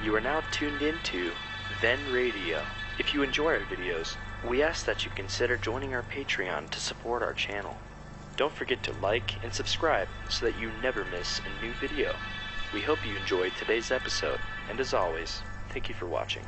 You are now tuned into Then Radio. If you enjoy our videos, we ask that you consider joining our Patreon to support our channel. Don't forget to like and subscribe so that you never miss a new video. We hope you enjoyed today's episode, and as always, thank you for watching.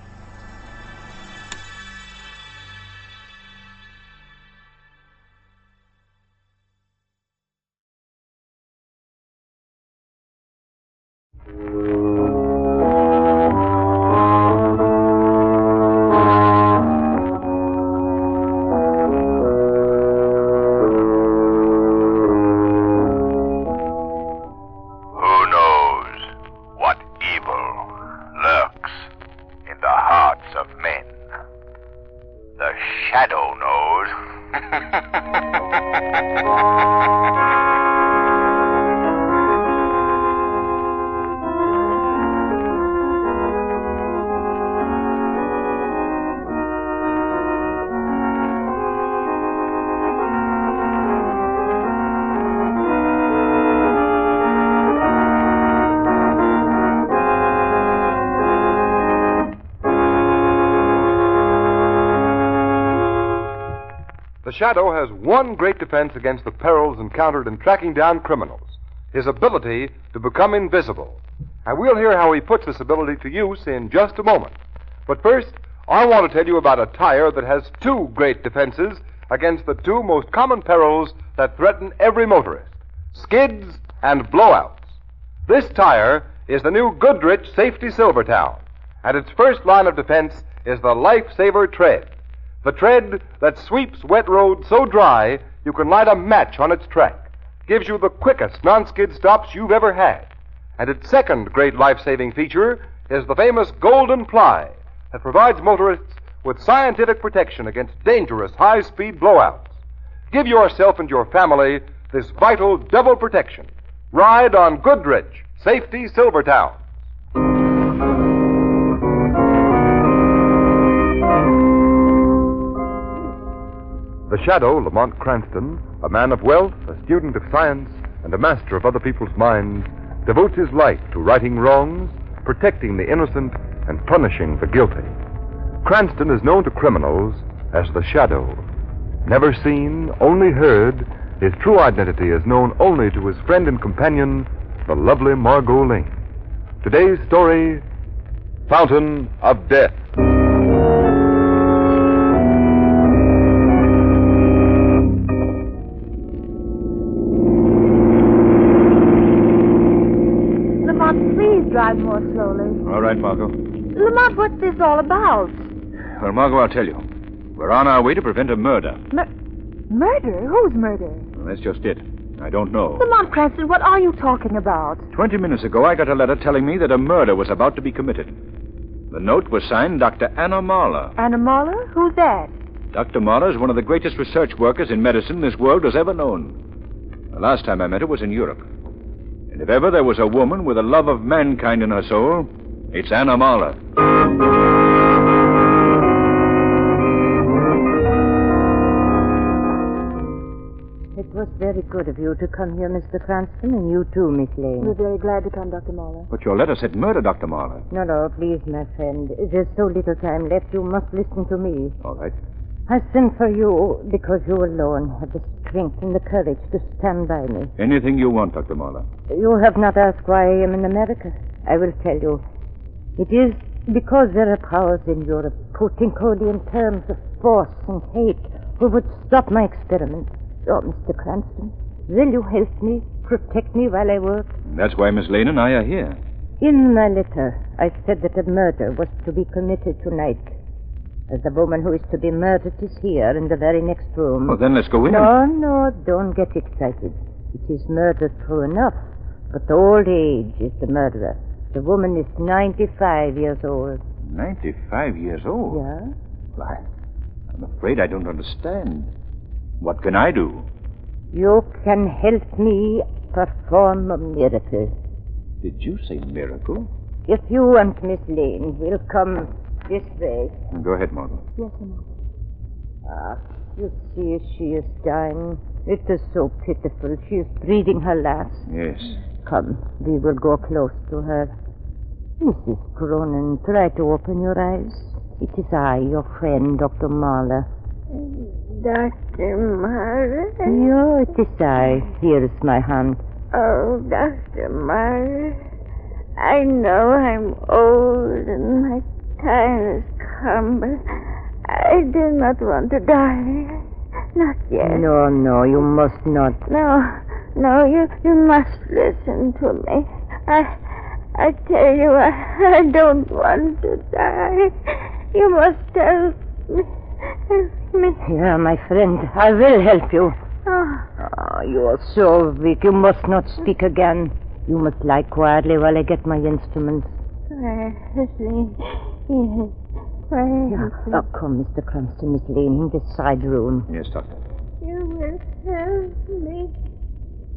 The Shadow has one great defense against the perils encountered in tracking down criminals, his ability to become invisible. And we'll hear how he puts this ability to use in just a moment. But first, I want to tell you about a tire that has two great defenses against the two most common perils that threaten every motorist: skids and blowouts. This tire is the new Goodrich Safety Silvertown, and its first line of defense is the Lifesaver Tread. The tread that sweeps wet roads so dry you can light a match on its track, gives you the quickest non-skid stops you've ever had. And its second great life-saving feature is the famous Golden Ply that provides motorists with scientific protection against dangerous high-speed blowouts. Give yourself and your family this vital double protection. Ride on Goodrich Safety Silvertown. The Shadow, Lamont Cranston, a man of wealth, a student of science, and a master of other people's minds, devotes his life to righting wrongs, protecting the innocent, and punishing the guilty. Cranston is known to criminals as the Shadow. Never seen, only heard, his true identity is known only to his friend and companion, the lovely Margo Lane. Today's story, Fountain of Death. Drive more slowly. All right, Margo. Lamont, what's this all about? Well, Margo, I'll tell you. We're on our way to prevent a murder. Murder? Whose murder? Well, that's just it. I don't know. Lamont Cranston, what are you talking about? 20 minutes ago, I got a letter telling me that a murder was about to be committed. The note was signed Dr. Anna Marler. Anna Marler? Who's that? Dr. Marler is one of the greatest research workers in medicine this world has ever known. The last time I met her was in Europe. And if ever there was a woman with a love of mankind in her soul, it's Anna Marler. It was very good of you to come here, Mr. Cranston, and you too, Miss Lane. We're very glad to come, Dr. Marler. But your letter said murder, Dr. Marler. No, please, my friend. There's so little time left. You must listen to me. All right. I sent for you because you alone have the strength and the courage to stand by me. Anything you want, Dr. Marler. You have not asked why I am in America. I will tell you. It is because there are powers in Europe who think only in terms of force and hate, who would stop my experiments. Oh, Mr. Cranston, will you help me, protect me while I work? That's why Miss Lane and I are here. In my letter, I said that a murder was to be committed tonight. The woman who is to be murdered is here in the very next room. Well, then let's go in. No, don't get excited. It is murder true enough, but old age is the murderer. The woman is 95 years old. 95 years old? Yeah? Why, I'm afraid I don't understand. What can I do? You can help me perform a miracle. Did you say miracle? If you and Miss Lane will come this way. Go ahead, Margo. Yes, Lamont. You see, she is dying. It is so pitiful. She is breathing her last. Yes. Come, we will go close to her. Mrs. Cronin, try to open your eyes. It is I, your friend, Dr. Mahler. Dr. Mahler? Yeah, it is I. Here is my hand. Oh, Dr. Mahler, I know I'm old and my time has come, but I do not want to die. Not yet. No, you must not. No, you must listen to me. I tell you, I don't want to die. You must help me. Help me. Yeah, my friend, I will help you. Oh, You are so weak. You must not speak again. You must lie quietly while I get my instruments. Quietly. Yes. Oh, come, Mr. Cranston is leaning this side room. Yes, Doctor. You will help me.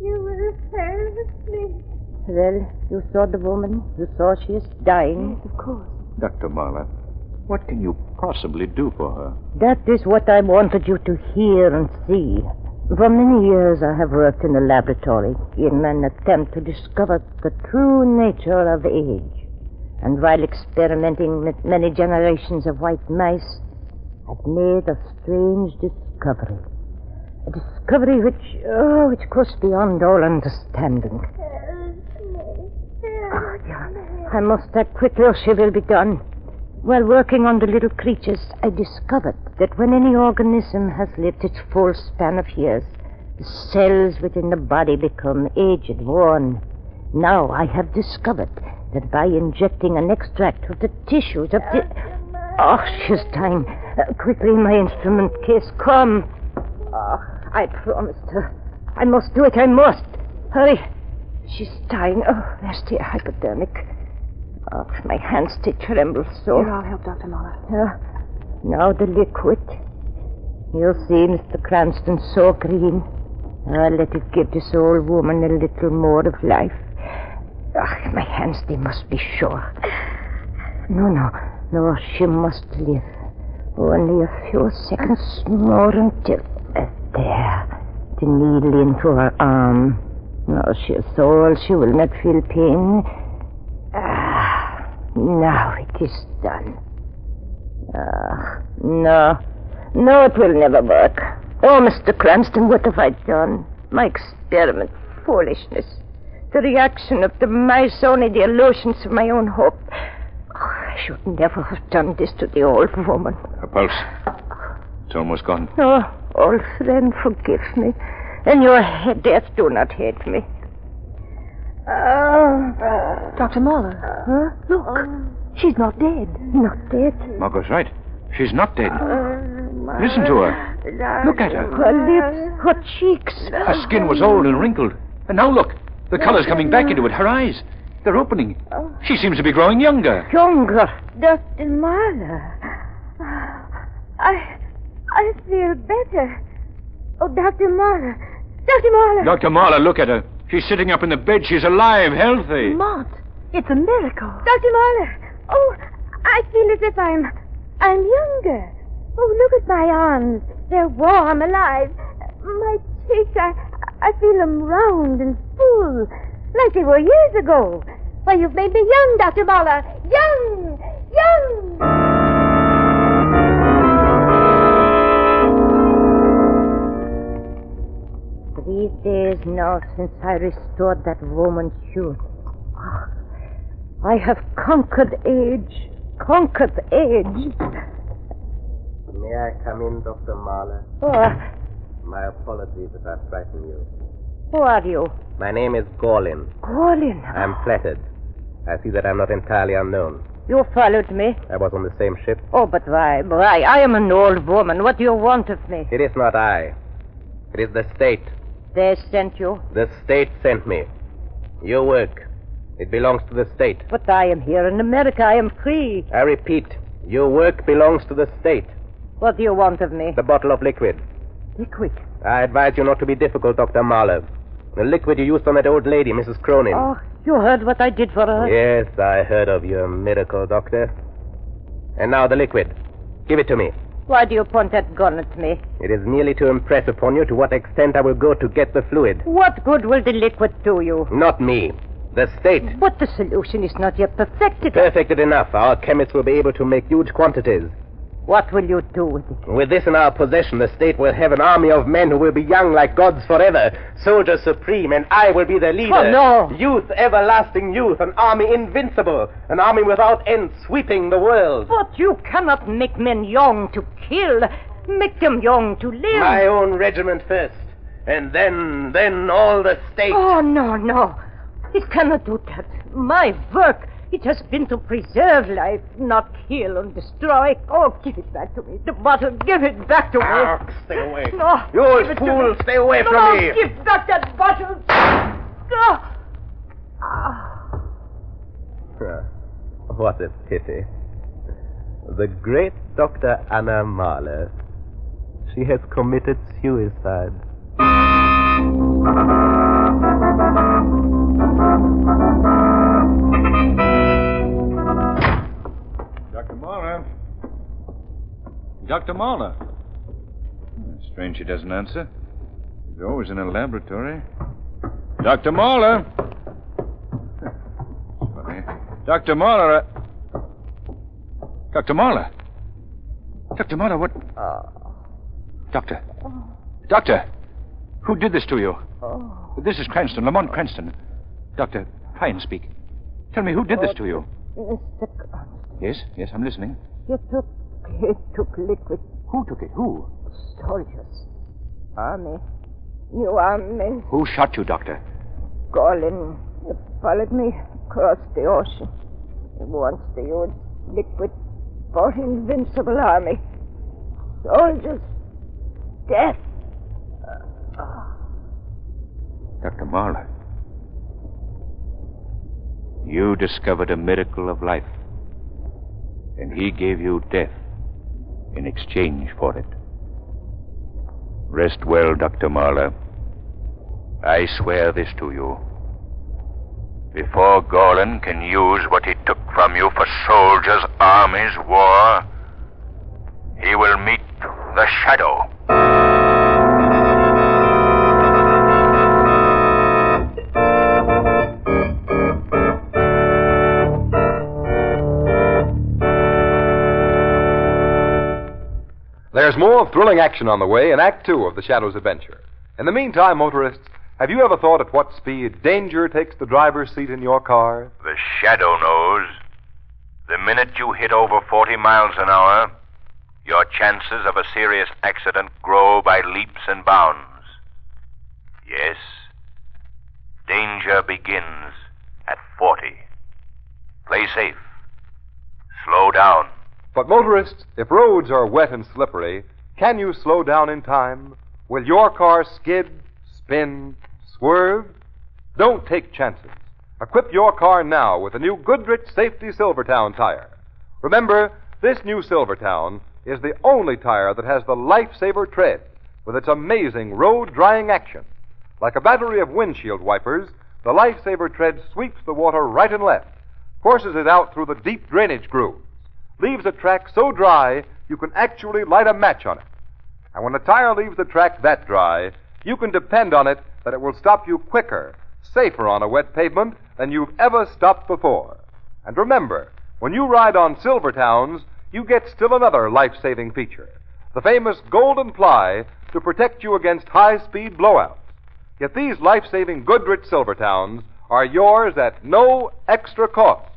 You will help me. Well, you saw the woman. You saw she is dying. Yes, of course. Dr. Mahler, what can you possibly do for her? That is what I wanted you to hear and see. For many years I have worked in a laboratory in an attempt to discover the true nature of age. And while experimenting with many generations of white mice, I've made a strange discovery. A discovery which goes beyond all understanding. Oh, yeah. I must act quickly or she will be done. While working on the little creatures, I discovered that when any organism has lived its full span of years, the cells within the body become aged, worn. Now I have discovered that by injecting an extract of the tissues of the... Oh, she's dying. Quickly, my instrument case. Come. Oh, I promised her. I must do it. I must. Hurry. She's dying. Oh, there's the hypodermic. Oh, my hands, they tremble so. Here, I'll help Dr. Mahler. Now the liquid. You see, Mr. Cranston, so green. Let it give this old woman a little more of life. My hands, they must be sure. No, she must live. Only a few seconds more until... there. The needle into her arm. Now she is so old she will not feel pain. Now it is done. No, it will never work. Oh, Mr. Cranston, what have I done? My experiment, foolishness. The reaction of the mice, only the illusions of my own hope. Oh, I should never have done this to the old woman. Her pulse. It's almost gone. Oh, old friend, forgive me. And your death, do not hate me. Dr. Mahler. Huh? Look. She's not dead. Not dead. Margo's right. She's not dead. Listen to her. Look at her. Her lips, her cheeks. Her skin was old and wrinkled. And now look. The color's coming back into it. Her eyes. They're opening. She seems to be growing younger. Younger. Dr. Mahler. I feel better. Oh, Dr. Mahler. Dr. Mahler. Dr. Mahler, look at her. She's sitting up in the bed. She's alive, healthy. Mont, it's a miracle. Dr. Mahler. Oh, I feel as if I'm younger. Oh, look at my arms. They're warm, alive. My cheeks, I feel them round and full, like they were years ago. Why, you've made me young, Dr. Mahler. Young! These days now since I restored that woman's youth. I have conquered age. May I come in, Dr. Mahler? My apologies if I frighten you. Who are you? My name is Gorlin. Gorlin? I'm flattered. I see that I'm not entirely unknown. You followed me? I was on the same ship. Oh, but why? I am an old woman. What do you want of me? It is not I. It is the state. They sent you? The state sent me. Your work. It belongs to the state. But I am here in America. I am free. I repeat, your work belongs to the state. What do you want of me? The bottle of liquid. Liquid? I advise you not to be difficult, Dr. Mahler. The liquid you used on that old lady, Mrs. Cronin. Oh, you heard what I did for her? Yes, I heard of your miracle, Doctor. And now the liquid. Give it to me. Why do you point that gun at me? It is merely to impress upon you to what extent I will go to get the fluid. What good will the liquid do you? Not me. The state. But the solution is not yet perfected. Perfected enough. Our chemists will be able to make huge quantities. What will you do with it? With this in our possession, the state will have an army of men who will be young like gods forever. Soldiers supreme, and I will be their leader. Oh, no. Youth, everlasting youth, an army invincible. An army without end, sweeping the world. But you cannot make men young to kill. Make them young to live. My own regiment first. And then all the state. Oh, no. It cannot do that. My work, it has been to preserve life, not kill and destroy. Oh, give it back to me. The bottle, give it back to me. Stay away. No. You old fool, stay away from me. Give back that bottle. What a pity. The great Dr. Anna Mahler. She has committed suicide. Dr. Mahler? Dr. Mahler? Strange she doesn't answer. She's always in a laboratory. Dr. Mahler? Funny. Dr. Mahler, Dr. Mahler? Dr. Mahler, what? Doctor! Who did this to you? This is Cranston, Lamont Cranston. Doctor, try and speak. Tell me, who did this to you? Mr. Cranston. Yes, I'm listening. He took liquid. Who took it? Who? Soldiers. Army. New army. Who shot you, Doctor? Gorlin. He followed me across the ocean. He wants to use liquid for invincible army. Soldiers. Death. Dr. Mahler, you discovered a miracle of life, and he gave you death in exchange for it. Rest well, Dr. Mahler. I swear this to you. Before Gorlin can use what he took from you for soldiers, armies, war, he will meet the shadow. There's more thrilling action on the way in Act 2 of The Shadow's Adventure. In the meantime, motorists, have you ever thought at what speed danger takes the driver's seat in your car? The shadow knows. The minute you hit over 40 miles an hour, your chances of a serious accident grow by leaps and bounds. Yes, danger begins at 40. Play safe. Slow down. But motorists, if roads are wet and slippery, can you slow down in time? Will your car skid, spin, swerve? Don't take chances. Equip your car now with the new Goodrich Safety Silvertown tire. Remember, this new Silvertown is the only tire that has the Lifesaver tread with its amazing road-drying action. Like a battery of windshield wipers, the Lifesaver tread sweeps the water right and left, forces it out through the deep drainage grooves, leaves a track so dry you can actually light a match on it. And when the tire leaves the track that dry, you can depend on it that it will stop you quicker, safer on a wet pavement than you've ever stopped before. And remember, when you ride on Silvertowns, you get still another life-saving feature, the famous golden ply to protect you against high-speed blowouts. Yet these life-saving Goodrich Silvertowns are yours at no extra cost.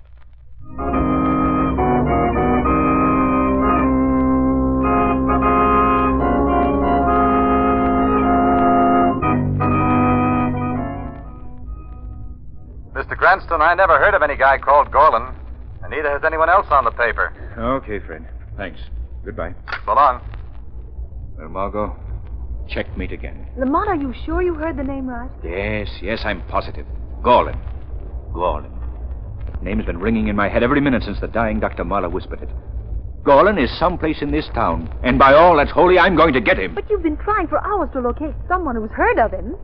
Mr. Cranston, I never heard of any guy called Gorlin, and neither has anyone else on the paper. Okay, Fred. Thanks. Goodbye. So long. Well, Margo, checkmate again. Lamont, are you sure you heard the name right? Yes, I'm positive. Gorlin. Name's been ringing in my head every minute since the dying Dr. Mahler whispered it. Gorlin is someplace in this town, and by all that's holy, I'm going to get him. But you've been trying for hours to locate someone who's heard of him.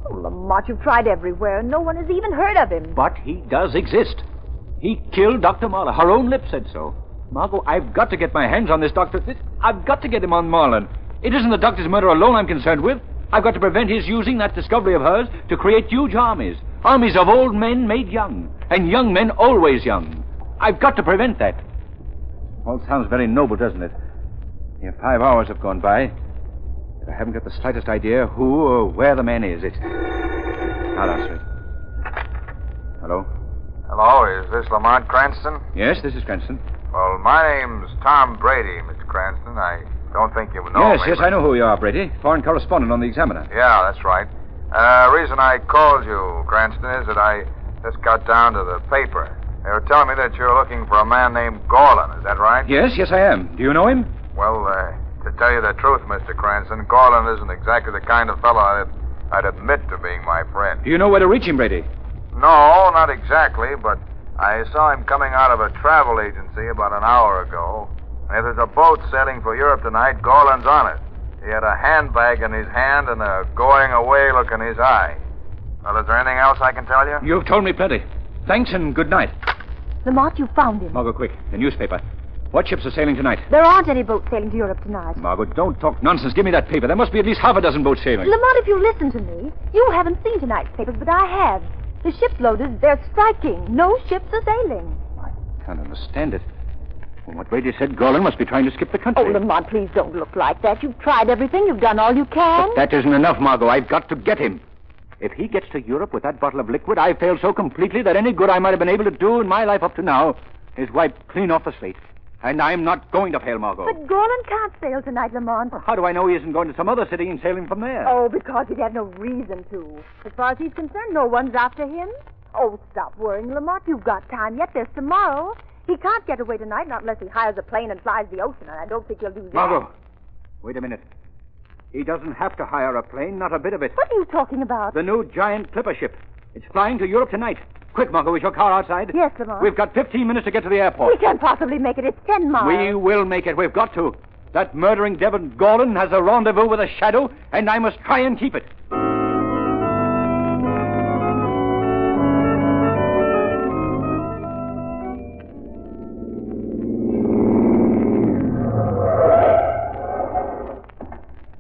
Oh, Lamont, you've tried everywhere, and no one has even heard of him. But he does exist. He killed Dr. Mahler. Her own lips said so. Margo, I've got to get my hands on this doctor. I've got to get him on Marlin. It isn't the doctor's murder alone I'm concerned with. I've got to prevent his using that discovery of hers to create huge armies. Armies of old men made young, and young men always young. I've got to prevent that. All sounds very noble, doesn't it? Here, 5 hours have gone by. But I haven't got the slightest idea who or where the man is. I'll answer it. Hello? Hello, is this Lamont Cranston? Yes, this is Cranston. Well, my name's Tom Brady, Mr. Cranston. I don't think you know me. Yes, I know who you are, Brady. Foreign correspondent on the Examiner. Yeah, that's right. Reason I called you, Cranston, is that I just got down to the paper. They were telling me that you're looking for a man named Gorlin. Is that right? Yes, I am. Do you know him? Well, to tell you the truth, Mr. Cranston, Gorlin isn't exactly the kind of fellow I'd admit to being my friend. Do you know where to reach him, Brady? No, not exactly, but I saw him coming out of a travel agency about an hour ago. And if there's a boat sailing for Europe tonight, Gorlin's on it. He had a handbag in his hand and a going-away look in his eye. Well, is there anything else I can tell you? You've told me plenty. Thanks and good night. Lamont, you found him. Margo, quick. The newspaper. What ships are sailing tonight? There aren't any boats sailing to Europe tonight. Margo, don't talk nonsense. Give me that paper. There must be at least half a dozen boats sailing. Lamont, if you listen to me, you haven't seen tonight's papers, but I have. The ship's loaded. They're striking. No ships are sailing. I can't understand it. From what Brady said, Gorlin must be trying to skip the country. Oh, Lamont, please don't look like that. You've tried everything. You've done all you can. But that isn't enough, Margo. I've got to get him. If he gets to Europe with that bottle of liquid, I've failed so completely that any good I might have been able to do in my life up to now is wiped clean off the slate. And I'm not going to fail, Margo. But Gorlin can't sail tonight, Lamont. Well, how do I know he isn't going to some other city and sailing from there? Oh, because he'd have no reason to. As far as he's concerned, no one's after him. Oh, stop worrying, Lamont. You've got time yet. There's tomorrow. He can't get away tonight, not unless he hires a plane and flies the ocean, and I don't think he'll do that. Margo, wait a minute. He doesn't have to hire a plane, not a bit of it. What are you talking about? The new giant clipper ship. It's flying to Europe tonight. Quick, Margo, is your car outside? Yes, Lamont. We've got 15 minutes to get to the airport. We can't possibly make it. It's 10 miles. We will make it. We've got to. That murdering devil Gorlin has a rendezvous with a shadow, and I must try and keep it.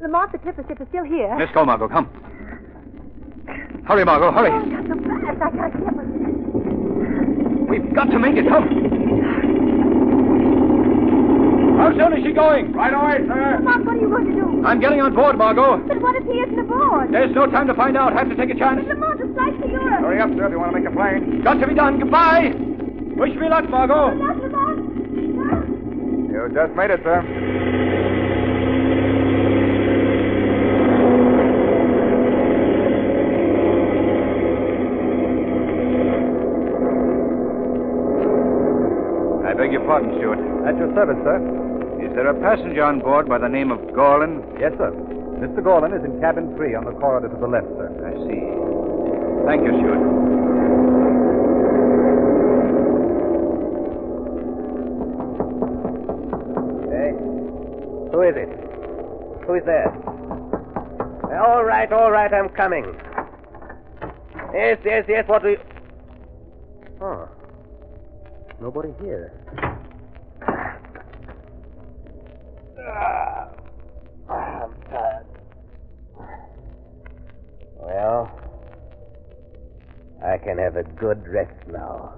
Lamont, the clipper ship is still here. Let's go, Margo. Come. Hurry, Margo. Hurry. Oh, not so fast. I can't get it. We've got to make it. Come. How soon is she going? Right away, sir. Lamont, what are you going to do? I'm getting on board, Margo. But what if he isn't aboard? There's no time to find out. Have to take a chance. Lamont, the flight to Europe. Hurry up, sir, if you want to make a plane. Got to be done. Goodbye. Wish me luck, Margo. Not Lamont. You just made it, sir. I beg your pardon, Stewart. At your service, sir. Is there a passenger on board by the name of Gorlin? Yes, sir. Mr. Gorlin is in cabin 3 on the corridor to the left, sir. I see. Thank you, Stewart. Hey, who is it? Who is there? All right, I'm coming. Yes, what do you... Oh, nobody here. I'm tired. Well, I can have a good rest now.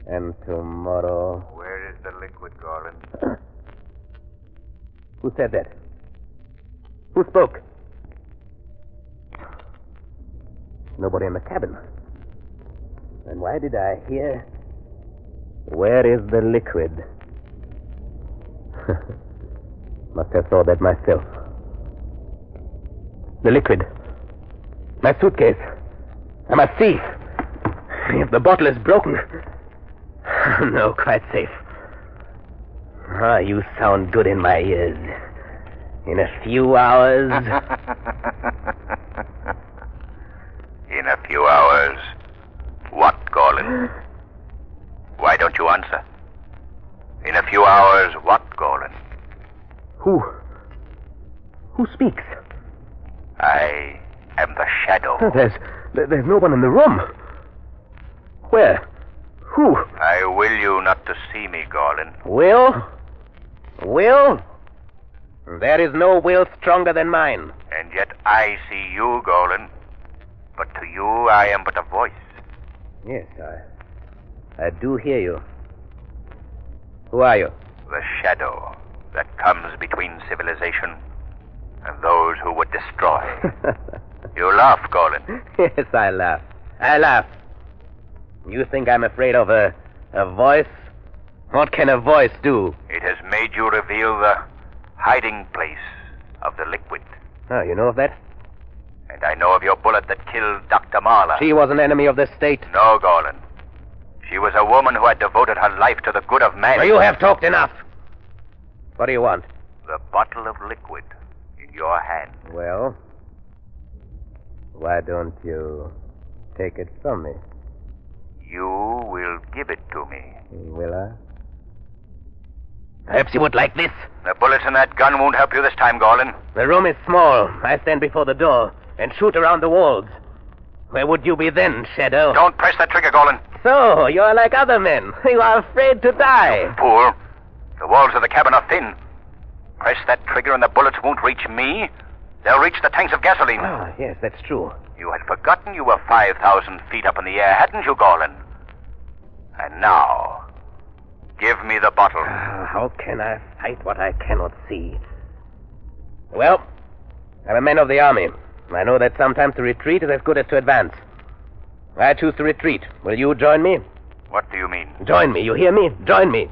And tomorrow... Where is the liquid, Gorlin? Who said that? Who spoke? Nobody in the cabin. And why did I hear... Where is the liquid? Must have thought that myself. The liquid. My suitcase. I'm a thief. If the bottle is broken... No, quite safe. Ah, you sound good in my ears. In a few hours... In a few hours. What, Gorlin? Why don't you answer? In a few hours, what, Gorlin? Who speaks? I am the shadow. There's no one in the room. Where? Who? I will you not to see me, Gorlin. Will? Will? There is no will stronger than mine. And yet I see you, Gorlin. But to you, I am but a voice. Yes, I do hear you. Who are you? The shadow that comes between civilization and those who would destroy. You laugh, Golan. Yes, I laugh. I laugh. You think I'm afraid of a voice? What can a voice do? It has made you reveal the hiding place of the liquid. Oh, you know of that? And I know of your bullet that killed Dr. Marla. She was an enemy of the state. No, Golan. She was a woman who had devoted her life to the good of man. Well, you have talked enough. What do you want? The bottle of liquid in your hand. Well, why don't you take it from me? You will give it to me. Will I? Perhaps you would like this. The bullets in that gun won't help you this time, Golan. The room is small. I stand before the door and shoot around the walls. Where would you be then, Shadow? Don't press that trigger, Golan. So, you are like other men. You are afraid to die. Fool. The walls of the cabin are thin. Press that trigger and the bullets won't reach me. They'll reach the tanks of gasoline. Ah, yes, that's true. You had forgotten you were 5,000 feet up in the air, hadn't you, Golan? And now, give me the bottle. How can I fight what I cannot see? Well, I'm a man of the army. I know that sometimes to retreat is as good as to advance. I choose to retreat. Will you join me? What do you mean? Join me, you hear me? Join me.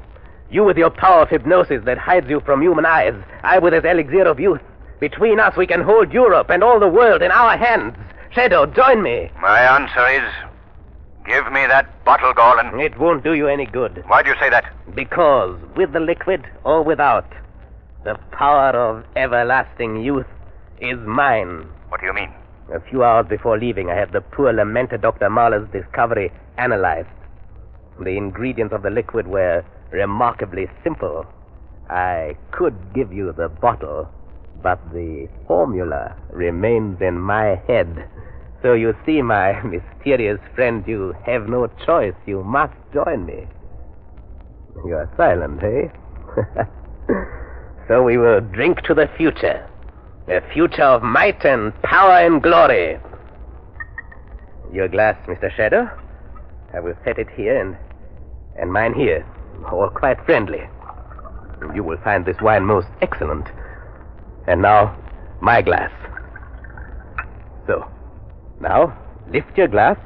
You with your power of hypnosis that hides you from human eyes. I with this elixir of youth. Between us we can hold Europe and all the world in our hands. Shadow, join me. My answer is, give me that bottle, Golan. It won't do you any good. Why do you say that? Because, with the liquid or without, the power of everlasting youth is mine. What do you mean? A few hours before leaving, I had the poor lamented Dr. Marla's discovery analyzed. The ingredients of the liquid were remarkably simple. I could give you the bottle, but the formula remains in my head. So you see, my mysterious friend, you have no choice. You must join me. You are silent, eh? So we will drink to the future. A future of might and power and glory. Your glass, Mr. Shadow. I will set it here and mine here. All quite friendly. You will find this wine most excellent. And now, my glass. So, now, lift your glass.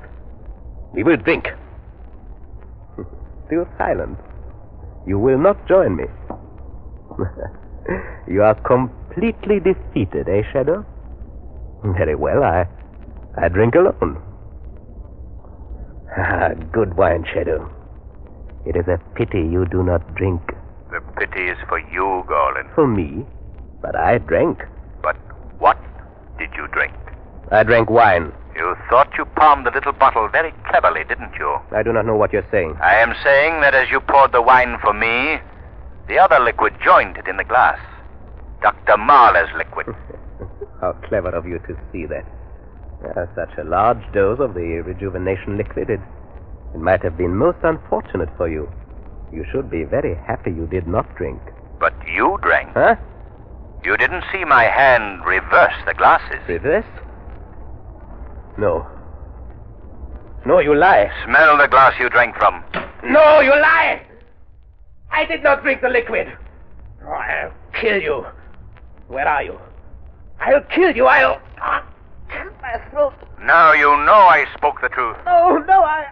We will drink. Still silent. You will not join me. You are completely defeated, eh, Shadow? Very well, I drink alone. Ah, good wine, Shadow. It is a pity you do not drink. The pity is for you, Golan. For me? But I drank. But what did you drink? I drank wine. You thought you palmed the little bottle very cleverly, didn't you? I do not know what you're saying. I am saying that as you poured the wine for me, the other liquid joined it in the glass. Dr. Marla's liquid. How clever of you to see that. Such a large dose of the rejuvenation liquid, it might have been most unfortunate for you. You should be very happy you did not drink. But you drank. Huh? You didn't see my hand reverse the glasses. Reverse? No. No, you lie. Smell the glass you drank from. No, you lie! I did not drink the liquid. Oh, I'll kill you. Where are you? I'll kill you. I'll cut my throat. Now you know I spoke the truth. Oh, no, I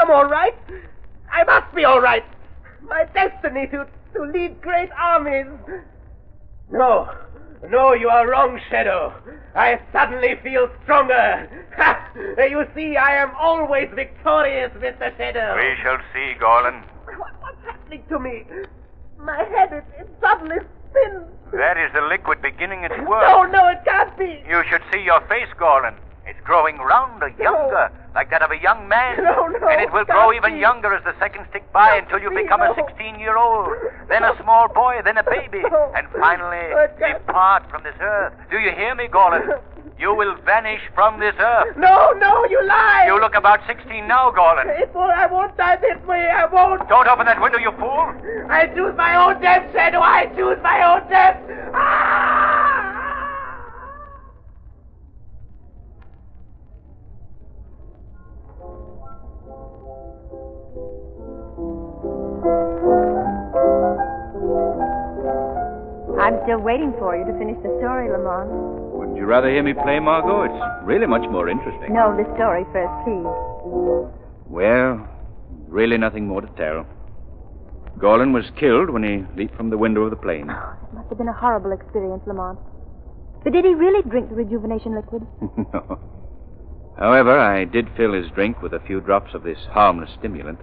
am all right. I must be all right. My destiny to lead great armies. No, you are wrong, Shadow. I suddenly feel stronger. Ha! You see, I am always victorious, Mr. Shadow. We shall see, Golan. What's happening to me? My head, it suddenly spins. That is the liquid beginning its work. No, it can't be. You should see your face, Golan. It's growing rounder, younger, like that of a young man. No, and it will grow even younger as the seconds tick by until you become a 16-year-old, then a small boy, then a baby, and finally depart from this earth. Do you hear me, Golan? You will vanish from this earth. No, you lie. You look about 16 now, Golan. I won't die this way. I won't. Don't open that window, you fool. I choose my own death, Shadow. I choose my own death. Ah! I'm still waiting for you to finish the story, Lamont. Wouldn't you rather hear me play, Margo? It's really much more interesting. No, the story first, please. Well, really nothing more to tell. Gorlin was killed when he leaped from the window of the plane. Oh, it must have been a horrible experience, Lamont. But did he really drink the rejuvenation liquid? No. However, I did fill his drink with a few drops of this harmless stimulant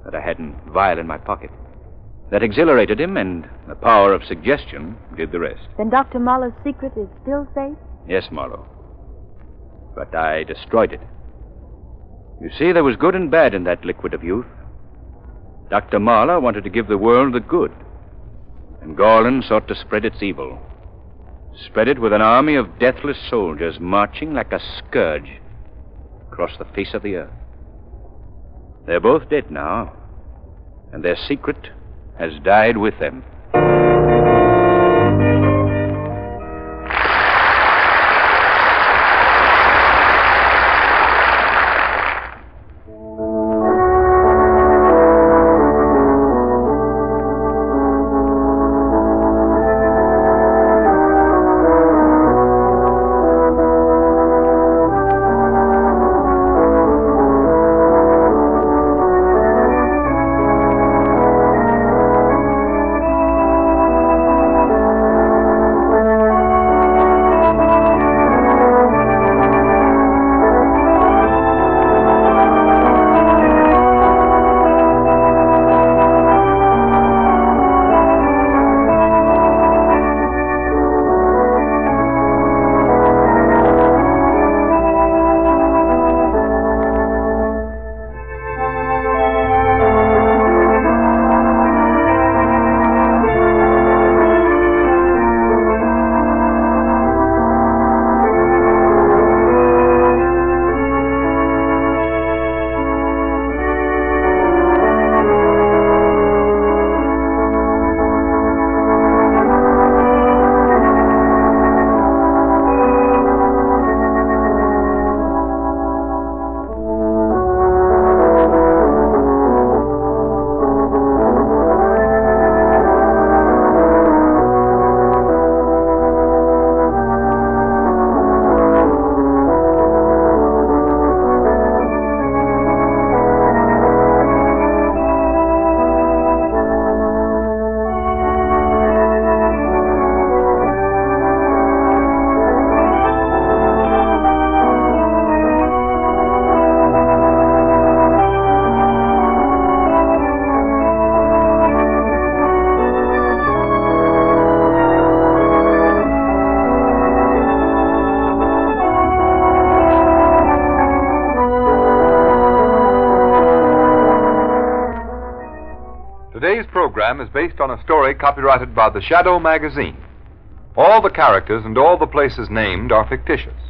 that I had in vial in my pocket. That exhilarated him, and the power of suggestion did the rest. Then Dr. Mahler's secret is still safe? Yes, Marlowe. But I destroyed it. You see, there was good and bad in that liquid of youth. Dr. Mahler wanted to give the world the good, and Gorlin sought to spread its evil. Spread it with an army of deathless soldiers marching like a scourge across the face of the earth. They're both dead now, and their secret has died with them. Today's program is based on a story copyrighted by the Shadow magazine. All the characters and all the places named are fictitious.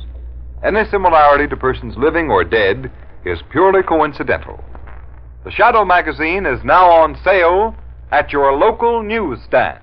Any similarity to persons living or dead is purely coincidental. The Shadow magazine is now on sale at your local newsstand.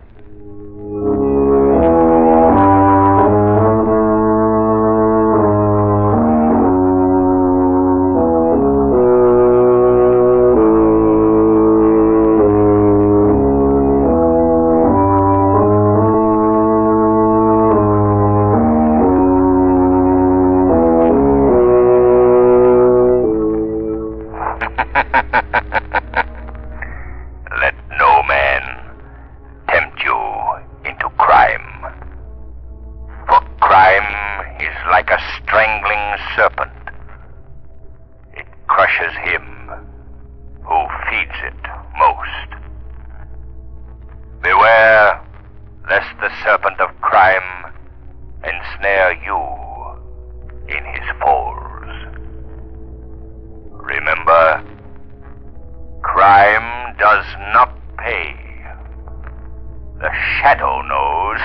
Shadow knows.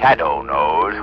shadow knows.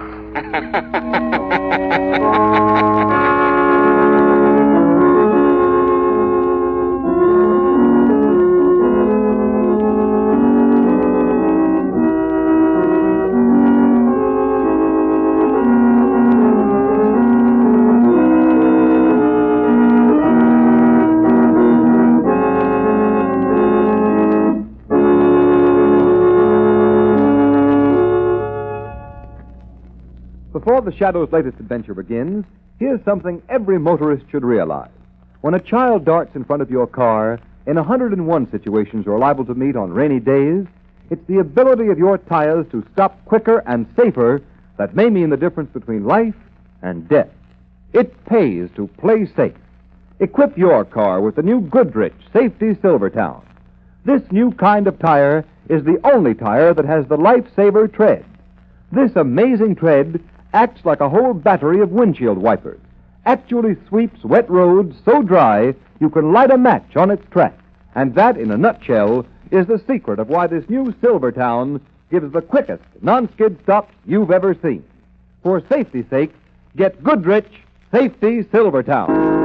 Before the Shadow's latest adventure begins, here's something every motorist should realize. When a child darts in front of your car, in 101 situations you're liable to meet on rainy days, it's the ability of your tires to stop quicker and safer that may mean the difference between life and death. It pays to play safe. Equip your car with the new Goodrich Safety Silvertown. This new kind of tire is the only tire that has the Lifesaver tread. This amazing tread acts like a whole battery of windshield wipers, actually sweeps wet roads so dry you can light a match on its track. And that, in a nutshell, is the secret of why this new Silvertown gives the quickest non-skid stops you've ever seen. For safety's sake, get Goodrich Safety Silvertown.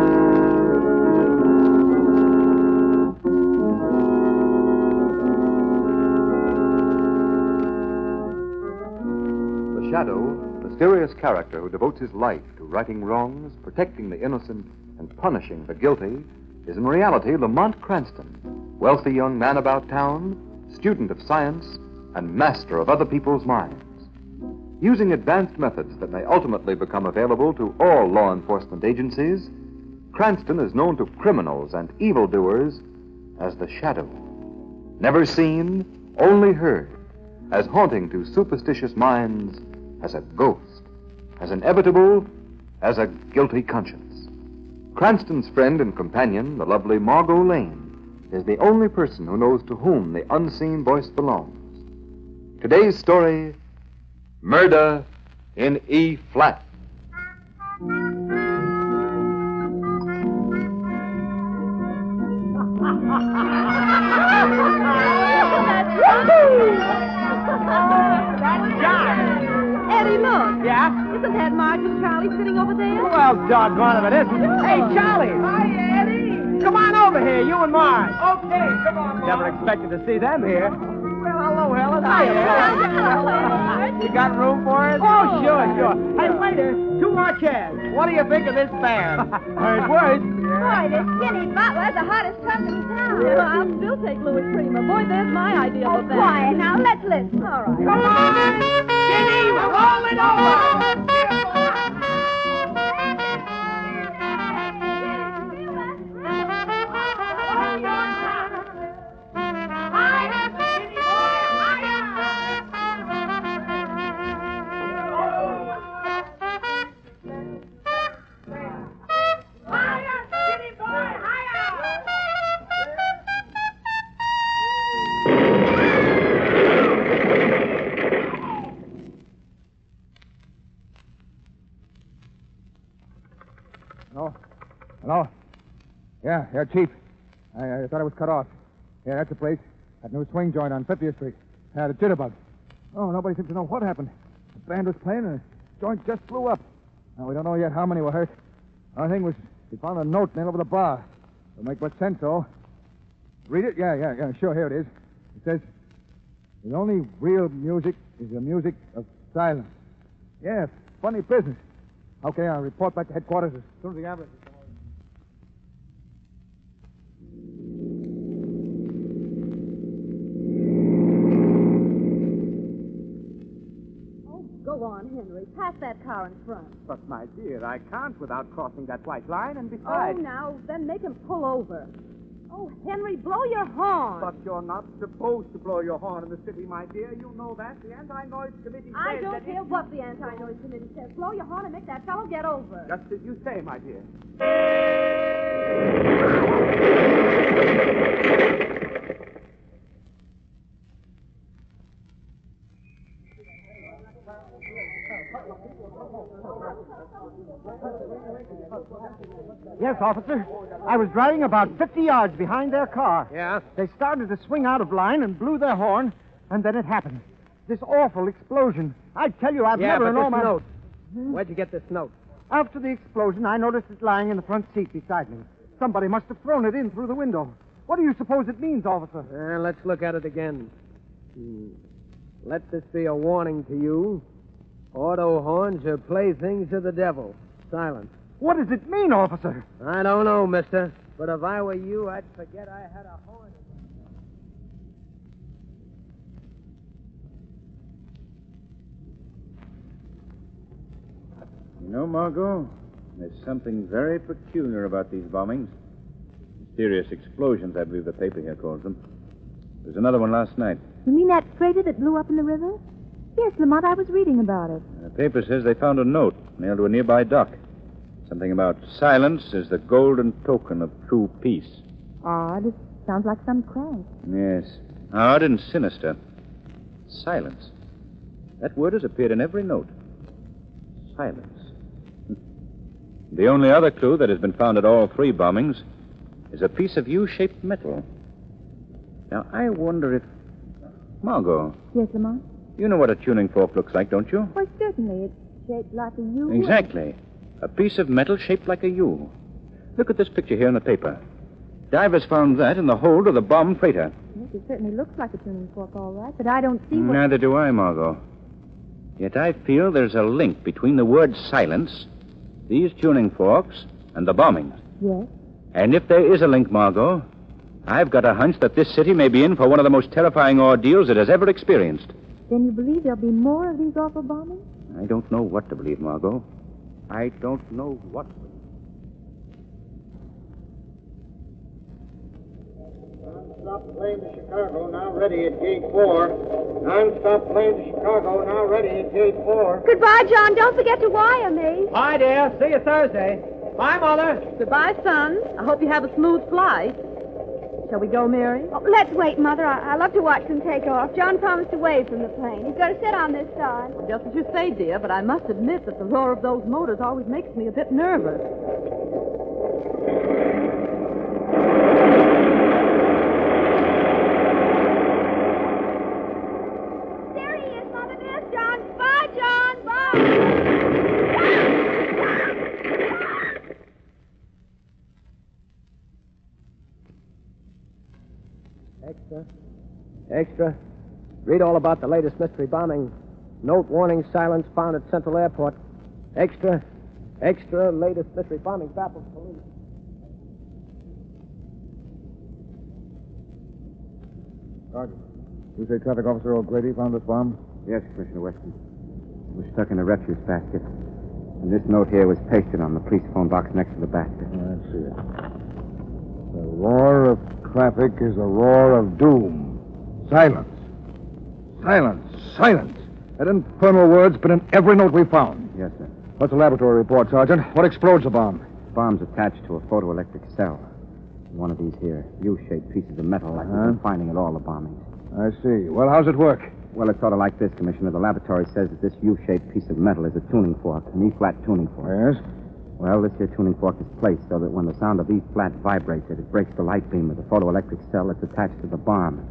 The Shadow, mysterious character who devotes his life to righting wrongs, protecting the innocent, and punishing the guilty, is in reality Lamont Cranston, wealthy young man about town, student of science, and master of other people's minds. Using advanced methods that may ultimately become available to all law enforcement agencies, Cranston is known to criminals and evildoers as the Shadow. Never seen, only heard, as haunting to superstitious minds as a ghost, as inevitable as a guilty conscience. Cranston's friend and companion, the lovely Margo Lane, is the only person who knows to whom the unseen voice belongs. Today's story, Murder in E-flat. Eddie, look. Yeah? Isn't that Martin Charlie sitting over there? Well, doggone if it isn't. Hey, Charlie! Hi, Eddie! Come on over here, you and Marge. Okay, come on, Marge. Never expected to see them here. Well, hello, Helen. Hi, Helen. You got room for us? Oh, sure. Hey, waiter, 2 more chairs. What do you think of this band? Heard words. Boy, this skinny butler's the hottest customer in town. Well, I'll still take Louis Prima. Boy, there's my idea of a band. Quiet now. Let's listen. All right. Come on! Skinny, we're rolling over! Hello? Yeah, Chief. I thought it was cut off. Yeah, that's the place. That new swing joint on 50th Street. Yeah, the jitterbug. Oh, nobody seems to know what happened. The band was playing and the joint just blew up. Now, we don't know yet how many were hurt. Our thing was, we found a note nailed over the bar. It'll make much sense, though. Read it? Yeah, sure, here it is. It says, the only real music is the music of silence. Yeah, funny business. Okay, I'll report back to headquarters as soon as the ambulance is come over. Go on, Henry. Pass that car in front. But, my dear, I can't without crossing that white line, and besides... Oh, now, then make him pull over. Oh, Henry, blow your horn. But you're not supposed to blow your horn in the city, my dear. You know that. The Anti-Noise Committee says I don't care what the Anti-Noise Committee says. Blow your horn and make that fellow get over. Just as you say, my dear. Yes, officer. I was driving about 50 yards behind their car. Yes? They started to swing out of line and blew their horn, and then it happened. This awful explosion. I tell you, I've never in all my... note. Where'd you get this note? After the explosion, I noticed it lying in the front seat beside me. Somebody must have thrown it in through the window. What do you suppose it means, officer? Let's look at it again. Let this be a warning to you. Auto horns are playthings of the devil. Silence. What does it mean, officer? I don't know, mister. But if I were you, I'd forget I had a horn. You know, Margo, there's something very peculiar about these bombings. Mysterious explosions, I believe the paper here calls them. There's another one last night. You mean that freighter that blew up in the river? Yes, Lamont, I was reading about it. The paper says they found a note nailed to a nearby dock. Something about silence is the golden token of true peace. Odd. It sounds like some crank. Yes. Odd and sinister. Silence. That word has appeared in every note. Silence. The only other clue that has been found at all three bombings is a piece of U-shaped metal. Now, I wonder if... Margo. Yes, Lamont? You know what a tuning fork looks like, don't you? Why, certainly. It's shaped like a U. Exactly. A piece of metal shaped like a U. Look at this picture here in the paper. Divers found that in the hold of the bombed freighter. Yes, it certainly looks like a tuning fork, all right, but I don't see what... Neither do I, Margo. Yet I feel there's a link between the word silence, these tuning forks, and the bombings. Yes? And if there is a link, Margo, I've got a hunch that this city may be in for one of the most terrifying ordeals it has ever experienced. Then you believe there'll be more of these awful bombings? I don't know what to believe, Margo. I don't know what to believe. Non-stop plane to Chicago, now ready at gate 4. Non-stop plane to Chicago, now ready at gate 4. Goodbye, John. Don't forget to wire me. Bye, dear. See you Thursday. Bye, Mother. Goodbye, son. I hope you have a smooth flight. Shall we go, Mary? Oh, let's wait, Mother. I love to watch them take off. John promised to wave from the plane. He's going to sit on this side. Just as you say, dear, but I must admit that the roar of those motors always makes me a bit nervous. There he is, Mother. There's John. Bye, John. Bye. Extra. Read all about the latest mystery bombing. Note warning silence found at Central Airport. Extra. Latest mystery bombing baffles police. Sergeant, you say Traffic Officer O'Grady found this bomb? Yes, Commissioner Weston. It was stuck in a refuse basket. And this note here was pasted on the police phone box next to the basket. I see it. The roar of traffic is a roar of doom. Silence. That infernal word's been in every note we found. Yes, sir. What's the laboratory report, Sergeant? What explodes the bomb? The bomb's attached to a photoelectric cell. One of these here U-shaped pieces of metal like we've been finding at all the bombings. I see. Well, how's it work? Well, it's sort of like this, Commissioner. The laboratory says that this U-shaped piece of metal is a tuning fork, an E-flat tuning fork. Yes? Well, this here tuning fork is placed so that when the sound of E-flat vibrates it breaks the light beam of the photoelectric cell that's attached to the bomb.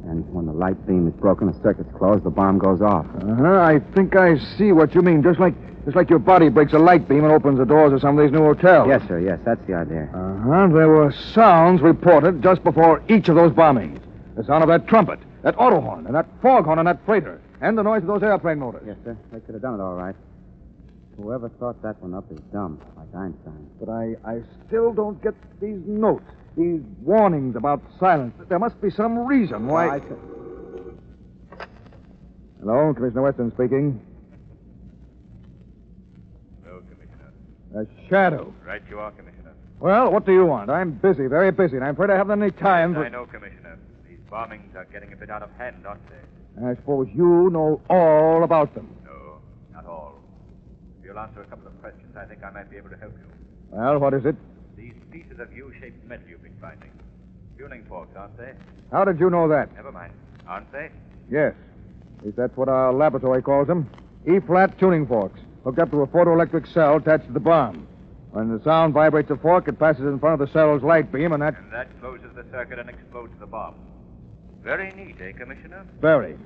And when the light beam is broken, the circuit's closed, the bomb goes off. I think I see what you mean. Just like your body breaks a light beam and opens the doors of some of these new hotels. Yes, sir, yes. That's the idea. There were sounds reported just before each of those bombings. The sound of that trumpet, that auto horn, and that foghorn on that freighter, and the noise of those airplane motors. Yes, sir. They could have done it all right. Whoever thought that one up is dumb, like Einstein. But I still don't get these notes, these warnings about silence. There must be some reason why... Hello, Commissioner Weston speaking. Hello, Commissioner. A shadow. Right you are, Commissioner. Well, what do you want? I'm busy, very busy, and I'm afraid I haven't any time Yes, for... I know, Commissioner. These bombings are getting a bit out of hand, aren't they? I suppose you know all about them. No, not all. If you'll answer a couple of questions, I think I might be able to help you. Well, what is it? These pieces of U-shaped metal you've been finding. Tuning forks, aren't they? How did you know that? Never mind. Aren't they? Yes. At least that's what our laboratory calls them. E-flat tuning forks, hooked up to a photoelectric cell attached to the bomb. When the sound vibrates the fork, it passes in front of the cell's light beam, and that... And that closes the circuit and explodes the bomb. Very neat, eh, Commissioner? Very.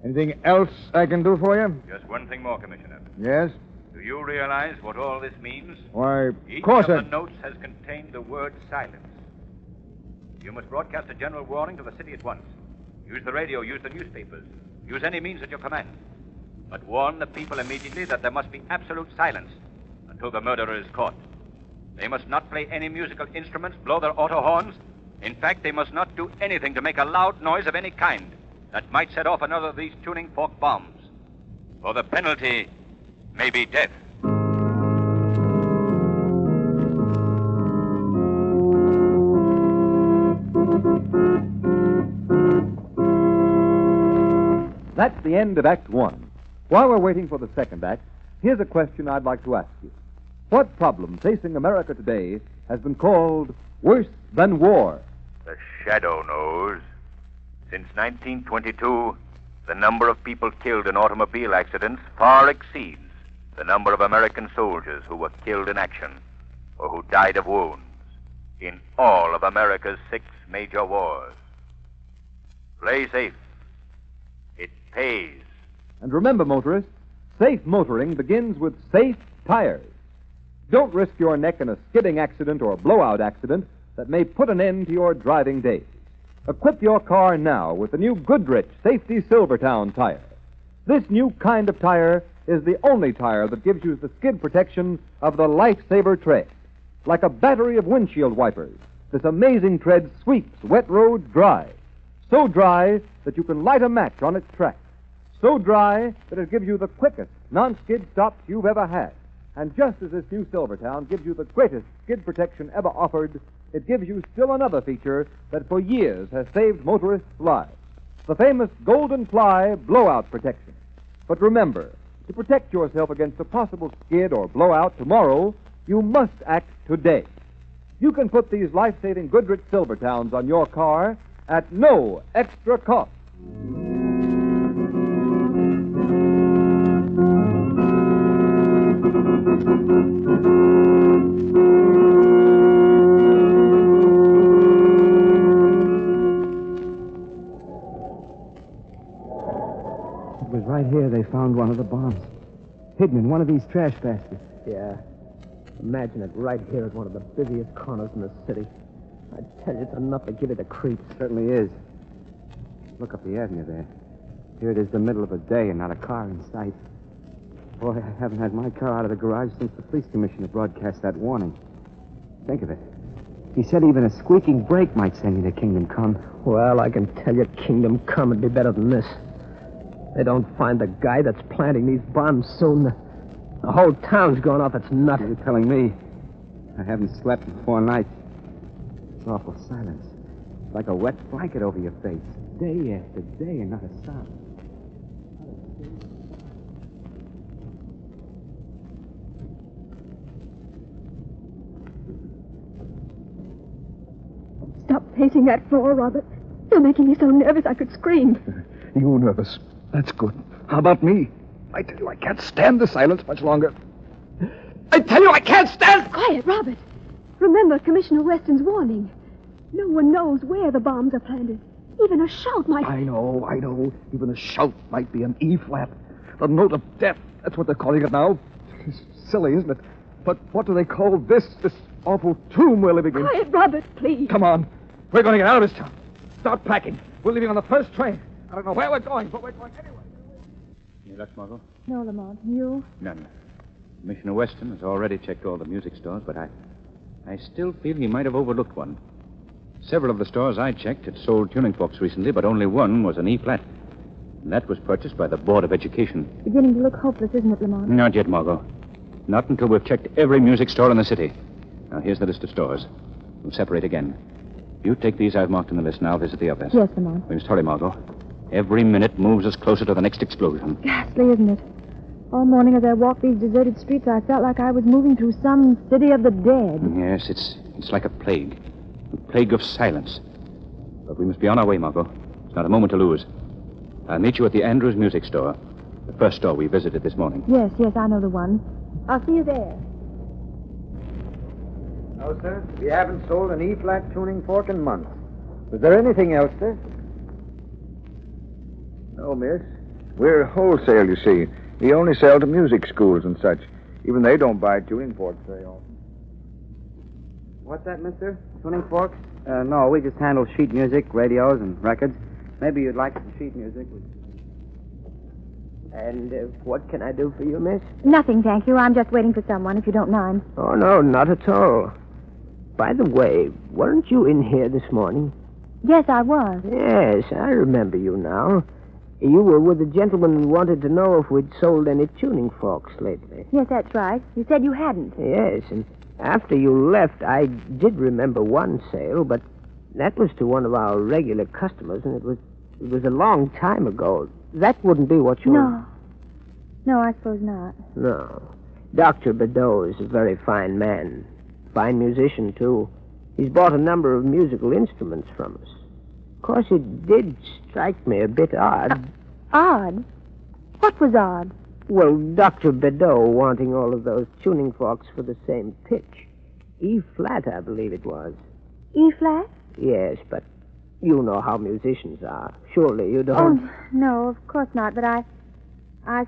Anything else I can do for you? Just one thing more, Commissioner. Yes? Do you realize what all this means? Why, of Each course of the notes has contained the word silence. You must broadcast a general warning to the city at once. Use the radio, use the newspapers, use any means at your command. But warn the people immediately that there must be absolute silence until the murderer is caught. They must not play any musical instruments, blow their auto horns. In fact, they must not do anything to make a loud noise of any kind that might set off another of these tuning fork bombs. For the penalty may be death. That's the end of Act One. While we're waiting for the second act, here's a question I'd like to ask you. What problem facing America today has been called worse than war? The shadow knows. Since 1922, the number of people killed in automobile accidents far exceeds the number of American soldiers who were killed in action or who died of wounds in all of America's 6 major wars. Play safe. It pays. And remember, motorists, safe motoring begins with safe tires. Don't risk your neck in a skidding accident or blowout accident that may put an end to your driving days. Equip your car now with the new Goodrich Safety Silvertown tire. This new kind of tire is the only tire that gives you the skid protection of the Lifesaver tread. Like a battery of windshield wipers, this amazing tread sweeps wet roads dry. So dry that you can light a match on its track. So dry that it gives you the quickest non-skid stops you've ever had. And just as this new Silvertown gives you the greatest skid protection ever offered, it gives you still another feature that for years has saved motorists' lives. The famous Golden Ply blowout protection. But remember, to protect yourself against a possible skid or blowout tomorrow, you must act today. You can put these life-saving Goodrich Silvertowns on your car at no extra cost. It was right here they found one of the bombs. Hidden in one of these trash baskets. Yeah. Imagine it right here at one of the busiest corners in the city. I tell you, it's enough to give you the creeps. Certainly is. Look up the avenue there. Here it is the middle of the day and not a car in sight. Boy, I haven't had my car out of the garage since the police commissioner broadcast that warning. Think of it. He said even a squeaking brake might send you to Kingdom Come. Well, I can tell you Kingdom Come would be better than this. They don't find the guy that's planting these bombs soon. The whole town's going off its nut. You're telling me. I haven't slept in 4 nights. It's awful silence. Like a wet blanket over your face. Day after day and not a sound. Stop pacing that floor, Robert. You're making me so nervous I could scream. You nervous? That's good. How about me? I tell you, I can't stand the silence much longer. I tell you, I can't stand... Quiet, Robert. Remember Commissioner Weston's warning. No one knows where the bombs are planted. Even a shout might... I know. Even a shout might be an E-flat. The note of death. That's what they're calling it now. It's silly, isn't it? But what do they call this awful tomb we're living in? Quiet, Robert, please. Come on. We're going to get out of this town. Start packing. We're leaving on the first train. I don't know where we're going, but we're going anyway. Any luck, Margo? No, Lamont. You? None. Commissioner Weston has already checked all the music stores, but I still feel he might have overlooked one. Several of the stores I checked had sold tuning forks recently, but only one was an E-flat. And that was purchased by the Board of Education. Beginning to look hopeless, isn't it, Lamont? Not yet, Margo. Not until we've checked every music store in the city. Now, here's the list of stores. We'll separate again. You take these I've marked on the list now. Visit the others. Yes, Lamont. We must hurry, Margo. Every minute moves us closer to the next explosion. Ghastly, isn't it? All morning as I walked these deserted streets, I felt like I was moving through some city of the dead. Yes, it's like a plague. A plague of silence. But we must be on our way, Margo. It's not a moment to lose. I'll meet you at the Andrews Music Store. The first store we visited this morning. Yes, I know the one. I'll see you there. No, sir. We haven't sold an E-flat tuning fork in months. Was there anything else, sir? No, miss. We're wholesale, you see. We only sell to music schools and such. Even they don't buy tuning forks very often. What's that, mister? Tuning forks? No, we just handle sheet music, radios, and records. Maybe you'd like some sheet music. And what can I do for you, miss? Nothing, thank you. I'm just waiting for someone, if you don't mind. Oh, no, not at all. By the way, weren't you in here this morning? Yes, I was. Yes, I remember you now. You were with a gentleman who wanted to know if we'd sold any tuning forks lately. Yes, that's right. You said you hadn't. Yes, and after you left, I did remember one sale, but that was to one of our regular customers, and it was a long time ago. That wouldn't be what you... No. No, I suppose not. No. Dr. Bayloe is a very fine man. Fine musician, too. He's bought a number of musical instruments from us. Of course, it did strike me a bit odd. Odd? What was odd? Well, Dr. Bayloe wanting all of those tuning forks for the same pitch. E-flat, I believe it was. E-flat? Yes, but you know how musicians are. Surely you don't... Oh, no, of course not, but I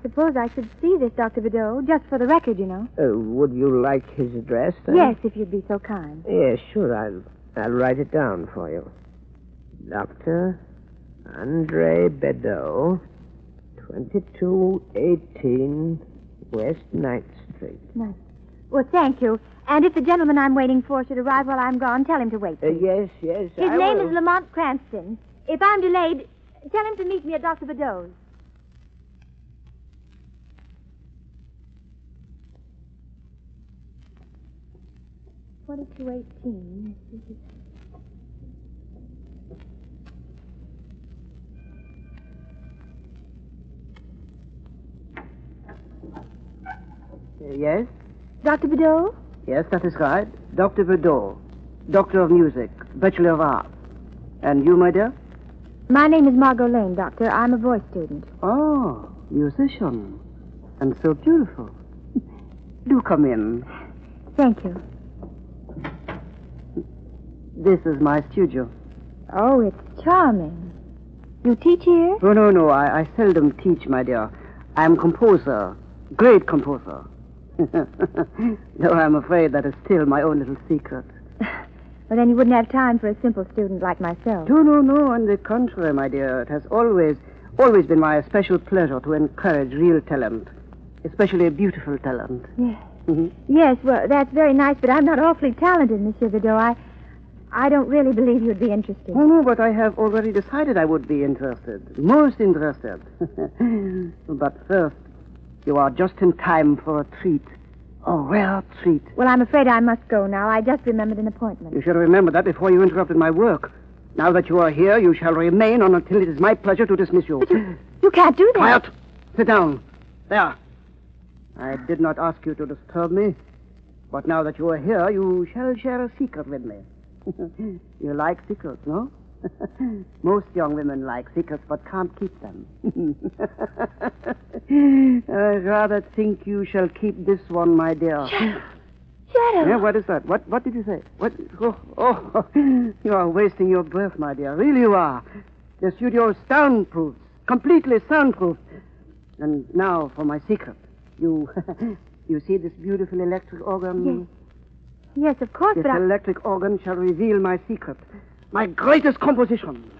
suppose I should see this Dr. Bayloe, just for the record, you know. Would you like his address, then? Yes, if you'd be so kind. Yes, sure, I'll write it down for you. Dr. Andre Bayloe, 2218 West 9th Street. Nice. Well, thank you. And if the gentleman I'm waiting for should arrive while I'm gone, tell him to wait, please. Yes. His name is Lamont Cranston. If I'm delayed, tell him to meet me at Dr. Bayloe's. $22.18. Yes? Dr. Bayloe? Yes, that is right. Dr. Bayloe, Doctor of Music, Bachelor of Arts. And you, my dear? My name is Margo Lane, Doctor. I'm a voice student. Oh, musician. And so beautiful. Do come in. Thank you. This is my studio. Oh, it's charming. You teach here? Oh, no. I seldom teach, my dear. I'm composer. Great composer. Though I'm afraid that is still my own little secret. Well, then you wouldn't have time for a simple student like myself. No. On the contrary, my dear. It has always been my special pleasure to encourage real talent. Especially beautiful talent. Yes. Mm-hmm. Yes, well, that's very nice, but I'm not awfully talented, Monsieur Bayloe. I don't really believe you'd be interested. Oh, no, but I have already decided I would be interested. Most interested. But first, you are just in time for a treat. A rare treat. Well, I'm afraid I must go now. I just remembered an appointment. You should remember that before you interrupted my work. Now that you are here, you shall remain on until it is my pleasure to dismiss you. But you can't do that. Quiet. Sit down. There. I did not ask you to disturb me, but now that you are here, you shall share a secret with me. You like secrets, no? Most young women like secrets, but can't keep them. I rather think you shall keep this one, my dear. Shadow. Yeah, what is that? What did you say? What? Oh, you are wasting your breath, my dear. Really you are. The studio is soundproof, completely soundproof. And now for my secret. You see this beautiful electric organ? Yes, of course, this but electric organ shall reveal my secret. My greatest composition.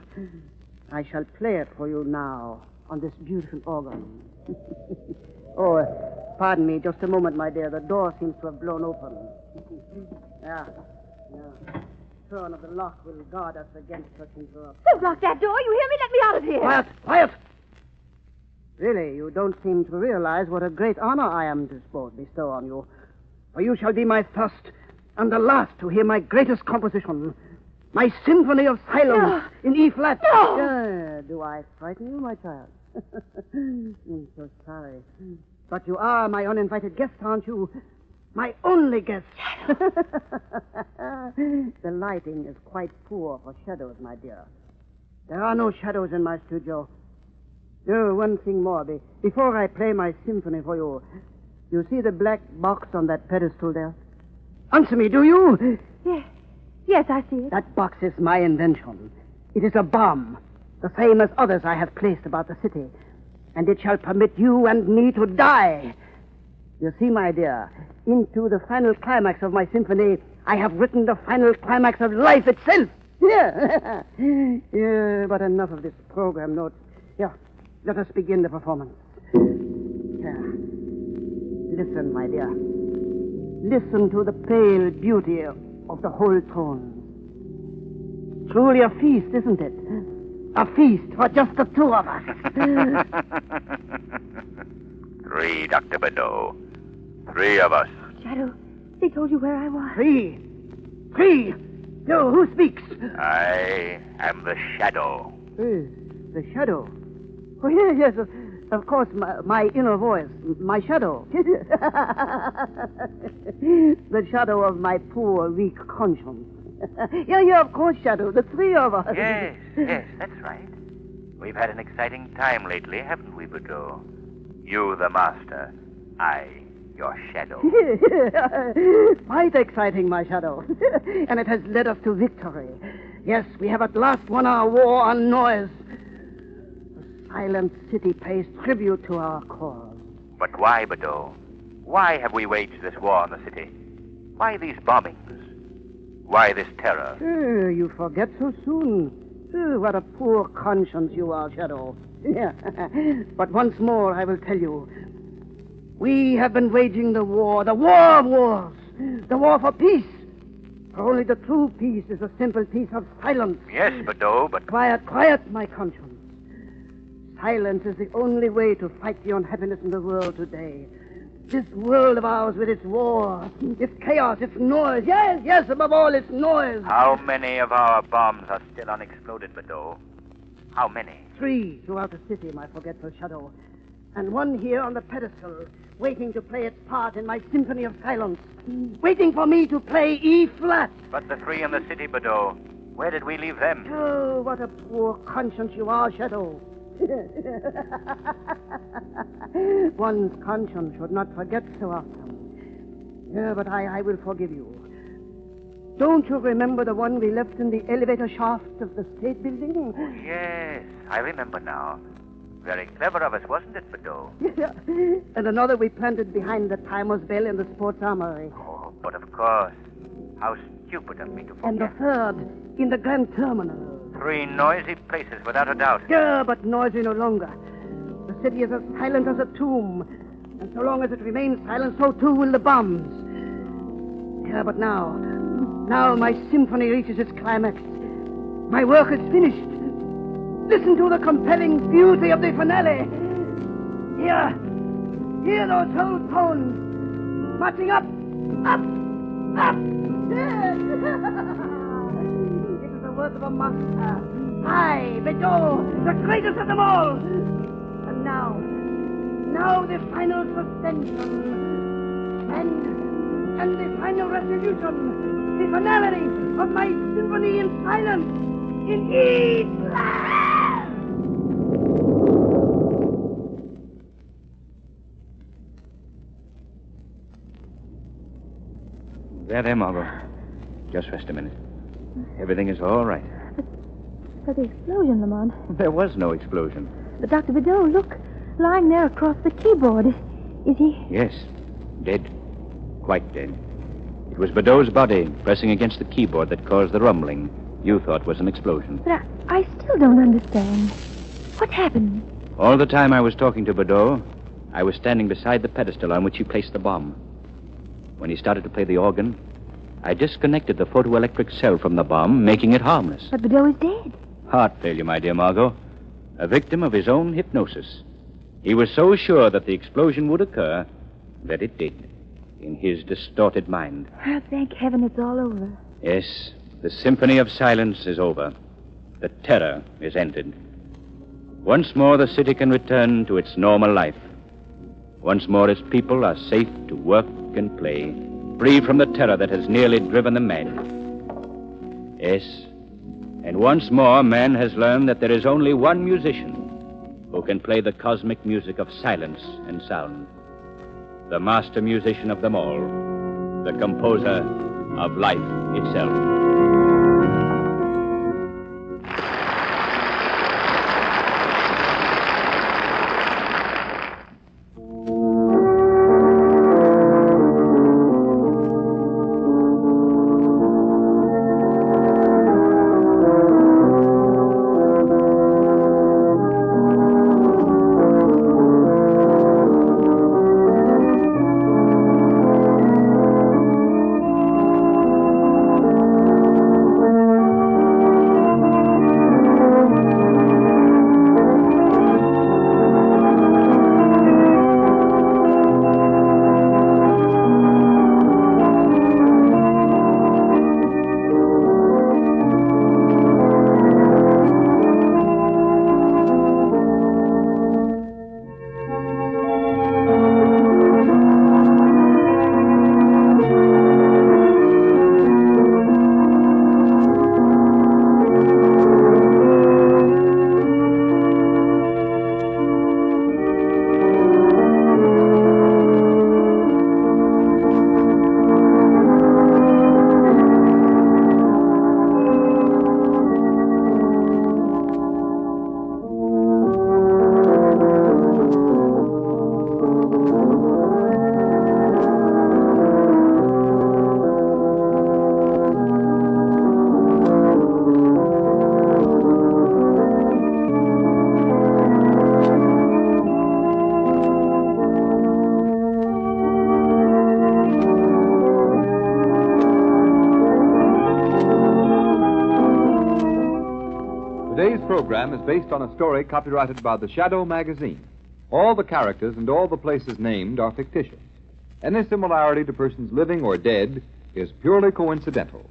I shall play it for you now on this beautiful organ. Oh, pardon me, just a moment, my dear. The door seems to have blown open. Yeah. Turn of the lock will guard us against such interruption. Don't lock that door. You hear me? Let me out of here. Quiet! Really, you don't seem to realize what a great honor I am to bestow on you. For you shall be my first and the last to hear my greatest composition. My Symphony of Silence in E-flat. No! Do I frighten you, my child? I'm so sorry. But you are my uninvited guest, aren't you? My only guest. The lighting is quite poor for shadows, my dear. There are no shadows in my studio. Oh, one thing more. Before I play my symphony for you, you see the black box on that pedestal there? Answer me, do you? Yes, I see it. That box is my invention. It is a bomb, the same as others I have placed about the city. and it shall permit you and me to die. You see, my dear, into the final climax of my symphony, I have written the final climax of life itself. Yeah. Yeah, but enough of this program notes. Yeah, let us begin the performance. Yeah. Listen, my dear. Listen to the pale beauty of the whole tone. Truly a feast, isn't it? A feast for just the two of us. 3, Dr. Bayloe. 3 of us. Shadow, they told you where I was. 3. No, who speaks? I am the Shadow. The Shadow. Oh, yes, of course, my inner voice, my shadow. The shadow of my poor, weak conscience. Yeah, of course, Shadow, the 3 of us. Yes, that's right. We've had an exciting time lately, haven't we, Bayloe? You, the master. I, your shadow. Quite exciting, my shadow. And it has led us to victory. Yes, we have at last won our war on noise. The silent city pays tribute to our cause. But why, Bayloe? Why have we waged this war on the city? Why these bombings? Why this terror? You forget so soon. What a poor conscience you are, Shadow. Yeah. But once more, I will tell you. We have been waging the war of wars, the war for peace. For only the true peace is a simple peace of silence. Yes, Bayloe, but... Quiet, my conscience. Silence is the only way to fight the unhappiness in the world today. This world of ours with its war, its chaos, its noise. Yes, above all, its noise. How many of our bombs are still unexploded, Bayloe? How many? 3 throughout the city, my forgetful Shadow. And 1 here on the pedestal, waiting to play its part in my symphony of silence. Waiting for me to play E flat. But the 3 in the city, Bayloe, where did we leave them? Oh, what a poor conscience you are, Shadow. One's conscience should not forget so often. Yeah, but I will forgive you. Don't you remember the one we left in the elevator shaft of the State Building? Oh, yes, I remember now. Very clever of us, wasn't it, Bayloe? Yeah. And another we planted behind the Timer's Bell in the Sports Armory. Oh, but of course. How stupid of me to forget. And the 3rd in the Grand Terminal. 3 noisy places, without a doubt. Yeah, but noisy no longer. The city is as silent as a tomb. And so long as it remains silent, so too will the bombs. Yeah, but now my symphony reaches its climax. My work is finished. Listen to the compelling beauty of the finale. Hear those whole tones marching up. It is the work of a master. I, Bayloe, the greatest of them all. And now the final suspension. And the final resolution. The finality of my symphony in silence. In E flat. There, Margo. Just rest a minute. Everything is all right. But the explosion, Lamont. There was no explosion. But Dr. Bayloe, look. Lying there across the keyboard. Is he? Yes. Dead. Quite dead. It was Bayloe's body pressing against the keyboard that caused the rumbling you thought was an explosion. But I still don't understand. What happened? All the time I was talking to Bayloe, I was standing beside the pedestal on which he placed the bomb. When he started to play the organ, I disconnected the photoelectric cell from the bomb, making it harmless. But Bayloe is dead. Heart failure, my dear Margo. A victim of his own hypnosis. He was so sure that the explosion would occur that it did, in his distorted mind. Oh, thank heaven it's all over. Yes, the symphony of silence is over. The terror is ended. Once more the city can return to its normal life. Once more its people are safe to work and play, free from the terror that has nearly driven them mad. Yes, and once more man has learned that there is only one musician who can play the cosmic music of silence and sound. The master musician of them all, the composer of life itself. program is based on a story copyrighted by the Shadow magazine. All the characters and all the places named are fictitious. Any similarity to persons living or dead is purely coincidental.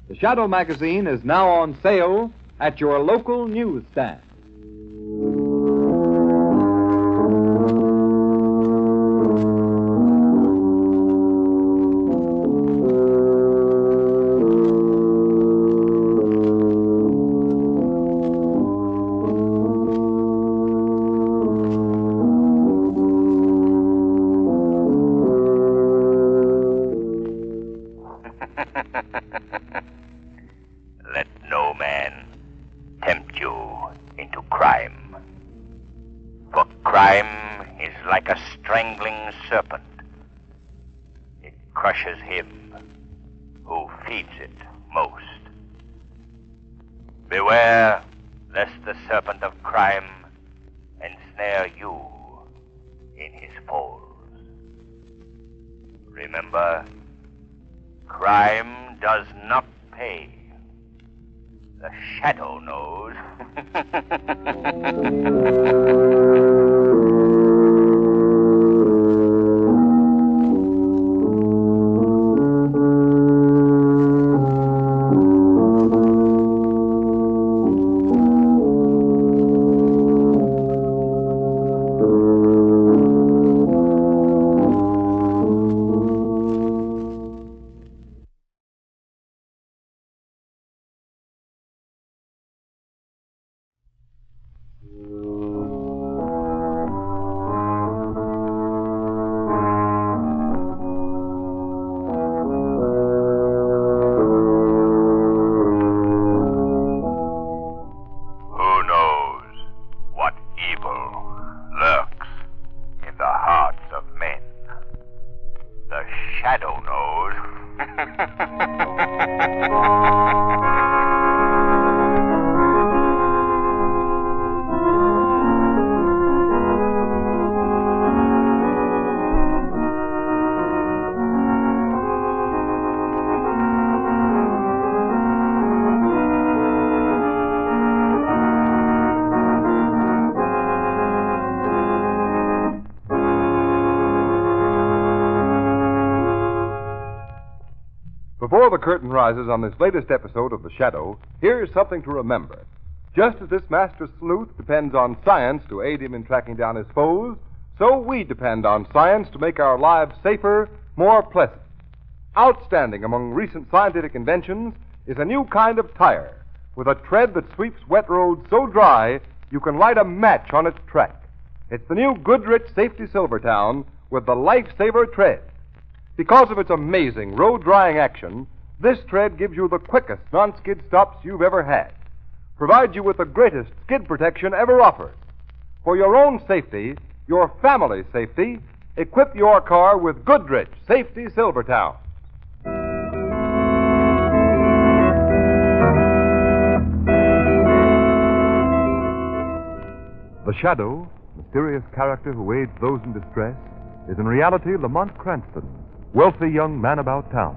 The Shadow magazine is now on sale at your local newsstand. Let no man tempt you into crime. For crime is like a strangling serpent. It crushes him who feeds it most. Beware lest the serpent of crime ensnare you in his folds. Remember, crime does not pay. The shadow knows. Before the curtain rises on this latest episode of The Shadow, here's something to remember. Just as this master sleuth depends on science to aid him in tracking down his foes, so we depend on science to make our lives safer, more pleasant. Outstanding among recent scientific inventions is a new kind of tire with a tread that sweeps wet roads so dry you can light a match on its track. It's the new Goodrich Safety Silvertown with the Lifesaver Tread. Because of its amazing road-drying action, this tread gives you the quickest non-skid stops you've ever had. Provides you with the greatest skid protection ever offered. For your own safety, your family's safety, equip your car with Goodrich Safety Silvertown. The Shadow, mysterious character who aids those in distress, is in reality Lamont Cranston, wealthy young man about town.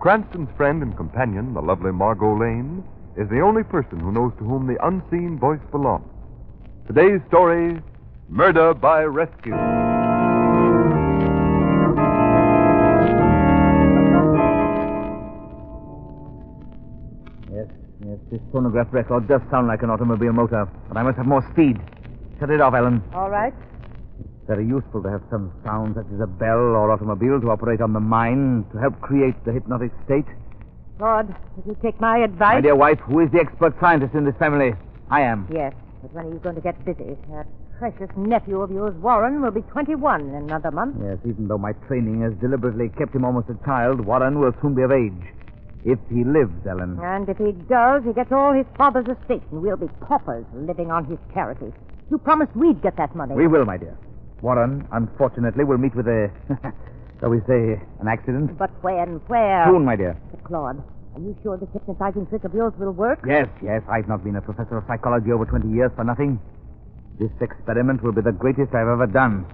Cranston's friend and companion, the lovely Margo Lane, is the only person who knows to whom the unseen voice belongs. Today's story, Murder by Rescue. Yes, this phonograph record does sound like an automobile motor, but I must have more speed. Shut it off, Ellen. All right. Very useful to have some sound such as a bell or automobile to operate on the mind to help create the hypnotic state. Lord, if you take my advice... My dear wife, who is the expert scientist in this family? I am. Yes, but when are you going to get busy? That precious nephew of yours, Warren, will be 21 in another month. Yes, even though my training has deliberately kept him almost a child, Warren will soon be of age. If he lives, Ellen. And if he does, he gets all his father's estate, and we'll be paupers living on his charity. You promised we'd get that money. We will, my dear. Warren, unfortunately, will meet with a, shall we say, an accident. But when? Where? Soon, my dear. But Claude, are you sure this hypnotizing trick of yours will work? Yes. I've not been a professor of psychology over 20 years for nothing. This experiment will be the greatest I've ever done.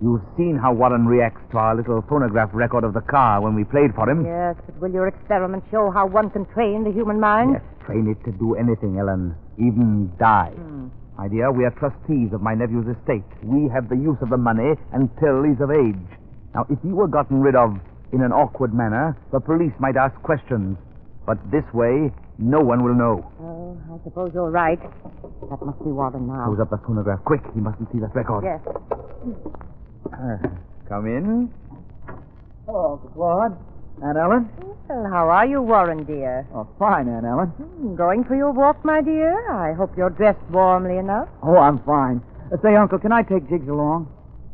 You've seen how Warren reacts to our little phonograph record of the car when we played for him. Yes, but will your experiment show how one can train the human mind? Yes, train it to do anything, Ellen, even die. My dear, we are trustees of my nephew's estate. We have the use of the money until he's of age. Now, if he were gotten rid of in an awkward manner, the police might ask questions. But this way, no one will know. Oh, I suppose you're right. That must be Warren now. Close up the phonograph. Quick, he mustn't see that record. Yes. Come in. Hello, Uncle Claude. Aunt Ellen? Well, how are you, Warren, dear? Oh, fine, Aunt Ellen. Going for your walk, my dear? I hope you're dressed warmly enough. Oh, I'm fine. Say, Uncle, can I take Jiggs along?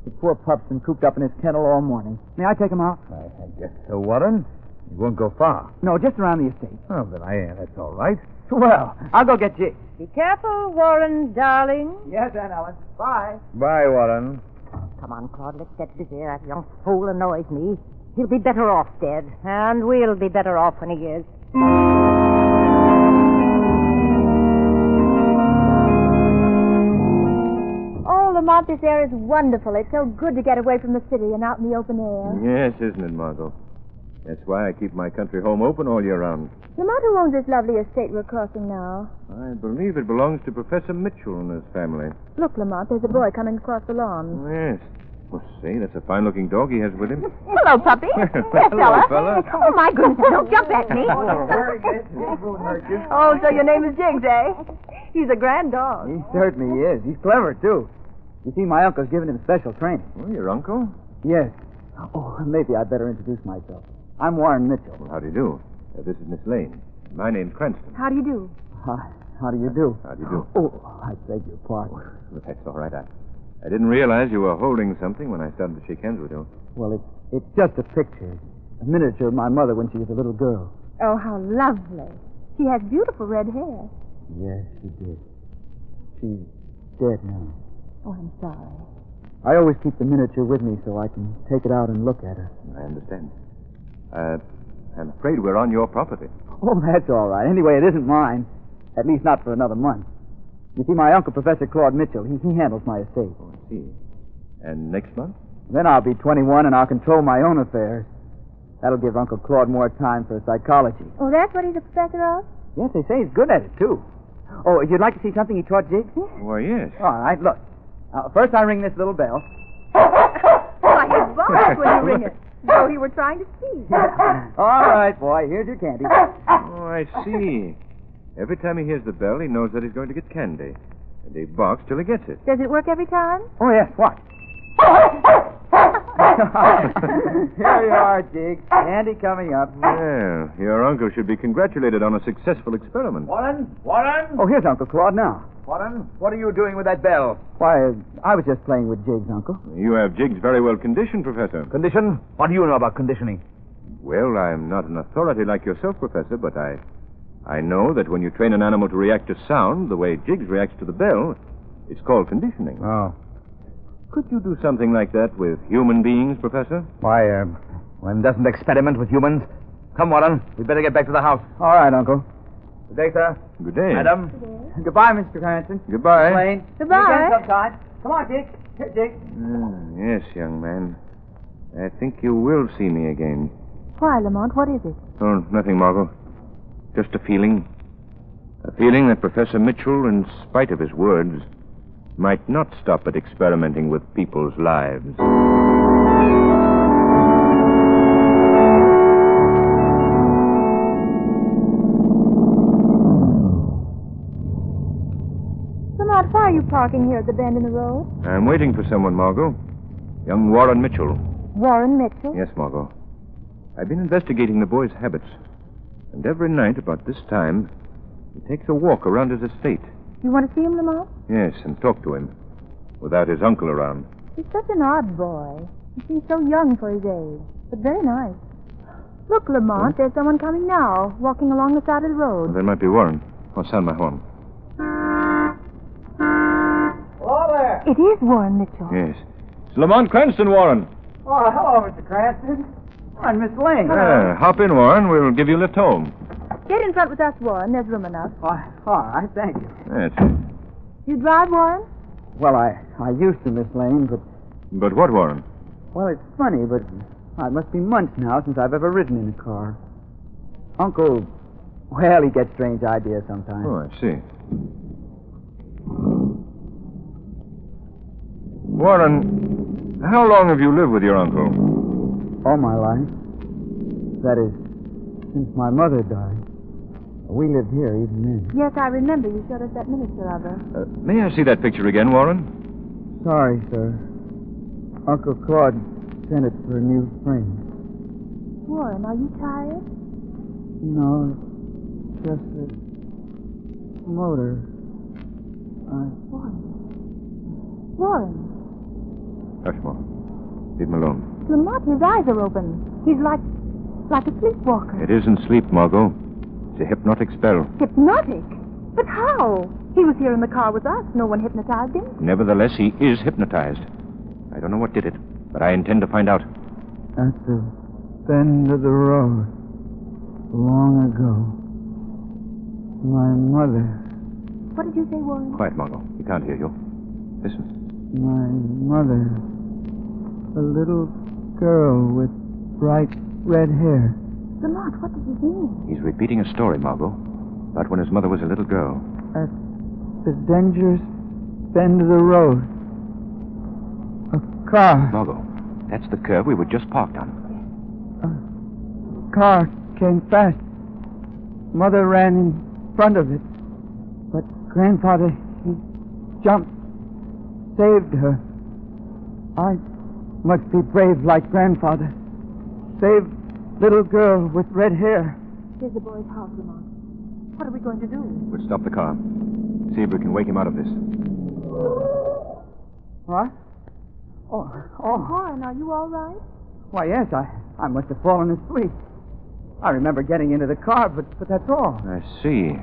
The poor pup's been cooped up in his kennel all morning. May I take him out? I guess so, Warren. He won't go far. No, just around the estate. Oh, then that's all right. Well, I'll go get Jiggs. Be careful, Warren, darling. Yes, Aunt Ellen. Bye. Bye, Warren. Come on, Claude, let's get busy. That young fool annoys me. He'll be better off dead, and we'll be better off when he is. Oh, Lamont, this air is wonderful. It's so good to get away from the city and out in the open air. Yes, isn't it, Margo? That's why I keep my country home open all year round. Lamont, who owns this lovely estate we're crossing now? I believe it belongs to Professor Mitchell and his family. Look, Lamont, there's a boy coming across the lawn. Yes. Well, say, that's a fine-looking dog he has with him. Hello, puppy. Hello, fella. Oh, my goodness, don't jump at me. Oh, so your name is Jiggs, eh? He's a grand dog. He certainly is. He's clever, too. You see, my uncle's given him special training. Oh, your uncle? Yes. Oh, maybe I'd better introduce myself. I'm Warren Mitchell. Well, how do you do? This is Miss Lane. My name's Cranston. How do you do? How do you do? How do you do? Oh, I beg your pardon. Well, that's all right. I didn't realize you were holding something when I started to shake hands with you. Well, it's just a picture. A miniature of my mother when she was a little girl. Oh, how lovely. She has beautiful red hair. Yes, she did. She's dead now. Oh, I'm sorry. I always keep the miniature with me so I can take it out and look at her. I understand. I'm afraid we're on your property. Oh, that's all right. Anyway, it isn't mine. At least not for another month. You see, my uncle, Professor Claude Mitchell, he handles my estate. Oh, I see. And next month? Then I'll be 21 and I'll control my own affairs. That'll give Uncle Claude more time for psychology. Oh, that's what he's a professor of? Yes, they say he's good at it, too. Oh, you'd like to see something he taught Jiggs? Why, yes. All right, look. First I ring this little bell. Why, he barks when you ring it. So he were trying to speak. All right, boy, here's your candy. Oh, I see. Every time he hears the bell, he knows that he's going to get candy. And he barks till he gets it. Does it work every time? Oh, yes, watch. Here you are, Jiggs. Candy coming up. Well, your uncle should be congratulated on a successful experiment. Warren? Warren? Oh, here's Uncle Claude now. Warren, what are you doing with that bell? Why, I was just playing with Jiggs, Uncle. You have Jiggs very well conditioned, Professor. Condition? What do you know about conditioning? Well, I'm not an authority like yourself, Professor, but I know that when you train an animal to react to sound the way Jiggs reacts to the bell, it's called conditioning. Oh. Could you do something like that with human beings, Professor? Why, one doesn't experiment with humans. Come, Warren. We'd better get back to the house. All right, Uncle. Good day, sir. Good day. Madam. Goodbye, Mr. Cranston. Goodbye. Lane. Goodbye. See you again sometime. Come on, Jiggs. Here, Jiggs. Yes, young man. I think you will see me again. Why, Lamont, what is it? Oh, nothing, Margo. Just a feeling. A feeling that Professor Mitchell, in spite of his words, might not stop at experimenting with people's lives. Lamont, why are you parking here at the bend in the road? I'm waiting for someone, Margo. Young Warren Mitchell. Warren Mitchell? Yes, Margo. I've been investigating the boy's habits. And every night about this time, he takes a walk around his estate. You want to see him, Lamont? Yes, and talk to him. Without his uncle around. He's such an odd boy. He seems so young for his age, but very nice. Look, Lamont, there's someone coming now, walking along the side of the road. Well, that might be Warren. I'll sound my horn. Hello there. It is Warren Mitchell. Yes. It's Lamont Cranston, Warren. Oh, hello, Mr. Cranston. I'm Miss Lane. Hop in, Warren. We'll give you a lift home. Get in front with us, Warren. There's room enough. All right, thank you. That's it. You drive, Warren? Well, I used to, Miss Lane, but But what, Warren? Well, it's funny, but it must be months now since I've ever ridden in a car. Uncle, well, he gets strange ideas sometimes. Oh, I see. Warren, how long have you lived with your uncle? All my life. That is, since my mother died. We lived here even then. Yes, I remember you showed us that miniature of her. May I see that picture again, Warren? Sorry, sir. Uncle Claude sent it for a new frame. Warren, are you tired? No, it's just the motor. Warren. Hush, Ma. Leave him alone. Lamont, his eyes are open. He's like a sleepwalker. It isn't sleep, Margo. It's a hypnotic spell. Hypnotic? But how? He was here in the car with us. No one hypnotized him. Nevertheless, he is hypnotized. I don't know what did it, but I intend to find out. At the bend of the road, long ago, my mother... What did you say, Warren? Quiet, Margo. He can't hear you. Listen. My mother, a little girl with bright red hair. Lamont, what does it mean? He's repeating a story, Margo, about when his mother was a little girl. At the dangerous bend of the road, a car. Margo, that's the curve we were just parked on. A car came fast. Mother ran in front of it. But Grandfather, he jumped, saved her. I must be brave like Grandfather. Save little girl with red hair. Here's the boy's house, Lamont. What are we going to do? We'll stop the car. See if we can wake him out of this. What? Oh. Warren, are you all right? Why, yes, I must have fallen asleep. I remember getting into the car, but that's all. I see.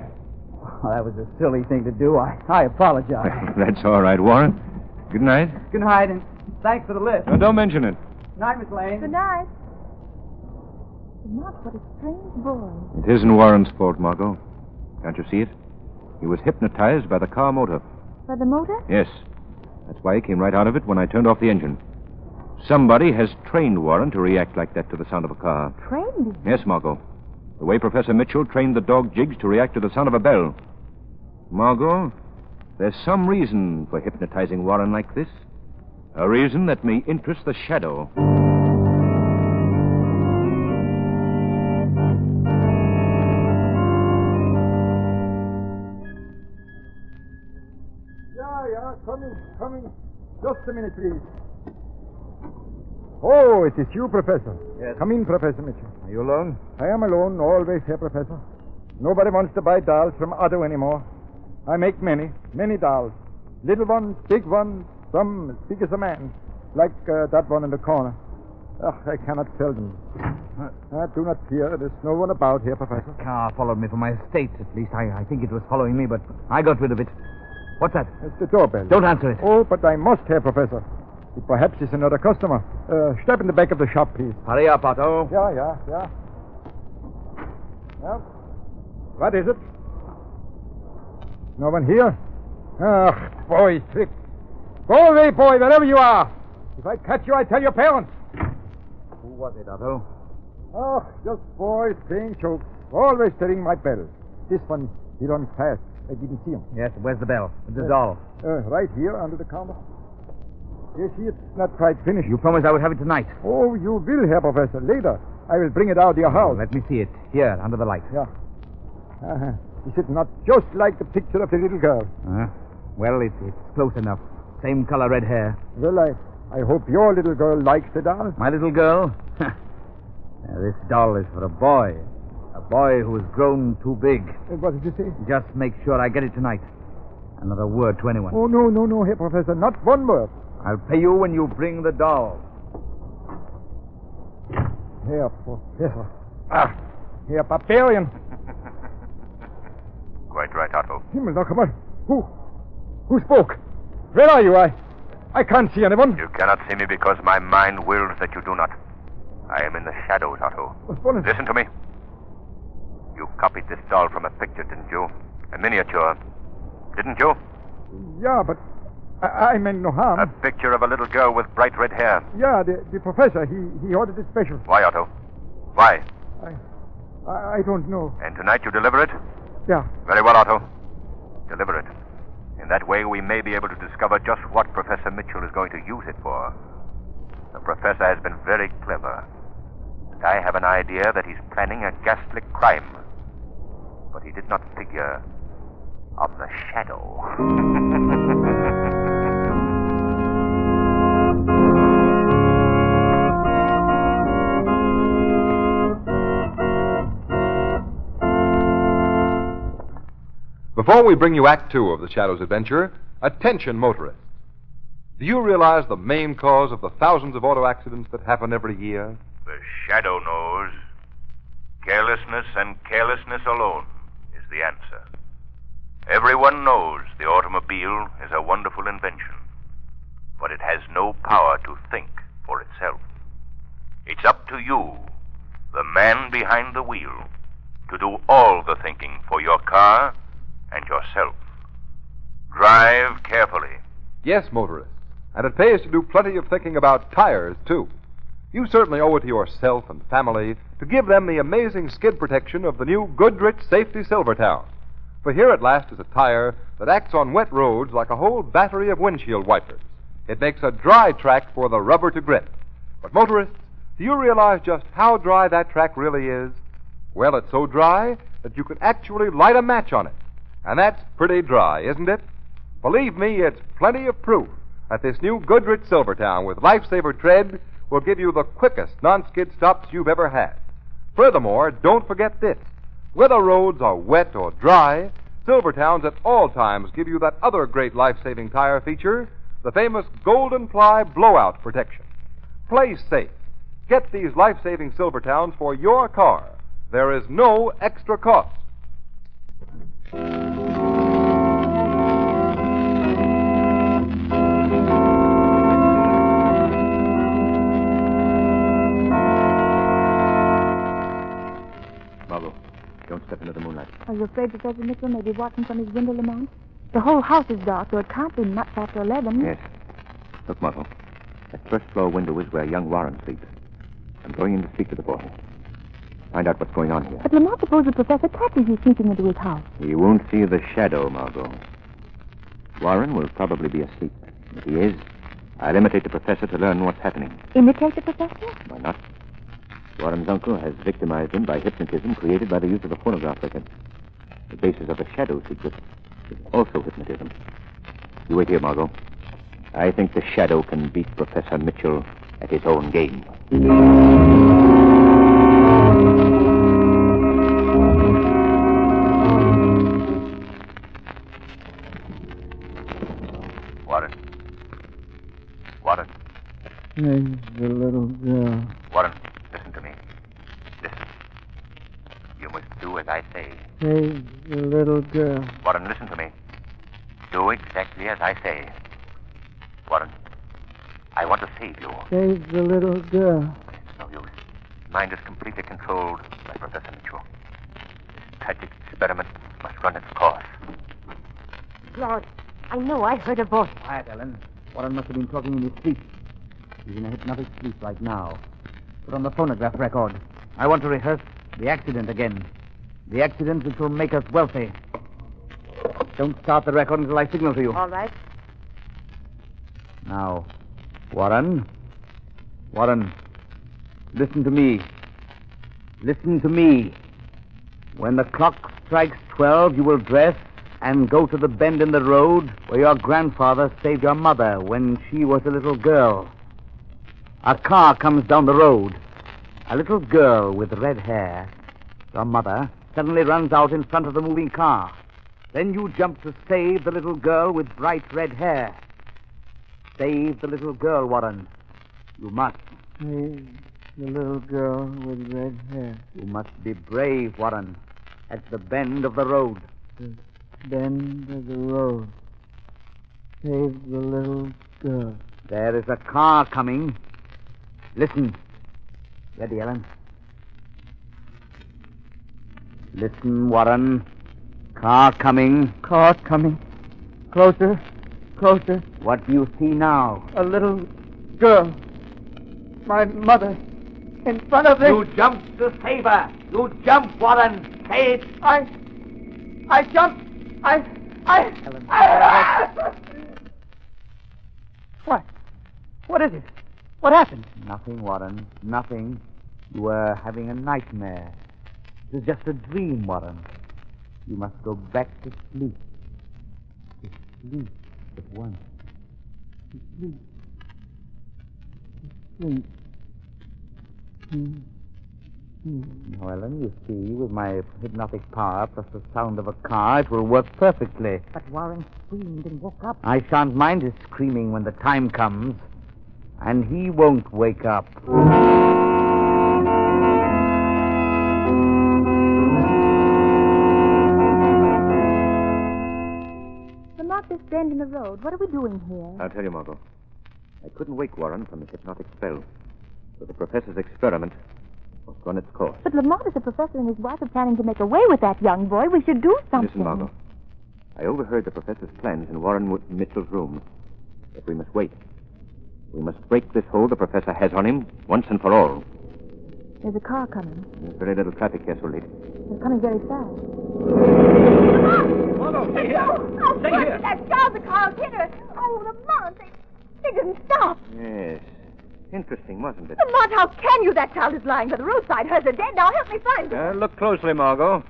Well, that was a silly thing to do. I apologize. That's all right, Warren. Good night. Good night, and thanks for the lift. No, don't mention it. Good night, Miss Lane. Good night. Lamont, what a strange boy. It isn't Warren's fault, Margo. Can't you see it? He was hypnotized by the car motor. By the motor? Yes. That's why he came right out of it when I turned off the engine. Somebody has trained Warren to react like that to the sound of a car. Trained him? Yes, Margo. The way Professor Mitchell trained the dog Jiggs to react to the sound of a bell. Margo, there's some reason for hypnotizing Warren like this. A reason that may interest the Shadow. Yeah, coming. Just a minute, please. Oh, it is you, Professor. Yes. Come in, Professor Mitchell. Are you alone? I am alone, always here, Professor. Nobody wants to buy dolls from Otto anymore. I make many dolls. Little ones, big ones, some as big as a man. Like that one in the corner. I cannot sell them. Do not fear. There's no one about here, Professor. The car followed me from my estate, at least. I think it was following me, but I got rid of it. What's that? It's the doorbell. Don't answer it. Oh, but I must have, Professor. It perhaps is another customer. Step in the back of the shop, please. Hurry up, Otto. Yeah. Well, what is it? No one here? Ugh, boy, trick. Go away, boy, wherever you are. If I catch you, I tell your parents. Who was it, Otto? Oh, just boys playing jokes. Always stirring my bell. This one, he runs fast. I didn't see him. Yes, where's the bell? The doll. Right here, under the counter. You see, it's not quite finished. You promised I would have it tonight. Oh, you will, Herr Professor. Later, I will bring it out to your house. Let me see it. Here, under the light. Yeah. Is it not just like the picture of the little girl? Well, it's close enough. Same color red hair. Well, I hope your little girl likes the doll. My little girl? Now, this doll is for a boy. A boy who has grown too big. What did you say? Just make sure I get it tonight. Another word to anyone. Oh, no, Herr Professor. Not one word. I'll pay you when you bring the doll. Herr Professor. Herr Barbarian. Quite right, Otto. Himmel, now come on. Who spoke? Where are you? I can't see anyone. You cannot see me because my mind wills that you do not. I am in the shadows, Otto. Listen to me. You copied this doll from a picture, didn't you? A miniature. Didn't you? Yeah, but I meant no harm. A picture of a little girl with bright red hair. Yeah, the professor, he ordered it special. Why, Otto? Why? I don't know. And tonight you deliver it? Yeah. Very well, Otto. Deliver it. In that way, we may be able to discover just what Professor Mitchell is going to use it for. The professor has been very clever. And I have an idea that he's planning a ghastly crime. But he did not figure on the shadow. Before we bring you Act Two of the Shadow's adventure, attention motorists. Do you realize the main cause of the thousands of auto accidents that happen every year? The shadow knows. Carelessness and carelessness alone is the answer. Everyone knows the automobile is a wonderful invention, but it has no power to think for itself. It's up to you, the man behind the wheel, to do all the thinking for your car and yourself. Drive carefully. Yes, motorists. And it pays to do plenty of thinking about tires, too. You certainly owe it to yourself and family to give them the amazing skid protection of the new Goodrich Safety Silvertown. For here at last is a tire that acts on wet roads like a whole battery of windshield wipers. It makes a dry track for the rubber to grip. But motorists, do you realize just how dry that track really is? Well, it's so dry that you can actually light a match on it. And that's pretty dry, isn't it? Believe me, it's plenty of proof that this new Goodrich Silvertown with Lifesaver tread will give you the quickest non-skid stops you've ever had. Furthermore, don't forget this. Whether roads are wet or dry, Silvertowns at all times give you that other great life-saving tire feature, the famous Golden Ply Blowout Protection. Play safe. Get these life-saving Silvertowns for your car. There is no extra cost. Margo, don't step into the moonlight. Are you afraid Professor Mitchell may be watching from his window, Lamont? The whole house is dark, so it can't be much after 11. Yes. Look, Margo. That first floor window is where young Warren sleeps. I'm going in to speak to the boy. Find out what's going on here. But Lamont, suppose the professor catches you sneaking into his house. He won't see the shadow, Margo. Warren will probably be asleep. If he is, I'll imitate the professor to learn what's happening. Imitate the professor? Why not? Warren's uncle has victimized him by hypnotism created by the use of a phonograph record. The basis of the shadow secret is also hypnotism. You wait here, Margo. I think the shadow can beat Professor Mitchell at his own game. Warren. Warren. Hey, the little girl. Warren, listen to me. Listen. You must do as I say. Hey, the little girl. Warren, listen to me. Do exactly as I say. Warren, I want to save you. Save the little girl. No use. Mind is completely controlled by Professor Mitchell. This tragic experiment must run its course. Lord, I know I heard a voice. Quiet, Ellen. Warren must have been talking in his sleep. He's in a hypnotic sleep right now. Put on the phonograph record. I want to rehearse the accident again. The accident which will make us wealthy. Don't start the record until I signal to you. All right. Now, Warren. Warren, listen to me. Listen to me. When the clock strikes 12, you will dress and go to the bend in the road where your grandfather saved your mother when she was a little girl. A car comes down the road. A little girl with red hair, your mother, suddenly runs out in front of the moving car. Then you jump to save the little girl with bright red hair. Save the little girl, Warren. You must. Hey, the little girl with red hair. You must be brave, Warren. At the bend of the road. The bend of the road. Save the little girl. There is a car coming. Listen. Ready, Ellen? Listen, Warren. Car coming. Car coming. Closer. Closer. What do you see now? A little girl. My mother. In front of me. You jumped to save her. You jumped, Warren. Say it. I jumped. What? What is it? What happened? Nothing, Warren. Nothing. You were having a nightmare. It was just a dream, Warren. You must go back to sleep. To sleep at once. To sleep. To sleep. Now, Ellen, you see, with my hypnotic power plus the sound of a car, it will work perfectly. But Warren screamed and woke up. I shan't mind his screaming when the time comes. And he won't wake up. Lamont, this bend in the road. What are we doing here? I'll tell you, Margo. I couldn't wake Warren from the hypnotic spell. So the professor's experiment must run its course. But Lamont is a professor and his wife are planning to make away with that young boy. We should do something. Listen, Margo. I overheard the professor's plans in Warren Mitchell's room. But we must wait. We must break this hold the professor has on him once and for all. There's a car coming. There's very little traffic here, so late. They're coming very fast. Margo, stay here. Oh, Stay here. That child, the car's hit her. Oh, Lamont, they didn't stop. Yes. Interesting, wasn't it? Lamont, how can you? That child is lying by the roadside. Hers are dead. Now help me find her. Look closely, Margo.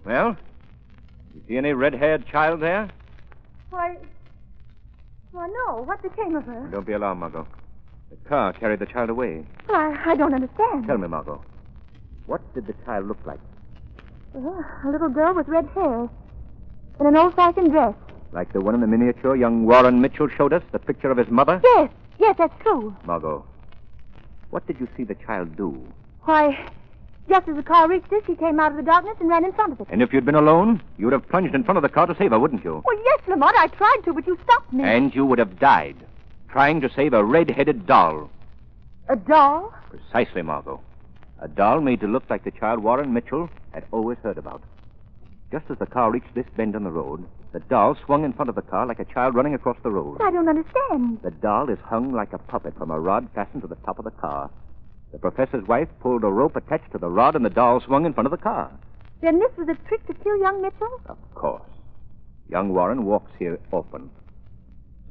Well, you see any red-haired child there? Why, no. What became of her? Don't be alarmed, Margo. The car carried the child away. Well, I don't understand. Tell me, Margo. What did the child look like? Well, a little girl with red hair. In an old-fashioned dress. Like the one in the miniature young Warren Mitchell showed us? The picture of his mother? Yes, that's true. Margo, what did you see the child do? Why, just as the car reached us, she came out of the darkness and ran in front of it. And if you'd been alone, you would have plunged in front of the car to save her, wouldn't you? Well, yes, Lamont, I tried to, but you stopped me. And you would have died, trying to save a red-headed doll. A doll? Precisely, Margo. A doll made to look like the child Warren Mitchell had always heard about. Just as the car reached this bend on the road, the doll swung in front of the car like a child running across the road. But I don't understand. The doll is hung like a puppet from a rod fastened to the top of the car. The professor's wife pulled a rope attached to the rod, and the doll swung in front of the car. Then this was a trick to kill young Mitchell? Of course. Young Warren walks here often.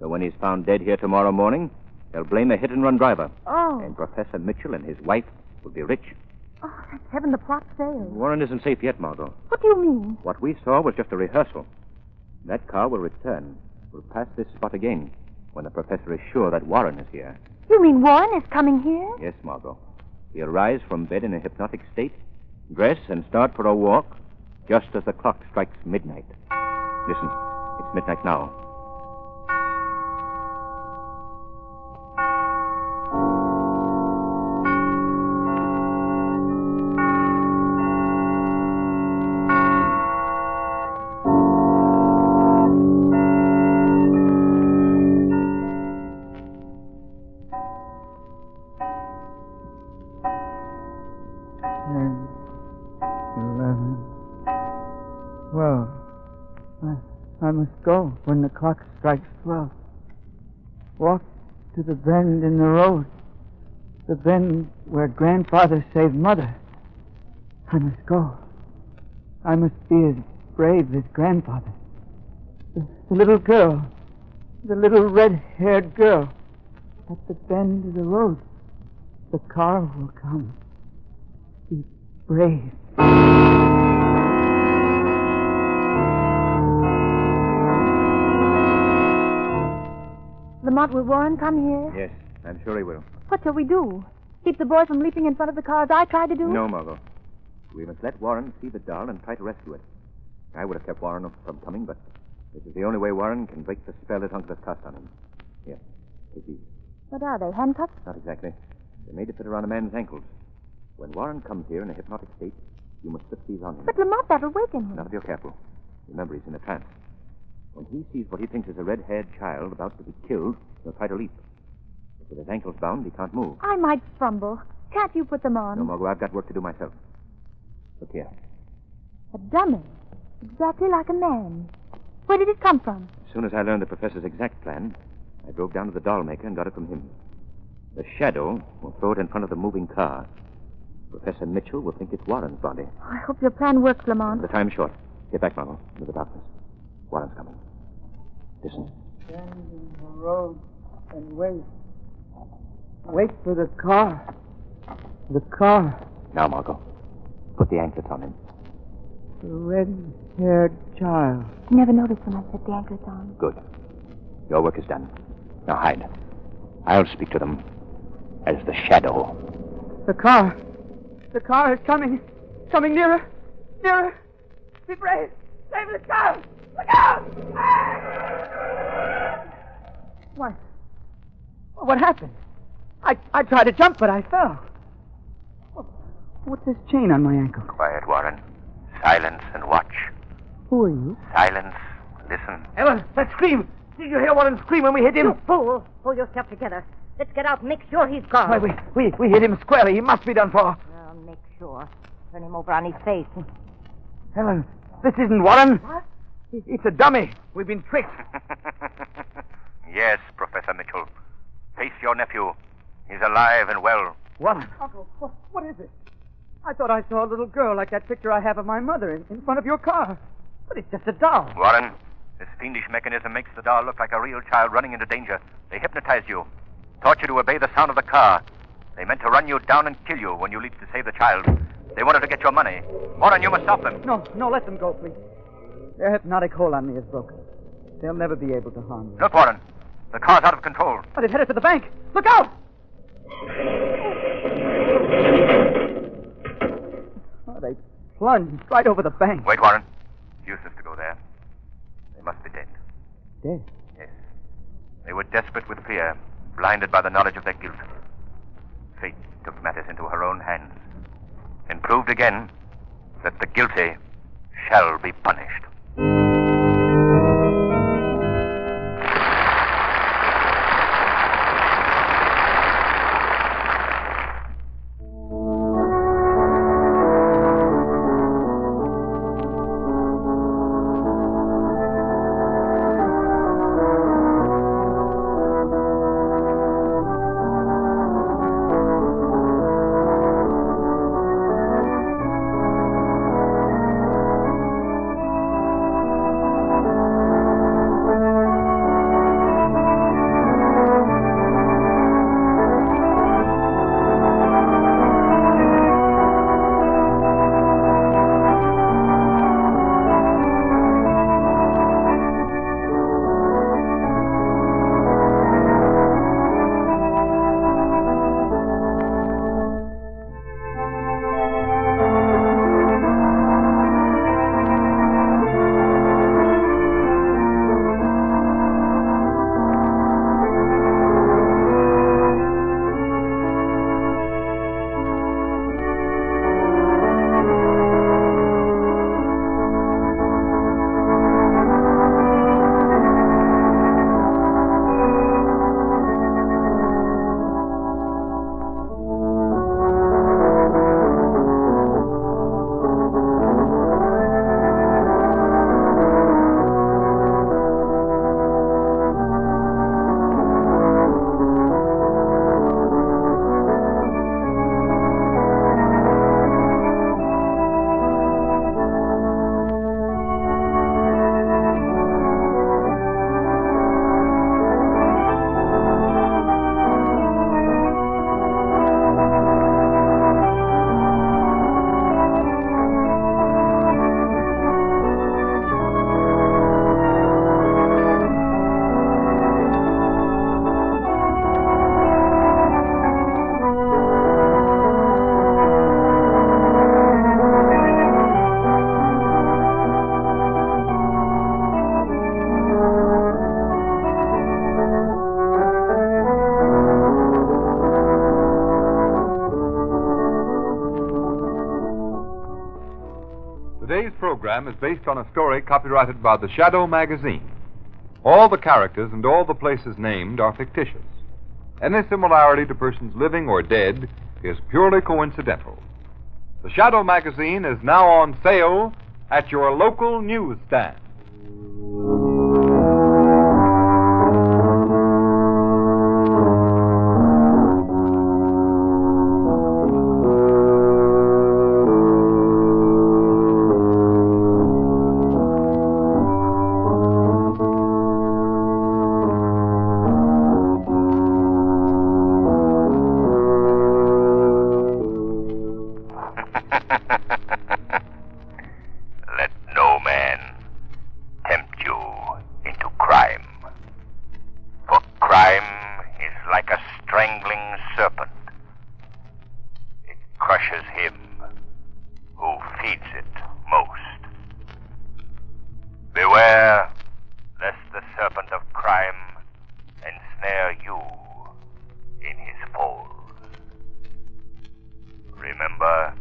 So when he's found dead here tomorrow morning, they'll blame a hit-and-run driver. Oh. And Professor Mitchell and his wife will be rich. Oh, thank heaven the plot failed. Warren isn't safe yet, Margo. What do you mean? What we saw was just a rehearsal. That car will return. We'll pass this spot again when the professor is sure that Warren is here. You mean Warren is coming here? Yes, Margo. He'll rise from bed in a hypnotic state, dress, and start for a walk just as the clock strikes midnight. Listen, it's midnight now. I must go when the clock strikes 12. Walk to the bend in the road. The bend where Grandfather saved Mother. I must go. I must be as brave as Grandfather. The little girl. The little red-haired girl. At the bend of the road. The car will come. Be brave. Lamont, will Warren come here? Yes, I'm sure he will. What shall we do? Keep the boy from leaping in front of the car as I tried to do? No, Margo. We must let Warren see the doll and try to rescue it. I would have kept Warren from coming, but this is the only way Warren can break the spell his uncle has cast on him. Here, take these. What are they, handcuffs? Not exactly. They're made to fit around a man's ankles. When Warren comes here in a hypnotic state, you must slip these on him. But Lamont, that'll waken him. Not if you're careful. Remember, he's in a trance. When he sees what he thinks is a red-haired child about to be killed, he'll try to leap. But with his ankles bound, he can't move. I might fumble. Can't you put them on? No, Margo, I've got work to do myself. Look here. A dummy. Exactly like a man. Where did it come from? soon as I learned the professor's exact plan, I drove down to the doll maker and got it from him. The shadow will throw it in front of the moving car. Professor Mitchell will think it's Warren's body. I hope your plan works, Lamont. The time's short. Get back, Margo, into the darkness. Warren's coming. Listen. Stand in the road and wait. Wait for the car. The car. Now, Margo, put the anklets on him. The red-haired child. Never noticed when I set the anklets on. Good. Your work is done. Now hide. I'll speak to them as the shadow. The car. The car is coming. Coming nearer. Nearer. Be brave. Save the child. Look out! What? What happened? I tried to jump, but I fell. What's this chain on my ankle? Quiet, Warren. Silence and watch. Who are you? Silence. Listen. Ellen, that scream! Did you hear Warren scream when we hit him? You fool! Pull yourself together. Let's get out and make sure he's gone. Why, we hit him squarely. He must be done for. Well, make sure. Turn him over on his face. Ellen, this isn't Warren. What? It's a dummy. We've been tricked. Yes, Professor Mitchell. Face your nephew. He's alive and well. Warren? Uncle, what is it? I thought I saw a little girl like that picture I have of my mother in front of your car. But it's just a doll. Warren, this fiendish mechanism makes the doll look like a real child running into danger. They hypnotized you, taught you to obey the sound of the car. They meant to run you down and kill you when you leaped to save the child. They wanted to get your money. Warren, you must stop them. No, let them go, please. Their hypnotic hold on me is broken. They'll never be able to harm me. Look, Warren. The car's out of control. But it headed for the bank. Look out! Oh, they plunged right over the bank. Wait, Warren. Useless to go there. They must be dead. Dead? Yes. They were desperate with fear, blinded by the knowledge of their guilt. Fate took matters into her own hands and proved again that the guilty shall be punished. Today's program is based on a story copyrighted by the Shadow magazine. All the characters and all the places named are fictitious. Any similarity to persons living or dead is purely coincidental. The Shadow magazine is now on sale at your local newsstand. Let no man tempt you into crime. For crime is like a strangling serpent. It crushes him who feeds it most. Beware lest the serpent of crime ensnare you in his folds. Remember,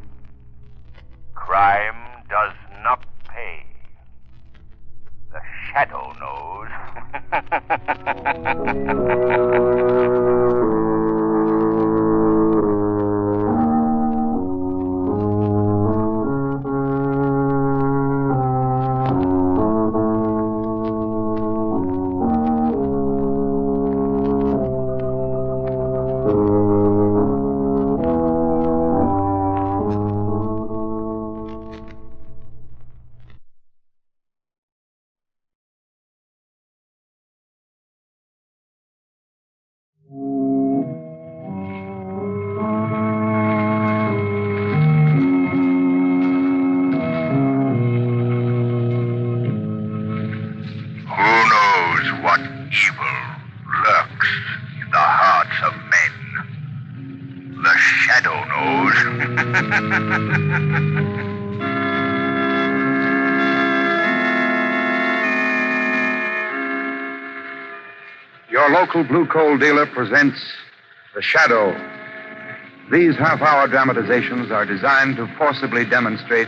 crime does not pay. The shadow knows. Your local blue coal dealer presents The Shadow. These half-hour dramatizations are designed to forcibly demonstrate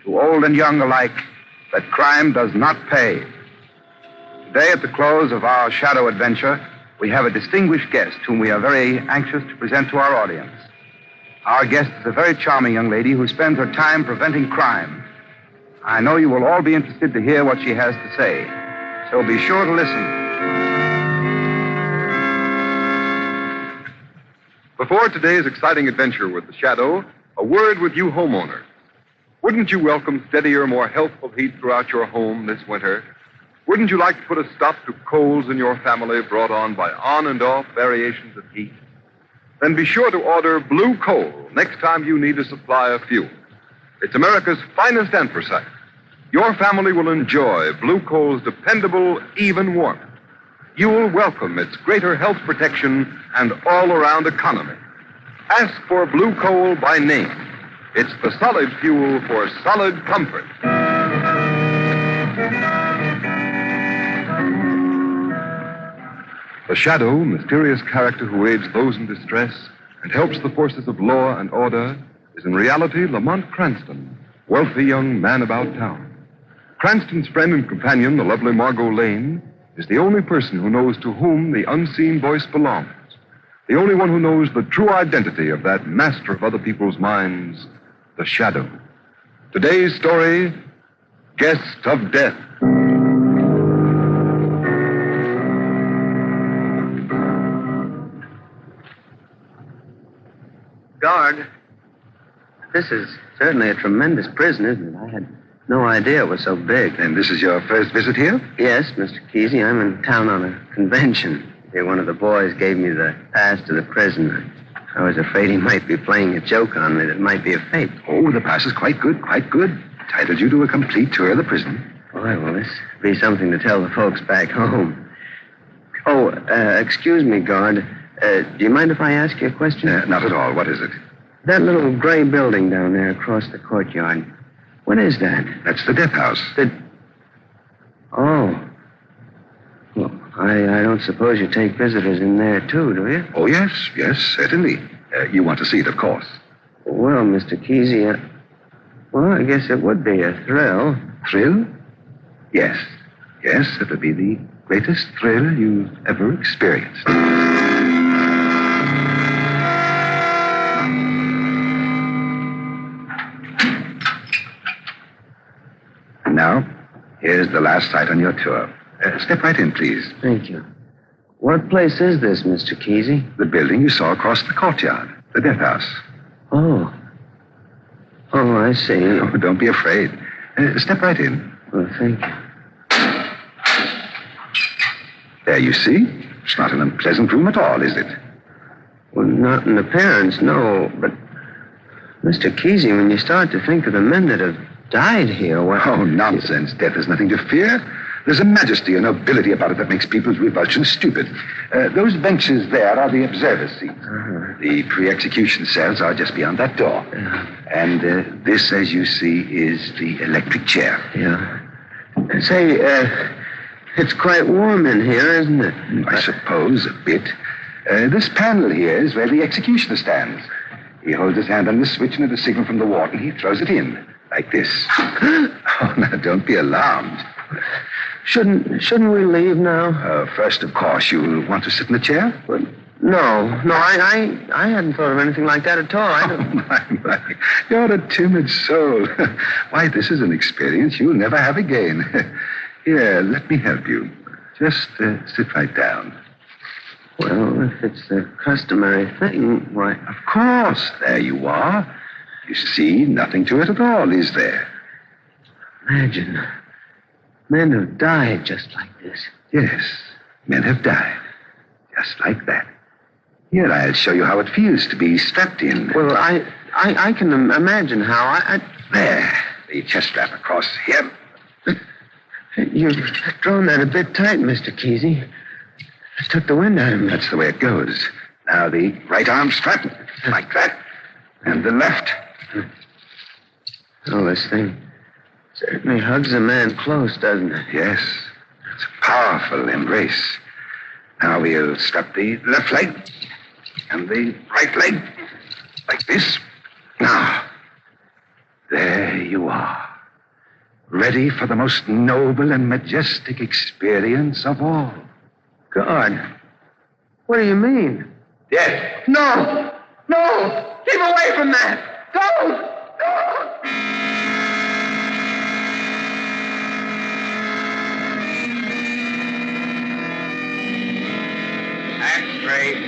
to old and young alike that crime does not pay. Today, at the close of our Shadow adventure, we have a distinguished guest whom we are very anxious to present to our audience. Our guest is a very charming young lady who spends her time preventing crime. I know you will all be interested to hear what she has to say, so be sure to listen. Before today's exciting adventure with the Shadow, a word with you homeowners. Wouldn't you welcome steadier, more healthful heat throughout your home this winter? Wouldn't you like to put a stop to colds in your family brought on by on and off variations of heat? Then be sure to order Blue Coal next time you need a supply of fuel. It's America's finest anthracite. Your family will enjoy Blue Coal's dependable, even warmth. You will welcome its greater health protection and all-around economy. Ask for Blue Coal by name. It's the solid fuel for solid comfort. The Shadow, mysterious character who aids those in distress and helps the forces of law and order, is in reality Lamont Cranston, wealthy young man about town. Cranston's friend and companion, the lovely Margo Lane, is the only person who knows to whom the unseen voice belongs. The only one who knows the true identity of that master of other people's minds, the Shadow. Today's story, Guest of Death. Guard, this is certainly a tremendous prison, isn't it? I had no idea it was so big. And this is your first visit here? Yes, Mr. Kesey. I'm in town on a convention. Here, one of the boys gave me the pass to the prison. I was afraid he might be playing a joke on me that might be a fake. Oh, the pass is quite good, quite good. Entitled you to a complete tour of the prison. Boy, will this be something to tell the folks back home. Oh, excuse me, guard. Do you mind if I ask you a question? Not at all. What is it? That little gray building down there across the courtyard. What is that? That's the death house. Oh. Well, I don't suppose you take visitors in there, too, do you? Oh, yes, certainly. You want to see it, of course. Well, Mr. Kesey, well, I guess it would be a thrill. Thrill? Yes, it would be the greatest thrill you've ever experienced. And now, here's the last sight on your tour. Step right in, please. Thank you. What place is this, Mr. Kesey? The building you saw across the courtyard. The death house. Oh, I see. Oh, don't be afraid. Step right in. Well, thank you. There, you see? It's not an unpleasant room at all, is it? Well, not in appearance, no, but... Mr. Kesey, when you start to think of the men that have died here, well... Oh, nonsense. Death is nothing to fear. There's a majesty, a nobility about it that makes people's revulsion stupid. Those benches there are the observer's seats. The pre-execution cells are just beyond that door. And this, as you see, is the electric chair. Yeah. Say, it's quite warm in here, isn't it? I suppose, a bit. This panel here is where the executioner stands. He holds his hand on the switch, and at a signal from the warden, he throws it in, like this. Oh, now, don't be alarmed. Shouldn't we leave now? First, of course, you'll want to sit in the chair? But no, I hadn't thought of anything like that at all. My. You're a timid soul. Why, this is an experience you'll never have again. Here, let me help you. Just sit right down. Well, if it's the customary thing, why... Of course, there you are. You see, nothing to it at all, is there? Imagine. Men have died just like this. Yes, men have died. Just like that. Here, I'll show you how it feels to be strapped in. Well, I can imagine how. There, the chest strap across here. You've drawn that a bit tight, Mr. Kesey. It took the wind out of me. That's the way it goes. Now the right arm strap, like that. And the left. Oh, this thing certainly hugs a man close, doesn't it? Yes. It's a powerful embrace. Now we'll strap the left leg and the right leg like this. Now, there you are. Ready for the most noble and majestic experience of all. God. What do you mean? Death. No! No! Keep away from that! Don't!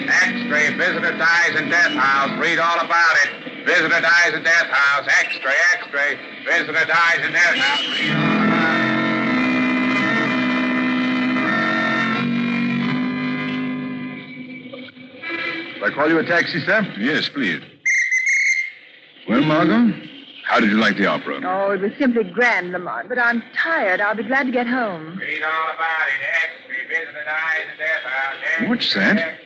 X-ray, visitor dies in death house. Read all about it. Visitor dies in death house. X-ray, visitor dies in death house. Read all about it. Shall I call you a taxi, sir? Yes, please. Well, Margo, how did you like the opera? Oh, it was simply grand, Lamont, but I'm tired. I'll be glad to get home. Read all about it. X-ray, visitor dies in death house. What's that?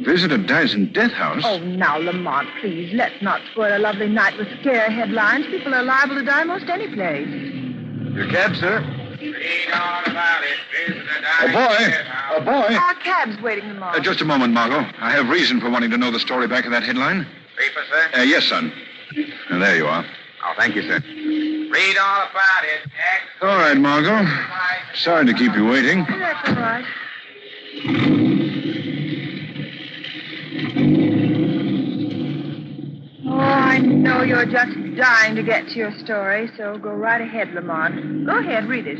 Visitor dies in death house? Oh, now, Lamont, please, let's not spoil a lovely night with scare headlines. People are liable to die most any place. Your cab, sir? Read all about it. Visitor dies A boy! A boy! Our cab's waiting, Lamont. Just a moment, Margo. I have reason for wanting to know the story back of that headline. Paper, sir? Yes, son. There you are. Oh, thank you, sir. Read all about it. All right, Margo. Sorry to keep you waiting. Oh, that's all right. Oh, I know you're just dying to get to your story, so go right ahead, Lamont. Go ahead, read it.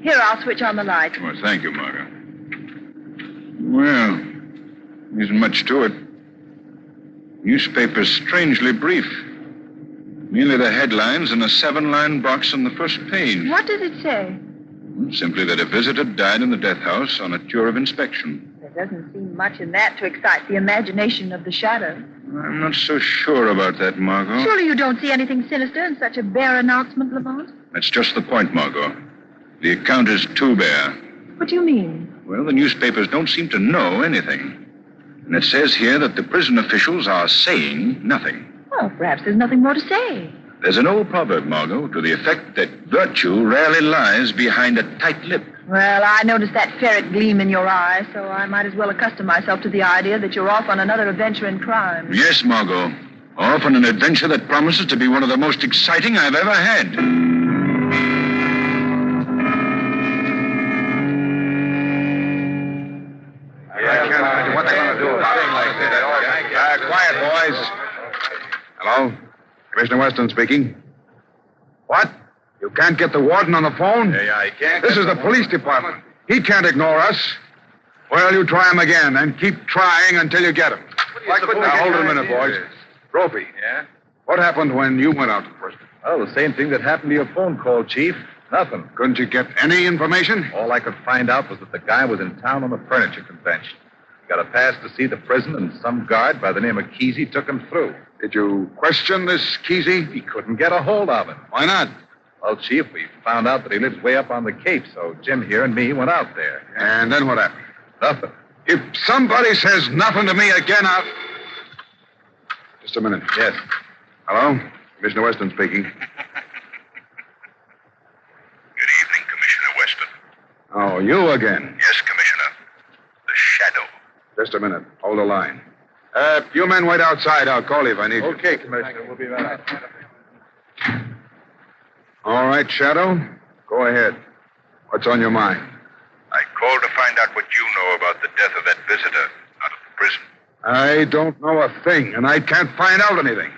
Here, I'll switch on the light. Well, thank you, Margo. Well, isn't much to it. Newspaper's strangely brief. Merely the headlines and a 7-line box on the first page. What does it say? Simply that a visitor died in the death house on a tour of inspection. There doesn't seem much in that to excite the imagination of the shadow. I'm not so sure about that, Margo. Surely you don't see anything sinister in such a bare announcement, Lamont? That's just the point, Margo. The account is too bare. What do you mean? Well, the newspapers don't seem to know anything. And it says here that the prison officials are saying nothing. Well, perhaps there's nothing more to say. There's an old proverb, Margo, to the effect that virtue rarely lies behind a tight lip. Well, I noticed that ferret gleam in your eye, so I might as well accustom myself to the idea that you're off on another adventure in crime. Yes, Margo. Off on an adventure that promises to be one of the most exciting I've ever had. What they going to do about it like that? Quiet, boys. Hello? Commissioner Weston speaking. What? You can't get the warden on the phone? Yeah, I can't. This is the police department. He can't ignore us. Well, you try him again, and keep trying until you get him. Now, hold it a minute, boys. Brophy. Yeah? What happened when you went out to prison? Oh, the same thing that happened to your phone call, Chief. Nothing. Couldn't you get any information? All I could find out was that the guy was in town on a furniture convention. Got a pass to see the prison, and some guard by the name of Kesey took him through. Did you question this Kesey? He couldn't get a hold of him. Why not? Well, Chief, we found out that he lives way up on the Cape, so Jim here and me went out there. And then what happened? Nothing. If somebody says nothing to me again, I'll... Just a minute. Yes. Hello? Commissioner Weston speaking. Good evening, Commissioner Weston. Oh, you again? Yes, Commissioner. The Shadow. Just a minute. Hold the line. You men wait outside. I'll call you if I need you. Okay, Commissioner. We'll be right out. All right, Shadow. Go ahead. What's on your mind? I called to find out what you know about the death of that visitor out of the prison. I don't know a thing, and I can't find out anything.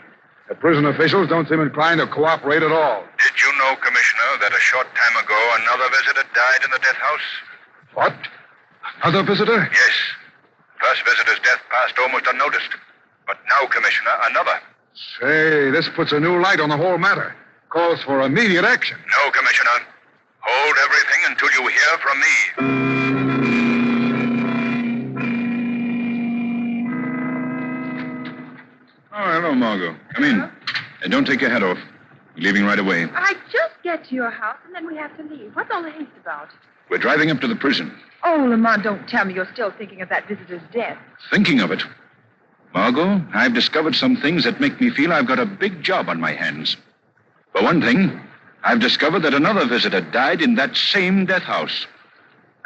The prison officials don't seem inclined to cooperate at all. Did you know, Commissioner, that a short time ago another visitor died in the death house? What? Another visitor? Yes. First visitor's death passed almost unnoticed. But now, Commissioner, another. Say, this puts a new light on the whole matter. Calls for immediate action. No, Commissioner. Hold everything until you hear from me. Oh, hello, Margo. Come in. And don't take your hat off. We're leaving right away. I just get to your house, and then we have to leave. What's all the haste about? We're driving up to the prison. Oh, Lamont, don't tell me you're still thinking of that visitor's death. Thinking of it. Margo, I've discovered some things that make me feel I've got a big job on my hands. For one thing, I've discovered that another visitor died in that same death house.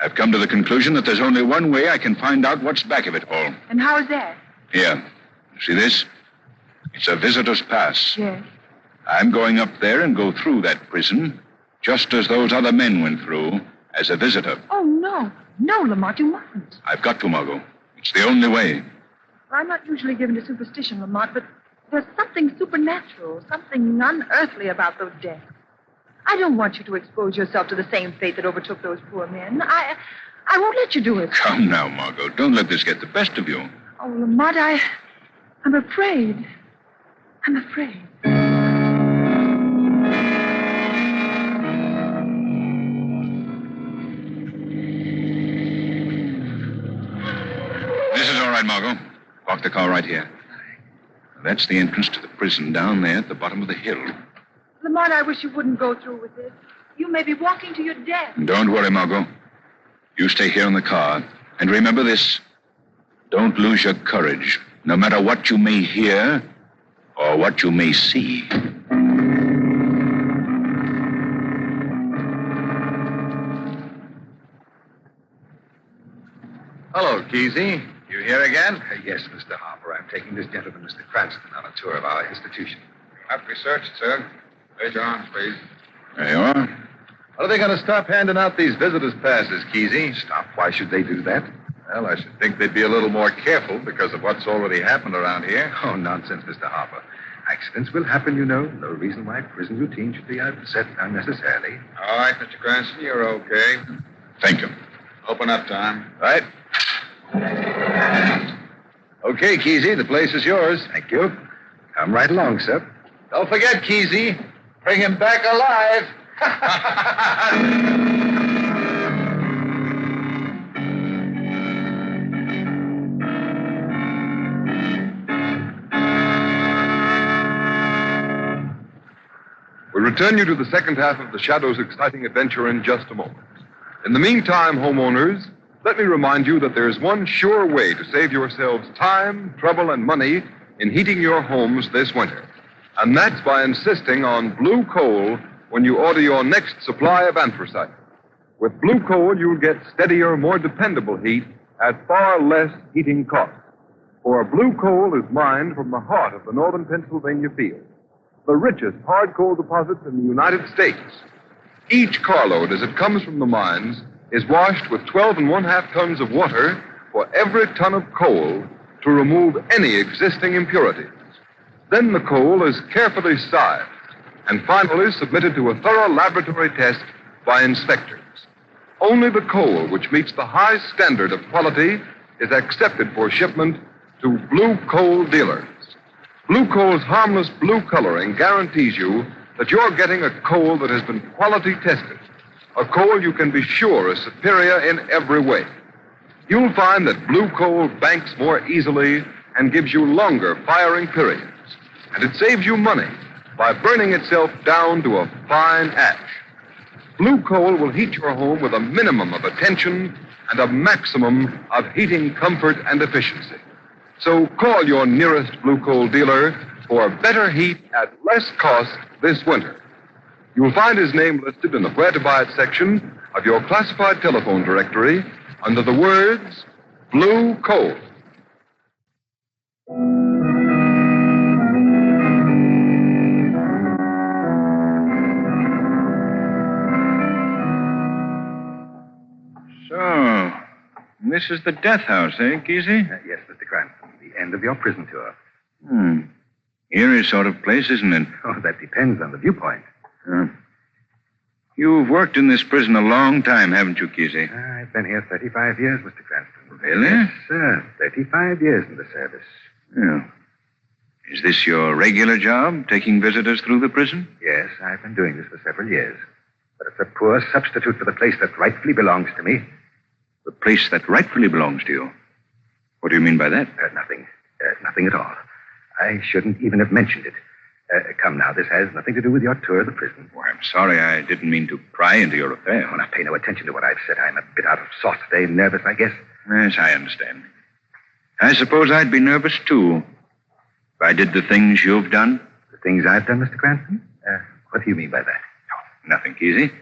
I've come to the conclusion that there's only one way I can find out what's back of it all. And how is that? Here. See this? It's a visitor's pass. Yes. I'm going up there and go through that prison, just as those other men went through, as a visitor. Oh, no. No, Lamont, you mustn't. I've got to, Margo. It's the only way. I'm not usually given to superstition, Lamont, but there's something supernatural, something unearthly about those deaths. I don't want you to expose yourself to the same fate that overtook those poor men. I won't let you do it. Come now, Margo. Don't let this get the best of you. Oh, Lamont, I'm afraid. I'm afraid. This is all right, Margo. Park the car right here. That's the entrance to the prison down there at the bottom of the hill. Lamont, I wish you wouldn't go through with this. You may be walking to your death. Don't worry, Margo. You stay here in the car. And remember this. Don't lose your courage, no matter what you may hear or what you may see. Hello, Kesey. You here again? Yes, Mr. Harper. I'm taking this gentleman, Mr. Cranston, on a tour of our institution. Have to be searched, sir. Raise your arms, please. There you are. Are they going to stop handing out these visitors' passes, Kesey? Stop. Why should they do that? Well, I should think they'd be a little more careful because of what's already happened around here. Oh, nonsense, Mr. Harper. Accidents will happen, you know. No reason why prison routine should be upset unnecessarily. All right, Mr. Cranston, you're okay. Thank you. Open up, Tom. Right. Okay, Kesey, the place is yours. Thank you. Come right along, sir. Don't forget, Kesey. Bring him back alive. We'll return you to the second half of the Shadow's exciting adventure in just a moment. In the meantime, homeowners, let me remind you that there's one sure way to save yourselves time, trouble, and money in heating your homes this winter. And that's by insisting on blue coal when you order your next supply of anthracite. With blue coal, you'll get steadier, more dependable heat at far less heating cost. For blue coal is mined from the heart of the northern Pennsylvania fields, the richest hard coal deposits in the United States. Each carload, as it comes from the mines, is washed with 12 1/2 tons of water for every ton of coal to remove any existing impurities. Then the coal is carefully sized and finally submitted to a thorough laboratory test by inspectors. Only the coal which meets the high standard of quality is accepted for shipment to blue coal dealers. Blue coal's harmless blue coloring guarantees you that you're getting a coal that has been quality tested, a coal you can be sure is superior in every way. you'll find that blue coal banks more easily and gives you longer firing periods. And it saves you money by burning itself down to a fine ash. Blue coal will heat your home with a minimum of attention and a maximum of heating comfort and efficiency. So call your nearest blue coal dealer for better heat at less cost this winter. You'll find his name listed in the Where to Buy It section of your classified telephone directory under the words Blue Coal. So, this is the death house, eh, Kesey? Yes, Mr. Cranston. The end of your prison tour. Eerie sort of place, isn't it? Oh, that depends on the viewpoint. You've worked in this prison a long time, haven't you, Kesey? I've been here 35 years, Mr. Cranston. Really? Yes, sir. 35 years in the service. Yeah. Is this your regular job, taking visitors through the prison? Yes, I've been doing this for several years. But it's a poor substitute for the place that rightfully belongs to me. The place that rightfully belongs to you? What do you mean by that? Nothing. Nothing at all. I shouldn't even have mentioned it. Come now, this has nothing to do with your tour of the prison. Oh, I'm sorry. I didn't mean to pry into your affair. Oh, now pay no attention to what I've said. I'm a bit out of sorts today, nervous, I guess. Yes, I understand. I suppose I'd be nervous, too, if I did the things you've done. The things I've done, Mr. Cranston? What do you mean by that? Oh, nothing, Kesey.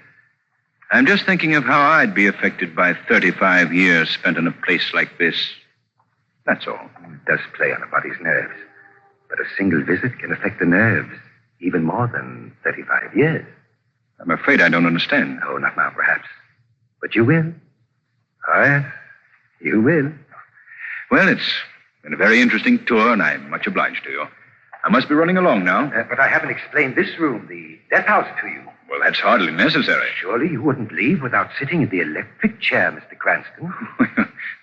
I'm just thinking of how I'd be affected by 35 years spent in a place like this. That's all. It does play on a body's nerves. But a single visit can affect the nerves even more than 35 years. I'm afraid I don't understand. Oh, not now, perhaps. But you will. Oh, yes. You will. Well, it's been a very interesting tour, and I'm much obliged to you. I must be running along now. But I haven't explained this room, the death house, to you. Well, that's hardly necessary. Surely you wouldn't leave without sitting in the electric chair, Mr. Cranston.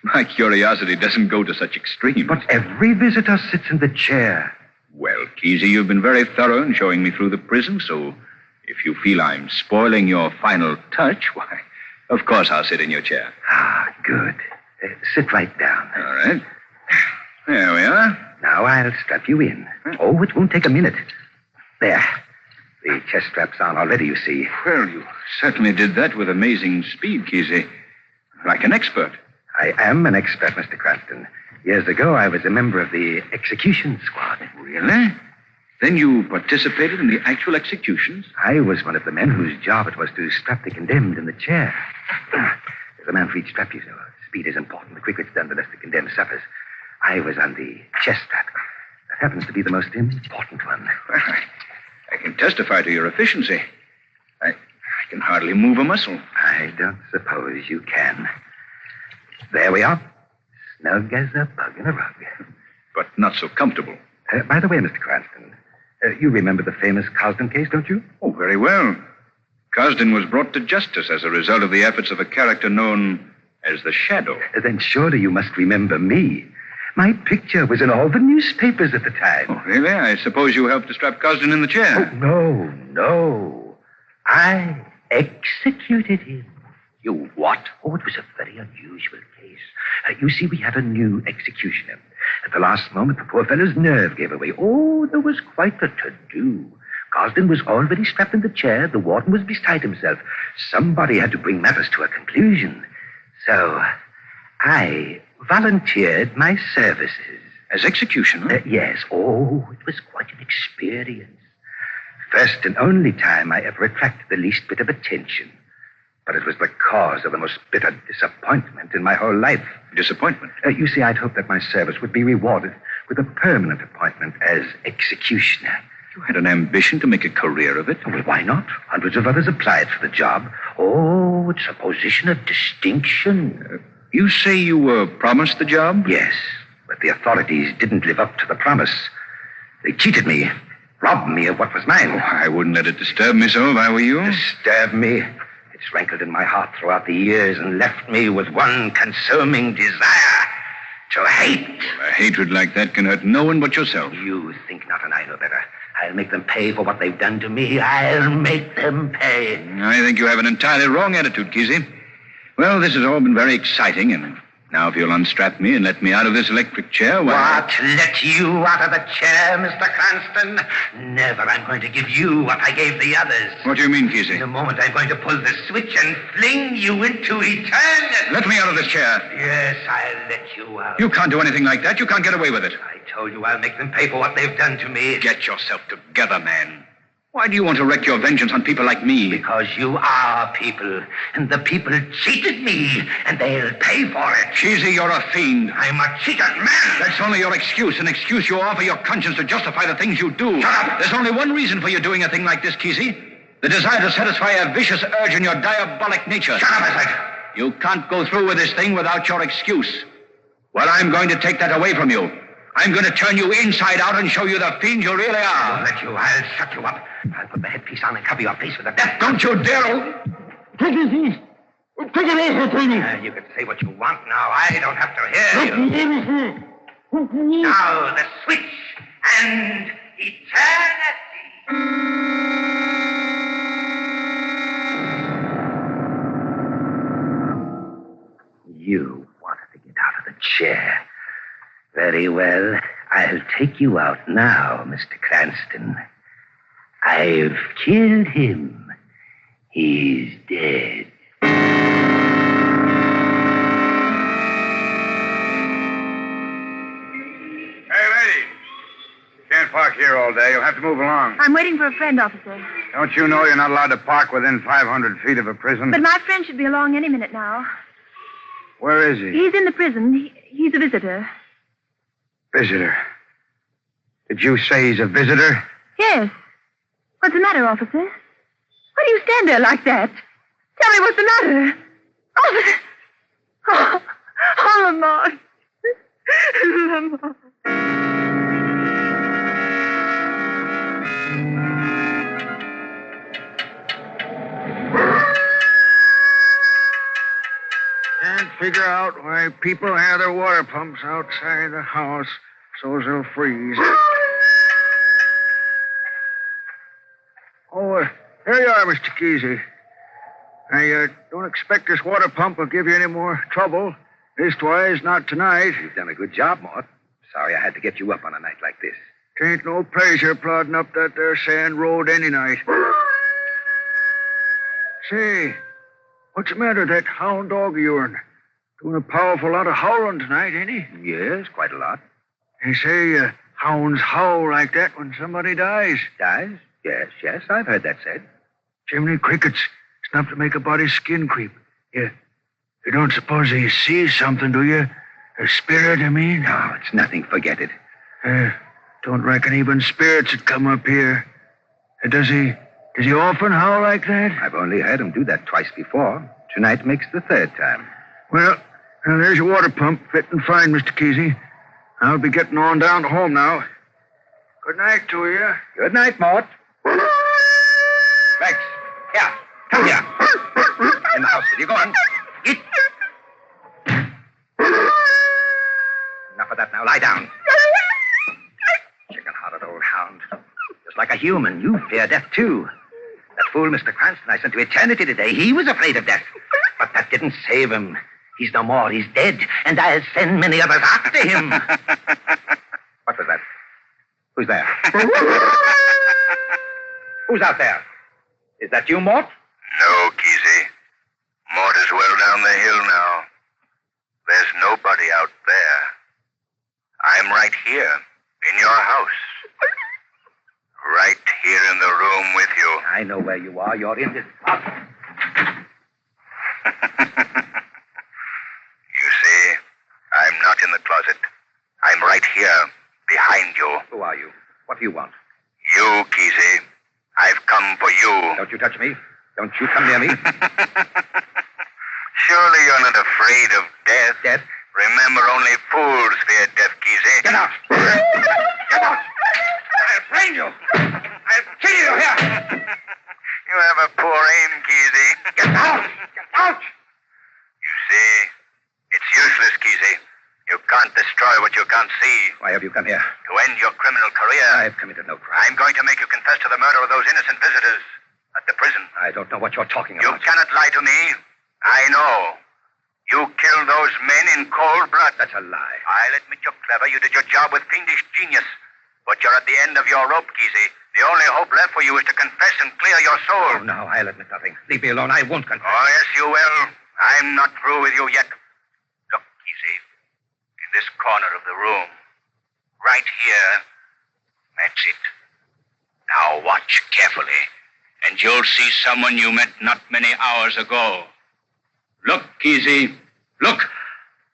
My curiosity doesn't go to such extremes. But every visitor sits in the chair. Well, Kesey, you've been very thorough in showing me through the prison, so if you feel I'm spoiling your final touch, why, of course I'll sit in your chair. Ah, good. Sit right down. All right. There we are. Now I'll strap you in. Oh, it won't take a minute. There. The chest strap's on already, you see. Well, you certainly did that with amazing speed, Kesey. Like an expert. I am an expert, Mr. Cranston. Years ago, I was a member of the execution squad. Really? Then you participated in the actual executions? I was one of the men whose job it was to strap the condemned in the chair. There's a man for each strap, you know. Speed is important. The quicker it's done, the less the condemned suffers. I was on the chest strap. That happens to be the most important one. Well, I can testify to your efficiency. I can hardly move a muscle. I don't suppose you can. There we are. Snug as a bug in a rug. But not so comfortable. By the way, Mr. Cranston, you remember the famous Cosden case, don't you? Oh, very well. Cosden was brought to justice as a result of the efforts of a character known as the Shadow. Then surely you must remember me. My picture was in all the newspapers at the time. Oh, really? I suppose you helped to strap Cosden in the chair. Oh, no. I executed him. You what? Oh, it was a very unusual case. You see, we had a new executioner. At the last moment, the poor fellow's nerve gave away. Oh, there was quite a to-do. Cosden was already strapped in the chair. The warden was beside himself. Somebody had to bring matters to a conclusion. So, I volunteered my services. As executioner? Yes. Oh, it was quite an experience. First and only time I ever attracted the least bit of attention. But it was the cause of the most bitter disappointment in my whole life. Disappointment? You see, I'd hoped that my service would be rewarded with a permanent appointment as executioner. You had an ambition to make a career of it? Well, why not? Hundreds of others applied for the job. Oh, it's a position of distinction. You say you were promised the job? Yes, but the authorities didn't live up to the promise. They cheated me, robbed me of what was mine. Oh, I wouldn't let it disturb me so if I were you. Disturb me? It's rankled in my heart throughout the years and left me with one consuming desire to hate. Well, a hatred like that can hurt no one but yourself. You think not, and I know better. I'll make them pay for what they've done to me. I'll make them pay. I think you have an entirely wrong attitude, Kesey. Well, this has all been very exciting, and Now, if you'll unstrap me and let me out of this electric chair, why... What? Let you out of the chair, Mr. Cranston? Never. I'm going to give you what I gave the others. What do you mean, Kesey? In a moment, I'm going to pull the switch and fling you into eternity. Let me out of this chair. Yes, I'll let you out. You can't do anything like that. You can't get away with it. I told you I'll make them pay for what they've done to me. Get yourself together, man. Why do you want to wreak your vengeance on people like me? Because you are people, and the people cheated me, and they'll pay for it. Kesey, you're a fiend. I'm a cheated man. That's only your excuse, an excuse you offer your conscience to justify the things you do. Shut up. There's only one reason for you doing a thing like this, Kesey. The desire to satisfy a vicious urge in your diabolic nature. Shut up, I said. You can't go through with this thing without your excuse. Well, I'm going to take that away from you. I'm going to turn you inside out and show you the fiend you really are. I'll let you. I'll shut you up. I'll put the headpiece on and cover your face with a death. Don't you dare! Take it easy. Take it easy, Tony. You can say what you want now. I don't have to hear you. Let me Now, the switch and eternity. You wanted to get out of the chair. Very well. I'll take you out now, Mr. Cranston. I've killed him. He's dead. Hey, lady. You can't park here all day. You'll have to move along. I'm waiting for a friend, officer. Don't you know you're not allowed to park within 500 feet of a prison? But my friend should be along any minute now. Where is he? He's in the prison. He's a visitor. Visitor. Did you say he's a visitor? Yes. What's the matter, officer? Why do you stand there like that? Tell me what's the matter. Officer! Oh, Lamont. Lamont. Can't figure out why people have their water pumps outside the house so they'll freeze. Oh, here you are, Mr. Kesey. I don't expect this water pump will give you any more trouble. Leastwise, not tonight. You've done a good job, Mort. Sorry I had to get you up on a night like this. Tain't no pleasure plodding up that there sand road any night. Say, what's the matter with that hound dog of yourn? Doing a powerful lot of howling tonight, ain't he? Yes, quite a lot. They say hounds howl like that when somebody dies. Dies? Yes, I've heard that said. Chimney crickets. It's enough to make a body's skin creep. You don't suppose he sees something, do you? A spirit, I mean? No, it's nothing. Forget it. Don't reckon even spirits would come up here. Does he often howl like that? I've only heard him do that twice before. Tonight makes the third time. Well, there's your water pump. Fit and fine, Mr. Kesey. I'll be getting on down to home now. Good night to you. Good night, Mort. Rex, here. Come here. In the house with you. Go on. Eat. Enough of that now. Lie down. Chicken-hearted old hound. Just like a human, you fear death, too. That fool, Mr. Cranston, I sent to eternity today, he was afraid of death. But that didn't save him. He's no more. He's dead. And I'll send many others after him. What was that? Who's there? Who's out there? Is that you, Mort? No, Kesey. Mort is well down the hill now. There's nobody out there. I'm right here, in your house. Right here in the room with you. I know where you are. You're in this house. You see, I'm not in the closet. I'm right here, behind you. Who are you? What do you want? You, Kesey. I've come for you. Don't you touch me. Don't you come near me. Surely you're not afraid of death. Death? Remember, only fools fear death, Kesey. Get out. Get out. I'll brain you. I'll kill you here. You have a poor aim, Kesey. Get out. Get out. You see, it's useless, Kesey. You can't destroy what you can't see. Why have you come here? To end your criminal career. I've committed no crime. I'm going to make you confess to the murder of those innocent visitors at the prison. I don't know what you're talking You about. cannot lie to me. I know. You killed those men in cold blood. That's a lie. I'll admit you're clever. You did your job with fiendish genius. But you're at the end of your rope, Kesey. The only hope left for you is to confess and clear your soul. Oh, no, I'll admit nothing. Leave me alone. I won't confess. Oh, yes, you will. I'm not through with you yet. Look, Kesey, in this corner of the room, right here, that's it. Now watch carefully, and you'll see someone you met not many hours ago. Look, Kesey. Look.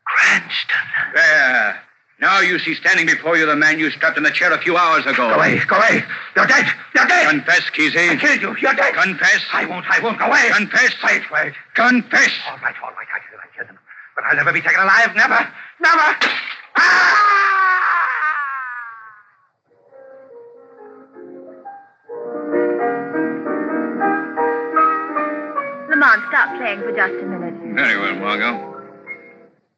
Cranston. There. Now you see standing before you the man you strapped in the chair a few hours ago. Go away. Go away. You're dead. You're dead. Confess, Kesey. I killed you. You're dead. Confess. I won't. Go away. Confess. Wait. Confess. All right. I killed him. But I'll never be taken alive. Never. Lamont, stop playing for just a minute. Very well, Margo.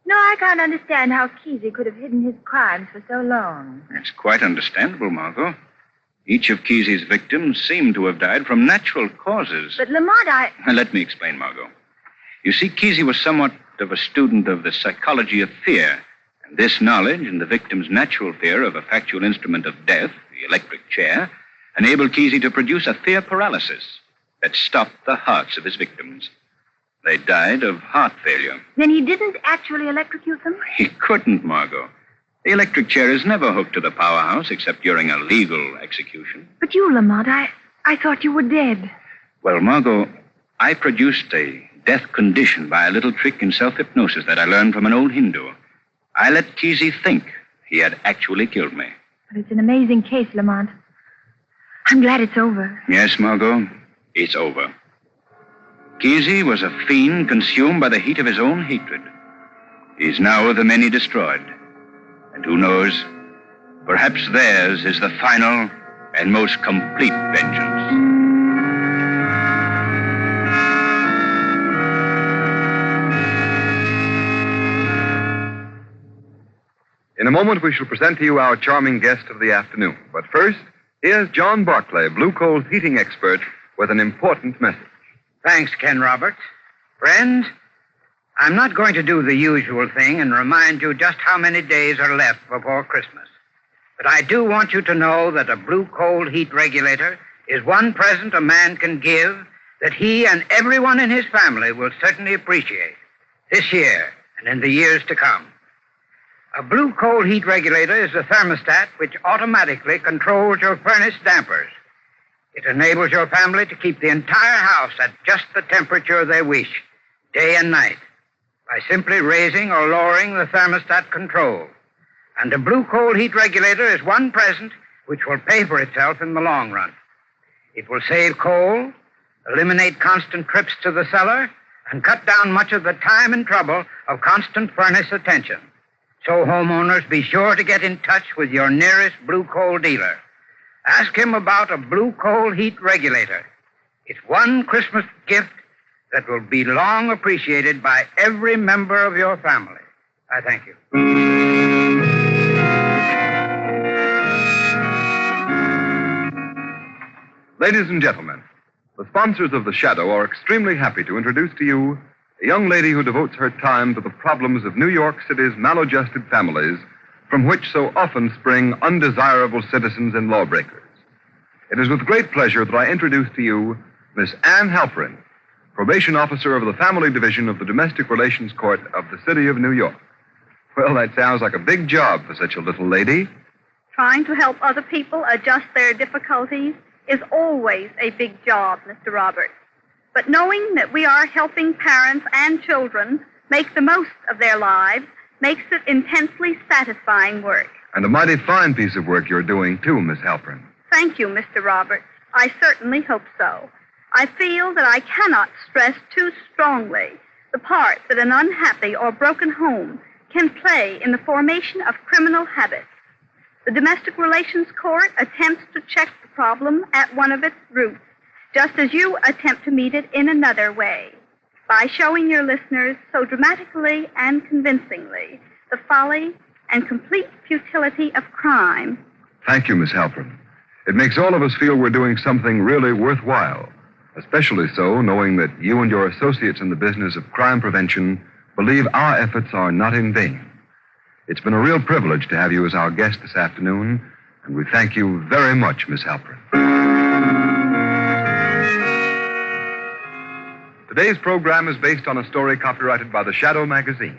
No, I can't understand how Kesey could have hidden his crimes for so long. It's quite understandable, Margo. Each of Kesey's victims seemed to have died from natural causes. But Lamont, Let me explain, Margo. You see, Kesey was somewhat of a student of the psychology of fear. And this knowledge and the victim's natural fear of a factual instrument of death, the electric chair, enabled Kesey to produce a fear paralysis that stopped the hearts of his victims. They died of heart failure. Then he didn't actually electrocute them? He couldn't, Margo. The electric chair is never hooked to the powerhouse except during a legal execution. But you, Lamont, I thought you were dead. Well, Margo, I produced a death condition by a little trick in self-hypnosis that I learned from an old Hindu. I let Kesey think he had actually killed me. But it's an amazing case, Lamont. I'm glad it's over. Yes, Margo, it's over. Kesey was a fiend consumed by the heat of his own hatred. He's now the many destroyed. And who knows, perhaps theirs is the final and most complete vengeance. In a moment, we shall present to you our charming guest of the afternoon. But first, here's John Barclay, Blue Coal's heating expert, with an important message. Thanks, Ken Roberts. Friends, I'm not going to do the usual thing and remind you just how many days are left before Christmas. But I do want you to know that a Blue Coal heat regulator is one present a man can give that he and everyone in his family will certainly appreciate this year and in the years to come. A Blue Coal heat regulator is a thermostat which automatically controls your furnace dampers. It enables your family to keep the entire house at just the temperature they wish, day and night, by simply raising or lowering the thermostat control. And a Blue Coal heat regulator is one present which will pay for itself in the long run. It will save coal, eliminate constant trips to the cellar, and cut down much of the time and trouble of constant furnace attention. So homeowners, be sure to get in touch with your nearest Blue Coal dealer. Ask him about a Blue Coal heat regulator. It's one Christmas gift that will be long appreciated by every member of your family. I thank you. Ladies and gentlemen, the sponsors of The Shadow are extremely happy to introduce to you a young lady who devotes her time to the problems of New York City's maladjusted families, from which so often spring undesirable citizens and lawbreakers. It is with great pleasure that I introduce to you Miss Ann Halperin, probation officer of the Family Division of the Domestic Relations Court of the City of New York. Well, that sounds like a big job for such a little lady. Trying to help other people adjust their difficulties is always a big job, Mr. Roberts. But knowing that we are helping parents and children make the most of their lives makes it intensely satisfying work. And a mighty fine piece of work you're doing, too, Miss Halperin. Thank you, Mr. Roberts. I certainly hope so. I feel that I cannot stress too strongly the part that an unhappy or broken home can play in the formation of criminal habits. The Domestic Relations Court attempts to check the problem at one of its roots, just as you attempt to meet it in another way, by showing your listeners so dramatically and convincingly the folly and complete futility of crime. Thank you, Miss Halperin. It makes all of us feel we're doing something really worthwhile, especially so knowing that you and your associates in the business of crime prevention believe our efforts are not in vain. It's been a real privilege to have you as our guest this afternoon, and we thank you very much, Miss Halperin. Today's program is based on a story copyrighted by the Shadow magazine.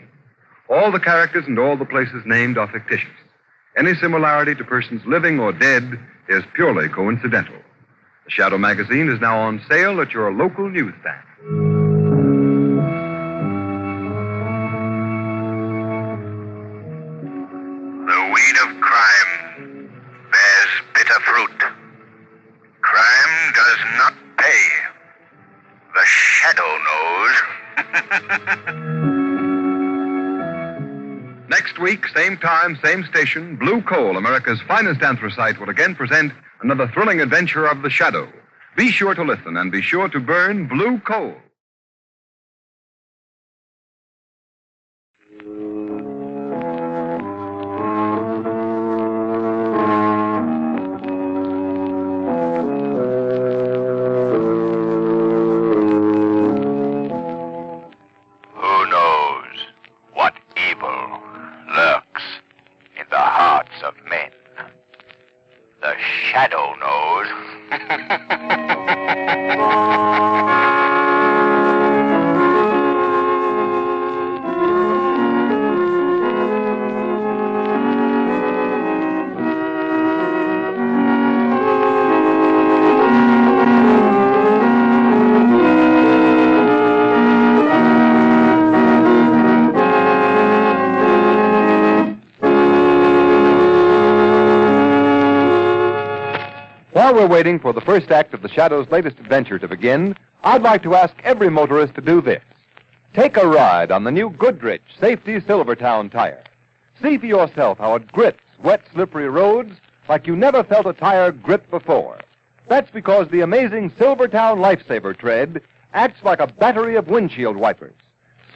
All the characters and all the places named are fictitious. Any similarity to persons living or dead is purely coincidental. The Shadow magazine is now on sale at your local newsstand. The weed of crime bears bitter fruit. Crime does not pay. The Shadow knows. Next week, same time, same station, Blue Coal, America's finest anthracite, will again present another thrilling adventure of the Shadow. Be sure to listen and be sure to burn Blue Coal. Who knows what evil lurks in the hearts of men? The Shadow knows. While we're waiting for the first act of the Shadow's latest adventure to begin, I'd like to ask every motorist to do this. Take a ride on the new Goodrich Safety Silvertown tire. See for yourself how it grips wet, slippery roads like you never felt a tire grip before. That's because the amazing Silvertown Lifesaver tread acts like a battery of windshield wipers.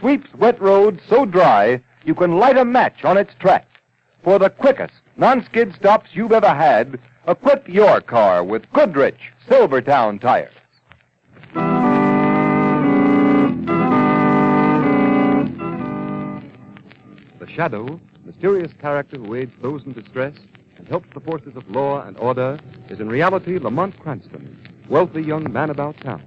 Sweeps wet roads so dry you can light a match on its track. For the quickest non-skid stops you've ever had, equip your car with Goodrich Silvertown tires. The Shadow, mysterious character who aids those in distress and helps the forces of law and order, is in reality Lamont Cranston, wealthy young man about town.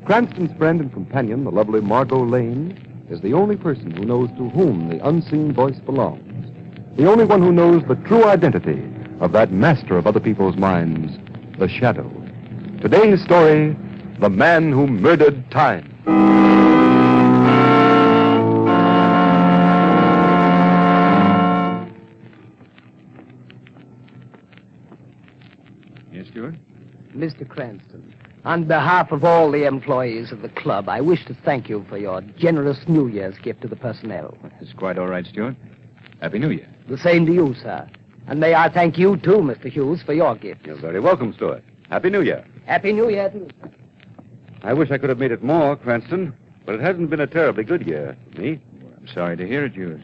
Cranston's friend and companion, the lovely Margo Lane, is the only person who knows to whom the unseen voice belongs. The only one who knows the true identity of that master of other people's minds, the Shadow. Today's story, The Man Who Murdered Time. Yes, Stuart? Mr. Cranston, on behalf of all the employees of the club, I wish to thank you for your generous New Year's gift to the personnel. It's quite all right, Stuart. Happy New Year. The same to you, sir. And may I thank you, too, Mr. Hughes, for your gift. You're very welcome, Stuart. Happy New Year. Happy New Year, too. I wish I could have made it more, Cranston, but it hasn't been a terribly good year for me. Well, I'm sorry to hear it, Hughes.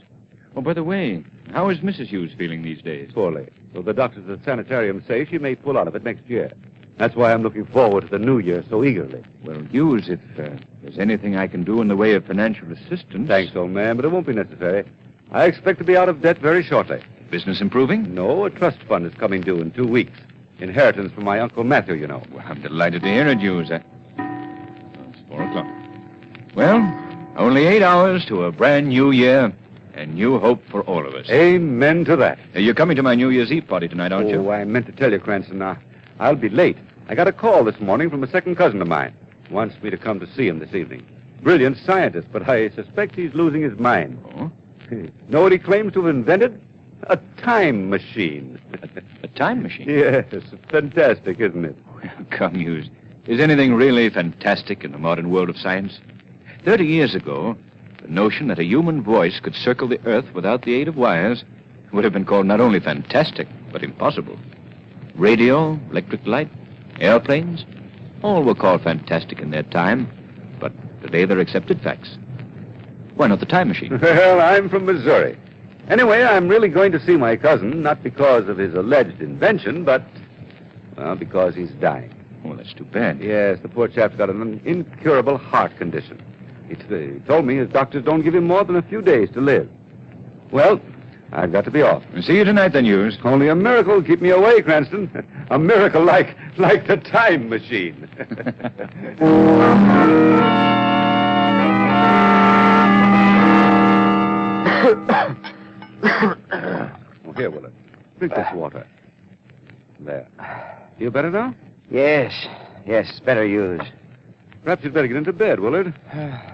Oh, by the way, how is Mrs. Hughes feeling these days? Poorly. So the doctors at the sanitarium say she may pull out of it next year. That's why I'm looking forward to the new year so eagerly. Well, Hughes, if there's anything I can do in the way of financial assistance... Thanks, old man, but it won't be necessary. I expect to be out of debt very shortly. Business improving? No, a trust fund is coming due in 2 weeks. Inheritance from my Uncle Matthew, you know. Well, I'm delighted to hear it, Hughes. It's 4 o'clock. Well, only 8 hours to a brand new year and new hope for all of us. Amen to that. You're coming to my New Year's Eve party tonight, aren't you? Oh, I meant to tell you, Cranston. I'll be late. I got a call this morning from a second cousin of mine. Wants me to come to see him this evening. Brilliant scientist, but I suspect he's losing his mind. Oh? Know what he claims to have invented? A time machine. A time machine? Yes, fantastic, isn't it? Well, come, Hughes. Is anything really fantastic in the modern world of science? 30 years ago, the notion that a human voice could circle the Earth without the aid of wires would have been called not only fantastic, but impossible. Radio, electric light, airplanes, all were called fantastic in their time, but today they're accepted facts. Why not the time machine? Well, I'm from Missouri. Anyway, I'm really going to see my cousin, not because of his alleged invention, but, well, because he's dying. Oh, that's too bad. Yes, the poor chap's got an incurable heart condition. He told me his doctors don't give him more than a few days to live. Well, I've got to be off. See you tonight, then, Hughes. Only a miracle will keep me away, Cranston. A miracle like the time machine. Oh, here, Willard. Drink this water. There. Feel better now? Yes, better use. Perhaps you'd better get into bed, Willard.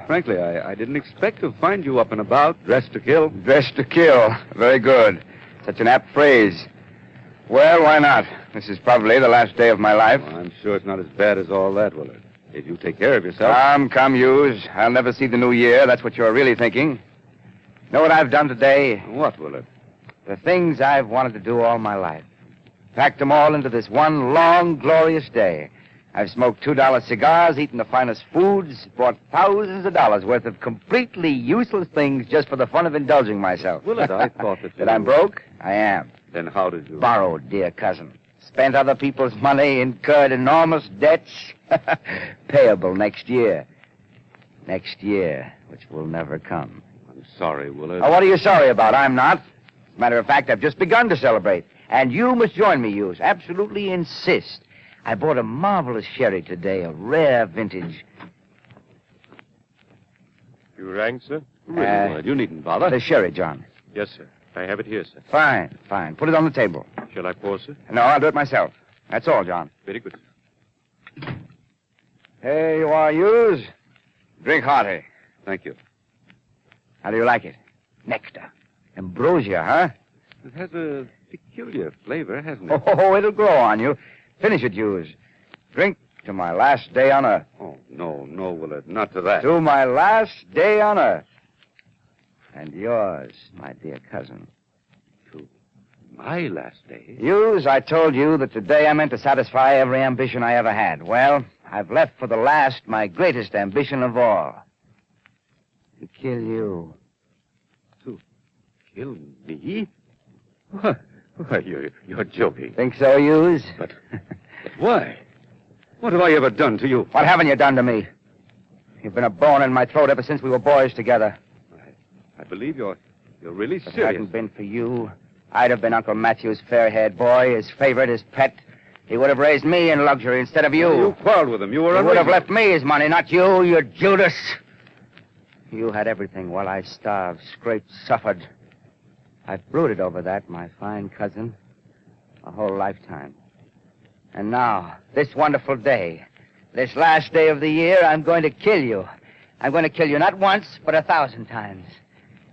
Frankly, I didn't expect to find you up and about, dressed to kill. Dressed to kill. Very good. Such an apt phrase. Well, why not? This is probably the last day of my life. Well, I'm sure it's not as bad as all that, Willard. If you take care of yourself. Come, Hughes. I'll never see the new year. That's what you're really thinking. Know what I've done today? What, Willard? The things I've wanted to do all my life. Packed them all into this one long, glorious day. I've smoked $2 cigars, eaten the finest foods, bought thousands of dollars worth of completely useless things just for the fun of indulging myself. Willard, I thought that I'm broke? I am. Then how did you... Borrowed, dear cousin. Spent other people's money, incurred enormous debts. Payable next year. Next year, which will never come. I'm sorry, Willard. Oh, what are you sorry about? I'm not. As a matter of fact, I've just begun to celebrate. And you must join me, Hughes. Absolutely insist. I bought a marvelous sherry today, a rare vintage. You rang, sir? Really, Willard, you needn't bother. The sherry, John. Yes, sir. I have it here, sir. Fine. Put it on the table. Shall I pour, sir? No, I'll do it myself. That's all, John. Very good, sir. Here you are, Hughes. Drink hearty. Thank you. How do you like it? Nectar. Ambrosia, huh? It has a peculiar flavor, hasn't it? Oh, it'll grow on you. Finish it, Hughes. Drink to my last day on Earth. Oh, no, Willard, not to that. To my last day on Earth. And yours, my dear cousin. To my last day? Hughes, I told you that today I meant to satisfy every ambition I ever had. Well, I've left for the last my greatest ambition of all. To kill you. To kill me? What? Why, you're joking. Think so, Hughes? But why? What have I ever done to you? What haven't you done to me? You've been a bone in my throat ever since we were boys together. I believe you're really If it serious. hadn't been for you, I'd have been Uncle Matthew's fair-haired boy, his favorite, his pet. He would have raised me in luxury instead of you. You quarreled with him. You were He would have left me his money, not you, you Judas. You had everything while I starved, scraped, suffered. I've brooded over that, my fine cousin, a whole lifetime. And now, this wonderful day, this last day of the year, I'm going to kill you. I'm going to kill you not once, but 1,000 times.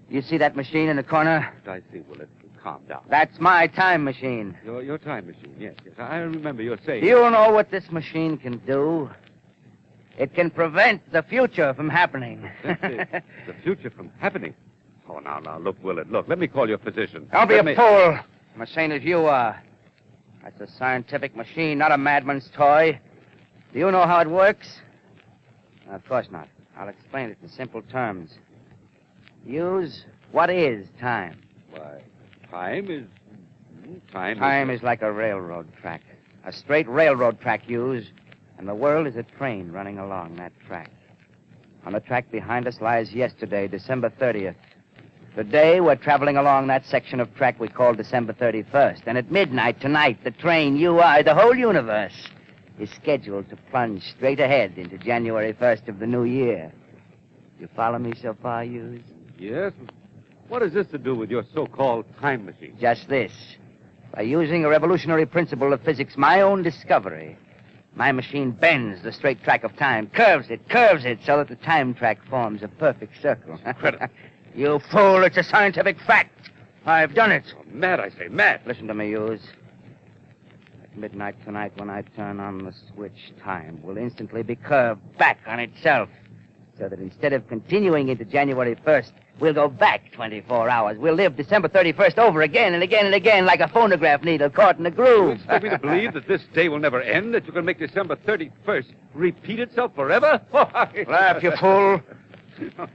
You see that machine in the corner? I see, Willard. Calm down. That's my time machine. Your time machine, yes. I remember you saying... You know what this machine can do? It can prevent the future from happening. The future from happening? Oh, now, look, Willard, look. Let me call your physician. Don't be a fool. I'm as sane as you are. That's a scientific machine, not a madman's toy. Do you know how it works? Of course not. I'll explain it in simple terms. Hughes, what is time? Why, time is... Time is like a railroad track. A straight railroad track, Hughes. And the world is a train running along that track. On the track behind us lies yesterday, December 30th. Today, we're traveling along that section of track we call December 31st. And at midnight tonight, the train, you, I, the whole universe, is scheduled to plunge straight ahead into January 1st of the new year. You follow me so far, Hughes? Yes? What has this to do with your so-called time machine? Just this. By using a revolutionary principle of physics, my own discovery, my machine bends the straight track of time, curves it, so that the time track forms a perfect circle. Incredible. You fool, it's a scientific fact. I've done it. Oh, mad, I say, mad. Listen to me, Hughes. At midnight tonight, when I turn on the switch, time will instantly be curved back on itself. So that instead of continuing into January 1st, we'll go back 24 hours. We'll live December 31st over again and again and again like a phonograph needle caught in a groove. You expect me to believe that this day will never end? That you can make December 31st repeat itself forever? Laugh, you fool.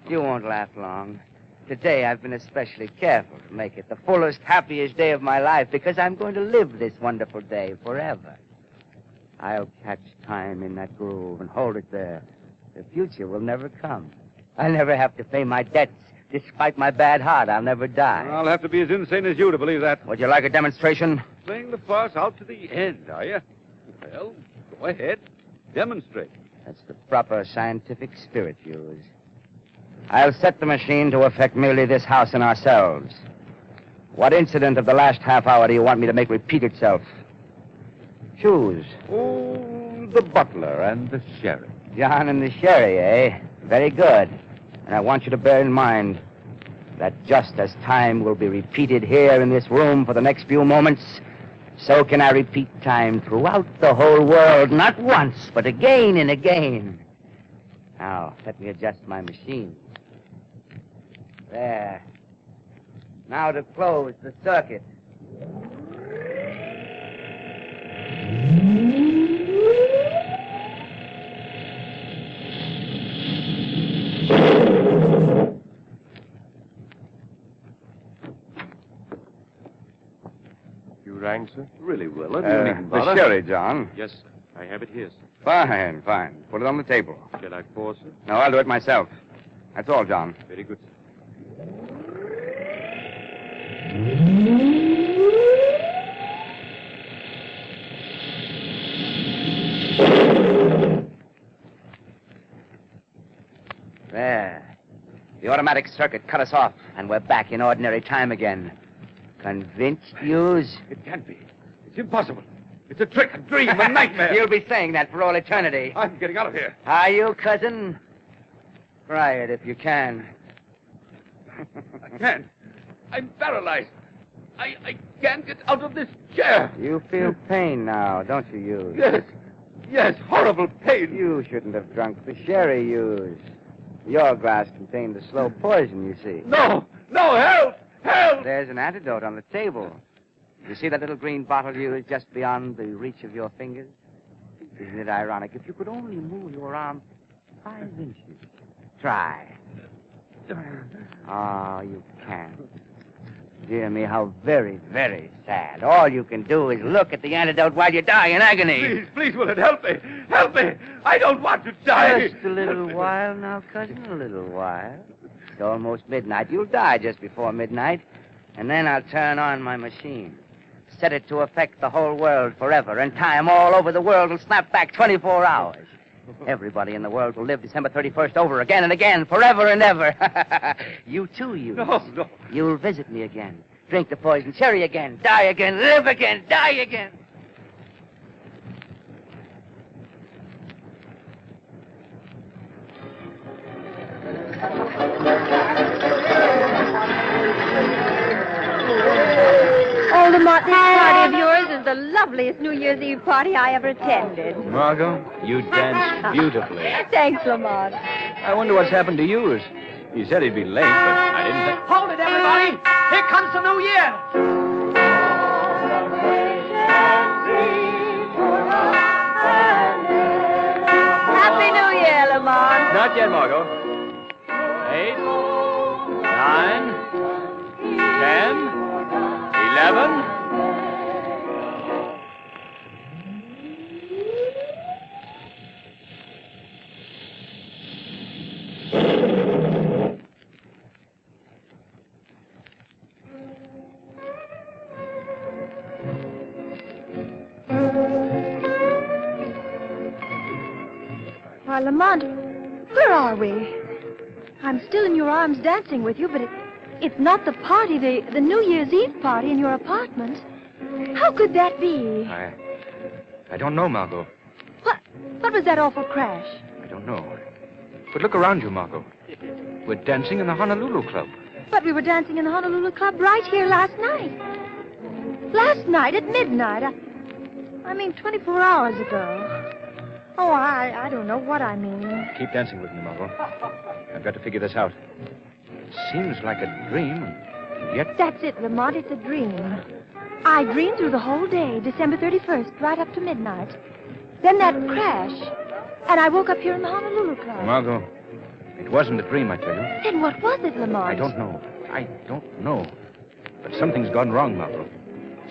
You won't laugh long. Today, I've been especially careful to make it the fullest, happiest day of my life because I'm going to live this wonderful day forever. I'll catch time in that groove and hold it there. The future will never come. I'll never have to pay my debts. Despite my bad heart, I'll never die. I'll have to be as insane as you to believe that. Would you like a demonstration? Playing the farce out to the end, are you? Well, go ahead. Demonstrate. That's the proper scientific spirit used. I'll set the machine to affect merely this house and ourselves. What incident of the last half hour do you want me to make repeat itself? Choose. Oh, the butler and the sheriff. John and the sherry, eh? Very good. And I want you to bear in mind that just as time will be repeated here in this room for the next few moments, so can I repeat time throughout the whole world, not once, but again and again. Now, let me adjust my machine. There. Now to close the circuit. You rang, sir? Really, Will. I didn't even The bother. sherry, John. Yes, sir. I have it here, sir. Fine, fine. Put it on the table. Shall I pour, sir? No, I'll do it myself. That's all, John. Very good, sir. There. The automatic circuit cut us off, and we're back in ordinary time again. Convinced, yous? It can't be. It's impossible. It's a trick, a dream, a nightmare. You'll be saying that for all eternity. I'm getting out of here. Are you, cousin? Try it if you can. I can't. I'm paralyzed. I can't get out of this chair. You feel pain now, don't you, Hughes? Yes. Yes, horrible pain. You shouldn't have drunk the sherry, Hughes. Your glass contained the slow poison, you see. No! No, help! Help! There's an antidote on the table. You see that little green bottle, Hughes, just beyond the reach of your fingers? Isn't it ironic? If you could only move your arm 5 inches. Try. Oh, you can't. Dear me, how very, very sad. All you can do is look at the antidote while you die in agony. Please, will it help me? Help me! I don't want to die. Just a little while now, cousin, a little while. It's almost midnight. You'll die just before midnight, and then I'll turn on my machine. Set it to affect the whole world forever, and time all over the world will snap back 24 hours. Everybody in the world will live December 31st over again and again, forever and ever. You too, you. No. You'll visit me again, drink the poison cherry again, die again, live again, die again. Oh, Lamont, this party of yours is the loveliest New Year's Eve party I ever attended. Margo, you danced beautifully. Thanks, Lamont. I wonder what's happened to yours. He said he'd be late, but I didn't think... Hold it, everybody! Here comes the new year! Happy New Year, Lamont. Not yet, Margo. 8, 9, 10, 11. Why, Lamont, where are we? I'm still in your arms dancing with you, but it's not the party, the New Year's Eve party in your apartment. How could that be? I don't know, Margo. What was that awful crash? I don't know. But look around you, Margo. We're dancing in the Honolulu Club. But we were dancing in the Honolulu Club right here last night. Last night at midnight. I mean, 24 hours ago. Oh, I don't know what I mean. Keep dancing with me, Margo. I've got to figure this out. It seems like a dream, and yet... That's it, Lamont. It's a dream. I dreamed through the whole day, December 31st, right up to midnight. Then that crash, and I woke up here in the Honolulu Club. Margo, it wasn't a dream, I tell you. Then what was it, Lamont? I don't know. But something's gone wrong, Margo.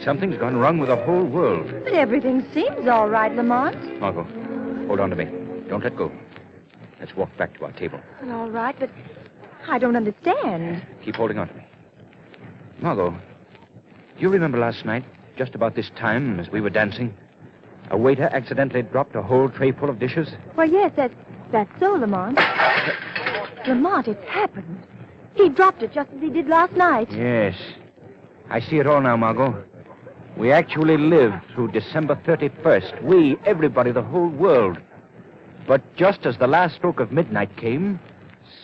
Something's gone wrong with the whole world. But everything seems all right, Lamont. Margo, hold on to me. Don't let go. Let's walk back to our table. Well, all right, but I don't understand. Keep holding on to me. Margo, do you remember last night, just about this time as we were dancing, a waiter accidentally dropped a whole tray full of dishes? Well, yes, that's so, Lamont. Lamont, it's happened. He dropped it just as he did last night. Yes. I see it all now, Margo. We actually lived through December 31st. We, everybody, the whole world. But just as the last stroke of midnight came,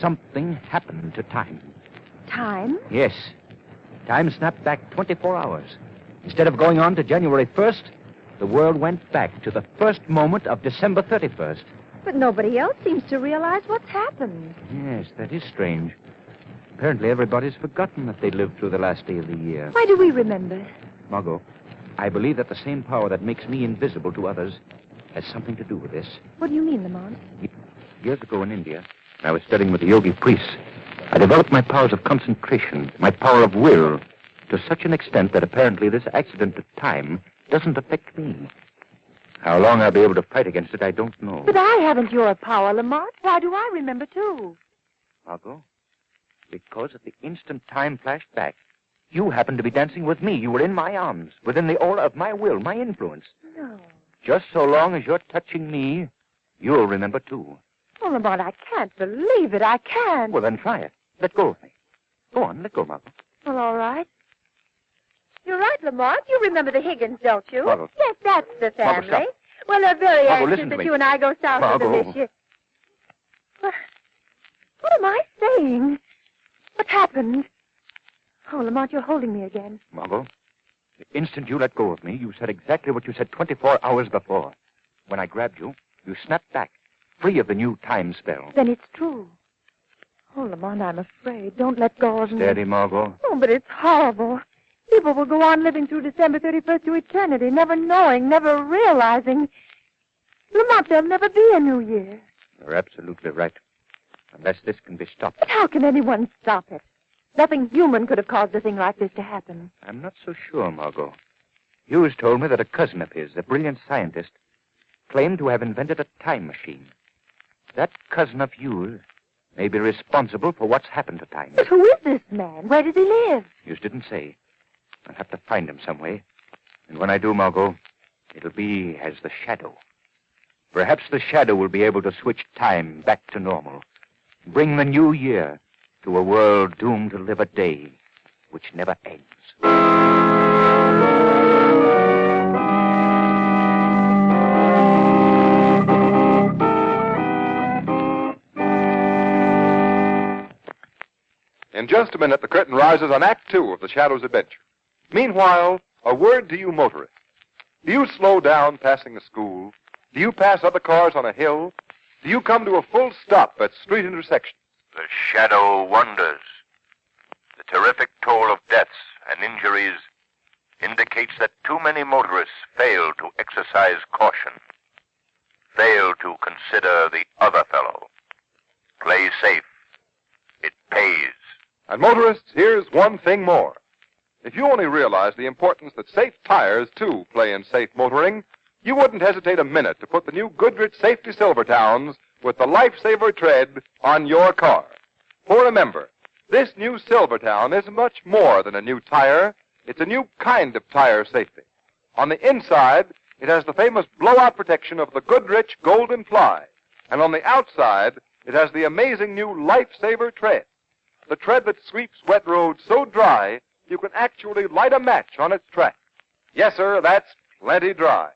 something happened to time. Time? Yes. Time snapped back 24 hours. Instead of going on to January 1st, the world went back to the first moment of December 31st. But nobody else seems to realize what's happened. Yes, that is strange. Apparently everybody's forgotten that they lived through the last day of the year. Why do we remember? Margo, I believe that the same power that makes me invisible to others has something to do with this. What do you mean, Lamont? Years ago in India, I was studying with the yogi priests. I developed my powers of concentration, my power of will, to such an extent that apparently this accident of time doesn't affect me. How long I'll be able to fight against it, I don't know. But I haven't your power, Lamont. Why do I remember, too? Margo, because at the instant time flashed back, you happened to be dancing with me. You were in my arms, within the aura of my will, my influence. No. Just so long as you're touching me, you'll remember, too. Oh, Lamont, I can't believe it. I can't. Well, then try it. Let go of me. Go on, let go, Margo. Well, all right. You're right, Lamont. You remember the Higgins, don't you? Margo. Yes, that's the Margo, family. stop. Well, they're very Margo, anxious listen to that me. you and I go south Margo. with them this year. What am I saying? What happened? Oh, Lamont, you're holding me again. Margo, the instant you let go of me, you said exactly what you said 24 hours before. When I grabbed you, you snapped back, free of the new time spell. Then it's true. Oh, Lamont, I'm afraid. Don't let go of me. Steady, Margo. Oh, but it's horrible. People will go on living through December 31st to eternity, never knowing, never realizing. Lamont, there'll never be a new year. You're absolutely right. Unless this can be stopped. But how can anyone stop it? Nothing human could have caused a thing like this to happen. I'm not so sure, Margo. Hughes told me that a cousin of his, a brilliant scientist, claimed to have invented a time machine. That cousin of Hughes may be responsible for what's happened to time. But who is this man? Where does he live? Hughes didn't say. I'll have to find him some way. And when I do, Margo, it'll be as the Shadow. Perhaps the Shadow will be able to switch time back to normal. Bring the new year to a world doomed to live a day which never ends. In just a minute, the curtain rises on Act 2 of The Shadow's adventure. Meanwhile, a word to you motorists. Do you slow down passing a school? Do you pass other cars on a hill? Do you come to a full stop at street intersections? The shadow wanders. The terrific toll of deaths and injuries indicates that too many motorists fail to exercise caution, fail to consider the other fellow. Play safe. It pays. And motorists, here's one thing more. If you only realized the importance that safe tires, too, play in safe motoring, you wouldn't hesitate a minute to put the new Goodrich Safety Silvertowns with the Lifesaver tread on your car. For remember, this new Silvertown is much more than a new tire. It's a new kind of tire safety. On the inside, it has the famous blowout protection of the Goodrich Golden Fly. And on the outside, it has the amazing new Lifesaver tread. The tread that sweeps wet roads so dry, you can actually light a match on its track. Yes, sir, that's plenty dry.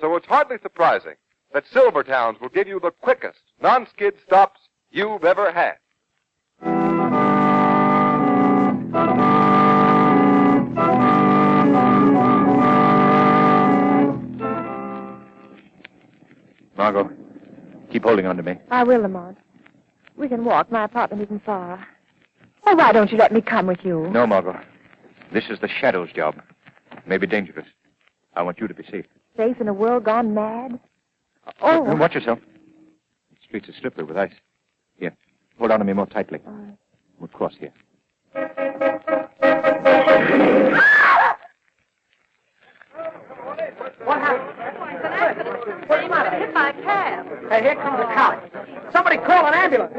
So it's hardly surprising that Silvertowns will give you the quickest non-skid stops you've ever had. Margo, keep holding on to me. I will, Lamont. We can walk. My apartment isn't far. Oh, why don't you let me come with you? No, Margo. This is the Shadow's job. It may be dangerous. I want you to be safe. Safe in a world gone mad? Oh. Watch yourself. The streets are slippery with ice. Here, hold on to me more tightly. We'll cross here. What happened? He might have hit by a cab. Hey, here comes a cop. Somebody call an ambulance.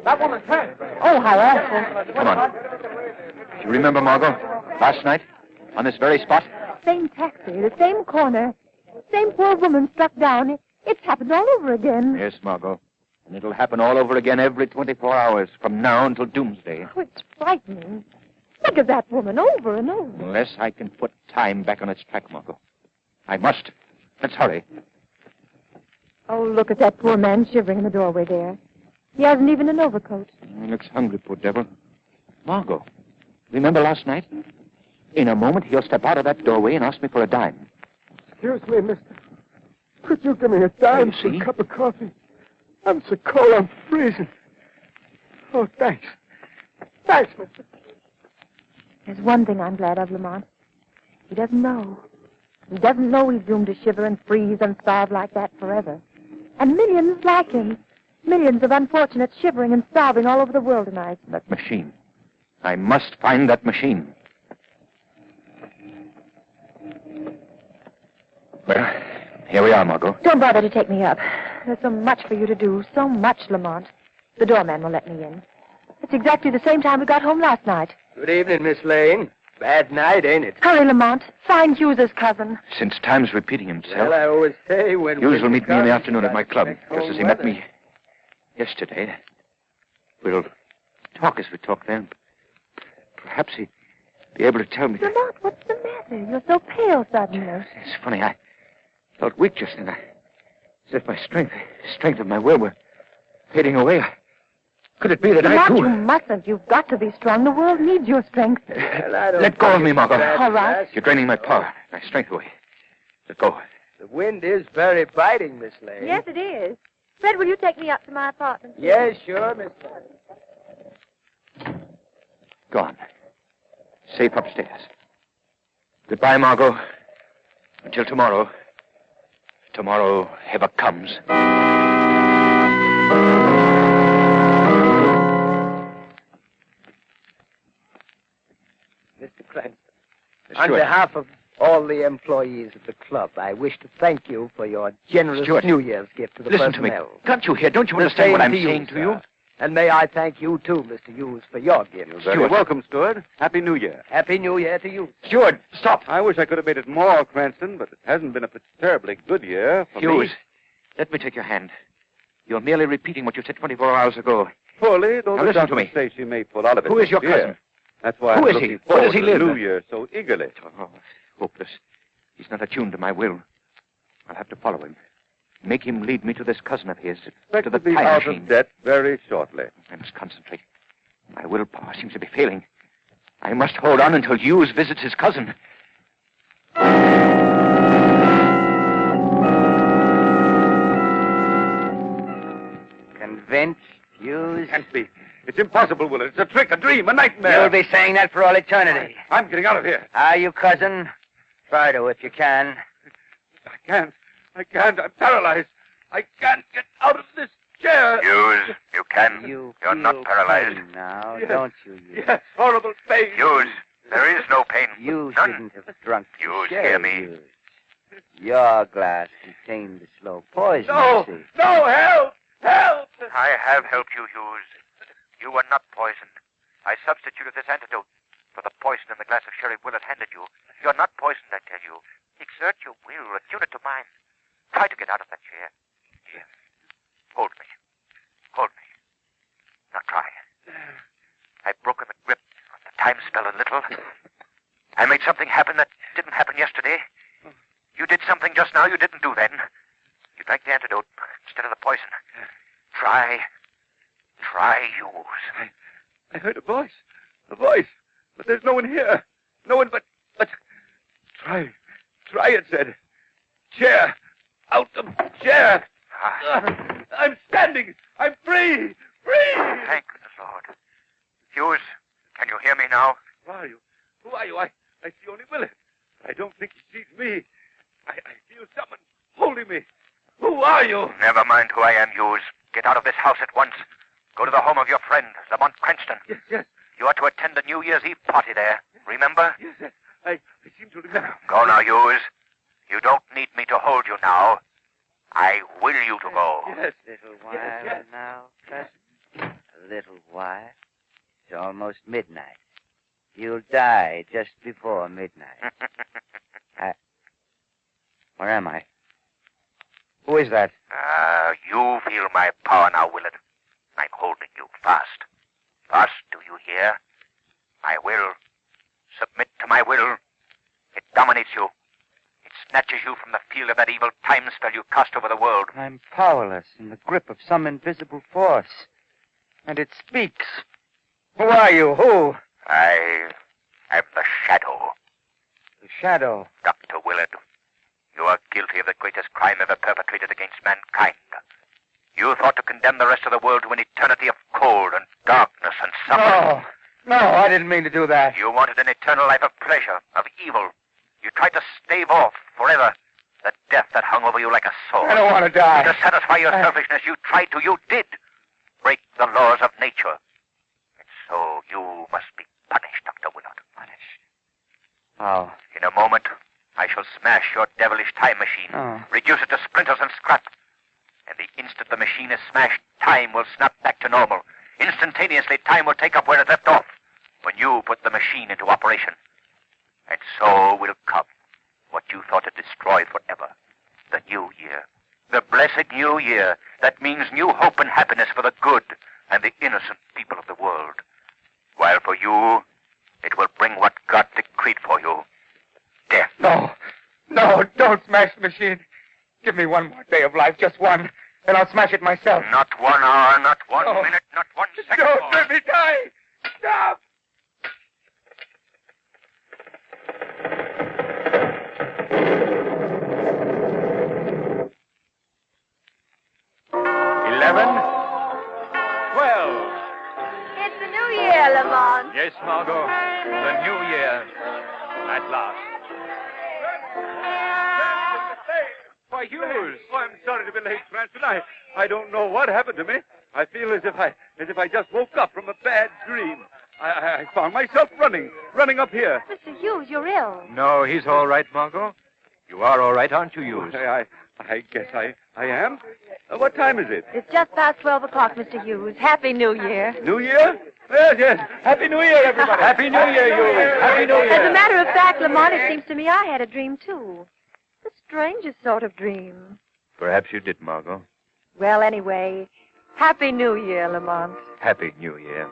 That woman's hurt. Oh, how awful. Come on. You remember, Margo, last night, on this very spot? Same taxi, the same corner. Same poor woman struck down. It's happened all over again. Yes, Margo. And it'll happen all over again every 24 hours, from now until doomsday. Oh, it's frightening. Think of that woman over and over. Unless I can put time back on its track, Margo. I must. Let's hurry. Oh, look at that poor man shivering in the doorway there. He hasn't even an overcoat. He looks hungry, poor devil. Margo, remember last night? In a moment, he'll step out of that doorway and ask me for a dime. Excuse me, mister. Could you give me a dime for a cup of coffee? I'm so cold, I'm freezing. Oh, thanks. Thanks, mister. There's one thing I'm glad of, Lamont. He doesn't know. He doesn't know he's doomed to shiver and freeze and starve like that forever. And millions like him. Millions of unfortunates shivering and starving all over the world tonight. That machine. I must find that machine. Well, here we are, Margo. Don't bother to take me up. There's so much for you to do. So much, Lamont. The doorman will let me in. It's exactly the same time we got home last night. Good evening, Miss Lane. Bad night, ain't it? Hurry, Lamont. Find Hughes's cousin. Since time's repeating himself. Well, I always say when... Hughes will meet me in the afternoon at my club, just as he met me yesterday. We'll talk as we talked then. Perhaps he'd be able to tell me... Lamont, what's the matter? You're so pale suddenly. It's funny, I felt weak just then. As if my strength of my will were fading away. Could it be that Lamont, I, too... you mustn't. You've got to be strong. The world needs your strength. Let go of me, Margo. All right. You're draining my power, my strength away. Let go. The wind is very biting, Miss Lane. Yes, it is. Fred, will you take me up to my apartment? Yes, sure, Miss Lane. Gone. Safe upstairs. Goodbye, Margo. Until tomorrow. Tomorrow ever comes. Mr. Cranston, on behalf of all the employees of the club, I wish to thank you for your generous New Year's gift to the Listen personnel. to me. Can't you hear? Don't you understand what I'm saying to you? And may I thank you, too, Mr. Hughes, for your gift. You're very welcome, Steward. Happy New Year. Happy New Year to you. Steward, stop. I wish I could have made it more, Cranston, but it hasn't been a terribly good year for Hughes, me. let me take your hand. You're merely repeating what you said 24 hours ago. Fully, though Now the listen to doctors me. say she may pull out of it. Who is your next year. cousin? That's why Who I'm is he? looking Where does forward he to live? the New Year so eagerly. Oh, hopeless. He's not attuned to my will. I'll have to follow him. Make him lead me to this cousin of his, Expect to the to be time out machine. of debt very shortly. I must concentrate. My willpower seems to be failing. I must hold on until Hughes visits his cousin. Convinced, Hughes? Can't be. It's impossible, Willard. It's a trick, a dream, a nightmare. You'll be saying that for all eternity. I'm getting out of here. Are you, cousin? Try to, if you can. I can't. I'm paralyzed. I can't get out of this chair. Hughes, you can. You're not paralyzed. Pain now, Yes. don't you? Hughes? Yes, horrible pain. Hughes, there is no pain. You None. shouldn't have drunk the Hughes, sherry, hear me. Hughes. Your glass contained the slow poison, No, you see. no, help! Help! I have helped you, Hughes. You were not poisoned. I substituted this antidote for the poison in the glass of sherry Willard handed you. You're not poisoned, I tell you. Exert your will, attune it to mine. Try to get out of that chair. Here. Hold me. Hold me. Now try. I've broken the grip of the time spell a little. I made something happen that didn't happen yesterday. You did something just now you didn't do then. You drank the antidote instead of the poison. Try, Hughes. I heard a voice. But there's no one here. No one but... Try, it said. Chair. Out of chair. I'm standing. I'm free. Thank the Lord. Hughes, can you hear me now? Who are you? I see only Willard. I don't think he sees me. I feel someone holding me. Who are you? Never mind who I am, Hughes. Get out of this house at once. Go to the home of your friend, Lamont Cranston. Yes. You are to attend the New Year's Eve party there. Remember? Yes. I seem to remember. Go now, Hughes. You don't need me to hold you now. I will you to go. Yes. A little while now, cousin. A little while. It's almost midnight. You'll die just before midnight. Where am I? Who is that? You feel my power now, Willard. I'm holding you fast. Fast, do you hear? My will. Submit to my will. It dominates you. It snatches you from the field of that evil time spell you cast over the world. I'm powerless in the grip of some invisible force. And it speaks. Who are you? Who? I am the Shadow. The Shadow? Dr. Willard, you are guilty of the greatest crime ever perpetrated against mankind. You thought to condemn the rest of the world to an eternity of cold and darkness and suffering. No, I didn't mean to do that. You wanted an eternal life of pleasure, of evil. You tried to stave off forever the death that hung over you like a sword. I don't want to die. To satisfy your selfishness, you tried to, you did, break the laws of nature. And so you must be punished, Dr. Willard. Punished? How? In a moment, I shall smash your devilish time machine, reduce it to splinters and scrap. And the instant the machine is smashed, time will snap back to normal. Instantaneously, time will take up where it left off when you put the machine into operation. And so will come what you thought had destroyed forever. The new year. The blessed new year that means new hope and happiness for the good and the innocent people of the world. While for you, it will bring what God decreed for you. Death. No, don't smash the machine. Give me one more day of life, just one, and I'll smash it myself. Not 1 hour, not 1 minute, not 1 second. Don't let me die. Stop. It's the new year, Lamont. Yes, Margo. The new year. At last. Why, Hughes. Oh, I'm sorry to be late, Cranston. I don't know what happened to me. I feel as if I just woke up from a bad dream. I found myself running up here. Mr. Hughes, you're ill. No, he's all right, Margo. You are all right, aren't you, Hughes? I guess I am. What time is it? It's just past 12 o'clock, Mr. Hughes. Happy New Year. New Year? Yes. Happy New Year, everybody. Happy New Year, Hughes. Happy New Year. As a matter of fact, Lamont, it seems to me I had a dream, too. The strangest sort of dream. Perhaps you did, Margo. Well, anyway, Happy New Year, Lamont. Happy New Year.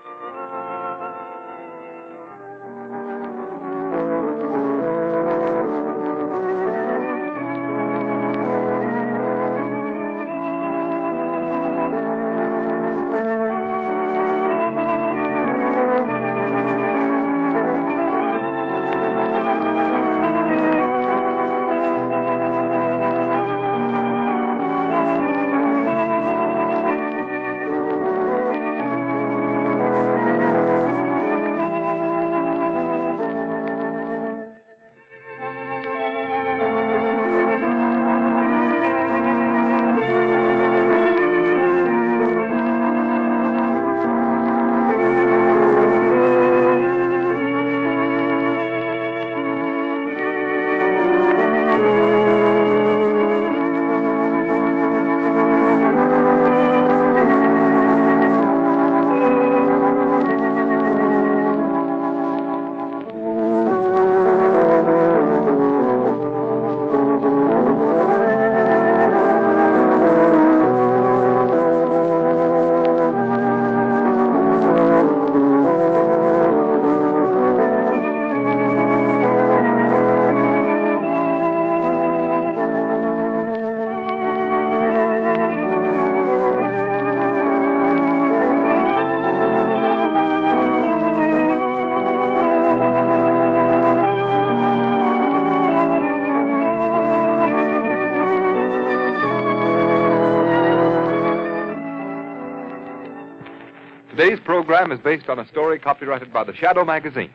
Today's program is based on a story copyrighted by the Shadow magazine.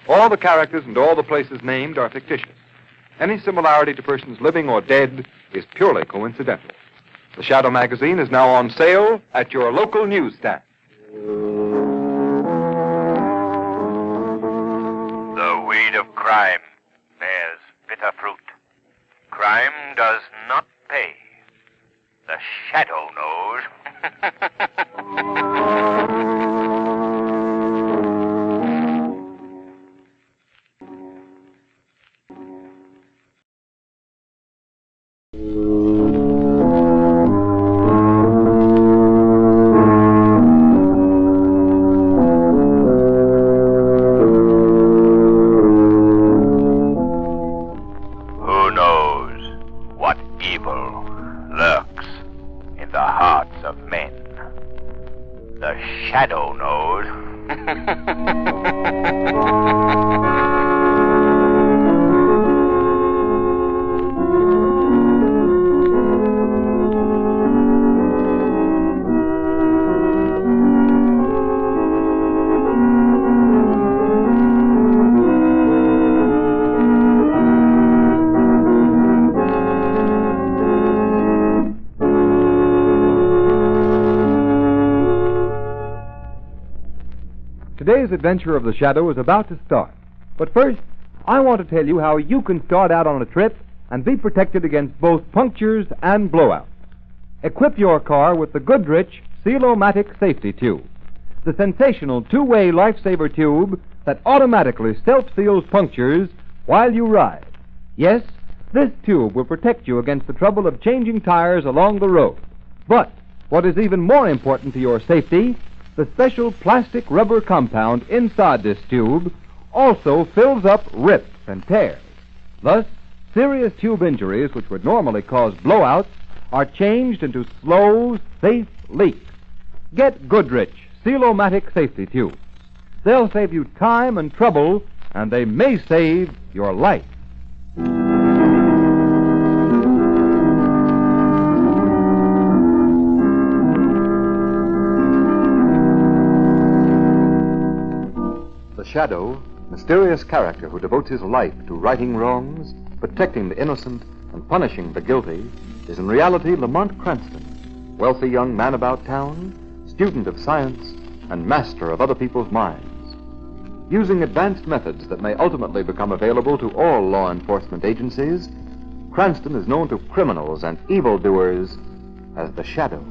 All the characters and all the places named are fictitious. Any similarity to persons living or dead is purely coincidental. The Shadow magazine is now on sale at your local newsstand. The weed of crime bears bitter fruit. Crime does not pay. The shadow knows. Who knows what evil lurks in the hearts of men? The shadow knows. Today's adventure of the Shadow is about to start. But first, I want to tell you how you can start out on a trip and be protected against both punctures and blowouts. Equip your car with the Goodrich Seal-O-Matic Safety Tube, the sensational two-way lifesaver tube that automatically self-seals punctures while you ride. Yes, this tube will protect you against the trouble of changing tires along the road. But what is even more important to your safety, the special plastic rubber compound inside this tube also fills up rips and tears. Thus, serious tube injuries which would normally cause blowouts are changed into slow, safe leaks. Get Goodrich Seal-O-Matic Safety Tubes. They'll save you time and trouble, and they may save your life. The Shadow, mysterious character who devotes his life to righting wrongs, protecting the innocent, and punishing the guilty, is in reality Lamont Cranston, wealthy young man about town, student of science, and master of other people's minds. Using advanced methods that may ultimately become available to all law enforcement agencies, Cranston is known to criminals and evildoers as the Shadow.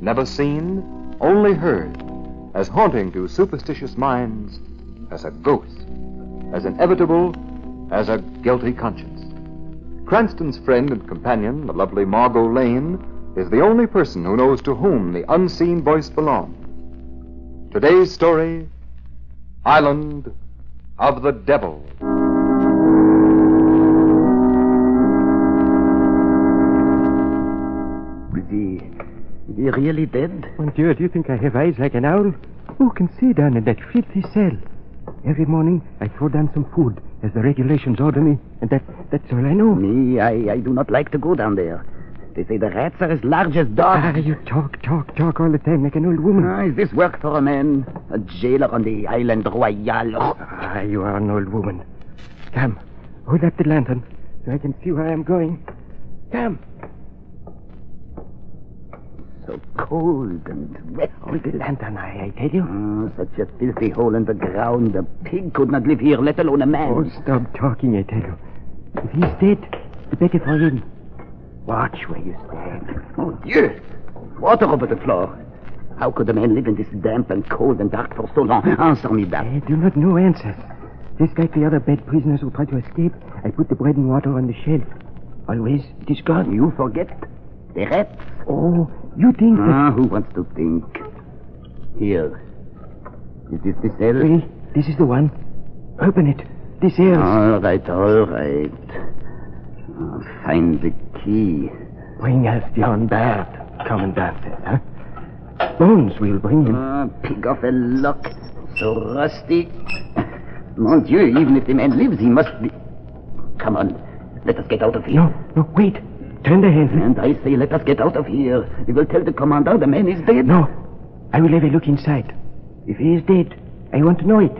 Never seen, only heard, as haunting to superstitious minds as a ghost, as inevitable as a guilty conscience. Cranston's friend and companion, the lovely Margo Lane, is the only person who knows to whom the unseen voice belongs. Today's story, Island of the Devil. Is he really dead? Mon Dieu, do you think I have eyes like an owl? Who can see down in that filthy cell? Every morning I throw down some food as the regulations order me, and that's all I know. Me, I do not like to go down there. They say the rats are as large as dogs. You talk all the time like an old woman. Is this work for a man? A jailer on the Island Royal. You are an old woman. Come, hold up the lantern so I can see where I'm going. Come. So cold and wet. Hold the lantern, I tell you. Such a filthy hole in the ground. A pig could not live here, let alone a man. Oh, stop talking, I tell you. If he's dead, the better for him. Watch where you stand. Oh, Dieu! Water over the floor. How could a man live in this damp and cold and dark for so long? Answer me that. I do not know answers. Just like the other bad prisoners who try to escape, I put the bread and water on the shelf. Always, it is gone. You forget. The rats. Oh, you think that... Who wants to think? Here. Is this the cell? Oui, this is the one. Open it. This is... All right. Find the key. Bring us John Bart, Commandant says, huh? Bones we'll bring him. Pig off a lock. So rusty. Mon Dieu, even if the man lives, he must be... Come on. Let us get out of here. No, wait. Turn the handle. And I say, let us get out of here. We will tell the commandant the man is dead. No. I will have a look inside. If he is dead, I want to know it.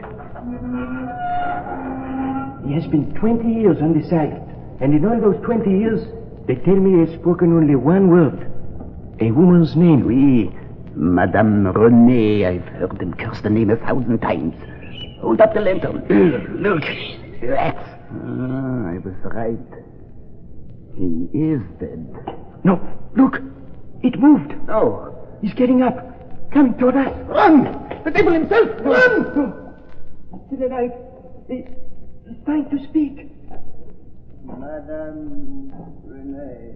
He has been 20 years on this island. And in all those 20 years, they tell me he has spoken only one word. A woman's name. Oui. Madame Renée. I've heard him curse the name 1,000 times. Hold up the lantern. Look. Rats. I was right. He is dead. No, look. It moved. No. He's getting up. Coming toward us. Run! The devil himself! Run! He's still alive. He's trying to speak. Madame Renee.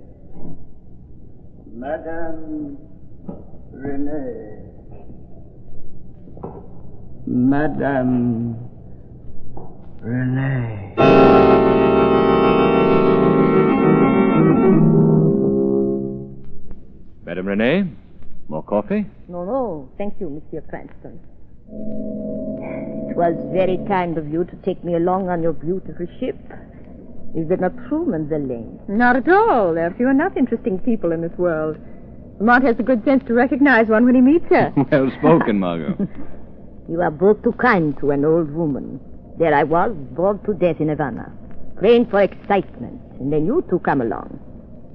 Madame Renee. Madame Renee. Madame Renee, more coffee? No, thank you, Monsieur Cranston. It was very kind of you to take me along on your beautiful ship. Is that not true, Mademoiselle Lane? Not at all. There are few enough interesting people in this world. Lamont has the good sense to recognize one when he meets her. Well spoken, Margot. You are both too kind to an old woman. There I was, bored to death in Havana, praying for excitement, and then you two come along.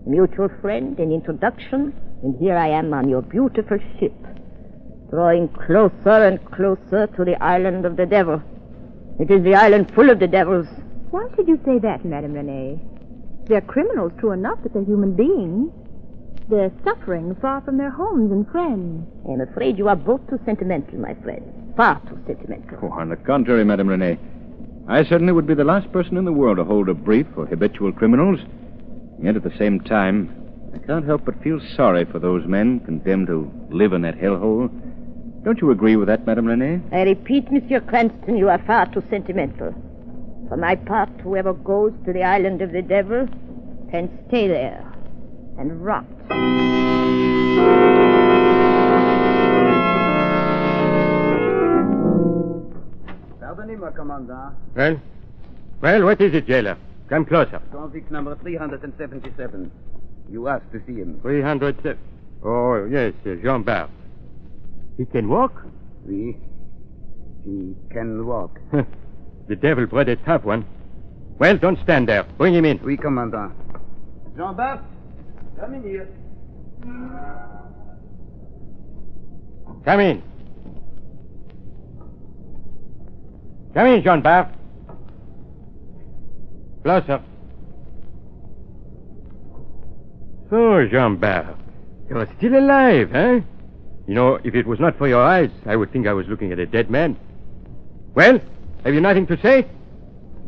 A mutual friend, an introduction, and here I am on your beautiful ship, drawing closer and closer to the island of the devil. It is the island full of the devils. Why should you say that, Madame Renee? They're criminals, true enough, but they're human beings. They're suffering far from their homes and friends. I'm afraid you are both too sentimental, my friend. Far too sentimental. Oh, on the contrary, Madame Renee. I certainly would be the last person in the world to hold a brief for habitual criminals. Yet at the same time, I can't help but feel sorry for those men condemned to live in that hellhole. Don't you agree with that, Madame Renee? I repeat, Monsieur Cranston, you are far too sentimental. For my part, whoever goes to the island of the devil can stay there and rot. Pardonnez-moi, Commandant. Well, what is it, jailer? Come closer. Convict number 377. You asked to see him. 307. Oh, yes, Jean Bart. He can walk? Oui. He can walk. The devil bred a tough one. Well, don't stand there. Bring him in. Oui, Commandant. Jean Bart, come in here. Come in. Come in, Jean Bart. Closer. So, Jean Bart, you're still alive, huh? You know, if it was not for your eyes, I would think I was looking at a dead man. Well, have you nothing to say?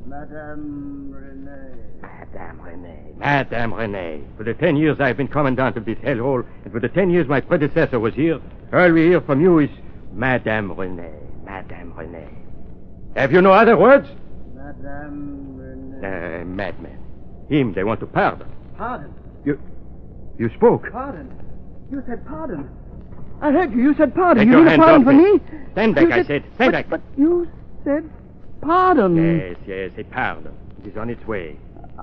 Madame Renee. Madame Renee. Madame Renee. For the 10 years I've been commandant of this hellhole, and for the 10 years my predecessor was here, all we hear from you is Madame Renee. Madame Renee. Have you no other words? Madame Renee. Madman. Him they want to pardon. Pardon? You spoke. Pardon? You said pardon. I heard you. You said pardon. Take you your need a hands pardon off for me. me? Stand back, I said. Stand back. But you said pardon. Yes, a pardon. It is on its way.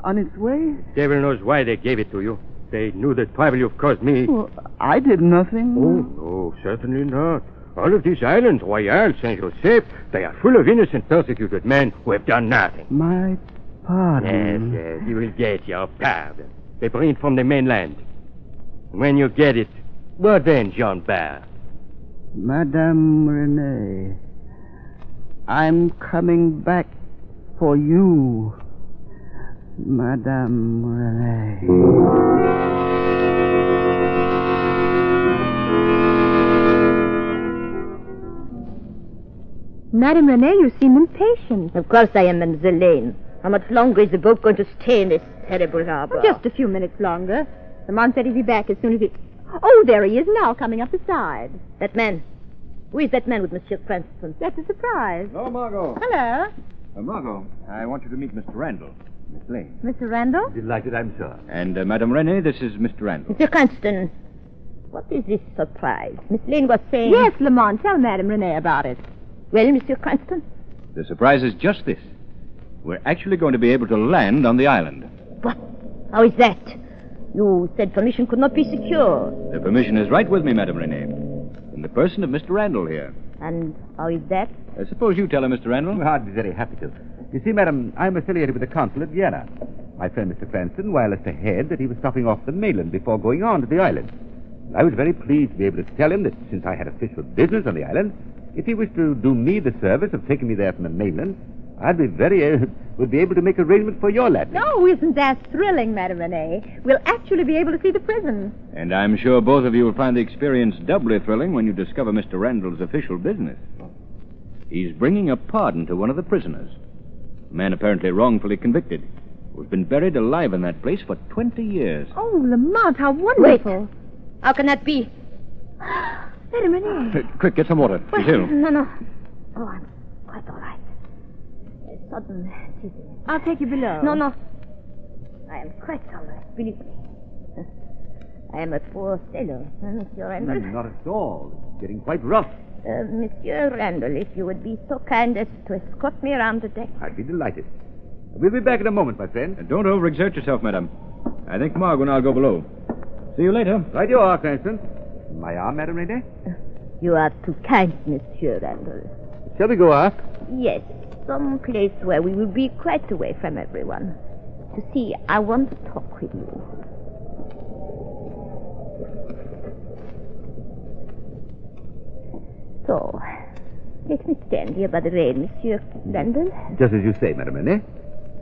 On its way? The devil knows why they gave it to you. They knew the trouble you've caused me. Well, I did nothing. Oh, no, certainly not. All of these islands, Royal, Saint-Joseph, they are full of innocent, persecuted men who have done nothing. My pardon. Yes, you will get your pardon. They bring it from the mainland. When you get it, what then, Jean Bart? Madame Renee, I'm coming back for you. Madame Renee. Madame Renee, you seem impatient. Of course I am, Mademoiselle Lane. How much longer is the boat going to stay in this terrible harbor? Just a few minutes longer. Lamont said he'd be back as soon as he... Oh, there he is now, coming up the side. That man. Who is that man with Monsieur Cranston? That's a surprise. Hello, Margot. Hello. Margot, I want you to meet Mr. Randall. Miss Lane. Mr. Randall? Delighted, I'm sure. And Madame Renee, this is Mr. Randall. Mr. Cranston, what is this surprise? Miss Lane was saying... Yes, Lamont, tell Madame Renee about it. Well, Monsieur Cranston? The surprise is just this. We're actually going to be able to land on the island. What? How is that? You said permission could not be secured. The permission is right with me, Madame Renee. In the person of Mr. Randall here. And how is that? Suppose you tell her, Mr. Randall. Well, I'd be very happy to. You see, madam, I'm affiliated with the consul at Vienna. My friend Mr. Cranston wirelessed ahead that he was stopping off the mainland before going on to the island. I was very pleased to be able to tell him that since I had official business on the island, if he wished to do me the service of taking me there from the mainland, I'd be would be able to make arrangements for your lad. No, isn't that thrilling, Madame Renee? We'll actually be able to see the prison. And I'm sure both of you will find the experience doubly thrilling when you discover Mr. Randall's official business. He's bringing a pardon to one of the prisoners, a man apparently wrongfully convicted, who's been buried alive in that place for 20 years. Oh, Lamont, how wonderful. Wait. How can that be? Madame Renee. Quick, get some water. He's ill. No. Oh, I'm quite all right. Sudden dizziness. I'll take you below. No. I am quite all right, believe me. I am a poor sailor, Monsieur Randall. Not at all. It's getting quite rough. Monsieur Randall, if you would be so kind as to escort me around the deck. I'd be delighted. We'll be back in a moment, my friend. And don't overexert yourself, madam. I think Margo and I'll go below. See you later. Right you are, Cranston. My arm, Madame Renee? You are too kind, Monsieur Randall. Shall we go aft? Yes, some place where we will be quite away from everyone. You see, I want to talk with you. So, let me stand here by the rail, Monsieur Randall. Just as you say, Madame Renee.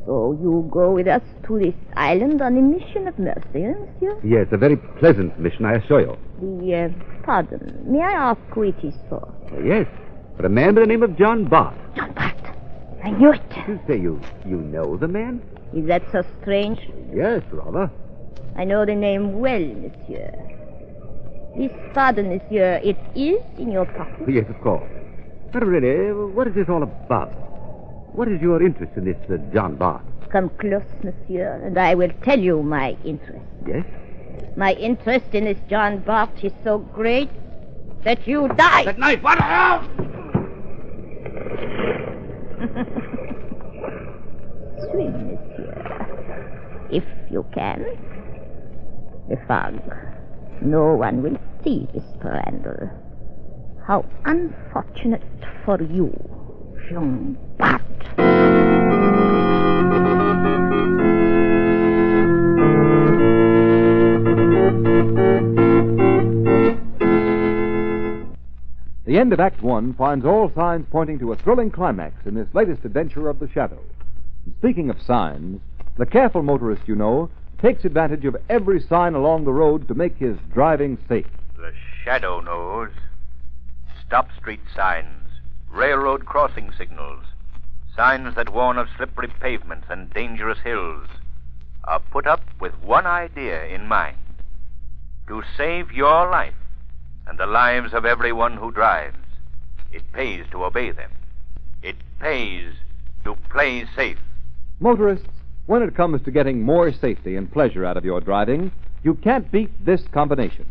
So you go with us to this island on a mission of mercy, monsieur? Yes, a very pleasant mission, I assure you. Pardon, may I ask who it is for? Yes, for a man by the name of John Bart. John Bart. I knew it. You say you know the man? Is that so strange? Yes, rather. I know the name well, monsieur. This pardon, monsieur, it is in your pocket? Yes, of course. Madame Renee, what is this all about? What is your interest in this John Bart? Come close, monsieur, and I will tell you my interest. Yes? My interest in this John Bart is so great that you die. That knife, what the hell? Swim, monsieur, if you can. The fog. No one will see Mr. Randall. How unfortunate for you, Jean Bart. The end of Act One finds all signs pointing to a thrilling climax in this latest adventure of the Shadow. And speaking of signs, the careful motorist, you know, takes advantage of every sign along the road to make his driving safe. The Shadow knows. Stop street signs, railroad crossing signals, signs that warn of slippery pavements and dangerous hills are put up with one idea in mind: to save your life and the lives of everyone who drives. It pays to obey them. It pays to play safe. Motorists, when it comes to getting more safety and pleasure out of your driving, you can't beat this combination: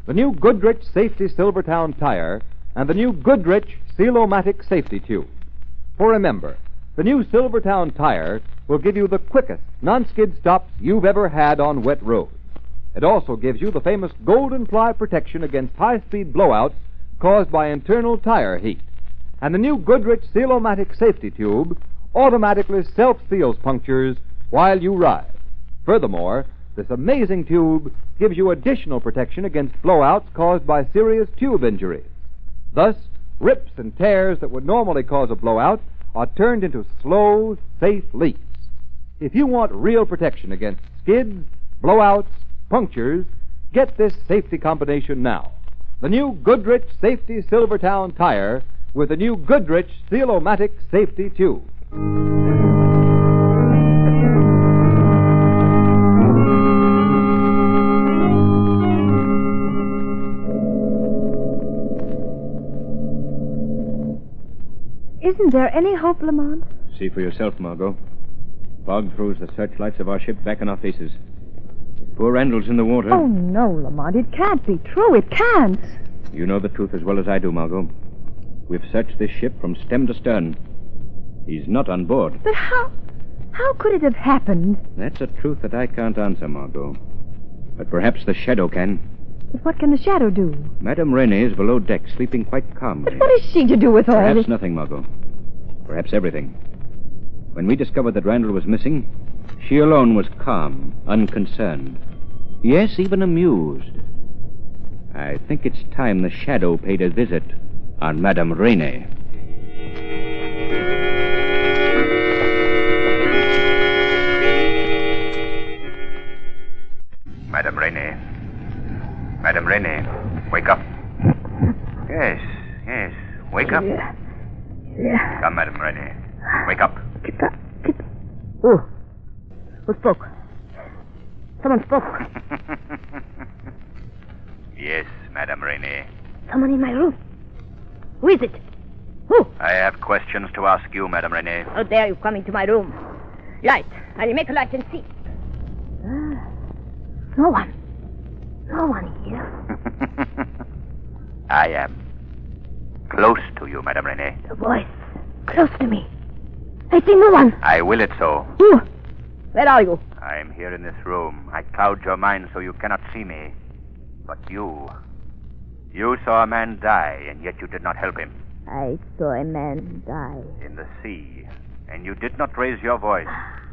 the new Goodrich Safety Silvertown tire and the new Goodrich Seal-O-Matic safety tube. For remember, the new Silvertown tire will give you the quickest non-skid stops you've ever had on wet roads. It also gives you the famous golden ply protection against high-speed blowouts caused by internal tire heat. And the new Goodrich Seal-O-Matic safety tube automatically self-seals punctures while you ride. Furthermore, this amazing tube gives you additional protection against blowouts caused by serious tube injuries. Thus, rips and tears that would normally cause a blowout are turned into slow, safe leaks. If you want real protection against skids, blowouts, punctures, get this safety combination now. The new Goodrich Safety Silvertown tire with the new Goodrich Seal-O-Matic safety tube. Isn't there any hope, Lamont? See for yourself, Margot. Fog throws the searchlights of our ship back in our faces. Poor Randall's in the water. Oh, no, Lamont. It can't be true. It can't. You know the truth as well as I do, Margot. We've searched this ship from stem to stern. He's not on board. But how could it have happened? That's a truth that I can't answer, Margot. But perhaps the Shadow can. But what can the Shadow do? Madame Renee is below deck, sleeping quite calmly. But what is she to do with all Perhaps this? nothing, Margot. Perhaps everything. When we discovered that Randall was missing, she alone was calm, unconcerned. Yes, even amused. I think it's time the Shadow paid a visit on Madame Renee. Rene. Madame Rene, wake up. Yes. Wake up. Yeah. Come, Madame Rene. Wake up. Oh. Who spoke? Someone spoke. Yes, Madame Rene. Someone in my room. Who is it? Who? I have questions to ask you, Madame Rene. How dare you come into my room? Light. I'll make a light and see. No one. No one here. I am close to you, Madame Rene. The voice. Close to me. I see no one. I will it so. Who? Where are you? I am here in this room. I cloud your mind so you cannot see me. But you saw a man die, and yet you did not help him. I saw a man die. In the sea. And you did not raise your voice.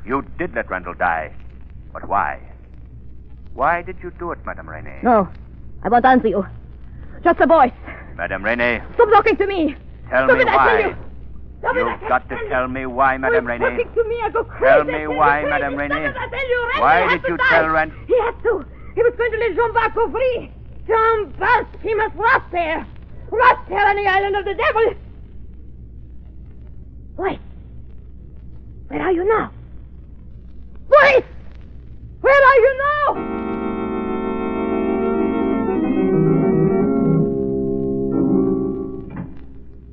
You did let Randall die. But why? Why did you do it, Madame Rene? No. I won't answer you. Just a voice. Madame Rene. Stop talking to me. Tell Stop me it, I why. tell you. Stop it, You've got to tell me why, Madame Rene. Talking to me, I go crazy. Tell me why, Madame Rene. Stop it, I tell you. Randall Why had did to you die. tell Randall? He had to. He was going to let Jean-Bart go free. Jean-Bart, he must rot there. Rot there on the island of the devil. Wait. Where are you now? Wait! Where are you now?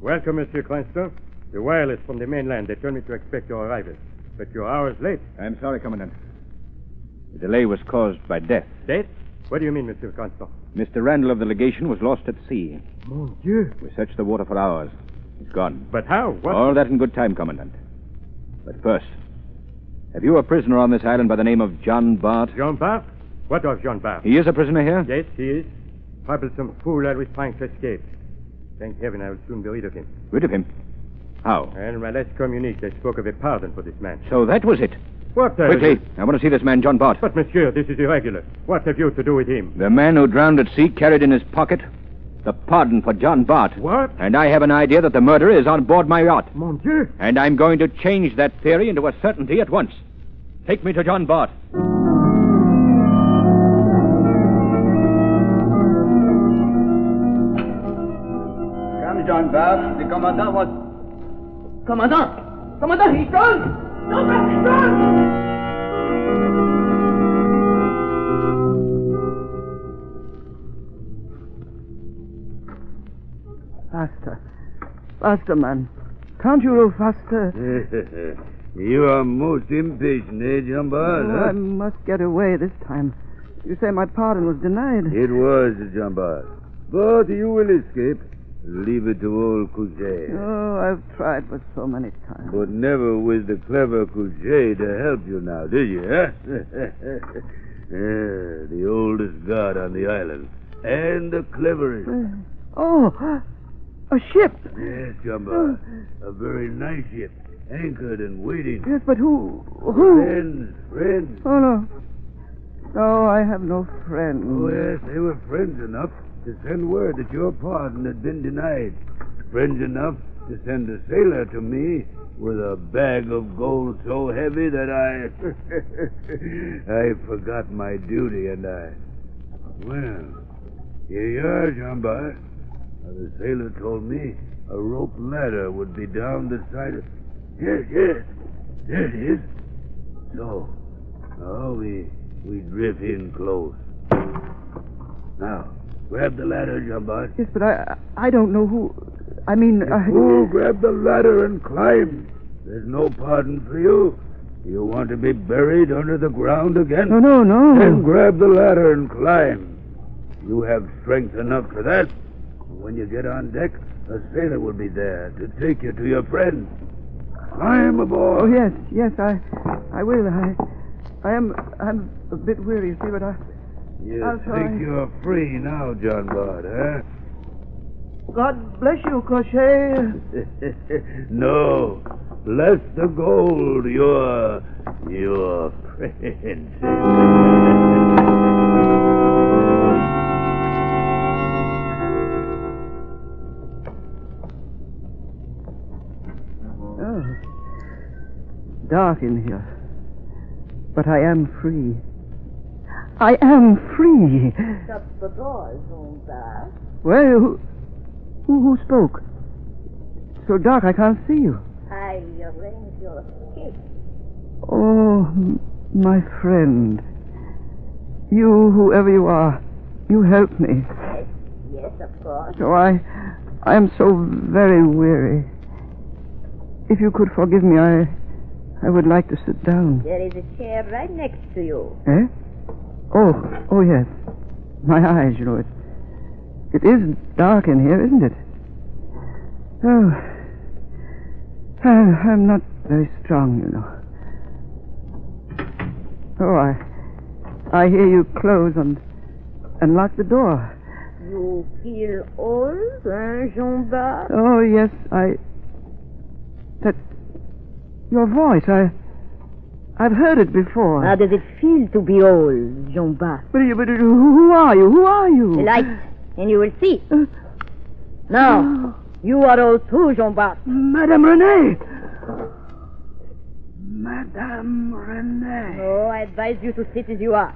Welcome, Monsieur Cranston. The wireless from the mainland. They told me to expect your arrival. But you're hours late. I'm sorry, Commandant. The delay was caused by death. Death? What do you mean, Monsieur Cranston? Mr. Randall of the legation was lost at sea. Mon Dieu. We searched the water for hours. He's gone. But how? What? All that in good time, Commandant. But first, have you a prisoner on this island by the name of John Bart? Jean Bart? What of Jean Bart? He is a prisoner here? Yes, he is. Troublesome fool that was trying to escape. Thank heaven I will soon be rid of him. Rid of him? How? And my last communique, I spoke of a pardon for this man. So that was it. What? Quickly, I want to see this man, John Bart. But, monsieur, this is irregular. What have you to do with him? The man who drowned at sea carried in his pocket the pardon for John Bart. What? And I have an idea that the murderer is on board my yacht. Mon Dieu. And I'm going to change that theory into a certainty at once. Take me to John Bart. Come, John Bart. The commandant was... Commandant! Commandant, he's gone! No, he's gone! Faster. Faster, man. Can't you row faster? You are most impatient, eh, John Bart? I must get away this time. You say my pardon was denied. It was, John Bart. But you will escape. Leave it to old Couchet. Oh, I've tried for so many times. But never with the clever Couchet to help you now, did you, huh? The oldest god on the island. And the cleverest. Oh, a ship. Yes, John Bart. A very nice ship. Anchored and waiting. Yes, but who? Friends. Oh, no. No, I have no friends. Oh, yes, they were friends enough to send word that your pardon had been denied. Friends enough to send a sailor to me with a bag of gold so heavy that I forgot my duty and well, here you are, Jean Bart. The sailor told me a rope ladder would be down the side of... Yes, there it is. So, we drift in close. Now, grab the ladder, Jean Bart. Yes, but I don't know who... I mean, Fool, grab the ladder and climb. There's no pardon for you. You want to be buried under the ground again? No. Then grab the ladder and climb. You have strength enough for that. When you get on deck, a sailor will be there to take you to your friends. Climb aboard. Oh, yes, I will. I'm a bit weary, you see, but You think you're free now, John Bart, huh? God bless you, Crochet. No. Bless the gold, your friend. Dark in here. But I am free. I am free. Shut the door, Jean-Bart. Well, who spoke? It's so dark I can't see you. I arrange your escape. Oh, my friend. You, whoever you are, you helped me. Yes, of course. So I am so very weary. If you could forgive me, I would like to sit down. There is a chair right next to you. Eh? Oh, yes. My eyes, you know, it is dark in here, isn't it? Oh, I'm not very strong, you know. Oh, I hear you close and lock the door. You feel old, Jean-Bart? Oh, yes, That... Your voice, I've heard it before. How does it feel to be old, Jean-Bart? But who are you? Who are you? Light, and you will see. Now, you are old too, Jean-Bart. Madame Renee! Madame Renee. Oh, I advise you to sit as you are.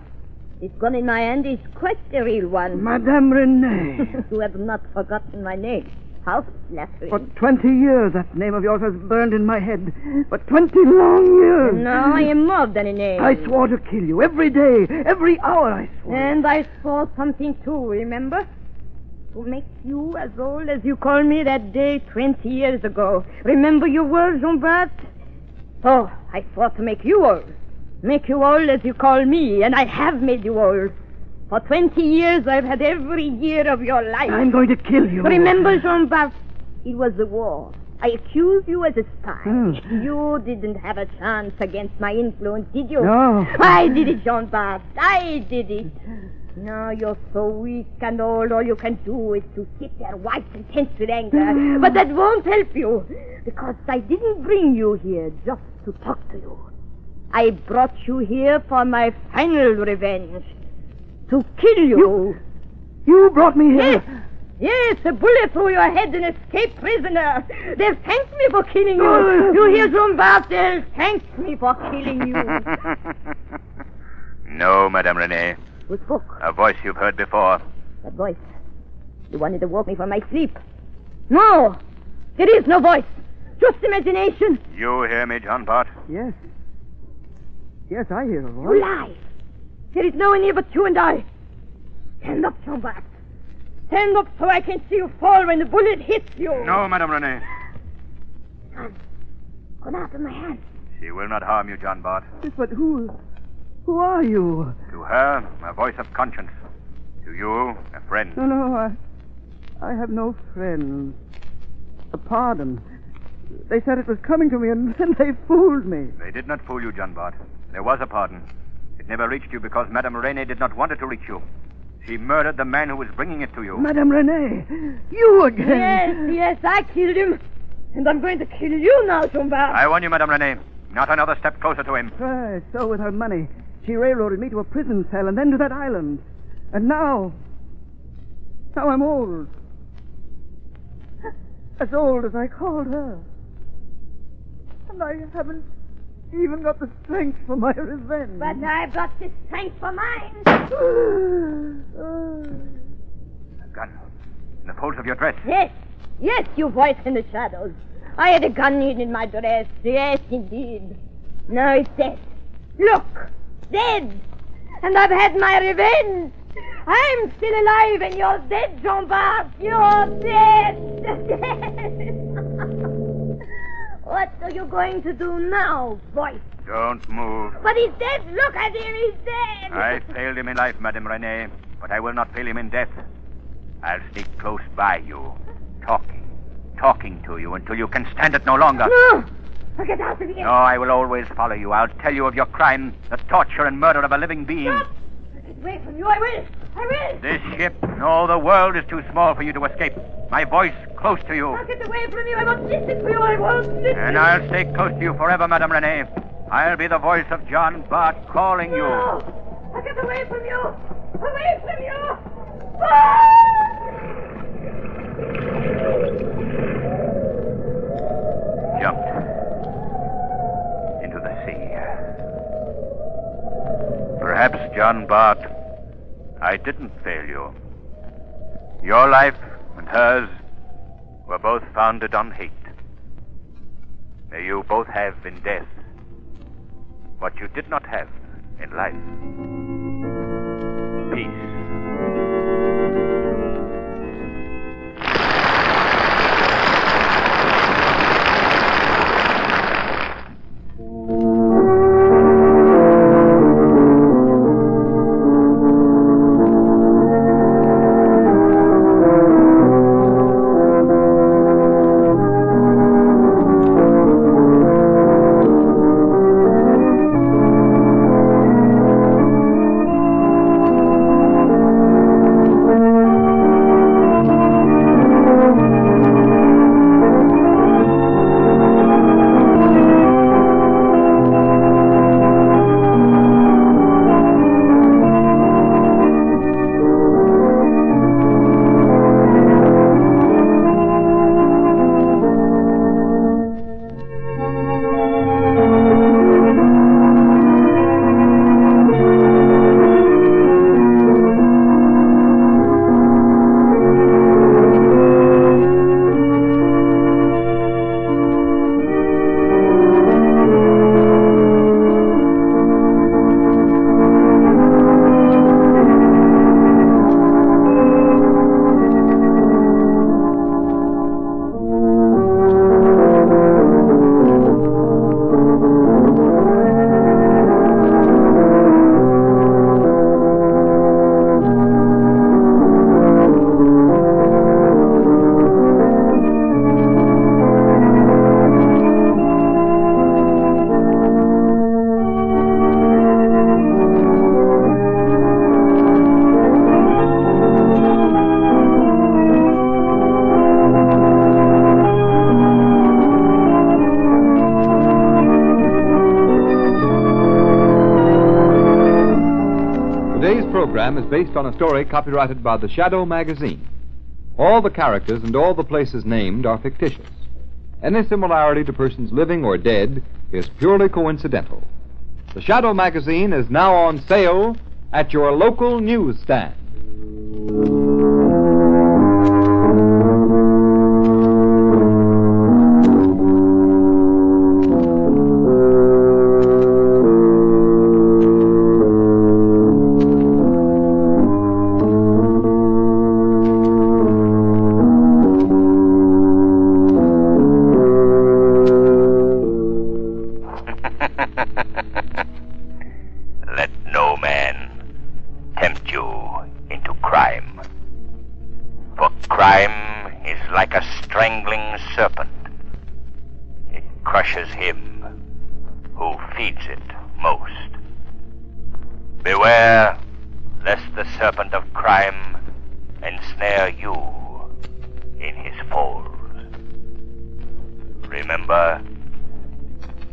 This gun in my hand is quite a real one. Madame Renee. You have not forgotten my name. How flattering. For 20 years, that name of yours has burned in my head. For 20 long years. Now I am more than a name. I swore to kill you every day, every hour I swore. And I swore something too, remember? To make you as old as you called me that day 20 years ago. Remember your words, Jean-Bart? Oh, I swore to make you old. Make you old as you call me, and I have made you old. For 20 years, I've had every year of your life. I'm going to kill you. Remember, Jean-Bart, it was the war. I accused you as a spy. You didn't have a chance against my influence, did you? No. I did it, Jean-Bart. I did it. Now you're so weak and old, all you can do is to sit there white and tense with anger. But that won't help you, because I didn't bring you here just to talk to you. I brought you here for my final revenge. To kill you. You brought me here? Yes, a bullet through your head, an escaped prisoner. They'll thank me for killing you. You hear, Jean-Bart? They'll thank me for killing you. No, Madame Renee. Who spoke? A voice you've heard before. That voice. The one that awoke me from my sleep. No, there is no voice. Just imagination. You hear me, Jean-Bart? Yes. Yes, I hear a voice. You lie. There is no one here but you and I. Stand up, Jean-Bart. Stand up so I can see you fall when the bullet hits you. No, Madame Renee. Gone out of my hand. She will not harm you, Jean-Bart. But who are you? To her, a voice of conscience. To you, a friend. No, I have no friends. A pardon. They said it was coming to me, and then they fooled me. They did not fool you, Jean-Bart. There was a pardon. It never reached you because Madame Renee did not want it to reach you. She murdered the man who was bringing it to you. Madame Renee, you again. Yes, I killed him. And I'm going to kill you now, Jean-Bart. I warn you, Madame Renee. Not another step closer to him. Right, so with her money, she railroaded me to a prison cell and then to that island. And now I'm old. As old as I called her. And I haven't even got the strength for my revenge. But I've got the strength for mine. A gun. In the folds of your dress. Yes, you voice in the shadows. I had a gun in my dress. Yes, indeed. Now it's dead. Look, dead. And I've had my revenge. I'm still alive and you're dead, Jean-Bart. You're dead. What are you going to do now, voice? Don't move. But he's dead. Look at him. He's dead. I failed him in life, Madame Renee, but I will not fail him in death. I'll stick close by you, talking to you until you can stand it no longer. No. Get out of here. No, I will always follow you. I'll tell you of your crime, the torture and murder of a living being. Stop. Get away from you. I will. This ship, no, the world is too small for you to escape. My voice close to you. I'll get away from you. I won't listen to you. I won't listen. And I'll stay close to you forever, Madame Renee. I'll be the voice of John Bart calling you. No. I'll get away from you. Away from you. Jumped into the sea. Perhaps, John Bart, I didn't fail you. Your life and hers were both founded on hate. May you both have in death what you did not have in life. Peace. Program is based on a story copyrighted by the Shadow magazine. All the characters and all the places named are fictitious. Any similarity to persons living or dead is purely coincidental. The Shadow magazine is now on sale at your local newsstand. Remember,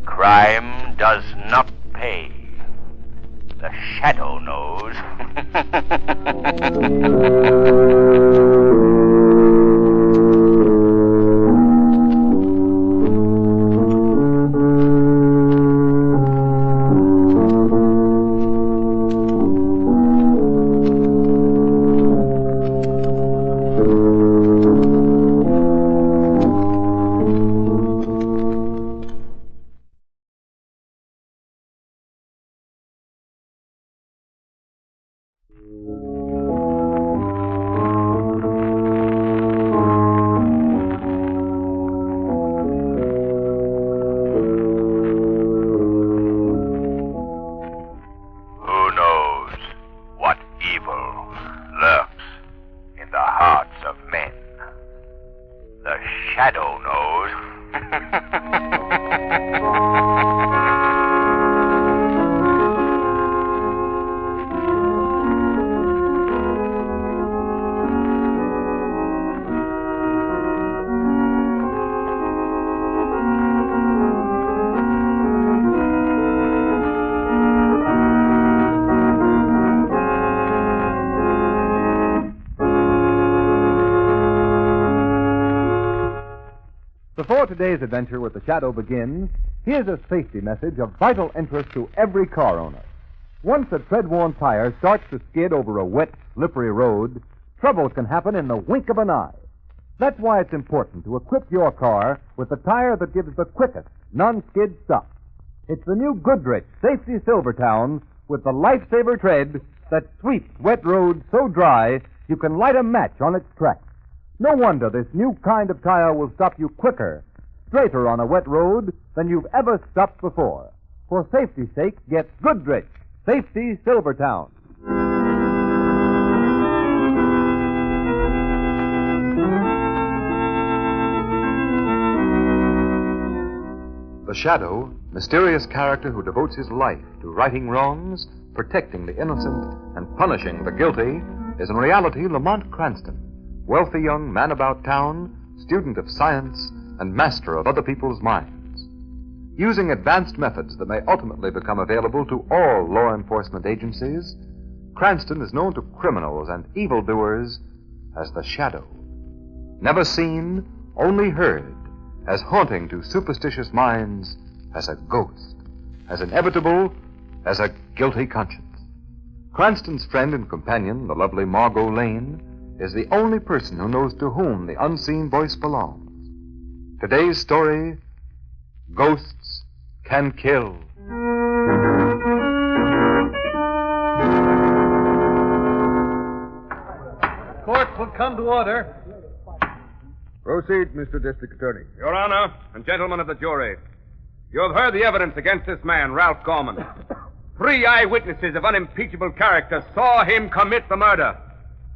crime does not pay. The Shadow knows. Shadow knows. Before today's adventure with the Shadow begins, here's a safety message of vital interest to every car owner. Once a tread-worn tire starts to skid over a wet, slippery road, trouble can happen in the wink of an eye. That's why it's important to equip your car with the tire that gives the quickest, non-skid stop. It's the new Goodrich Safety Silvertown with the lifesaver tread that sweeps wet roads so dry you can light a match on its track. No wonder this new kind of tire will stop you quicker, straighter on a wet road than you've ever stopped before. For safety's sake, get Goodrich Safety Silvertown. The Shadow, mysterious character who devotes his life to righting wrongs, protecting the innocent, and punishing the guilty, is in reality Lamont Cranston, wealthy young man about town, student of science, and master of other people's minds. Using advanced methods that may ultimately become available to all law enforcement agencies, Cranston is known to criminals and evildoers as the Shadow. Never seen, only heard, as haunting to superstitious minds as a ghost, as inevitable as a guilty conscience. Cranston's friend and companion, the lovely Margo Lane, is the only person who knows to whom the unseen voice belongs. Today's story, Ghosts Can Kill. Court will come to order. Proceed, Mr. District Attorney. Your Honor, and gentlemen of the jury, you have heard the evidence against this man, Ralph Gorman. 3 eyewitnesses of unimpeachable character saw him commit the murder.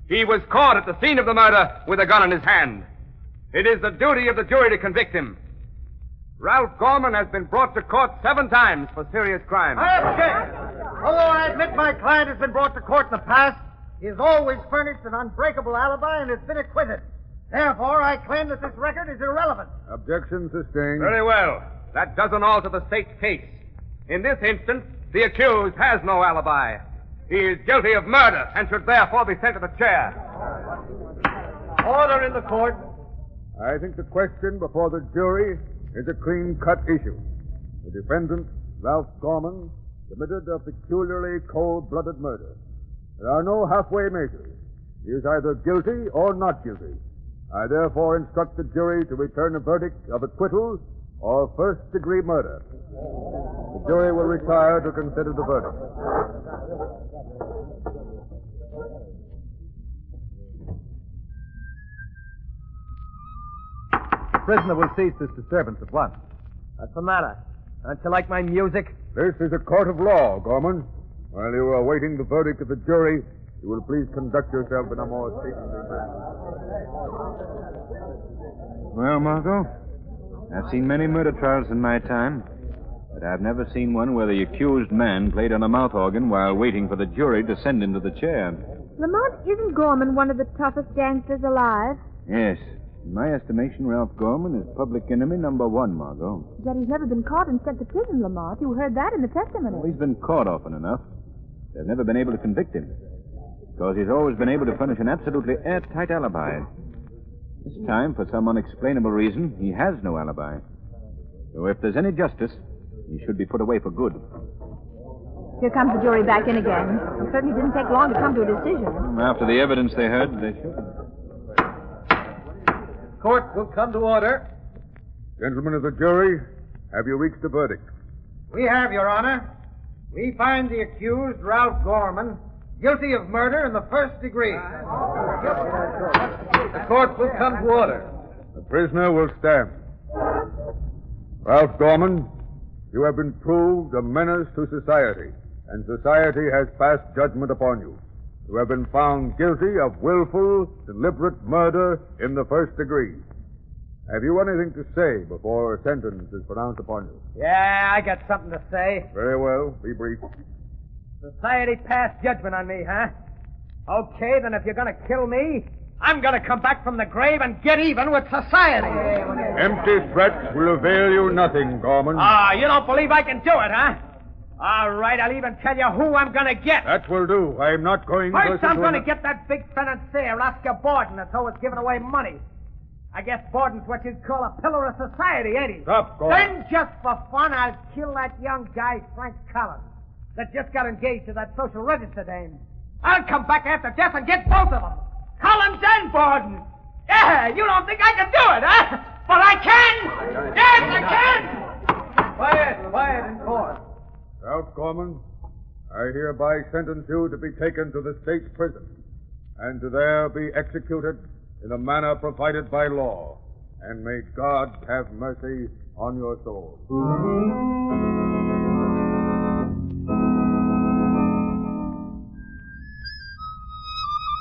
He was caught at the scene of the murder with a gun in his hand. It is the duty of the jury to convict him. Ralph Gorman has been brought to court 7 times for serious crimes. I object. Although I admit my client has been brought to court in the past, he has always furnished an unbreakable alibi and has been acquitted. Therefore, I claim that this record is irrelevant. Objection sustained. Very well. That doesn't alter the state's case. In this instance, the accused has no alibi. He is guilty of murder and should therefore be sent to the chair. Order in the court. I think the question before the jury is a clean-cut issue. The defendant, Ralph Gorman, committed a peculiarly cold-blooded murder. There are no halfway measures. He is either guilty or not guilty. I therefore instruct the jury to return a verdict of acquittal or first-degree murder. The jury will retire to consider the verdict. The prisoner will cease this disturbance at once. What's the matter? Don't you like my music? This is a court of law, Gorman. While you are awaiting the verdict of the jury, you will please conduct yourself in a more stately manner. Well, Margo, I've seen many murder trials in my time, but I've never seen one where the accused man played on a mouth organ while waiting for the jury to send him to the chair. Lamont, isn't Gorman one of the toughest gangsters alive? Yes. In my estimation, Ralph Gorman is public enemy number 1, Margo. Yet he's never been caught and sent to prison, Lamont. You heard that in the testimony. Well, he's been caught often enough. They've never been able to convict him, because he's always been able to furnish an absolutely airtight alibi. This time, for some unexplainable reason, he has no alibi. So if there's any justice, he should be put away for good. Here comes the jury back in again. It certainly didn't take long to come to a decision. After the evidence they heard, they should. Court will come to order. Gentlemen of the jury, have you reached a verdict? We have, Your Honor. We find the accused, Ralph Gorman, guilty of murder in the first degree. The court will come to order. The prisoner will stand. Ralph Gorman, you have been proved a menace to society, and society has passed judgment upon you. You have been found guilty of willful, deliberate murder in the first degree. Have you anything to say before a sentence is pronounced upon you? Yeah, I got something to say. Very well. Be brief. Society passed judgment on me, huh? Okay, then if you're going to kill me, I'm going to come back from the grave and get even with society. Empty threats will avail you nothing, Gorman. You don't believe I can do it, huh? All right, I'll even tell you who I'm going to get. That will do. I'm not going to... First, I'm going to get that big financier, Oscar Borden, that's always giving away money. I guess Borden's what you'd call a pillar of society, ain't he? Stop, Gorman. Then, just for fun, I'll kill that young guy, Frank Collins. that just got engaged to that social register dame. I'll come back after death and get both of them. Collins and Borden. Yeah, you don't think I can do it, huh? But I can! Yes, I can! Quiet in court. Ralph Gorman, I hereby sentence you to be taken to the state prison and to there be executed in a manner provided by law. And may God have mercy on your soul.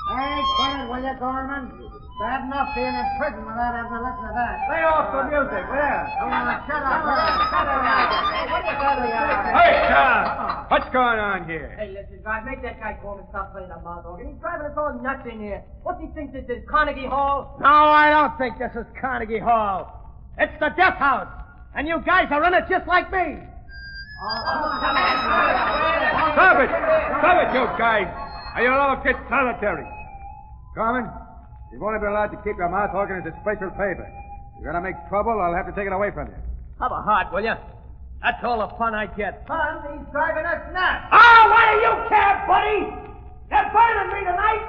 Hey, get it, will you, Gorman? Bad enough being in prison without having to listen to that. Lay off the music, there. Come on, shut up. Hey, what's going on here? Hey, listen, guys, make that guy Gorman stop playing the mouth organ. He's driving us all nuts in here. What do you think this is, Carnegie Hall? No, I don't think this is Carnegie Hall. It's the Death House. And you guys are in it just like me. Stop it, you guys. Or you'll all get solitary. Gorman, you've only been allowed to keep your mouth organ as a special favor. If you're going to make trouble, I'll have to take it away from you. Have a heart, will you? That's all the fun I get. Fun? He's driving us nuts. Oh, what do you care, buddy? They're burning me tonight.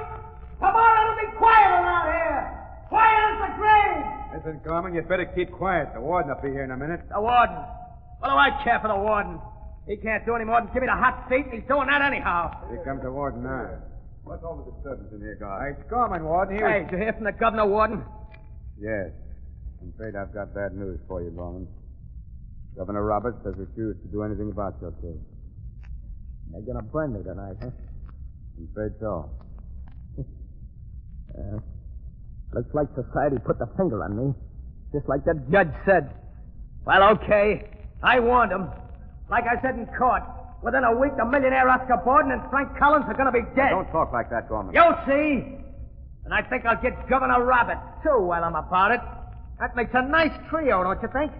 Tomorrow it'll be quiet around here. Quiet as the grave. Listen, Gorman, you better keep quiet. The warden will be here in a minute. The warden? What do I care for the warden? He can't do any more than give me the hot seat, and he's doing that anyhow. Here comes the warden now. What's all the disturbance in here, guard? It's Gorman, warden. Hey, did you hear from the governor, warden? Yes. I'm afraid I've got bad news for you, Gorman. Governor Roberts has refused to do anything about your case. They're going to burn me tonight, huh? I'm afraid so. Looks like society put the finger on me. Just like the judge said. Well, okay. I warned him. Like I said in court, within a week, the millionaire Oscar Borden and Frank Collins are going to be dead. Don't talk like that, Gorman. You'll see. And I think I'll get Governor Roberts, too, while I'm about it. That makes a nice trio, don't you think?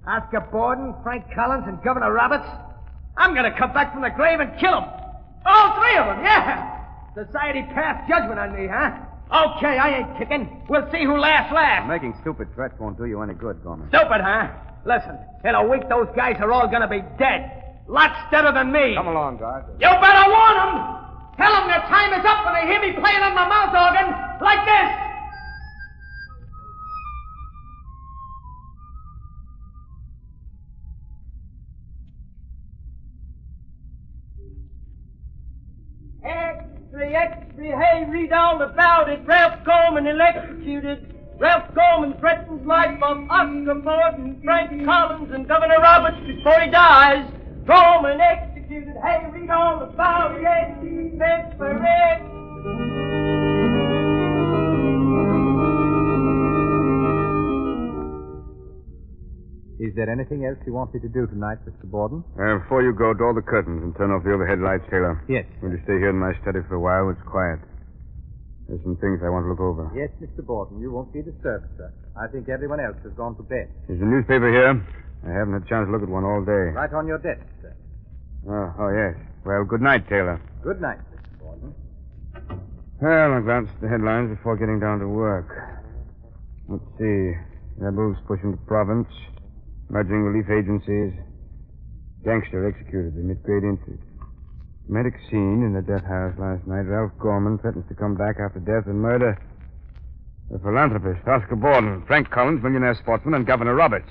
Oscar Borden, Frank Collins, and Governor Roberts. I'm going to come back from the grave and kill them. All three of them, yeah. Society passed judgment on me, huh? Okay, I ain't kicking. We'll see who laughs last. Making stupid threats won't do you any good, Gorman. Stupid, huh? Listen, in a week, those guys are all going to be dead. Lots deader than me. Come along, guard. You better warn them. Tell them their time is up when they hear me playing on my mouth organ like this. Extra, hey, read all about it. Ralph Gorman electrocuted. Ralph Gorman threatens life of Oscar Borden, Frank Collins, and Governor Roberts before he dies. Gorman executed. Hey, read all about it. Mesmerize. Is there anything else you want me to do tonight, Mr. Borden? Before you go, draw the curtains and turn off the overhead lights, Taylor. Yes. Will you stay here in my study for a while? It's quiet. There's some things I want to look over. Yes, Mr. Borden. You won't be disturbed, sir. I think everyone else has gone to bed. There's a newspaper here. I haven't had a chance to look at one all day. Right on your desk, sir. Oh, yes. Well, good night, Taylor. Good night, Mr. Borden. Well, I'll glance at the headlines before getting down to work. Let's see. Rebels pushing the province. Merging relief agencies. Gangster executed amid great interest. Dramatic scene in the death house last night. Ralph Gorman threatens to come back after death and murder. The philanthropist, Oscar Borden, Frank Collins, millionaire sportsman, and Governor Roberts.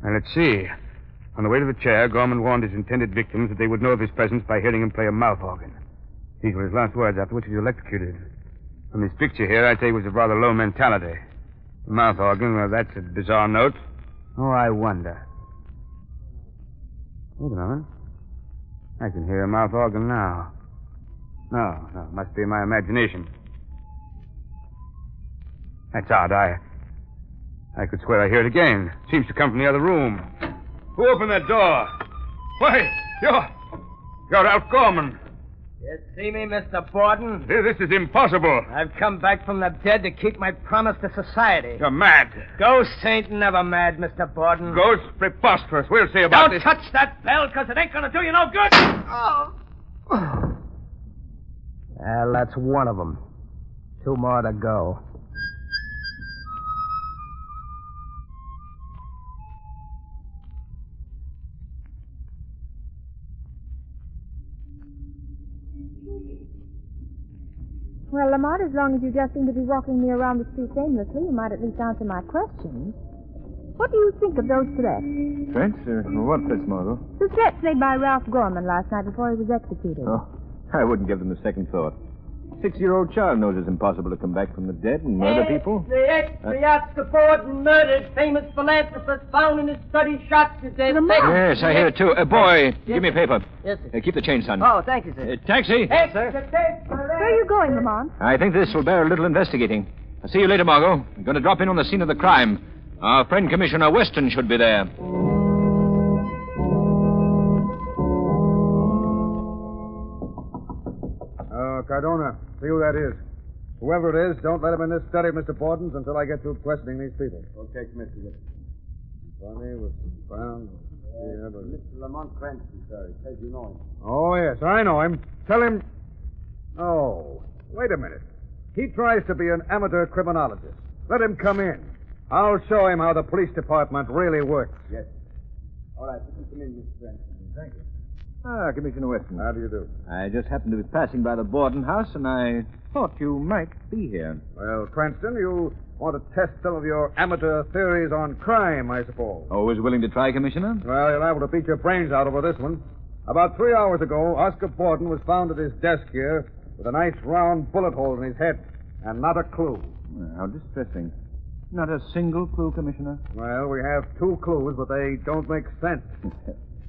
And let's see. On the way to the chair, Gorman warned his intended victims that they would know of his presence by hearing him play a mouth organ. These were his last words, after which he was electrocuted. From his picture here, I'd say he was of rather low mentality. The mouth organ, well, that's a bizarre note. Oh, I wonder. Wait a moment. I can hear a mouth organ now. No, it must be my imagination. That's odd. I could swear I hear it again. Seems to come from the other room. Who opened that door? Why, you're Ralph Gorman. You see me, Mr. Borden? This is impossible. I've come back from the dead to keep my promise to society. You're mad. Ghosts ain't never mad, Mr. Borden. Ghosts? Preposterous. We'll see about this. Don't touch that bell, because it ain't going to do you no good. Well, that's one of them. Two more to go. Well, Lamont, as long as you just seem to be walking me around the streets aimlessly, you might at least answer my questions. What do you think of those threats? Threats? What threats, Margo? The threats made by Ralph Gorman last night before he was executed. Oh, I wouldn't give them a second thought. 6-year-old child knows it's impossible to come back from the dead and murder people. The ex-Oscar Borden murdered, famous philanthropist found in his study, shot to death. Yes, I hear it, too. Boy, give me a paper. Yes, sir. Keep the change, son. Oh, thank you, sir. Taxi. Yes, sir. Where are you going, Lamont? I think this will bear a little investigating. I'll see you later, Margo. I'm going to drop in on the scene of the crime. Our friend Commissioner Weston should be there. Cardona, see who that is. Whoever it is, don't let him in this study of Mr. Borden's until I get through questioning these people. Okay, Commissioner. Bonnie was found. Yeah, but... Mr. Lamont Cranston, sir. He says you know him. Oh, yes, I know him. Tell him... Oh, wait a minute. He tries to be an amateur criminologist. Let him come in. I'll show him how the police department really works. Yes. All right, you can come in, Mr. Cranston. Thank you. Ah, Commissioner Weston. How do you do? I just happened to be passing by the Borden house, and I thought you might be here. Well, Cranston, you want to test some of your amateur theories on crime, I suppose. Always willing to try, Commissioner? Well, you're liable to beat your brains out over this one. About 3 hours ago, Oscar Borden was found at his desk here with a nice round bullet hole in his head, and not a clue. Well, how distressing. Not a single clue, Commissioner? Well, we have 2 clues, but they don't make sense.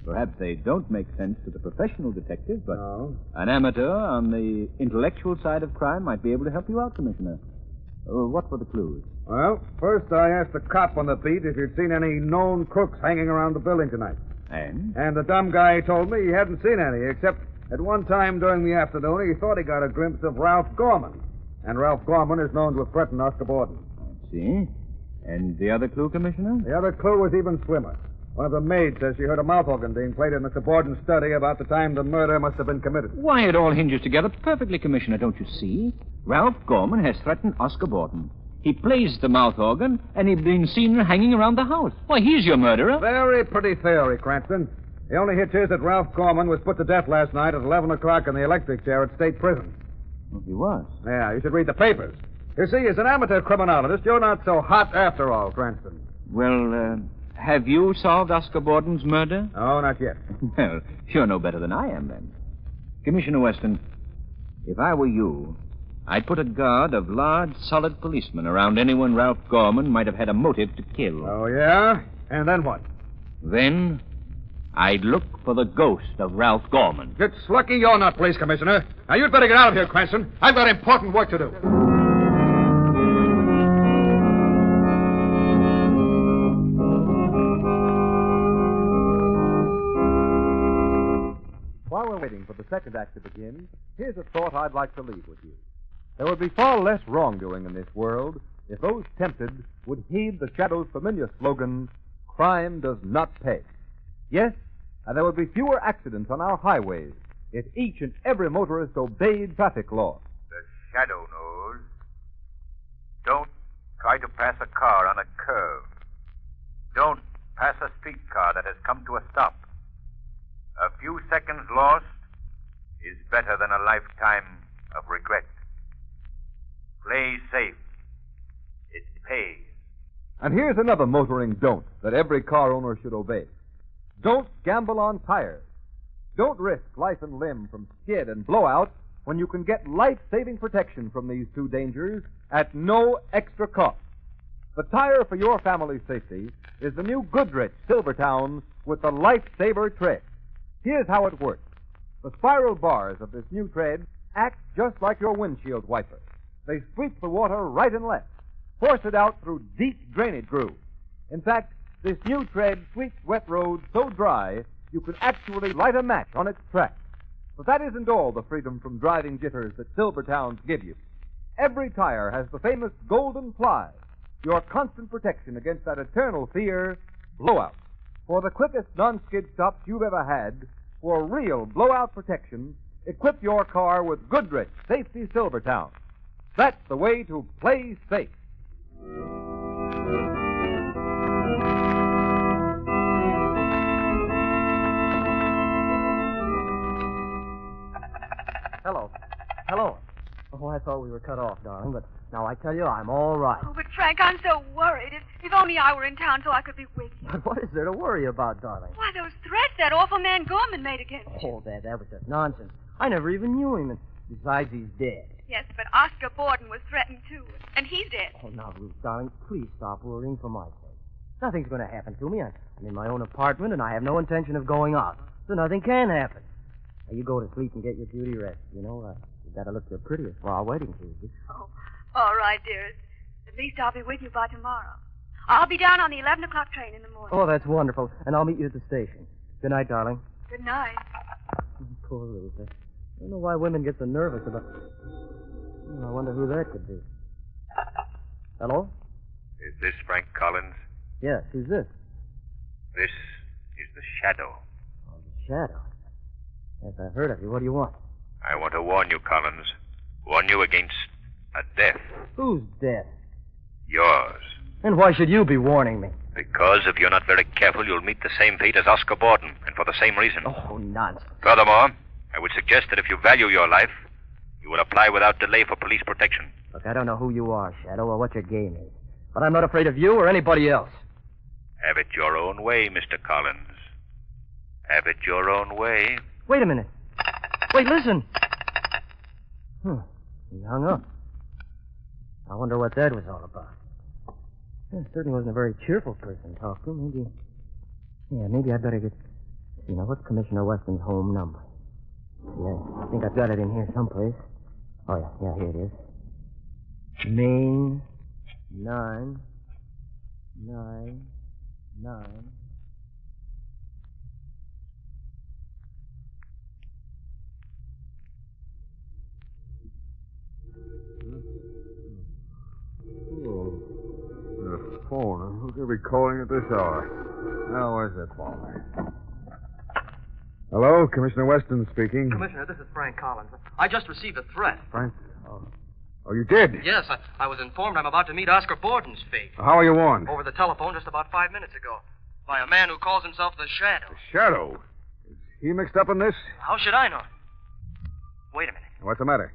Perhaps they don't make sense to the professional detective, but No. an amateur on the intellectual side of crime might be able to help you out, Commissioner. What were the clues? Well, first I asked the cop on the beat if he'd seen any known crooks hanging around the building tonight. And? And the dumb guy told me he hadn't seen any, except at one time during the afternoon he thought he got a glimpse of Ralph Gorman. And Ralph Gorman is known to have threatened Oscar Borden. I see. And the other clue, Commissioner? The other clue was even slimmer. One of the maids says she heard a mouth organ being played in Mr. Borden's study about the time the murder must have been committed. Why, it all hinges together perfectly, Commissioner, don't you see? Ralph Gorman has threatened Oscar Borden. He plays the mouth organ, and he's been seen hanging around the house. Why, he's your murderer. Very pretty theory, Cranston. The only hitch is that Ralph Gorman was put to death last night at 11 o'clock in the electric chair at State Prison. Well, he was. Yeah, you should read the papers. You see, as an amateur criminologist, you're not so hot after all, Cranston. Well, have you solved Oscar Borden's murder? No, not yet. Well, you're no better than I am, then. Commissioner Weston, if I were you, I'd put a guard of large, solid policemen around anyone Ralph Gorman might have had a motive to kill. Oh, yeah? And then what? Then I'd look for the ghost of Ralph Gorman. It's lucky you're not police commissioner. Now, you'd better get out of here, Cranston. I've got important work to do. While we're waiting for the second act to begin, here's a thought I'd like to leave with you. There would be far less wrongdoing in this world if those tempted would heed the Shadow's familiar slogan, crime does not pay. Yes, and there would be fewer accidents on our highways if each and every motorist obeyed traffic laws. The Shadow knows. Don't try to pass a car on a curve. Don't pass a streetcar that has come to a stop. A few seconds lost is better than a lifetime of regret. Play safe. It pays. And here's another motoring don't that every car owner should obey. Don't gamble on tires. Don't risk life and limb from skid and blowout when you can get life-saving protection from these 2 dangers at no extra cost. The tire for your family's safety is the new Goodrich Silvertown with the Lifesaver tread. Here's how it works. The spiral bars of this new tread act just like your windshield wiper. They sweep the water right and left, force it out through deep drainage grooves. In fact, this new tread sweeps wet roads so dry you can actually light a match on its track. But that isn't all the freedom from driving jitters that Silvertowns give you. Every tire has the famous golden ply, your constant protection against that eternal fear, blowout. For the quickest non-skid stops you've ever had, for real blowout protection, equip your car with Goodrich Safety Silvertown. That's the way to play safe. Hello. Hello. Oh, I thought we were cut off, darling, but now I tell you, I'm all right. Oh, but Frank, I'm so worried. If only I were in town so I could be with you. But what is there to worry about, darling? Why, those threats that awful man Gorman made against you. Oh, that was just nonsense. I never even knew him, and besides, he's dead. Yes, but Oscar Borden was threatened, too, and he's dead. Oh, now, Ruth, darling, please stop worrying for my sake. Nothing's going to happen to me. I'm in my own apartment, and I have no intention of going out, so nothing can happen. Now, you go to sleep and get your beauty rest. You know, you got to look your prettiest while waiting for you. Oh, all right, dearest. At least I'll be with you by tomorrow. I'll be down on the 11 o'clock train in the morning. Oh, that's wonderful, and I'll meet you at the station. Good night, darling. Good night. Poor Ruth. I don't know why women get so nervous about... I wonder who that could be. Hello? Is this Frank Collins? Yes, who's this? This is the Shadow. Oh, the Shadow. Yes, I've heard of you. What do you want? I want to warn you, Collins. Warn you against a death. Whose death? Yours. And why should you be warning me? Because if you're not very careful, you'll meet the same fate as Oscar Borden, and for the same reason. Oh, nonsense. Furthermore, I would suggest that if you value your life, you will apply without delay for police protection. Look, I don't know who you are, Shadow, or what your game is. But I'm not afraid of you or anybody else. Have it your own way, Mr. Collins. Have it your own way. Wait a minute. Wait, listen. He hung up. I wonder what that was all about. Well, certainly wasn't a very cheerful person to talk to. Maybe I'd better get... You know, what's Commissioner Weston's home number? Yeah, I think I've got it in here someplace. Oh, yeah, here it is. Maine 999. Oh, the phone. Who could be calling at this hour? Now, where's that phone? Hello, Commissioner Weston speaking. Commissioner, this is Frank Collins. I just received a threat. Frank? Oh, you did? Yes, I was informed I'm about to meet Oscar Borden's fate. How are you warned? Over the telephone just about 5 minutes ago. By a man who calls himself the Shadow. The Shadow? Is he mixed up in this? How should I know? Wait a minute. What's the matter?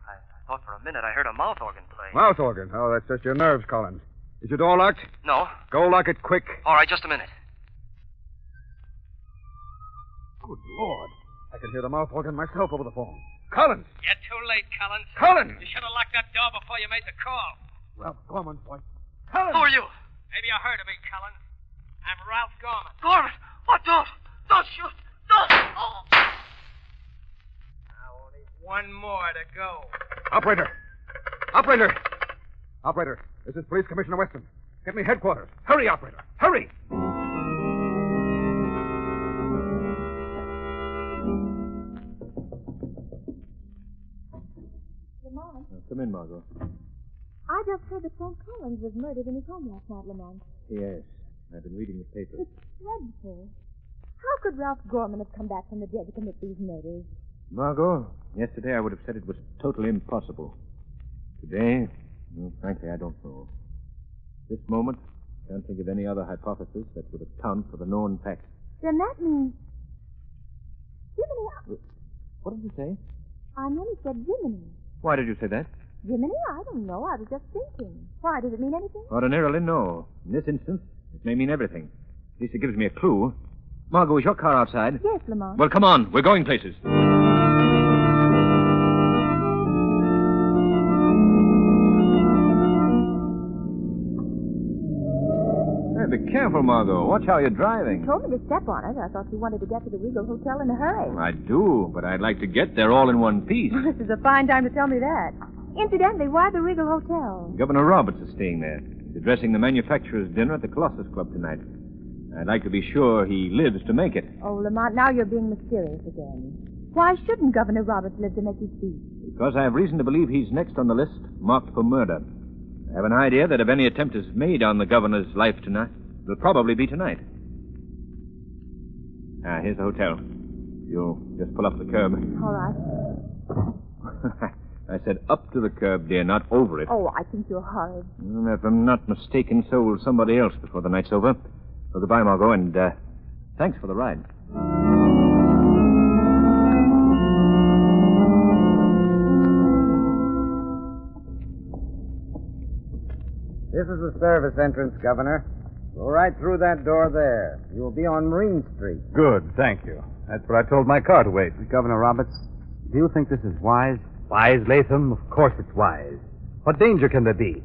I thought for a minute I heard a mouth organ play. Mouth organ? Oh, that's just your nerves, Collins. Is your door locked? No. Go lock it quick. All right, just a minute. Good Lord. I can hear the mouth organ myself over the phone. Collins! You're too late, Collins. Collins! You should have locked that door before you made the call. Ralph Gorman's voice. Collins! Who are you? Maybe you heard of me, Collins. I'm Ralph Gorman. Gorman! What? Don't shoot! Don't! Oh! Now only one more to go. Operator! Operator, this is Police Commissioner Weston. Get me headquarters. Hurry, operator. Hurry! Lamont, Come in, Margo. I just heard that Frank Collins was murdered in his home last night, Lamont. Yes, I've been reading the paper. It's dreadful. How could Ralph Gorman have come back from the dead to commit these murders? Margo, yesterday I would have said it was totally impossible. Today, well, frankly, I don't know. At this moment, I can't think of any other hypothesis that would account for the known facts. Then that means... Jiminy... What did you say? I nearly said Jiminy. Why did you say that? Jiminy? I don't know. I was just thinking. Why? Does it mean anything? Ordinarily, no. In this instance, it may mean everything. At least it gives me a clue. Margo, is your car outside? Yes, Lamont. Well, come on. We're going places. Hey, be careful, Margo. Watch how you're driving. You told me to step on it. I thought you wanted to get to the Regal Hotel in a hurry. I do, but I'd like to get there all in one piece. This is a fine time to tell me that. Incidentally, why the Regal Hotel? Governor Roberts is staying there. He's addressing the manufacturers' dinner at the Colossus Club tonight. I'd like to be sure he lives to make it. Oh, Lamont, now you're being mysterious again. Why shouldn't Governor Roberts live to make his speech? Because I have reason to believe he's next on the list, marked for murder. I have an idea that if any attempt is made on the governor's life tonight, it'll probably be tonight. Here's the hotel. You'll just pull up the curb. All right. I said up to the curb, dear, not over it. Oh, I think you're horrid. If I'm not mistaken, so will somebody else before the night's over. Well, goodbye, Margo, and thanks for the ride. This is the service entrance, Governor. Go right through that door there. You will be on Marine Street. Good, thank you. That's where I told my car to wait. Governor Roberts, do you think this is wise? Wise, Latham? Of course it's wise. What danger can there be?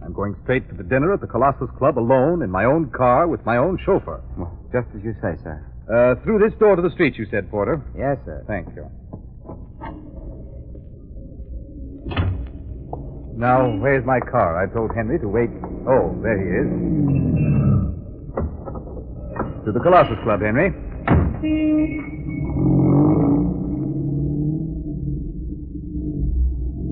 I'm going straight to the dinner at the Colossus Club alone in my own car with my own chauffeur. Well, just as you say, sir. Through this door to the street, you said, Porter? Yes, sir. Thank you. Now, where's my car? I told Henry to wait. Oh, there he is. To the Colossus Club, Henry.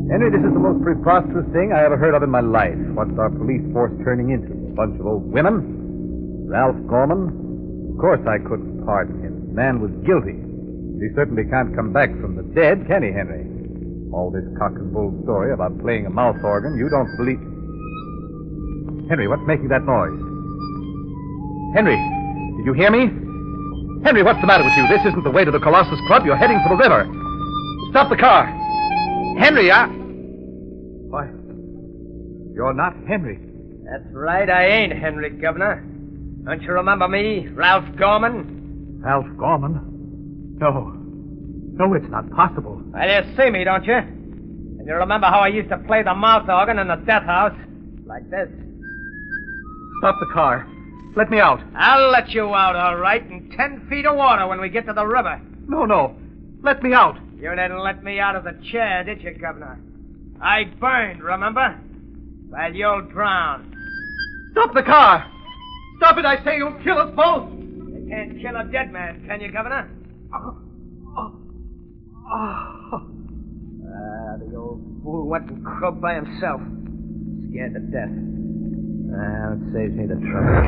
Henry, this is the most preposterous thing I ever heard of in my life. What's our police force turning into? A bunch of old women? Ralph Gorman? Of course I couldn't pardon him. The man was guilty. He certainly can't come back from the dead, can he, Henry? All this cock and bull story about playing a mouth organ, you don't believe... Henry, what's making that noise? Henry, did you hear me? Henry, what's the matter with you? This isn't the way to the Colossus Club. You're heading for the river. Stop the car. Henry, Why, you're not Henry. That's right, I ain't Henry, Governor. Don't you remember me, Ralph Gorman? Ralph Gorman? No. No, it's not possible. Well, you see me, don't you? And you remember how I used to play the mouth organ in the death house? Like this. Stop the car. Let me out. I'll let you out, all right, in 10 feet of water when we get to the river. No. Let me out. You didn't let me out of the chair, did you, Governor? I burned, remember? Well, you'll drown. Stop the car! Stop it, I say, you'll kill us both! You can't kill a dead man, can you, Governor? The old fool went and croaked by himself. Scared to death. It saves me the trouble.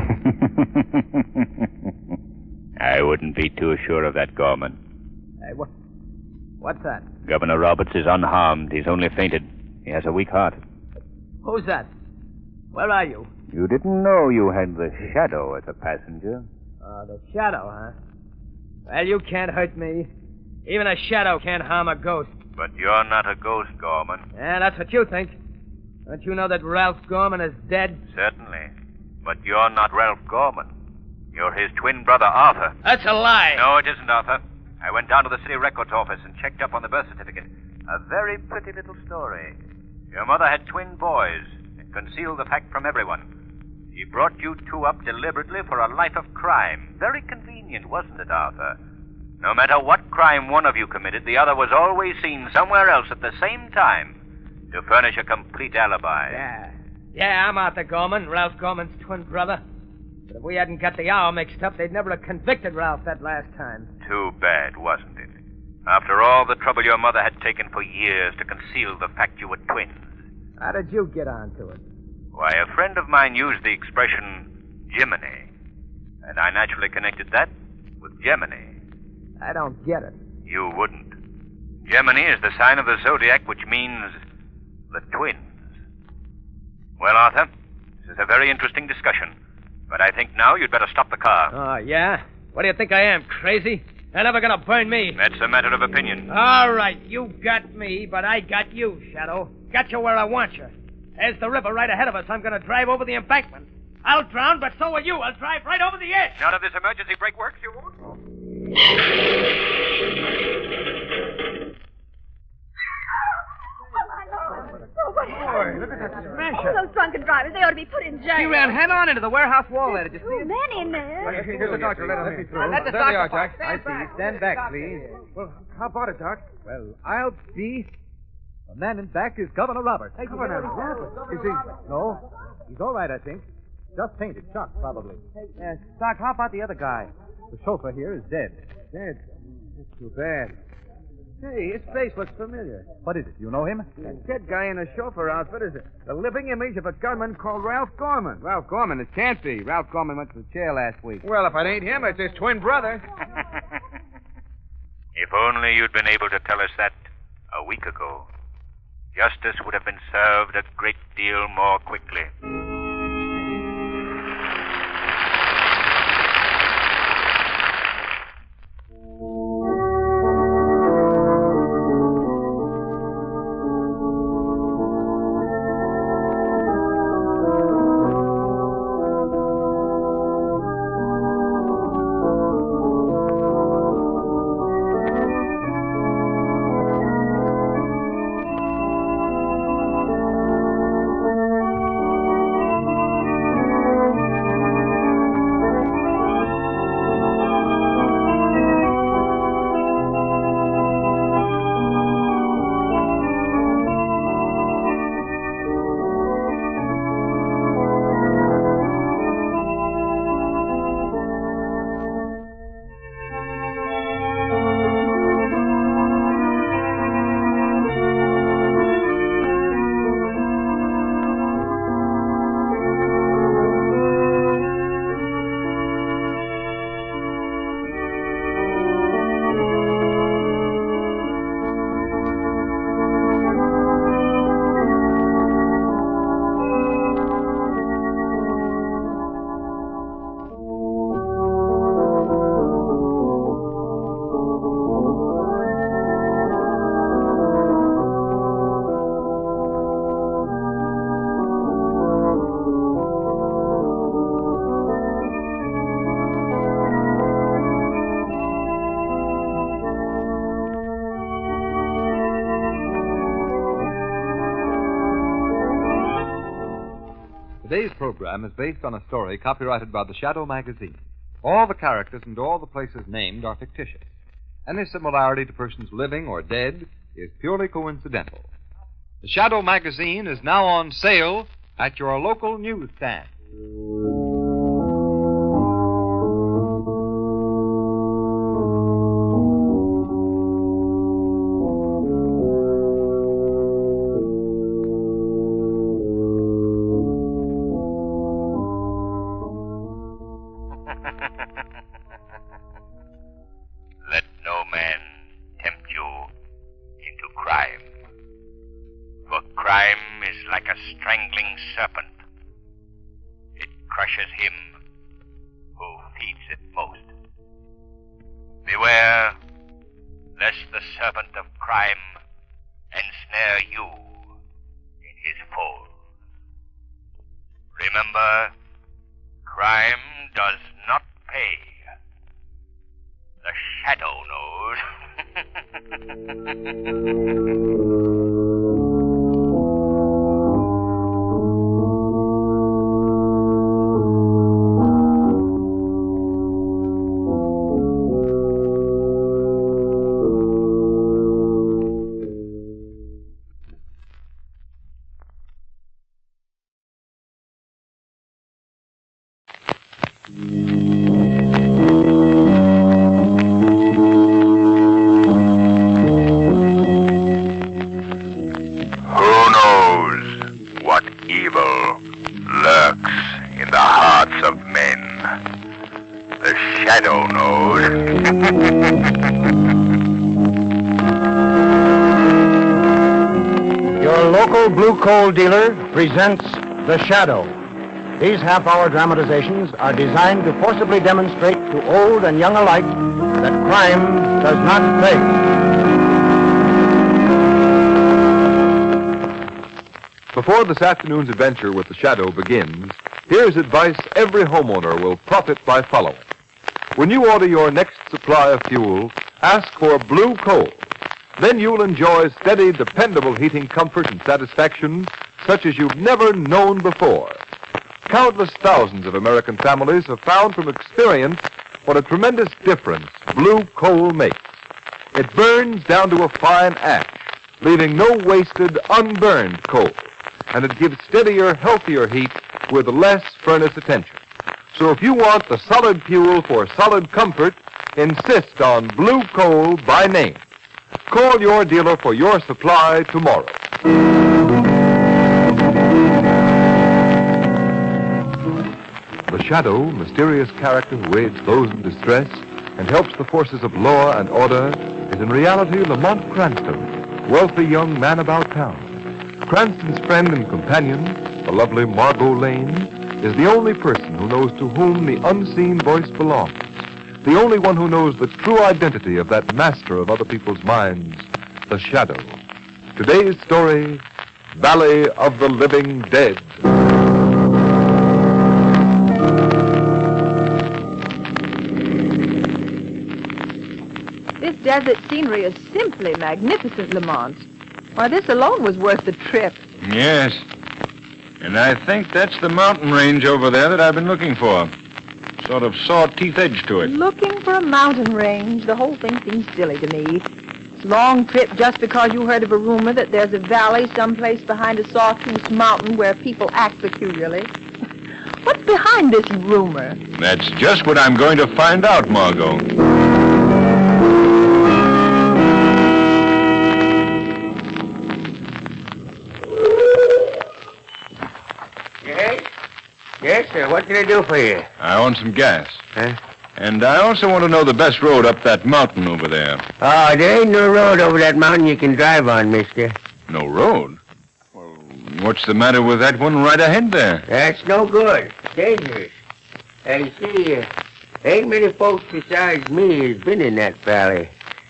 I wouldn't be too sure of that, Gorman. Hey, what's that? Governor Roberts is unharmed. He's only fainted. He has a weak heart. Who's that? Where are you? You didn't know you had the Shadow as a passenger? The Shadow, huh? Well, you can't hurt me. Even a shadow can't harm a ghost. But you're not a ghost, Gorman. Yeah, that's what you think. Don't you know that Ralph Gorman is dead? Certainly. But you're not Ralph Gorman. You're his twin brother, Arthur. That's a lie. No, it isn't, Arthur. I went down to the city records office and checked up on the birth certificate. A very pretty little story. Your mother had twin boys and concealed the fact from everyone. She brought you two up deliberately for a life of crime. Very convenient, wasn't it, Arthur? No matter what crime one of you committed, the other was always seen somewhere else at the same time to furnish a complete alibi. Yeah, I'm Arthur Gorman, Ralph Gorman's twin brother. But if we hadn't got the hour mixed up, they'd never have convicted Ralph that last time. Too bad, wasn't it? After all the trouble your mother had taken for years to conceal the fact you were twins. How did you get onto it? Why, a friend of mine used the expression Gemini. And I naturally connected that with Gemini. I don't get it. You wouldn't. Gemini is the sign of the zodiac, which means the twins. Well, Arthur, this is a very interesting discussion. But I think now you'd better stop the car. Oh, yeah? What do you think I am, crazy? They're never gonna burn me. That's a matter of opinion. All right, you got me, but I got you, Shadow. Got you where I want you. There's the river right ahead of us. I'm gonna drive over the embankment. I'll drown, but so will you. I'll drive right over the edge. None of this emergency brake works, you won't? Look at that smasher. Those drunken drivers, they ought to be put in jail. He ran head on into the warehouse wall there. Did you see it? Men in there. Here's the doctor. Let me through. Let the There they are, doctor. Jack. I see. Stand back, please. Well, how about it, Doc? Well, I'll be... The man in back is Governor Roberts. Hey, Governor Roberts? Is he... No. He's all right, I think. Just fainted. Shocked, probably. Yes. Doc, how about the other guy? The chauffeur here is dead. Dead? That's too bad. Hey, his face looks familiar. What is it? You know him? That dead guy in the chauffeur outfit is the living image of a gunman called Ralph Gorman. Ralph Gorman? It can't be. Ralph Gorman went to jail last week. Well, if it ain't him, it's his twin brother. If only you'd been able to tell us that a week ago. Justice would have been served a great deal more quickly. Today's program is based on a story copyrighted by the Shadow magazine. All the characters and all the places named are fictitious. Any similarity to persons living or dead is purely coincidental. The Shadow magazine is now on sale at your local newsstand. Let no man tempt you into crime. For crime is like a strangling serpent. It crushes him who feeds it most. Beware lest the serpent of crime ensnare you in his folds. Remember, crime does not pay. The shadow knows. Who knows what evil lurks in the hearts of men? The shadow knows. Your local blue coal dealer presents The Shadow. These half-hour dramatizations are designed to forcibly demonstrate to old and young alike that crime does not pay. Before this afternoon's adventure with the Shadow begins, here's advice every homeowner will profit by following. When you order your next supply of fuel, ask for blue coal. Then you'll enjoy steady, dependable heating comfort and satisfaction such as you've never known before. Countless thousands of American families have found from experience what a tremendous difference blue coal makes. It burns down to a fine ash, leaving no wasted, unburned coal. And it gives steadier, healthier heat with less furnace attention. So if you want the solid fuel for solid comfort, insist on blue coal by name. Call your dealer for your supply tomorrow. The Shadow, mysterious character who aids those in distress and helps the forces of law and order, is in reality Lamont Cranston, wealthy young man about town. Cranston's friend and companion, the lovely Margo Lane, is the only person who knows to whom the unseen voice belongs, the only one who knows the true identity of that master of other people's minds, the Shadow. Today's story, Valley of the Living Dead. This desert scenery is simply magnificent, Lamont. Why, this alone was worth the trip. Yes. And I think that's the mountain range over there that I've been looking for. Sort of saw-teeth edge to it. Looking for a mountain range. The whole thing seems silly to me. It's a long trip just because you heard of a rumor that there's a valley someplace behind a sawtooth mountain where people act peculiarly. What's behind this rumor? That's just what I'm going to find out, Margo. Yes, sir. What can I do for you? I want some gas. Huh? And I also want to know the best road up that mountain over there. Oh, there ain't no road over that mountain you can drive on, mister. No road? Well, what's the matter with that one right ahead there? That's no good. Dangerous. You see, ain't many folks besides me has been in that valley.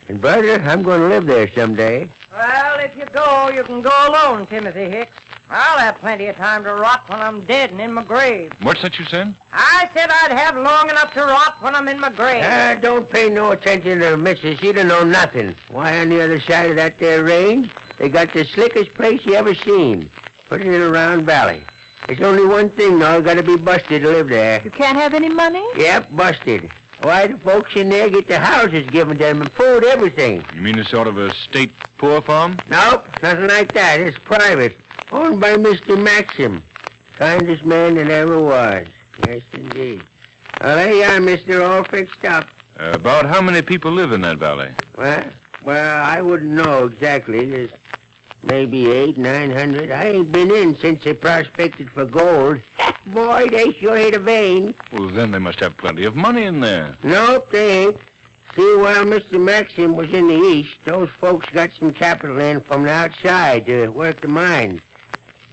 And, brother, I'm going to live there someday. Well, if you go, you can go alone, Timothy Hicks. I'll have plenty of time to rot when I'm dead and in my grave. What's that you said? I said I'd have long enough to rot when I'm in my grave. Don't pay no attention to Mrs. She don't know nothing. Why, on the other side of that there range, they got the slickest place you ever seen. Pretty little round valley. There's only one thing, though. Got to be busted to live there. You can't have any money? Yep, busted. Why, the folks in there get their houses given to them and food, everything. You mean a sort of a state poor farm? Nope, nothing like that. It's private. Owned by Mr. Maxim. Kindest man that ever was. Yes, indeed. Well, there you are, mister, all fixed up. About how many people live in that valley? Well, I wouldn't know exactly. There's maybe 800-900. I ain't been in since they prospected for gold. Boy, they sure hit a vein. Well, then they must have plenty of money in there. Nope, they ain't. See, while Mr. Maxim was in the east, those folks got some capital in from the outside to work the mines.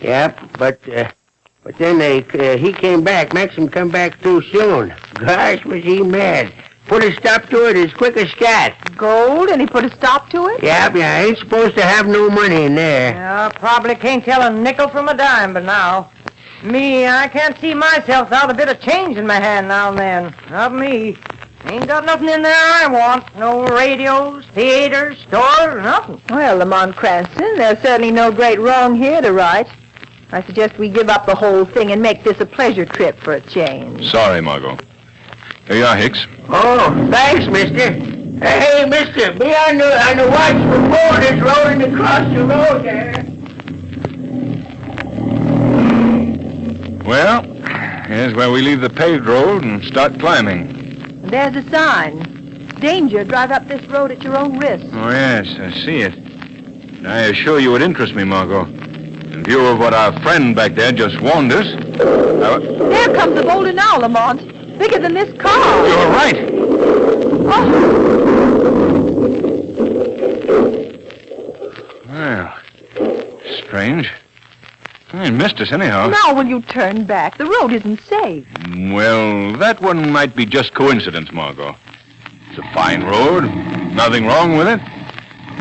Yep, but then he came back. Maxim come back too soon. Gosh, was he mad. Put a stop to it as quick as cat. Gold, and he put a stop to it? Yeah, ain't supposed to have no money in there. Yeah, probably can't tell a nickel from a dime, but now. Me, I can't see myself without a bit of change in my hand now and then. Not me. Ain't got nothing in there I want. No radios, theaters, stores, nothing. Well, Lamont Cranston, there's certainly no great wrong here to right. I suggest we give up the whole thing and make this a pleasure trip for a change. Sorry, Margo. Here you are, Hicks. Oh, thanks, mister. Hey, mister, be on the watch for boulders rolling across the road there. Well, here's where we leave the paved road and start climbing. There's a sign. Danger, drive up this road at your own risk. Oh, yes, I see it. I assure you it interests me, Margo. In view of what our friend back there just warned us. There comes the boulder now, Lamont. Bigger than this car. You're right. Oh. Well, strange. He missed us anyhow. Now will you turn back? The road isn't safe. Well, that one might be just coincidence, Margo. It's a fine road. Nothing wrong with it.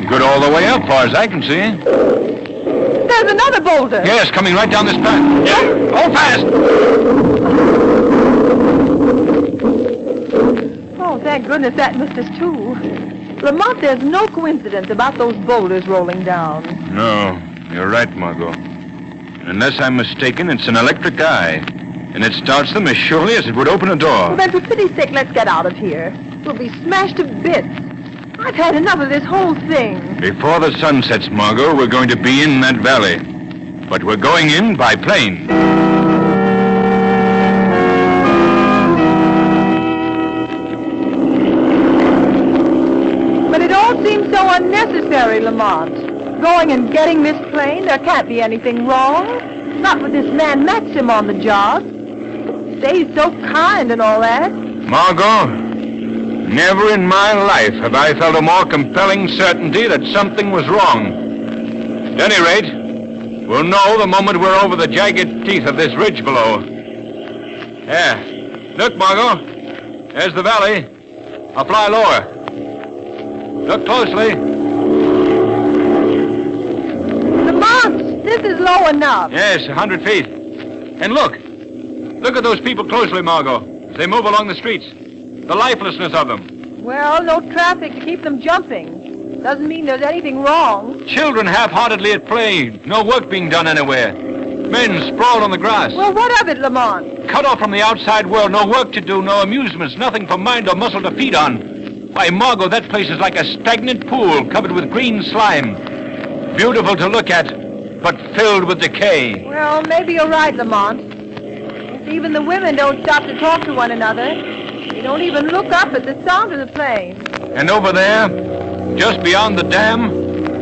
Good all the way up, far as I can see. There's another boulder. Yes, coming right down this path. Yeah, hold fast. Oh, thank goodness that missed us, too. Lamont, there's no coincidence about those boulders rolling down. No, you're right, Margo. Unless I'm mistaken, it's an electric eye. And it starts them as surely as it would open a door. Well, then, for pity's sake, let's get out of here. We'll be smashed to bits. I've had enough of this whole thing. Before the sun sets, Margo, we're going to be in that valley. But we're going in by plane. But it all seems so unnecessary, Lamont. Going and getting this plane, there can't be anything wrong. Not with this man Maxim on the job. Say he's so kind and all that. Margo, never in my life have I felt a more compelling certainty that something was wrong. At any rate, we'll know the moment we're over the jagged teeth of this ridge below. There. Look, Margo. There's the valley. I'll fly lower. Look closely. Lamont, this is low enough. Yes, 100 feet. And look. Look at those people closely, Margo, as they move along the streets. The lifelessness of them. Well, no traffic to keep them jumping. Doesn't mean there's anything wrong. Children half-heartedly at play. No work being done anywhere. Men sprawled on the grass. Well, what of it, Lamont? Cut off from the outside world. No work to do, no amusements, nothing for mind or muscle to feed on. Why, Margo, that place is like a stagnant pool covered with green slime. Beautiful to look at, but filled with decay. Well, maybe you're right, Lamont. Even the women don't stop to talk to one another. They don't even look up at the sound of the plane. And over there, just beyond the dam,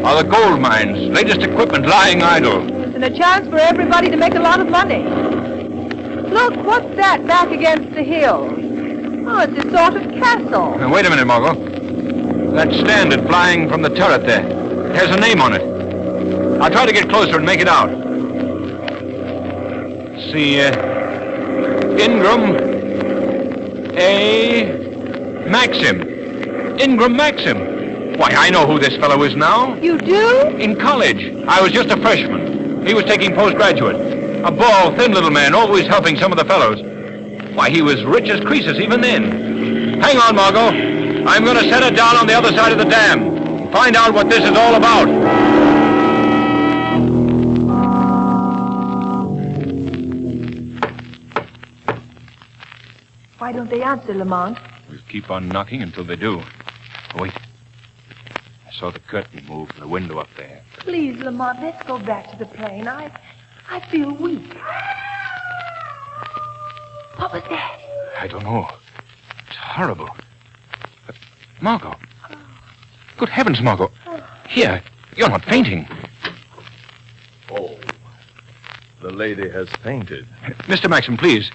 are the gold mines. Latest equipment lying idle. And a chance for everybody to make a lot of money. Look, what's that back against the hill? Oh, it's a sort of castle. Now, wait a minute, Margo. That standard flying from the turret there. It has a name on it. I'll try to get closer and make it out. See, Ingram A. Maxim. Ingram Maxim. Why, I know who this fellow is now. You do? In college. I was just a freshman. He was taking postgraduate. A bald, thin little man, always helping some of the fellows. Why, he was rich as Croesus even then. Hang on, Margo. I'm going to set her down on the other side of the dam. Find out what this is all about. Why don't they answer, Lamont? We'll keep on knocking until they do. Oh, wait. I saw the curtain move from the window up there. Please, Lamont, let's go back to the plane. I feel weak. What was that? I don't know. It's horrible. Margo. Good heavens, Margo. Here, you're not fainting. Oh, the lady has fainted. Mr. Maxim, please.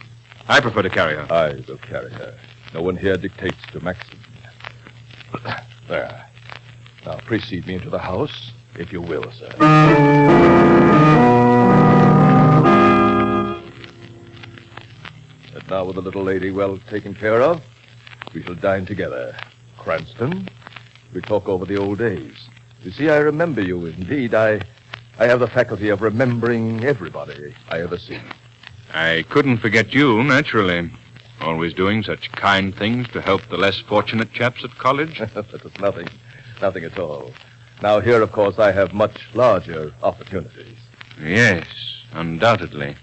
I prefer to carry her. I will carry her. No one here dictates to Maxim. There. Now, precede me into the house, if you will, sir. And now, with the little lady well taken care of, we shall dine together. Cranston, we talk over the old days. You see, I remember you. Indeed, I have the faculty of remembering everybody I ever see. I couldn't forget you, naturally. Always doing such kind things to help the less fortunate chaps at college. That was nothing. Nothing at all. Now, here, of course, I have much larger opportunities. Yes, undoubtedly.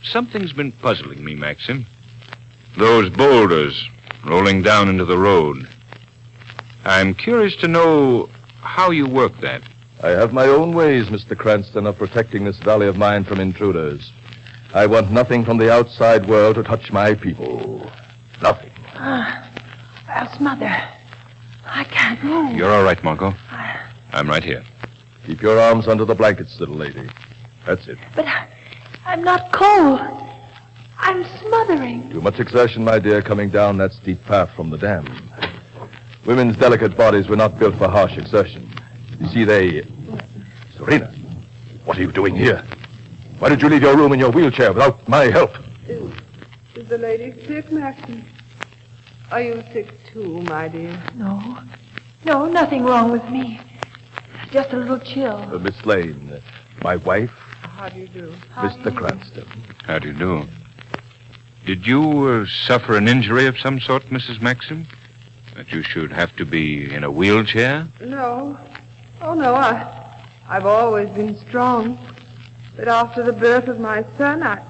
Something's been puzzling me, Maxim. Those boulders rolling down into the road. I'm curious to know how you work that. I have my own ways, Mr. Cranston, of protecting this valley of mine from intruders. I want nothing from the outside world to touch my people. Nothing. Well, Mother, I can't move. You're all right, Margo. I'm right here. Keep your arms under the blankets, little lady. That's it. But I'm not cold. I'm smothering. Too much exertion, my dear, coming down that steep path from the dam. Women's delicate bodies were not built for harsh exertion. You see, Serena, what are you doing here? Why did you leave your room in your wheelchair without my help? Is the lady sick, Maxim? Are you sick too, my dear? No, nothing wrong with me. Just a little chill. Miss Lane, my wife, How do you do? Mr. Cranston. How do you do? Did you suffer an injury of some sort, Mrs. Maxim? That you should have to be in a wheelchair? No. Oh, no, I've always been strong. But after the birth of my son, I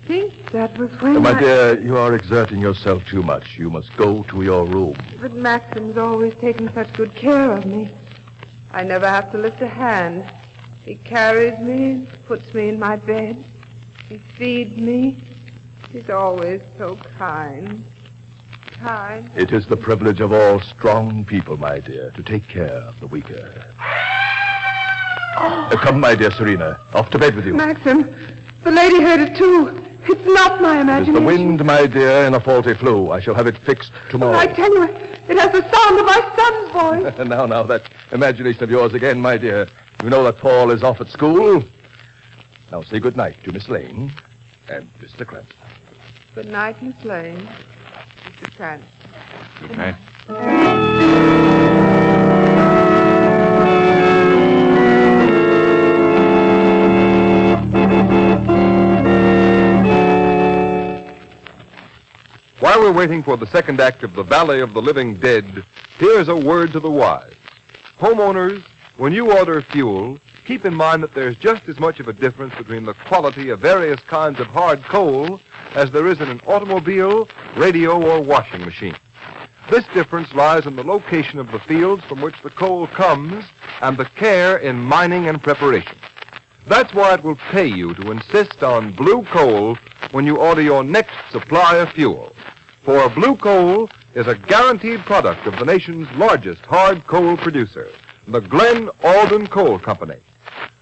think that was when My dear, you are exerting yourself too much. You must go to your room. But Maxim's always taken such good care of me. I never have to lift a hand. He carries me, puts me in my bed. He feeds me. He's always so kind. Kind. It is the privilege of all strong people, my dear, to take care of the weaker. Come, my dear Serena. Off to bed with you. Maxim, the lady heard it too. It's not my It is imagination. the wind, my dear, in a faulty flue. I shall have it fixed tomorrow. I tell you, it has the sound of my son's voice. Now, that imagination of yours again, my dear. You know that Paul is off at school. Now, say good night to Miss Lane and Mr. Cranston. Good night, Miss Lane. Mr. Cranston. Good night. While we're waiting for the second act of The Valley of the Living Dead, here's a word to the wise. Homeowners, when you order fuel, keep in mind that there's just as much of a difference between the quality of various kinds of hard coal as there is in an automobile, radio, or washing machine. This difference lies in the location of the fields from which the coal comes and the care in mining and preparation. That's why it will pay you to insist on blue coal when you order your next supply of fuel. For blue coal is a guaranteed product of the nation's largest hard coal producer, the Glen Alden Coal Company.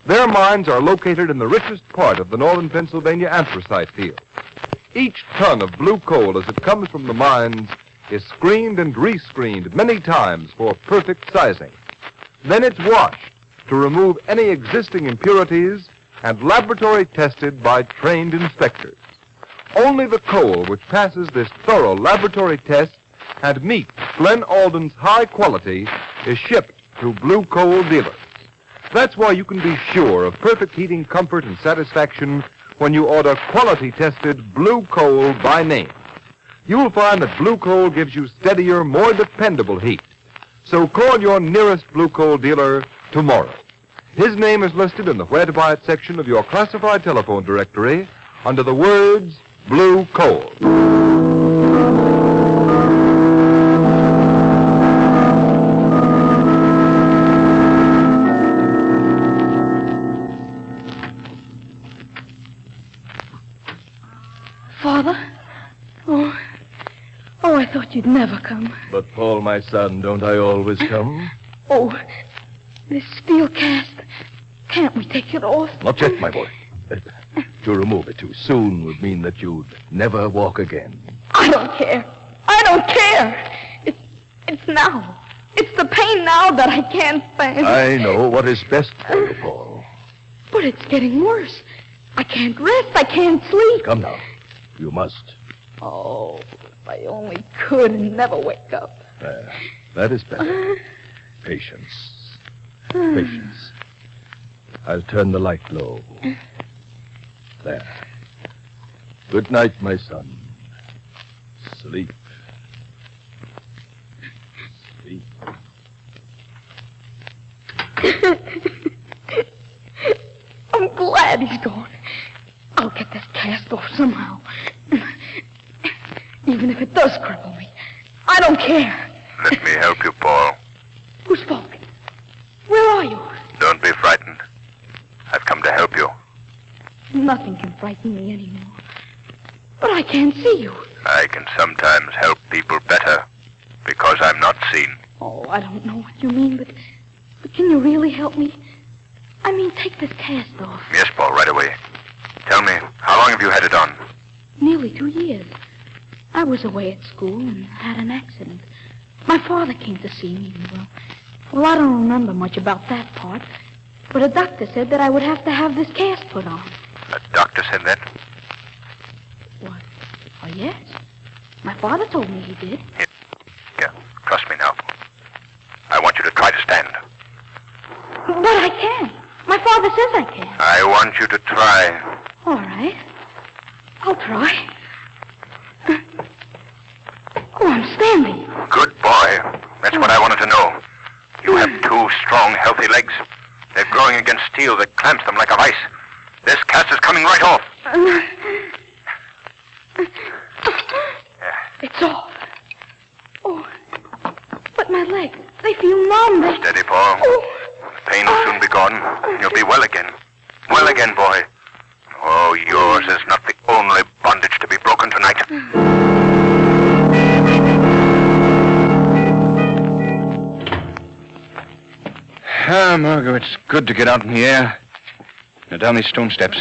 Their mines are located in the richest part of the northern Pennsylvania anthracite field. Each ton of blue coal as it comes from the mines is screened and rescreened many times for perfect sizing. Then it's washed to remove any existing impurities and laboratory tested by trained inspectors. Only the coal which passes this thorough laboratory test and meets Glen Alden's high quality is shipped to blue coal dealers. That's why you can be sure of perfect heating comfort and satisfaction when you order quality-tested blue coal by name. You'll find that blue coal gives you steadier, more dependable heat. So call your nearest blue coal dealer tomorrow. His name is listed in the Where to Buy It section of your classified telephone directory, under the words Blue Coal. Father? Oh, I thought you'd never come. But, Paul, my son, don't I always come? Oh, this steel cast. Can't we take it off? Not yet, my boy. To remove it too soon would mean that you'd never walk again. I don't care. I don't care. It's now. It's the pain now that I can't stand. I know what is best for you, Paul. But it's getting worse. I can't rest. I can't sleep. Come now. You must. Oh, if I only could and never wake up. That is better. Patience. Patience. I'll turn the light low. There. Good night, my son. Sleep. Sleep. I'm glad he's gone. I'll get this cast off somehow. Even if it does cripple me. I don't care. Let me help you, Paul. Who's spoken? Where are you? Don't be frightened. I've come to help you. Nothing can frighten me anymore. But I can't see you. I can sometimes help people better because I'm not seen. Oh, I don't know what you mean, but can you really help me? I mean, take this cast off. Yes, Paul, right away. Tell me, how long have you had it on? Nearly 2 years. I was away at school and had an accident. My father came to see me. Well, I don't remember much about that part. But a doctor said that I would have to have this cast put on. A doctor said that? What? Oh, yes. My father told me he did. Yeah, trust me now. I want you to try to stand. But I can't. My father says I can. I want you to try. All right. I'll try. Oh, I'm standing. Good boy. That's what I wanted to know. You have 2 strong, healthy legs. They're growing against steel that clamps them like a vice. This cast is coming right off. It's off. Oh, but my legs, they feel numb. Steady, Paul. The pain will soon be gone. You'll be well again. Well again, boy. Oh, yours is not the only bondage to be broken tonight. Ah, Margo, it's good to get out in the air. Now, down these stone steps.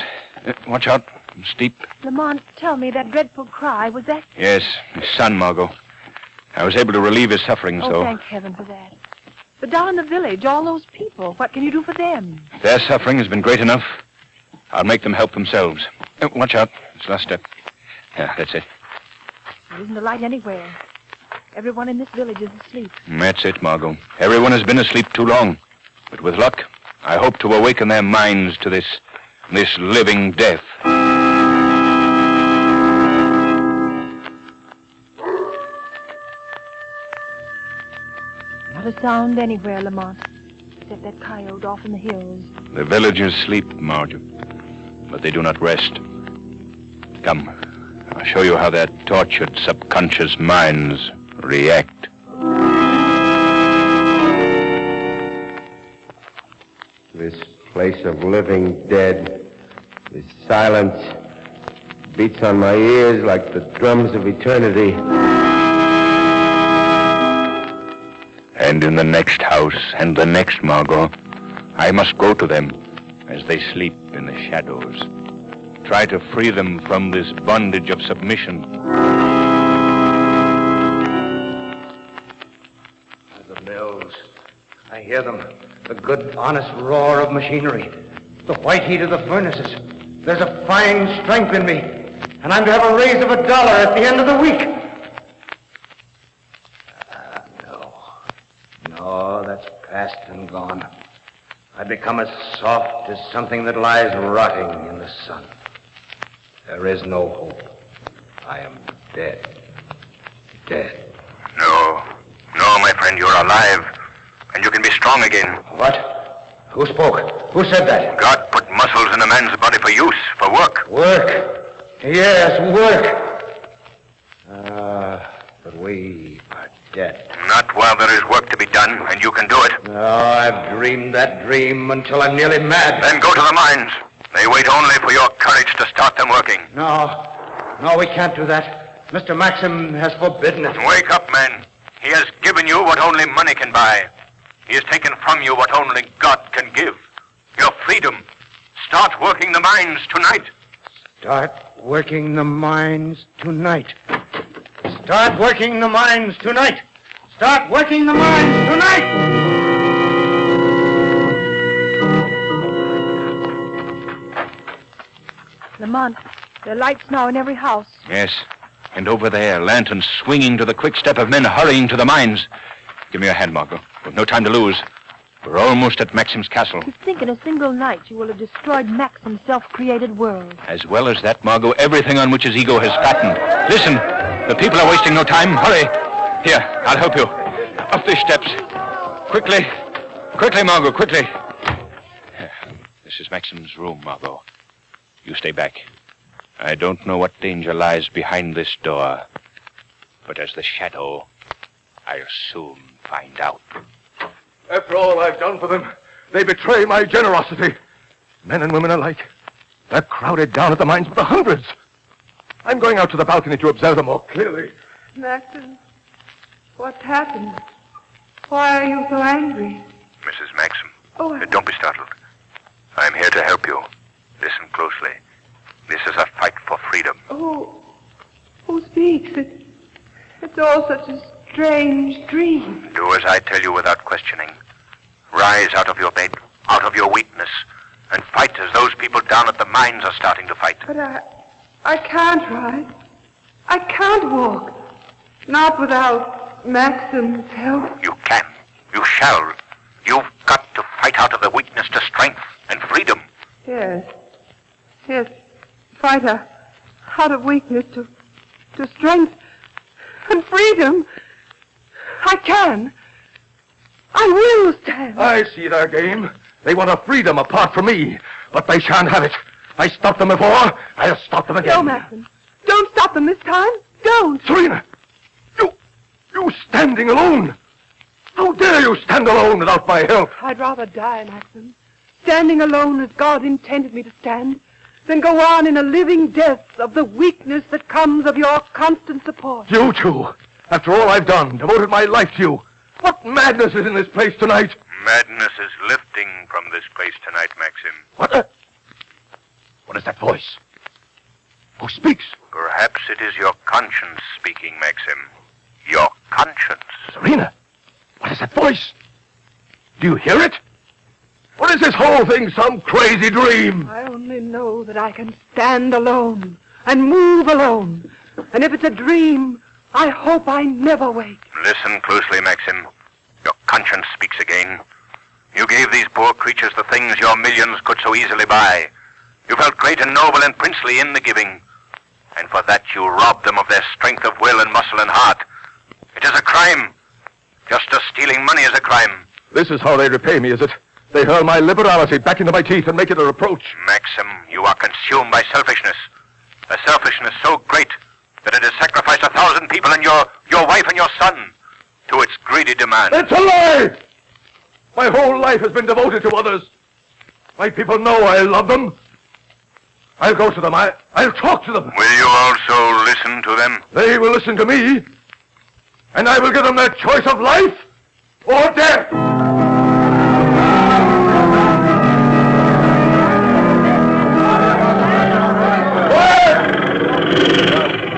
Watch out. It's steep. Lamont, tell me, that dreadful cry, was that... Yes, his son, Margo. I was able to relieve his sufferings, though. thank heaven for that. But down in the village, all those people, what can you do for them? Their suffering has been great enough. I'll make them help themselves. Watch out. It's the last step. Yeah, that's it. There isn't a light anywhere. Everyone in this village is asleep. That's it, Margo. Everyone has been asleep too long. But with luck, I hope to awaken their minds to this living death. Not a sound anywhere, Lamont, except that coyote off in the hills. The villagers sleep, Marge, but they do not rest. Come, I'll show you how their tortured subconscious minds react. This place of living dead, this silence beats on my ears like the drums of eternity. And in the next house and the next, Margo, I must go to them as they sleep in the shadows. Try to free them from this bondage of submission. The mills. I hear them. The good, honest roar of machinery. The white heat of the furnaces. There's a fine strength in me. And I'm to have a raise of $1 at the end of the week. No, that's past and gone. I've become as soft as something that lies rotting in the sun. There is no hope. I am dead. Dead. No, my friend, you're alive. And you can be strong again. What? Who spoke? Who said that? God put muscles in a man's body for use, for work. Work? Yes, work. But we are dead. Not while there is work to be done, and you can do it. Oh, I've dreamed that dream until I'm nearly mad. Then go to the mines. They wait only for your courage to start them working. No, we can't do that. Mr. Maxim has forbidden it. Wake up, man. He has given you what only money can buy. He has taken from you what only God can give. Your freedom. Start working the mines tonight. Start working the mines tonight. Start working the mines tonight. Start working the mines tonight. Lamont, there are lights now in every house. Yes. And over there, lanterns swinging to the quick step of men hurrying to the mines. Give me your hand, Margo. We've no time to lose. We're almost at Maxim's castle. To think in a single night you will have destroyed Maxim's self-created world. As well as that, Margo, everything on which his ego has fattened. Listen, the people are wasting no time. Hurry. Here, I'll help you. Up these steps. Quickly. Quickly, Margo, quickly. This is Maxim's room, Margo. You stay back. I don't know what danger lies behind this door. But as the shadow, I'll soon find out. After all I've done for them, they betray my generosity. Men and women alike. They're crowded down at the mines by the hundreds. I'm going out to the balcony to observe them more clearly. Maxim, what's happened? Why are you so angry? Mrs. Maxim. Oh, Don't be startled. I'm here to help you. Listen closely. This is a fight for freedom. Who speaks? It's all such a strange dream. Do as I tell you without questioning. Rise out of your bed, out of your weakness, and fight as those people down at the mines are starting to fight. But I can't rise. I can't walk. Not without Maxim's help. You can. You shall. You've got to fight out of the weakness to strength and freedom. Yes. Fight out of weakness to strength and freedom. I can. I will stand. I see their game. They want a freedom apart from me, but they shan't have it. I stopped them before. I'll stop them again. No, Maxim. Don't stop them this time. Don't. Serena, you standing alone. How dare you stand alone without my help? I'd rather die, Maxim, standing alone as God intended me to stand, than go on in a living death of the weakness that comes of your constant support. You two, after all I've done, devoted my life to you. What madness is in this place tonight? Madness is lifting from this place tonight, Maxim. What is that voice? Who speaks? Perhaps it is your conscience speaking, Maxim. Your conscience. Serena, what is that voice? Do you hear it? Or is this whole thing some crazy dream? I only know that I can stand alone and move alone. And if it's a dream, I hope I never wake. Listen closely, Maxim. Your conscience speaks again. You gave these poor creatures the things your millions could so easily buy. You felt great and noble and princely in the giving. And for that you robbed them of their strength of will and muscle and heart. It is a crime. Just as stealing money is a crime. This is how they repay me, is it? They hurl my liberality back into my teeth and make it a reproach. Maxim, you are consumed by selfishness. A selfishness so great that it has sacrificed 1,000 people and your wife and your son to its greedy demand. It's a lie! My whole life has been devoted to others. My people know I love them. I'll go to them. I'll talk to them. Will you also listen to them? They will listen to me. And I will give them their choice of life or death.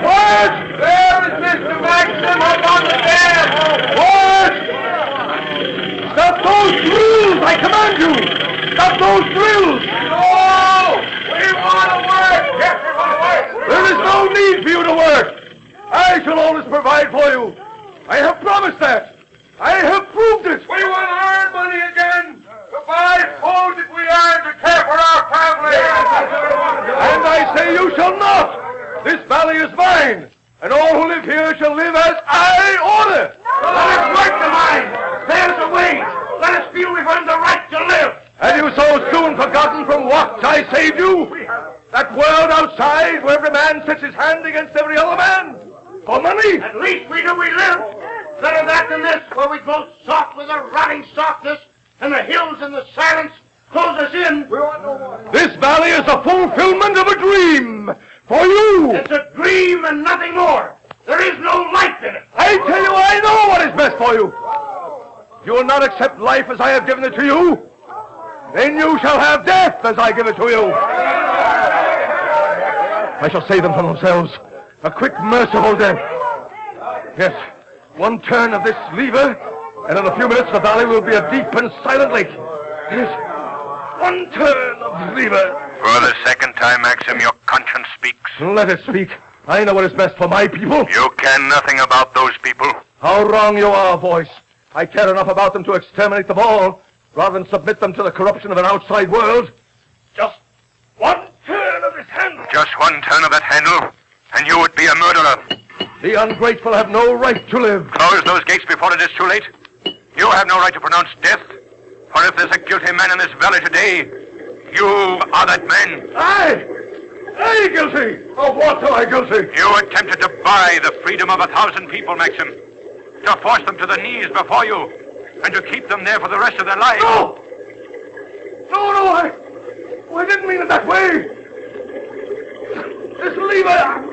What? There is Mr. Maxim up on the stairs. What? Stop those drills, I command you. Stop those drills. No! We want to work. Yes, we want to work. There is no need for you to work. I shall always provide for you. I have promised that. I have proved it. We will earn money again. To buy food that we earn to care for our families. And I say you shall not. This valley is mine. And all who live here shall live as I order. No. Let us work the mine. There's the way. Let us feel we've earned the right to live. Have you so soon forgotten from what I saved you? That world outside where every man sets his hand against every other man? For money? At least we know we live. Better that than this, where we grow soft with a rotting softness, and the hills and the silence close us in. We want no more. This valley is the fulfillment of a dream. For you. It's a dream and nothing more. There is no life in it. I tell you, I know what is best for you. You will not accept life as I have given it to you. Then you shall have death as I give it to you. I shall save them from themselves. A quick, merciful death. Yes, one turn of this lever, and in a few minutes the valley will be a deep and silent lake. Yes, one turn of the lever. For the second time, Maxim, your conscience speaks. Let it speak. I know what is best for my people. You care nothing about those people. How wrong you are, voice. I care enough about them to exterminate them all, rather than submit them to the corruption of an outside world. Just one turn of this handle. Just one turn of that handle, and you would be a murderer. The ungrateful have no right to live. Close those gates before it is too late. You have no right to pronounce death. For if there's a guilty man in this valley today, you are that man. I guilty? Of what am I guilty? You attempted to buy the freedom of 1,000 people, Maxim. To force them to their knees before you, and to keep them there for the rest of their lives. No! No, I didn't mean it that way. This lever.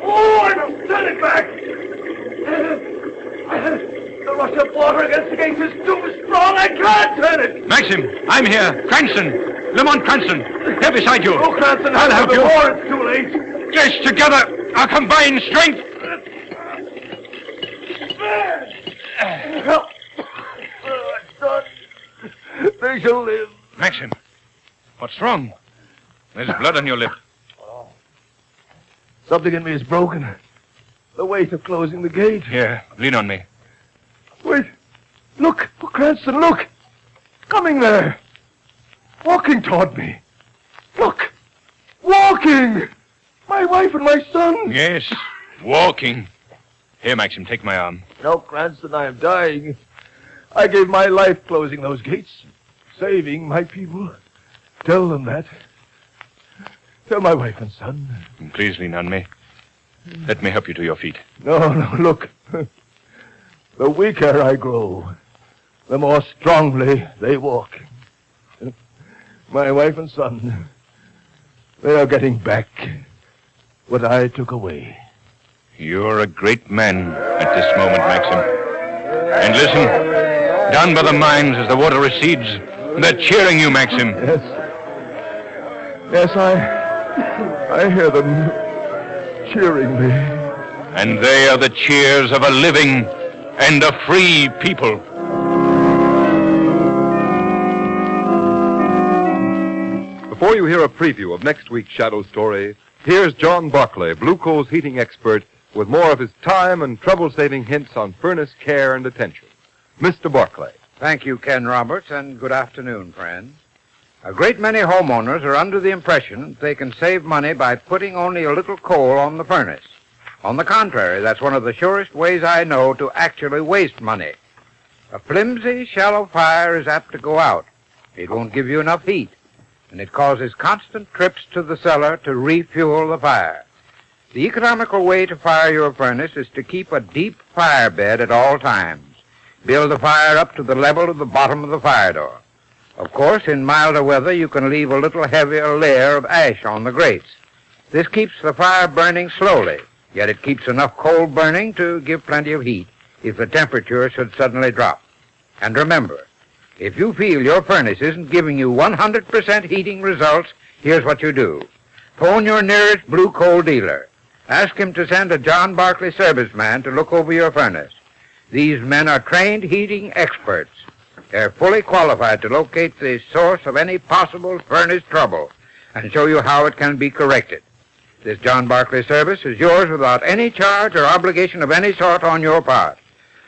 Oh, I must turn it back. The rush of water against the gate is too strong. I can't turn it. Maxim, I'm here. Cranston. Lamont Cranston. Here beside you. Oh, Cranston, I'll help you. Before it's too late. Yes, together. Our combined strength. Help. Son. They shall live. Maxim, what's wrong? There's blood on your lip. Something in me is broken. The weight of closing the gate. Here, lean on me. Wait. Look. Oh, Cranston, look. Coming there. Walking toward me. Look. Walking. My wife and my son. Yes, walking. Here, Maxim, take my arm. No, Cranston, I am dying. I gave my life closing those gates, saving my people. Tell them that. Tell my wife and son. Please lean on me. Let me help you to your feet. No, look. The weaker I grow, the more strongly they walk. My wife and son, they are getting back what I took away. You're a great man at this moment, Maxim. And listen, down by the mines as the water recedes, they're cheering you, Maxim. Yes, I hear them cheering me. And they are the cheers of a living and a free people. Before you hear a preview of next week's Shadow story, here's John Barclay, Blue Coal's heating expert, with more of his time and trouble-saving hints on furnace care and attention. Mr. Barclay. Thank you, Ken Roberts, and good afternoon, friends. A great many homeowners are under the impression that they can save money by putting only a little coal on the furnace. On the contrary, that's one of the surest ways I know to actually waste money. A flimsy, shallow fire is apt to go out. It won't give you enough heat, and it causes constant trips to the cellar to refuel the fire. The economical way to fire your furnace is to keep a deep fire bed at all times. Build the fire up to the level of the bottom of the fire door. Of course, in milder weather, you can leave a little heavier layer of ash on the grates. This keeps the fire burning slowly, yet it keeps enough coal burning to give plenty of heat if the temperature should suddenly drop. And remember, if you feel your furnace isn't giving you 100% heating results, here's what you do. Phone your nearest blue coal dealer. Ask him to send a John Barclay serviceman to look over your furnace. These men are trained heating experts. They're fully qualified to locate the source of any possible furnace trouble and show you how it can be corrected. This John Barclay service is yours without any charge or obligation of any sort on your part.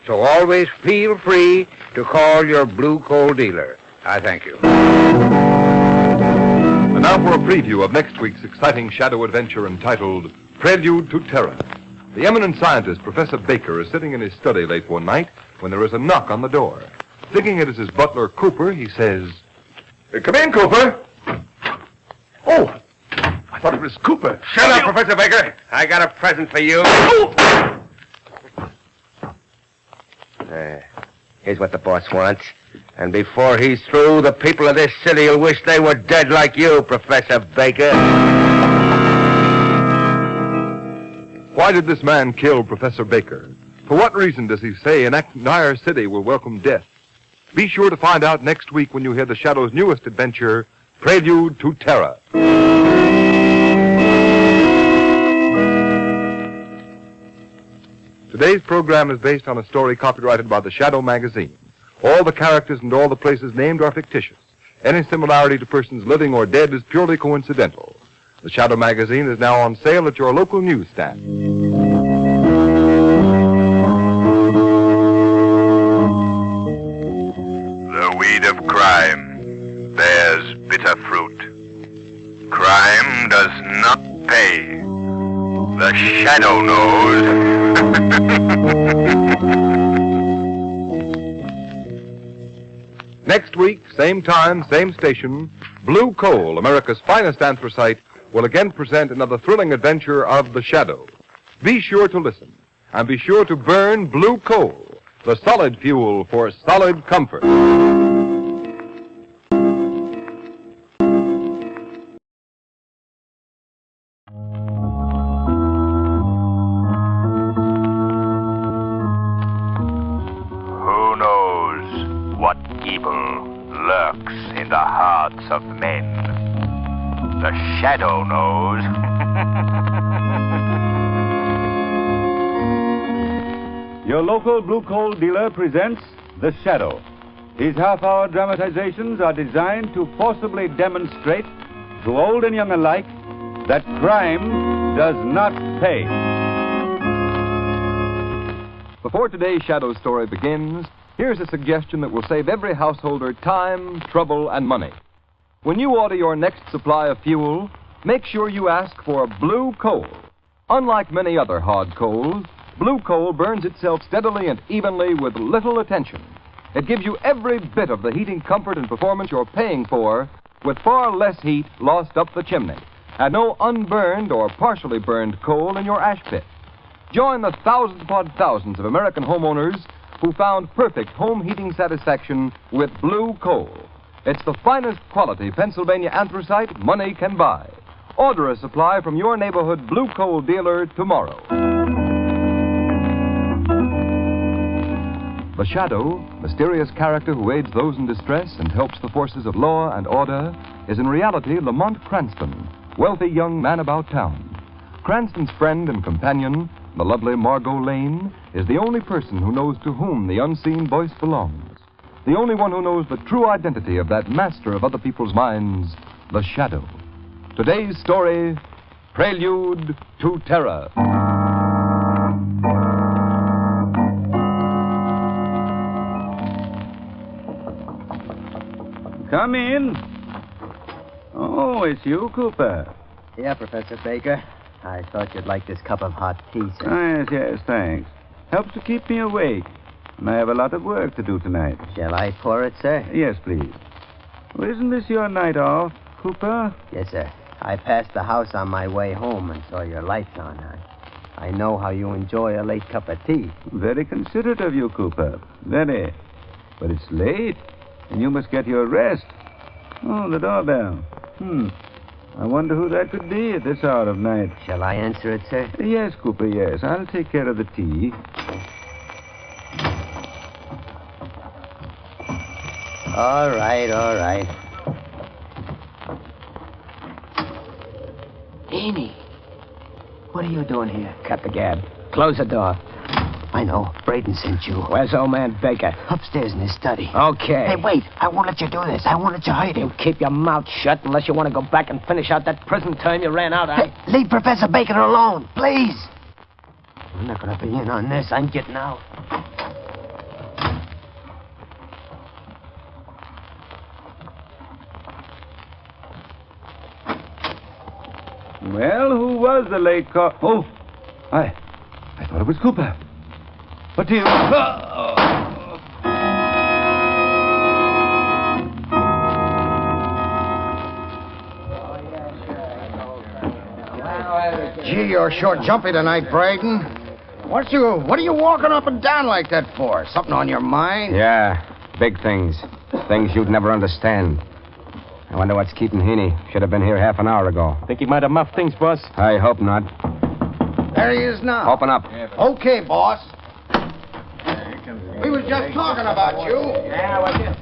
So always feel free to call your blue coal dealer. I thank you. And now for a preview of next week's exciting shadow adventure entitled Prelude to Terror. The eminent scientist, Professor Baker, is sitting in his study late one night when there is a knock on the door. Thinking it is his butler, Cooper, he says, "Come in, Cooper." "Oh, I thought it was Cooper. Shut up, Professor Baker. I got a present for you. Here's what the boss wants. And before he's through, the people of this city will wish they were dead like you, Professor Baker. Why did this man kill Professor Baker? For what reason does he say an entire city will welcome death? Be sure to find out next week when you hear the Shadow's newest adventure, Prelude to Terror. Today's program is based on a story copyrighted by the Shadow magazine. All the characters and all the places named are fictitious. Any similarity to persons living or dead is purely coincidental. The Shadow magazine is now on sale at your local newsstand. The weed of crime bears bitter fruit. Crime does not pay. The Shadow knows. Next week, same time, same station, Blue Coal, America's finest anthracite, will again present another thrilling adventure of the Shadow. Be sure to listen, and be sure to burn Blue Coal, the solid fuel for solid comfort. Who knows what evil lurks in the hearts of men? The Shadow knows. Your local blue coal dealer presents The Shadow. These half-hour dramatizations are designed to forcibly demonstrate to old and young alike that crime does not pay. Before today's Shadow story begins, here's a suggestion that will save every householder time, trouble, and money. When you order your next supply of fuel, make sure you ask for Blue Coal. Unlike many other hard coals, Blue Coal burns itself steadily and evenly with little attention. It gives you every bit of the heating comfort and performance you're paying for, with far less heat lost up the chimney, and no unburned or partially burned coal in your ash pit. Join the thousands upon thousands of American homeowners who found perfect home heating satisfaction with Blue Coal. It's the finest quality Pennsylvania anthracite money can buy. Order a supply from your neighborhood Blue Coal dealer tomorrow. The Shadow, mysterious character who aids those in distress and helps the forces of law and order, is in reality Lamont Cranston, wealthy young man about town. Cranston's friend and companion, the lovely Margo Lane, is the only person who knows to whom the unseen voice belongs. The only one who knows the true identity of that master of other people's minds, the Shadow. Today's story, Prelude to Terror. Come in. Oh, it's you, Cooper. Yeah, Professor Baker. I thought you'd like this cup of hot tea, sir. Yes, thanks. Helps to keep me awake. And I have a lot of work to do tonight. Shall I pour it, sir? Yes, please. Well, isn't this your night off, Cooper? Yes, sir. I passed the house on my way home and saw your lights on. I know how you enjoy a late cup of tea. Very considerate of you, Cooper. Very. But it's late, and you must get your rest. Oh, the doorbell. I wonder who that could be at this hour of night. Shall I answer it, sir? Yes, Cooper, yes. I'll take care of the tea. All right. Amy, what are you doing here? Cut the gab. Close the door. I know. Braden sent you. Where's old man Baker? Upstairs in his study. Okay. Hey, wait. I won't let you do this. I won't let you hide him. You keep your mouth shut unless you want to go back and finish out that prison term you ran out on. Hey, leave Professor Baker alone, please. I'm not going to be in on this. I'm getting out. Well, who was the late call? Oh, I thought it was Cooper. What do you... Gee, you're short jumpy tonight, Braden. What are you walking up and down like that for? Something on your mind? Yeah, big things. Things you'd never understand. I wonder what's keeping Heaney. Should have been here half an hour ago. Think he might have muffed things, boss? I hope not. There he is now. Open up. Okay, boss. We was just talking about you.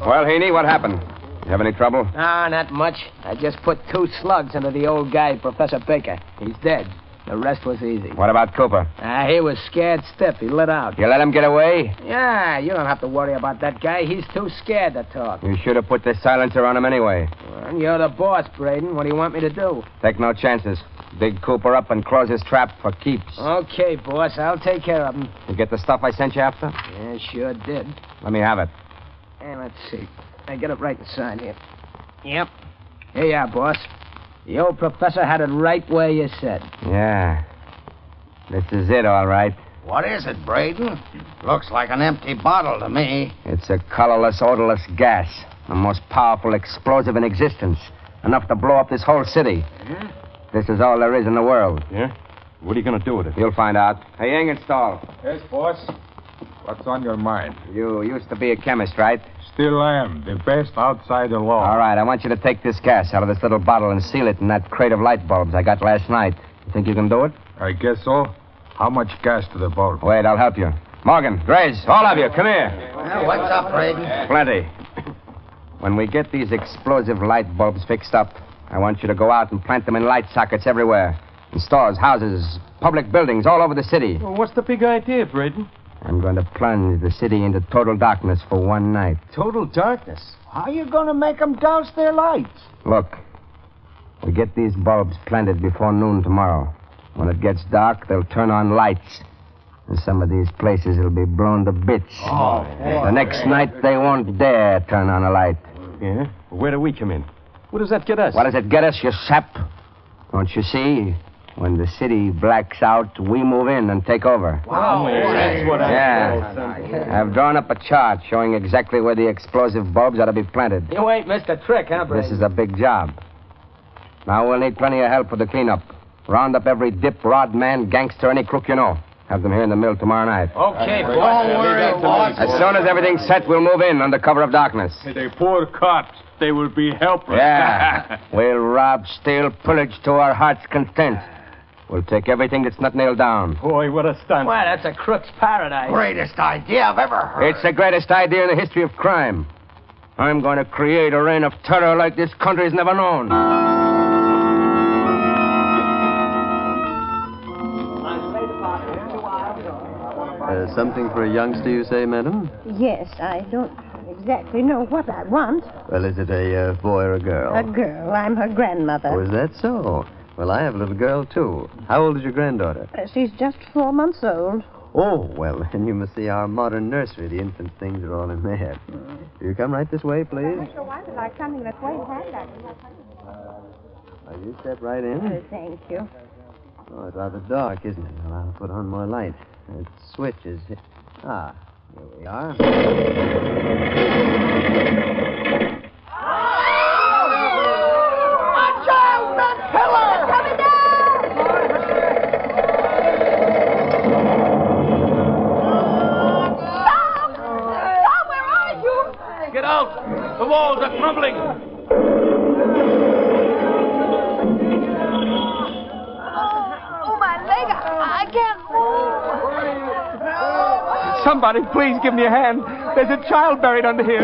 Well, Heaney, what happened? You have any trouble? Ah, not much. I just put 2 slugs into the old guy, Professor Baker. He's dead. The rest was easy. What about Cooper? He was scared stiff. He lit out. You let him get away? Yeah, you don't have to worry about that guy. He's too scared to talk. You should have put the silencer on him anyway. Well, you're the boss, Braden. What do you want me to do? Take no chances. Dig Cooper up and close his trap for keeps. Okay, boss. I'll take care of him. You get the stuff I sent you after? Yeah, sure did. Let me have it. Let's see. I get it right inside here. Yep. Here you are, boss. The old professor had it right where you said. Yeah. This is it, all right. What is it, Braden? Looks like an empty bottle to me. It's a colorless, odorless gas. The most powerful explosive in existence. Enough to blow up this whole city. Yeah? This is all there is in the world. Yeah? What are you going to do with it? You'll find out. Hey, Ingerstall. Yes, boss. What's on your mind? You used to be a chemist, right? Still am. The best outside the law. All right, I want you to take this gas out of this little bottle and seal it in that crate of light bulbs I got last night. You think you can do it? I guess so. How much gas to the bulb? Wait, I'll help you. Morgan, Grace, all of you, come here. Well, what's up, Braden? Plenty. When we get these explosive light bulbs fixed up, I want you to go out and plant them in light sockets everywhere. In stores, houses, public buildings, all over the city. Well, what's the big idea, Braden? I'm going to plunge the city into total darkness for one night. Total darkness? How are you going to make them douse their lights? Look, we get these bulbs planted before noon tomorrow. When it gets dark, they'll turn on lights. And some of these places will be blown to bits. Oh, boy. The next night, they won't dare turn on a light. Yeah? Where do we come in? What does that get us? What does it get us, you sap? Don't you see? When the city blacks out, we move in and take over. Wow. That's what I've drawn up a chart showing exactly where the explosive bulbs ought to be planted. You ain't missed a trick, huh, Braden? This is a big job. Now, we'll need plenty of help for the cleanup. Round up every dip, rod man, gangster, any crook you know. Have them here in the mill tomorrow night. Okay, boss. Don't worry, boss. As soon as everything's set, we'll move in under cover of darkness. The poor cops, they will be helpless. Yeah. We'll rob, steal, pillage to our heart's content. We'll take everything that's not nailed down. Boy, what a stunt. Well, that's a crook's paradise. Greatest idea I've ever heard. It's the greatest idea in the history of crime. I'm going to create a reign of terror like this country's never known. Something for a youngster, you say, madam? Yes, I don't exactly know what I want. Well, is it a boy or a girl? A girl. I'm her grandmother. Oh, is that so? Well, I have a little girl, too. How old is your granddaughter? She's just 4 months old. Oh, well, then you must see our modern nursery. The infant things are all in there. Will you come right this way, please? Sure, why would I come this way? You step right in. Thank you. Oh, it's rather dark, isn't it? Well, I'll put on more light. The switch is... Ah, here we are. Watch out, that pillar! Coming down! Stop! Stop, where are you? Get out! The walls are crumbling! I can't move. Somebody, please give me a hand. There's a child buried under here.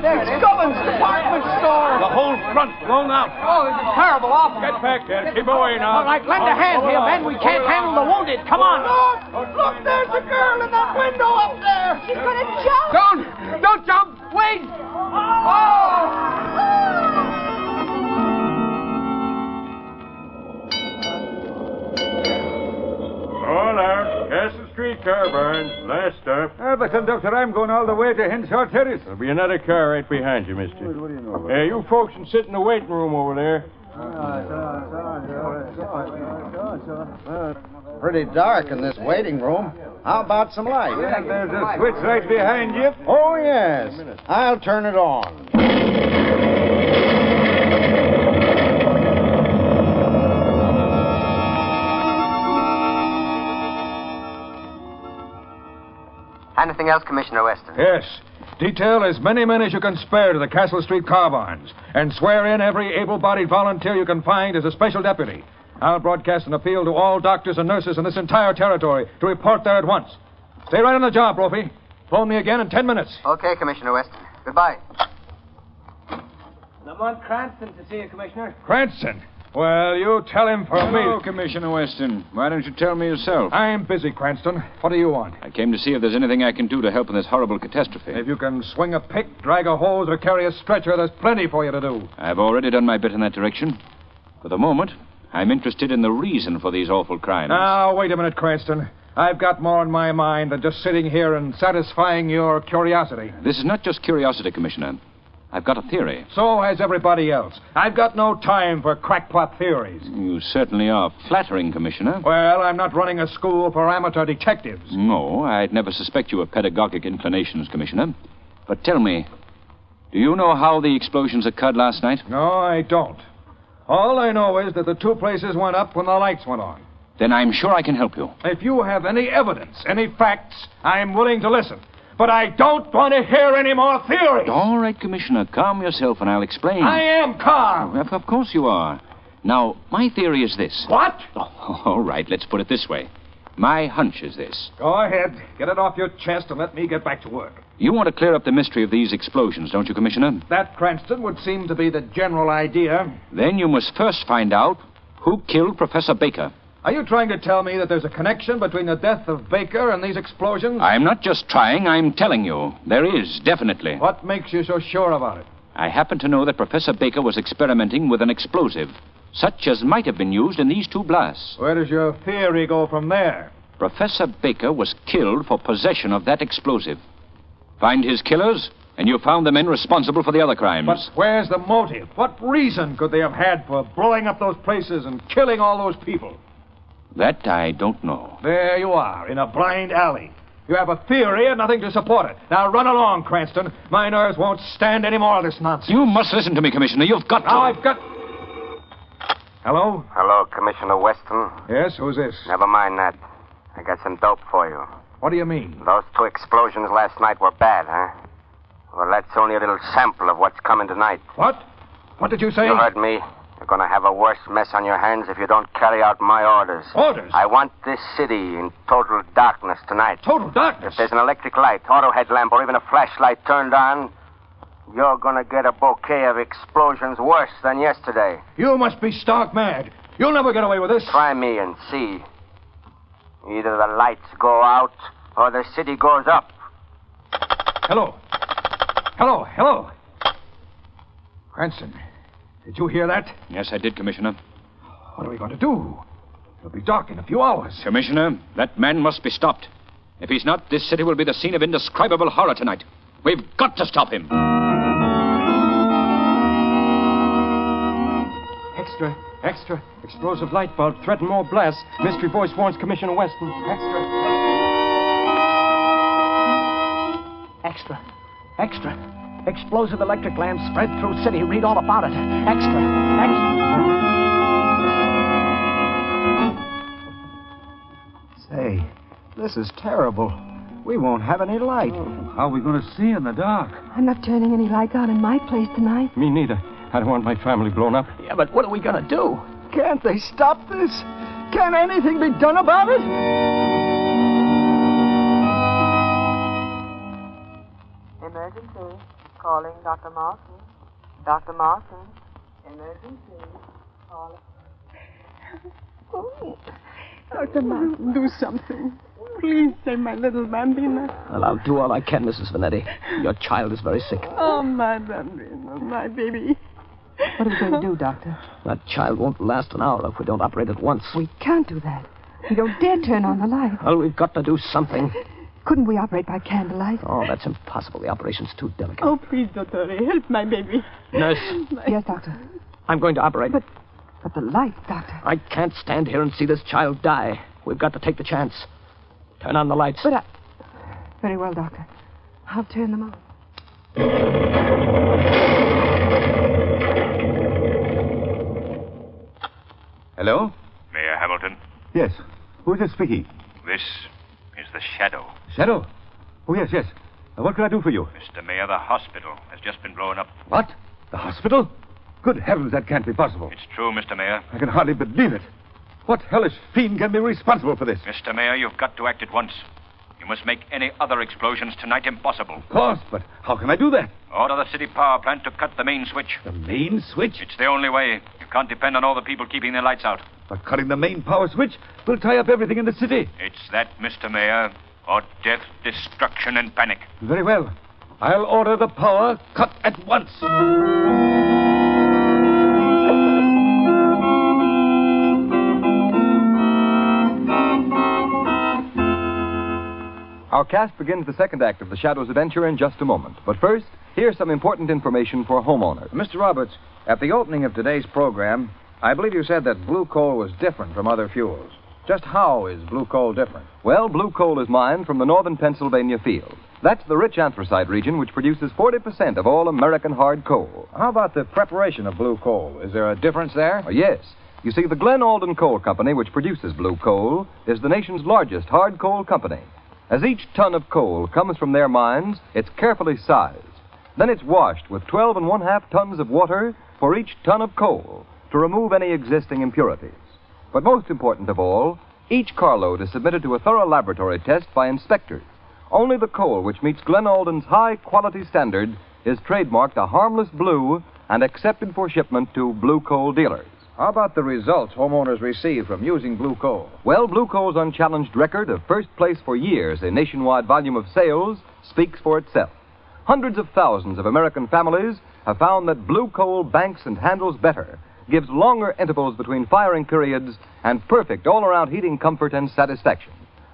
It's Govin's department store. The whole front blown out. Oh, this is terrible. Awful. Get back there. Keep away now. All right, lend a hand here, Ben. We can't handle the wounded. Come on. Look, there's a girl in that window up there. She's going to jump. Don't jump. Wait. All out. Castle Street car burns. Last stop. But, Conductor, I'm going all the way to Henshaw Terrace. There'll be another car right behind you, mister. What do you know about Hey, you folks can sit in the waiting room over there. pretty dark in this waiting room. How about some light? Yeah, there's a switch right behind you. Oh, yes. I'll turn it on. Anything else, Commissioner Weston? Yes. Detail as many men as you can spare to the Castle Street car barns, and swear in every able-bodied volunteer you can find as a special deputy. I'll broadcast an appeal to all doctors and nurses in this entire territory to report there at once. Stay right on the job, Brophy. Phone me again in 10 minutes. Okay, Commissioner Weston. Goodbye. Lamont Cranston to see you, Commissioner. Cranston? Well, you tell him for Hello, me. Commissioner Weston. Why don't you tell me yourself? I'm busy, Cranston. What do you want? I came to see if there's anything I can do to help in this horrible catastrophe. If you can swing a pick, drag a hose, or carry a stretcher, there's plenty for you to do. I've already done my bit in that direction. For the moment, I'm interested in the reason for these awful crimes. Now, wait a minute, Cranston. I've got more on my mind than just sitting here and satisfying your curiosity. This is not just curiosity, Commissioner. I've got a theory. So has everybody else. I've got no time for crackpot theories. You certainly are flattering, Commissioner. Well, I'm not running a school for amateur detectives. No, I'd never suspect you of pedagogic inclinations, Commissioner. But tell me, do you know how the explosions occurred last night? No, I don't. All I know is that the two places went up when the lights went on. Then I'm sure I can help you. If you have any evidence, any facts, I'm willing to listen. But I don't want to hear any more theories. All right, Commissioner. Calm yourself and I'll explain. I am calm. Of course you are. Now, my theory is this. What? Oh, all right, let's put it this way. My hunch is this. Go ahead. Get it off your chest and let me get back to work. You want to clear up the mystery of these explosions, don't you, Commissioner? That, Cranston, would seem to be the general idea. Then you must first find out who killed Professor Baker. Are you trying to tell me that there's a connection between the death of Baker and these explosions? I'm not just trying, I'm telling you. There is, definitely. What makes you so sure about it? I happen to know that Professor Baker was experimenting with an explosive, such as might have been used in these two blasts. Where does your theory go from there? Professor Baker was killed for possession of that explosive. Find his killers, and you found the men responsible for the other crimes. But where's the motive? What reason could they have had for blowing up those places and killing all those people? That I don't know. There you are, in a blind alley. You have a theory and nothing to support it. Now run along, Cranston. My nerves won't stand any more of this nonsense. You must listen to me, Commissioner. You've got to. Now I've got... Hello? Hello, Commissioner Weston. Yes, who's this? Never mind that. I got some dope for you. What do you mean? Those two explosions last night were bad, huh? Well, that's only a little sample of what's coming tonight. What? What did you say? You heard me. You're going to have a worse mess on your hands if you don't carry out my orders. Orders? I want this city in total darkness tonight. Total darkness? If there's an electric light, auto headlamp, or even a flashlight turned on, you're going to get a bouquet of explosions worse than yesterday. You must be stark mad. You'll never get away with this. Try me and see. Either the lights go out or the city goes up. Hello. Hello, hello. Cranston. Did you hear that? Yes, I did, Commissioner. What are we going to do? It'll be dark in a few hours. Commissioner, that man must be stopped. If he's not, this city will be the scene of indescribable horror tonight. We've got to stop him. Extra, extra. Explosive light bulb. Threaten more blasts. Mystery voice warns Commissioner Weston. Extra. Extra. Extra. Explosive electric lamp spread through city. Read all about it. Extra. Extra. Say, this is terrible. We won't have any light. How are we going to see in the dark? I'm not turning any lights on in my place tonight. Me neither. I don't want my family blown up. Yeah, but what are we going to do? Can't they stop this? Can anything be done about it? Emergency. Calling Dr. Martin. Dr. Martin. Emergency. Calling. Oh, Dr. Martin, do something. Please save my little Bambina. Well, I'll do all I can, Mrs. Vanetti. Your child is very sick. Oh, my Bambina, my baby. What are we going to do, Doctor? That child won't last an hour if we don't operate at once. We can't do that. We don't dare turn on the light. Well, we've got to do something. Couldn't we operate by candlelight? Oh, that's impossible. The operation's too delicate. Oh, please, Doctor, help my baby. Nurse. Yes, Doctor. I'm going to operate. But the light, Doctor. I can't stand here and see this child die. We've got to take the chance. Turn on the lights. But Very well, Doctor. I'll turn them on. Hello? Mayor Hamilton, Yes. Who is this speaking? this is the Shadow. Shadow? Oh, yes, yes. What can I do for you? Mr. Mayor, the hospital has just been blown up. What? The hospital? Good heavens, that can't be possible. It's true, Mr. Mayor. I can hardly believe it. What hellish fiend can be responsible for this? Mr. Mayor, you've got to act at once. You must make any other explosions tonight impossible. Of course, but how can I do that? Order the city power plant to cut the main switch. The main switch? It's the only way. You can't depend on all the people keeping their lights out. But cutting the main power switch will tie up everything in the city. It's that, Mr. Mayor, or death, destruction, and panic. Very well. I'll order the power cut at once. Our cast begins the second act of The Shadow's adventure in just a moment. But first, here's some important information for homeowners. Mr. Roberts, at the opening of today's program, I believe you said that blue coal was different from other fuels. Just how is blue coal different? Well, blue coal is mined from the northern Pennsylvania field. That's the rich anthracite region which produces 40% of all American hard coal. How about the preparation of blue coal? Is there a difference there? Yes. You see, the Glen Alden Coal Company, which produces blue coal, is the nation's largest hard coal company. As each ton of coal comes from their mines, it's carefully sized. Then it's washed with 12 1/2 tons of water for each ton of coal to remove any existing impurities. But most important of all, each carload is submitted to a thorough laboratory test by inspectors. Only the coal which meets Glen Alden's high-quality standard is trademarked a harmless blue and accepted for shipment to blue coal dealers. How about the results homeowners receive from using blue coal? Well, blue coal's unchallenged record of first place for years in nationwide volume of sales speaks for itself. Hundreds of thousands of American families have found that blue coal banks and handles better, gives longer intervals between firing periods, and perfect all-around heating comfort and satisfaction.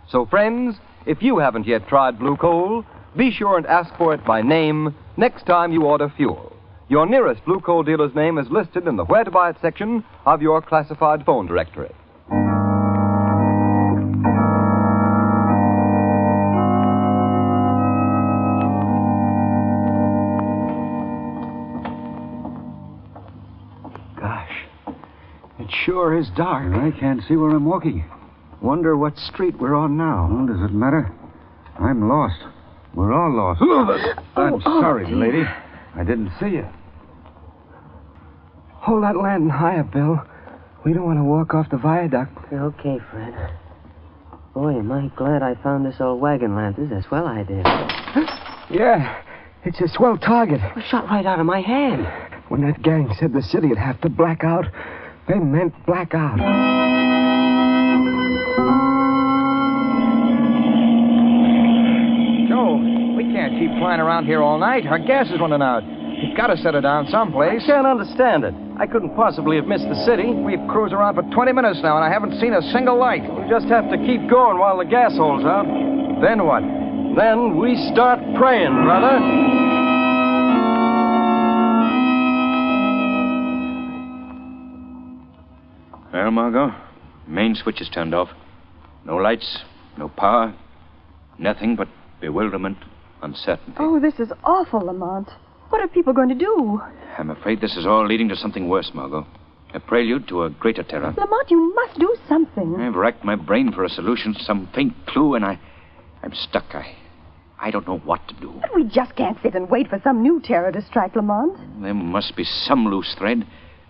So, friends, if you haven't yet tried blue coal, be sure and ask for it by name next time you order fuel. Your nearest blue coal dealer's name is listed in the Where to Buy It section of your classified phone directory. Gosh, it sure is dark. I can't see where I'm walking. Wonder what street we're on now. Well, does it matter? I'm lost. We're all lost. I'm sorry, lady. I didn't see you. Hold that lantern higher, Bill. We don't want to walk off the viaduct. Okay, Fred. Boy, am I glad I found this old wagon lantern. That's a swell idea. Yeah, it's a swell target. It shot right out of my hand. When that gang said the city would have to black out, they meant black out. Joe, we can't keep flying around here all night. Our gas is running out. You've got to set it down someplace. I can't understand it. I couldn't possibly have missed the city. We've cruised around for 20 minutes now, and I haven't seen a single light. We just have to keep going while the gas holds out. Then what? Then we start praying, brother. Well, Margo, main switch is turned off. No lights, no power, nothing but bewilderment, uncertainty. Oh, this is awful, Lamont. What are people going to do? I'm afraid this is all leading to something worse, Margo. A prelude to a greater terror. Lamont, you must do something. I've racked my brain for a solution, some faint clue, and I'm stuck. I don't know what to do. But we just can't sit and wait for some new terror to strike, Lamont. There must be some loose thread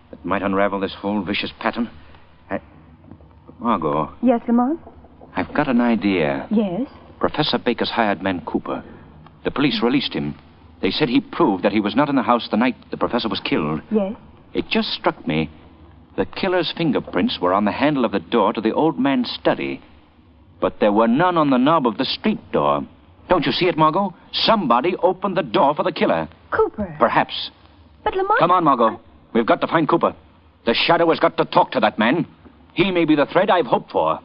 that might unravel this whole vicious pattern. Margo. Yes, Lamont? I've got an idea. Yes? Professor Baker's hired man, Cooper. The police released him. They said he proved that he was not in the house the night the professor was killed. Yes? It just struck me. The killer's fingerprints were on the handle of the door to the old man's study. But there were none on the knob of the street door. Don't you see it, Margo? Somebody opened the door for the killer. Cooper. Perhaps. But Lamont... Come on, Margo. We've got to find Cooper. The Shadow has got to talk to that man. He may be the thread I've hoped for.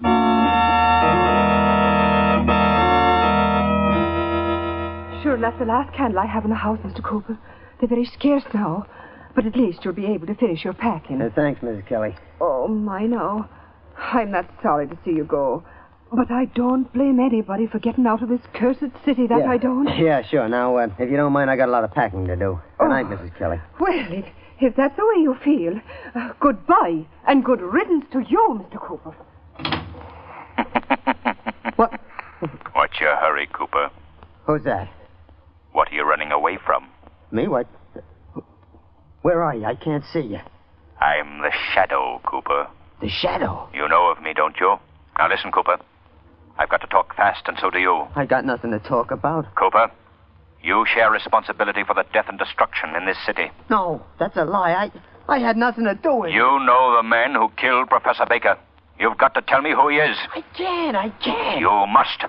Sure, that's the last candle I have in the house, Mr. Cooper. They're very scarce now. But at least you'll be able to finish your packing. Thanks, Mrs. Kelly. Oh, my, no. I'm not sorry to see you go. But I don't blame anybody for getting out of this cursed city, that I don't. Yeah, sure. Now, if you don't mind, I got a lot of packing to do. Good night, Mrs. Kelly. Well, if that's the way you feel, goodbye and good riddance to you, Mr. Cooper. What? What's your hurry, Cooper? Who's that? What are you running away from? Me? What? Where are you? I can't see you. I'm the Shadow, Cooper. The Shadow? You know of me, don't you? Now listen, Cooper. I've got to talk fast, and so do you. I got nothing to talk about. Cooper, you share responsibility for the death and destruction in this city. No, that's a lie. I had nothing to do with it. You know the man who killed Professor Baker. You've got to tell me who he is. I can't. You must.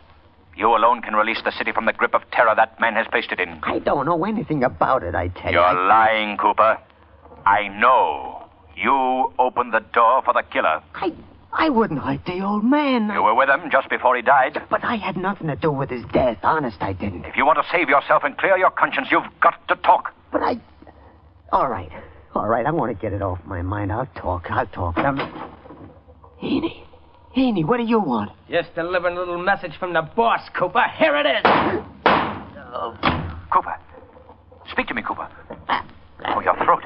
You alone can release the city from the grip of terror that man has placed it in. I don't know anything about it, I tell you. You're lying, Cooper. I know. You opened the door for the killer. I wouldn't hurt the old man. You were with him just before he died. But I had nothing to do with his death. Honest, I didn't. If you want to save yourself and clear your conscience, you've got to talk. But All right. I want to get it off my mind. I'll talk. Heaney, what do you want? Just delivering a little message from the boss, Cooper. Here it is. Cooper. Speak to me, Cooper. Oh, your throat.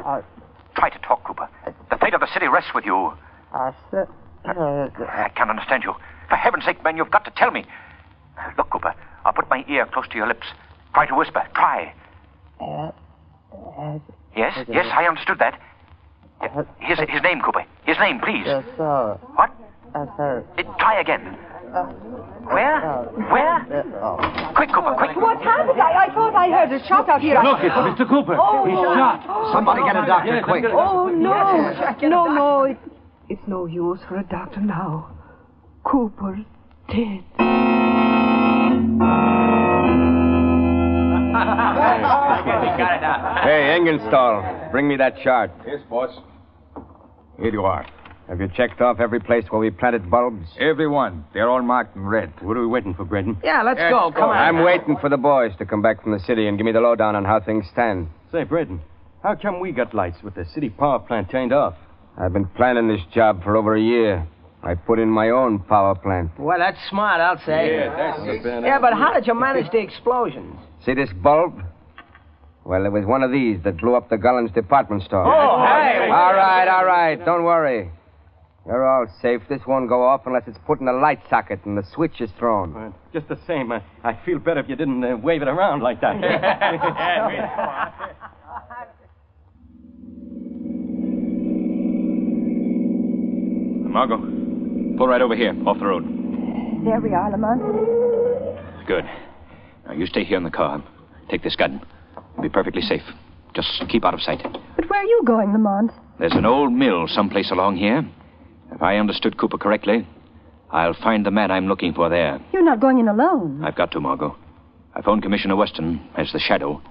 Try to talk, Cooper. The fate of the city rests with you. I can't understand you. For heaven's sake, man, you've got to tell me. Look, Cooper, I'll put my ear close to your lips. Try to whisper. Try. Yes, I understood that. His name, Cooper. His name, please. Yes, sir. What? Sir. Try again. Where? Quick, Cooper, quick. What happened? I thought I heard a shot out here. Look, it's Mr. Cooper. He's shot. Somebody get a doctor, quick. Oh, no. No. It's no use for a doctor now. Cooper's dead. Hey, Engenstall, bring me that chart. Yes, boss. Here you are. Have you checked off every place where we planted bulbs? Every one. They're all marked in red. What are we waiting for, Braden? Yeah, let's go. Come on. I'm waiting for the boys to come back from the city and give me the lowdown on how things stand. Say, Braden, how come we got lights with the city power plant turned off? I've been planning this job for over a year. I put in my own power plant. Well, that's smart, I'll say. Yeah, but how did you manage the explosions? See this bulb? Well, it was one of these that blew up the Gullens department store. Oh, hey! All right. Don't worry. You're all safe. This won't go off unless it's put in a light socket and the switch is thrown. Just the same, I feel better if you didn't wave it around like that. Margo, pull right over here, off the road. There we are, Lamont. Good. Now, you stay here in the car. Take this gun. You'll be perfectly safe. Just keep out of sight. But where are you going, Lamont? There's an old mill someplace along here. If I understood Cooper correctly, I'll find the man I'm looking for there. You're not going in alone. I've got to, Margo. I phoned Commissioner Weston as the Shadow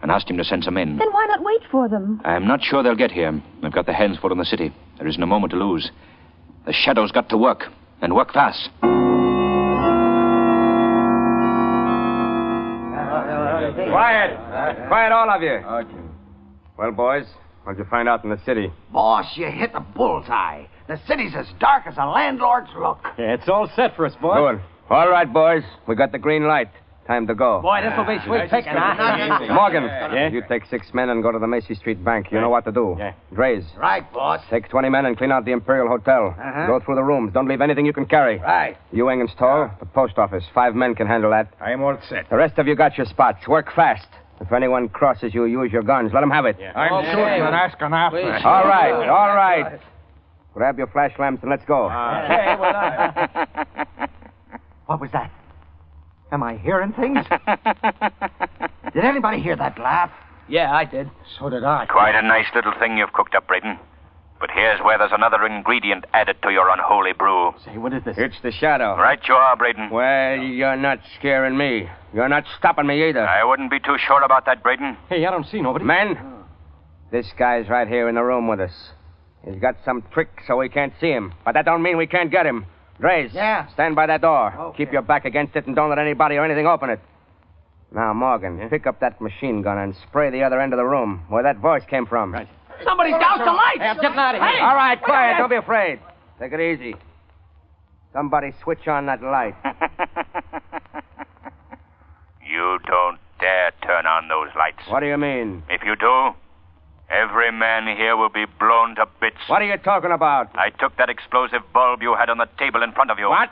and asked him to send some men. Then why not wait for them? I'm not sure they'll get here. They've got their hands full in the city. There isn't a moment to lose. The Shadow's got to work, and work fast. Quiet, all of you. Okay. Well, boys, what'd you find out in the city? Boss, you hit the bullseye. The city's as dark as a landlord's look. Yeah, it's all set for us, boy. Good. All right, boys. We got the green light. Time to go. Boy, this will be sweet picking, huh? Morgan, you take 6 men and go to the Macy Street Bank. You know what to do. Yeah. Drays. Right, boss. Take 20 men and clean out the Imperial Hotel. Go through the rooms. Don't leave anything you can carry. Right. You, Engenstall, the post office. 5 men can handle that. I'm all set. The rest of you got your spots. Work fast. If anyone crosses you, use your guns. Let them have it. Yeah. I'm shooting and asking after. All right. Grab your flash lamps and let's go. What was that? Am I hearing things? Did anybody hear that laugh? Yeah, I did. So did I. Quite a nice little thing you've cooked up, Braden. But here's where there's another ingredient added to your unholy brew. Say, what is this? It's the Shadow. Right you are, Braden. Well, you're not scaring me. You're not stopping me either. I wouldn't be too sure about that, Braden. Hey, I don't see nobody. Men, this guy's right here in the room with us. He's got some trick so we can't see him. But that don't mean we can't get him. Drays, stand by that door. Okay. Keep your back against it and don't let anybody or anything open it. Now, Morgan, pick up that machine gun and spray the other end of the room where that voice came from. Right. Somebody's doused the lights. Hey, I'm getting out of here. All right, quiet. Don't be afraid. Take it easy. Somebody switch on that light. You don't dare turn on those lights. What do you mean? If you do, every man here will be blown to bits. What are you talking about? I took that explosive bulb you had on the table in front of you. What?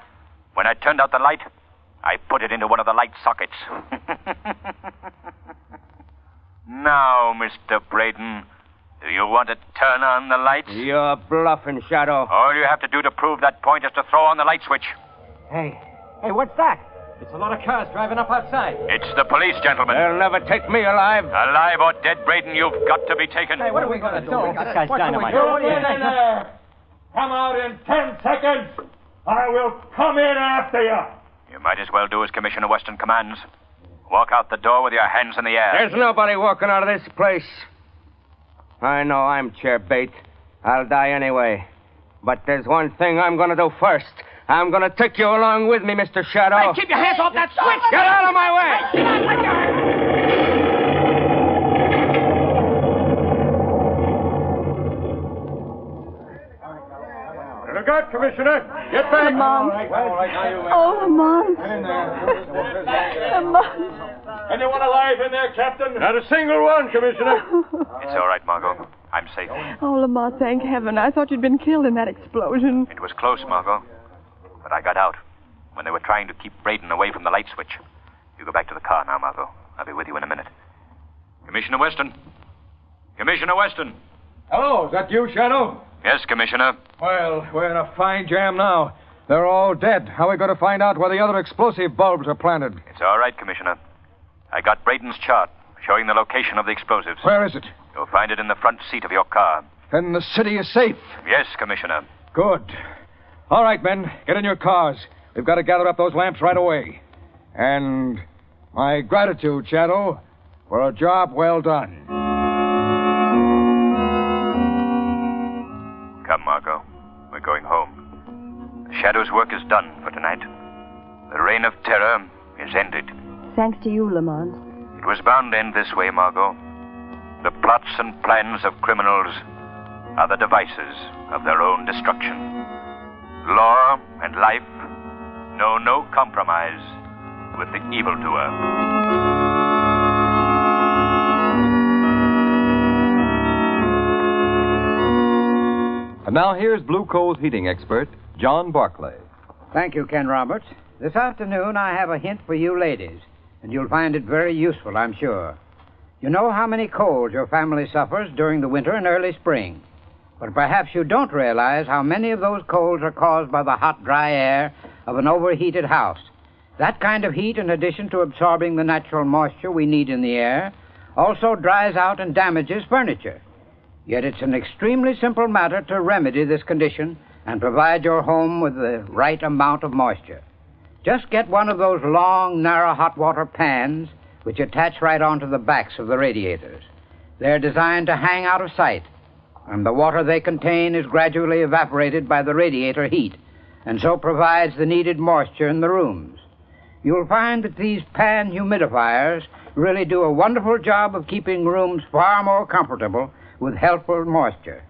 When I turned out the light, I put it into one of the light sockets. Now, Mr. Braden, do you want to turn on the lights? You're bluffing, Shadow. All you have to do to prove that point is to throw on the light switch. Hey, what's that? It's a lot of cars driving up outside. It's the police, gentlemen. They'll never take me alive. Alive or dead, Braden, you've got to be taken. Hey, what are we going to do? This guy's dynamite. Get in there. Come out in 10 seconds. I will come in after you. You might as well do as Commissioner Weston commands. Walk out the door with your hands in the air. There's nobody walking out of this place. I know I'm chair bait. I'll die anyway. But there's one thing I'm going to do first. I'm going to take you along with me, Mr. Shadow. Hey, keep your hands off that switch! Get out of my way! Look out, Commissioner. Get back. Lamont. Oh, Lamont. Lamont. Anyone alive in there, Captain? Not a single one, Commissioner. It's all right, Margo. I'm safe. Oh, Lamont, thank heaven. I thought you'd been killed in that explosion. It was close, Margo. But I got out when they were trying to keep Braden away from the light switch. You go back to the car now, Margo. I'll be with you in a minute. Commissioner Weston. Commissioner Weston. Hello, is that you, Shadow? Yes, Commissioner. Well, we're in a fine jam now. They're all dead. How are we going to find out where the other explosive bulbs are planted? It's all right, Commissioner. I got Braden's chart showing the location of the explosives. Where is it? You'll find it in the front seat of your car. Then the city is safe. Yes, Commissioner. Good. All right, men, get in your cars. We've got to gather up those lamps right away. And my gratitude, Shadow, for a job well done. Come, Margo. We're going home. The Shadow's work is done for tonight. The reign of terror is ended. Thanks to you, Lamont. It was bound to end this way, Margo. The plots and plans of criminals are the devices of their own destruction. Law and life know no compromise with the evildoer. And now here's Blue Coal's heating expert, John Barclay. Thank you, Ken Roberts. This afternoon I have a hint for you ladies, and you'll find it very useful, I'm sure. You know how many colds your family suffers during the winter and early spring. But perhaps you don't realize how many of those colds are caused by the hot, dry air of an overheated house. That kind of heat, in addition to absorbing the natural moisture we need in the air, also dries out and damages furniture. Yet it's an extremely simple matter to remedy this condition and provide your home with the right amount of moisture. Just get one of those long, narrow hot water pans which attach right onto the backs of the radiators. They're designed to hang out of sight, and the water they contain is gradually evaporated by the radiator heat, and so provides the needed moisture in the rooms. You'll find that these pan humidifiers really do a wonderful job of keeping rooms far more comfortable with helpful moisture.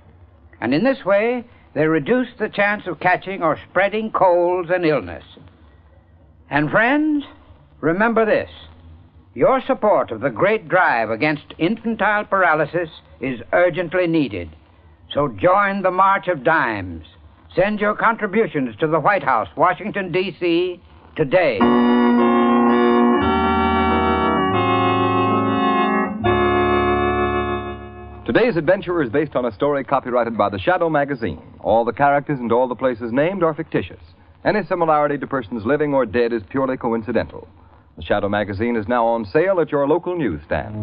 And in this way, they reduce the chance of catching or spreading colds and illness. And friends, remember this. Your support of the great drive against infantile paralysis is urgently needed. So join the March of Dimes. Send your contributions to the White House, Washington, D.C., today. Today's adventure is based on a story copyrighted by the Shadow magazine. All the characters and all the places named are fictitious. Any similarity to persons living or dead is purely coincidental. The Shadow magazine is now on sale at your local newsstand.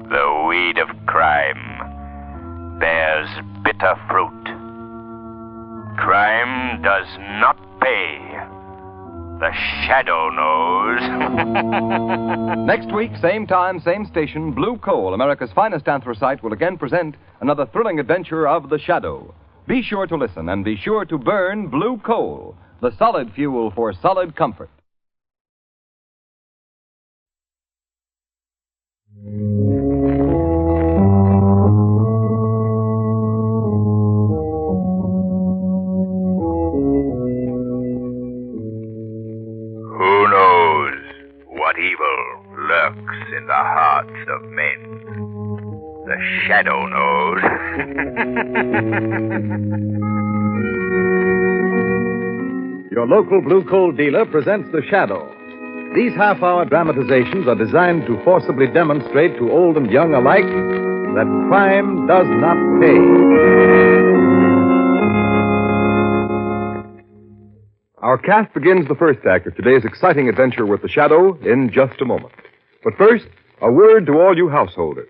The weed of crime bears bitter fruit. Crime does not pay. The Shadow knows. Next week, same time, same station, Blue Coal, America's finest anthracite, will again present another thrilling adventure of the Shadow. Be sure to listen and be sure to burn Blue Coal, the solid fuel for solid comfort. Who knows what evil lurks in the hearts of men? The shadow knows. Your local blue coal dealer presents The Shadow. These half-hour dramatizations are designed to forcibly demonstrate to old and young alike that crime does not pay. Our cast begins the first act of today's exciting adventure with The Shadow in just a moment. But first, a word to all you householders.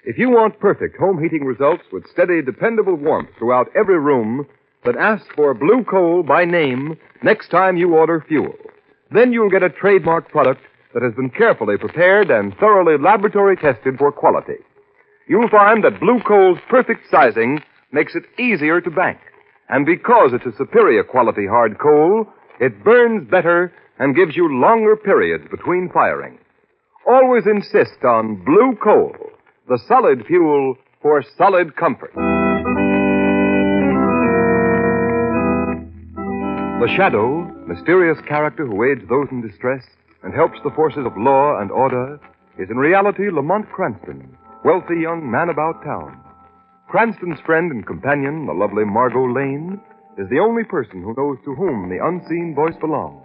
If you want perfect home heating results with steady, dependable warmth throughout every room, then ask for Blue Coal by name next time you order fuel. Then you'll get a trademark product that has been carefully prepared and thoroughly laboratory tested for quality. You'll find that Blue Coal's perfect sizing makes it easier to bank. And because it's a superior quality hard coal, it burns better and gives you longer periods between firing. Always insist on Blue Coal, the solid fuel for solid comfort. The Shadow, mysterious character who aids those in distress and helps the forces of law and order, is in reality Lamont Cranston, wealthy young man about town. Cranston's friend and companion, the lovely Margo Lane, is the only person who knows to whom the unseen voice belongs,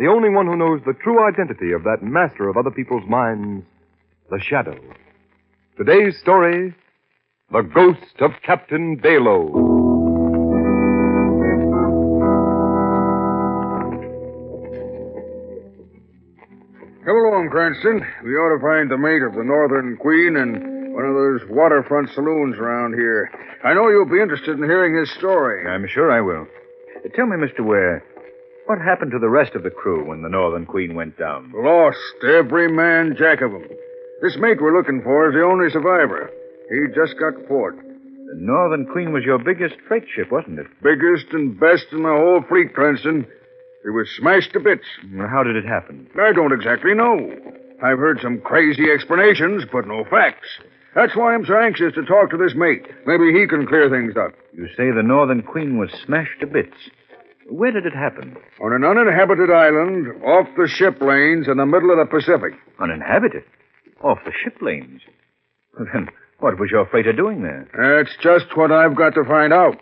the only one who knows the true identity of that master of other people's minds, the Shadow. Today's story, The Ghost of Captain Bayloe. Come along, Cranston. We ought to find the mate of the Northern Queen and one of those waterfront saloons around here. I know you'll be interested in hearing his story. I'm sure I will. Tell me, Mr. Ware, what happened to the rest of the crew when the Northern Queen went down? Lost, every man jack of 'em. This mate we're looking for is the only survivor. He just got port. The Northern Queen was your biggest freight ship, wasn't it? Biggest and best in the whole fleet, Cranston. It was smashed to bits. How did it happen? I don't exactly know. I've heard some crazy explanations, but no facts. That's why I'm so anxious to talk to this mate. Maybe he can clear things up. You say the Northern Queen was smashed to bits. Where did it happen? On an uninhabited island off the ship lanes in the middle of the Pacific. Uninhabited? Off the ship lanes? Then what was your freighter doing there? That's just what I've got to find out.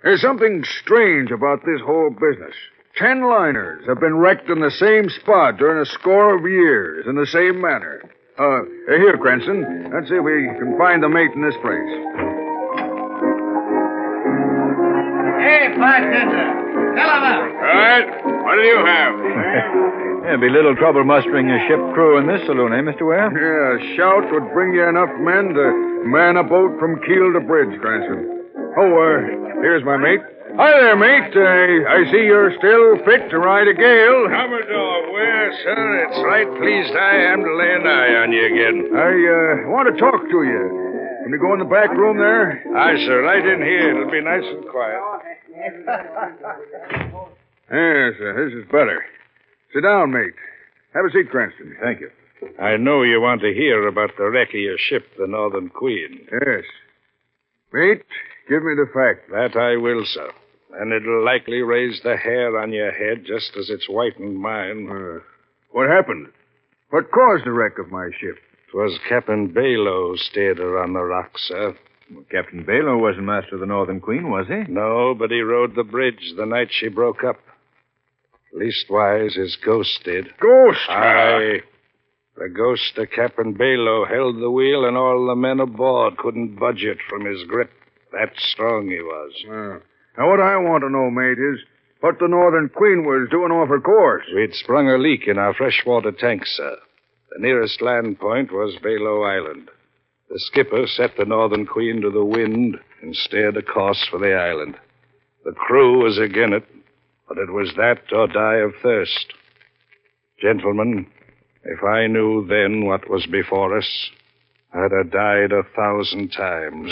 There's something strange about this whole business. 10 liners have been wrecked in the same spot during a score of years in the same manner. Here, Cranston. Let's see if we can find the mate in this place. Hey, bartender. Fill him up. All right. What do you have? There'd be little trouble mustering a ship crew in this saloon, eh, Mr. Ware? Yeah, a shout would bring you enough men to man a boat from keel to bridge, Cranston. Here's my mate. Hi there, mate. I see you're still fit to ride a gale. Commodore Ware, sir. It's right pleased I am to lay an eye on you again. I want to talk to you. Can we go in the back room there? Aye, sir. Right in here. It'll be nice and quiet. Yes, this is better. Sit down, mate. Have a seat, Cranston. Thank you. I know you want to hear about the wreck of your ship, the Northern Queen. Yes. Mate, give me the fact. That I will, sir. And it'll likely raise the hair on your head just as it's whitened mine. What happened? What caused the wreck of my ship? 'Twas Captain Bayloe stayed her on the rocks, sir. Well, Captain Bayloe wasn't master of the Northern Queen, was he? No, but he rode the bridge the night she broke up. Leastwise, his ghost did. Ghost? Aye. The ghost of Captain Bayloe held the wheel, and all the men aboard couldn't budge it from his grip. That strong he was. Now, what I want to know, mate, is what the Northern Queen was doing off her course. We'd sprung a leak in our freshwater tank, sir. The nearest land point was Bayloe Island. The skipper set the Northern Queen to the wind and steered a course for the island. The crew was agin it, but it was that or die of thirst. Gentlemen, if I knew then what was before us, I'd have died 1,000 times.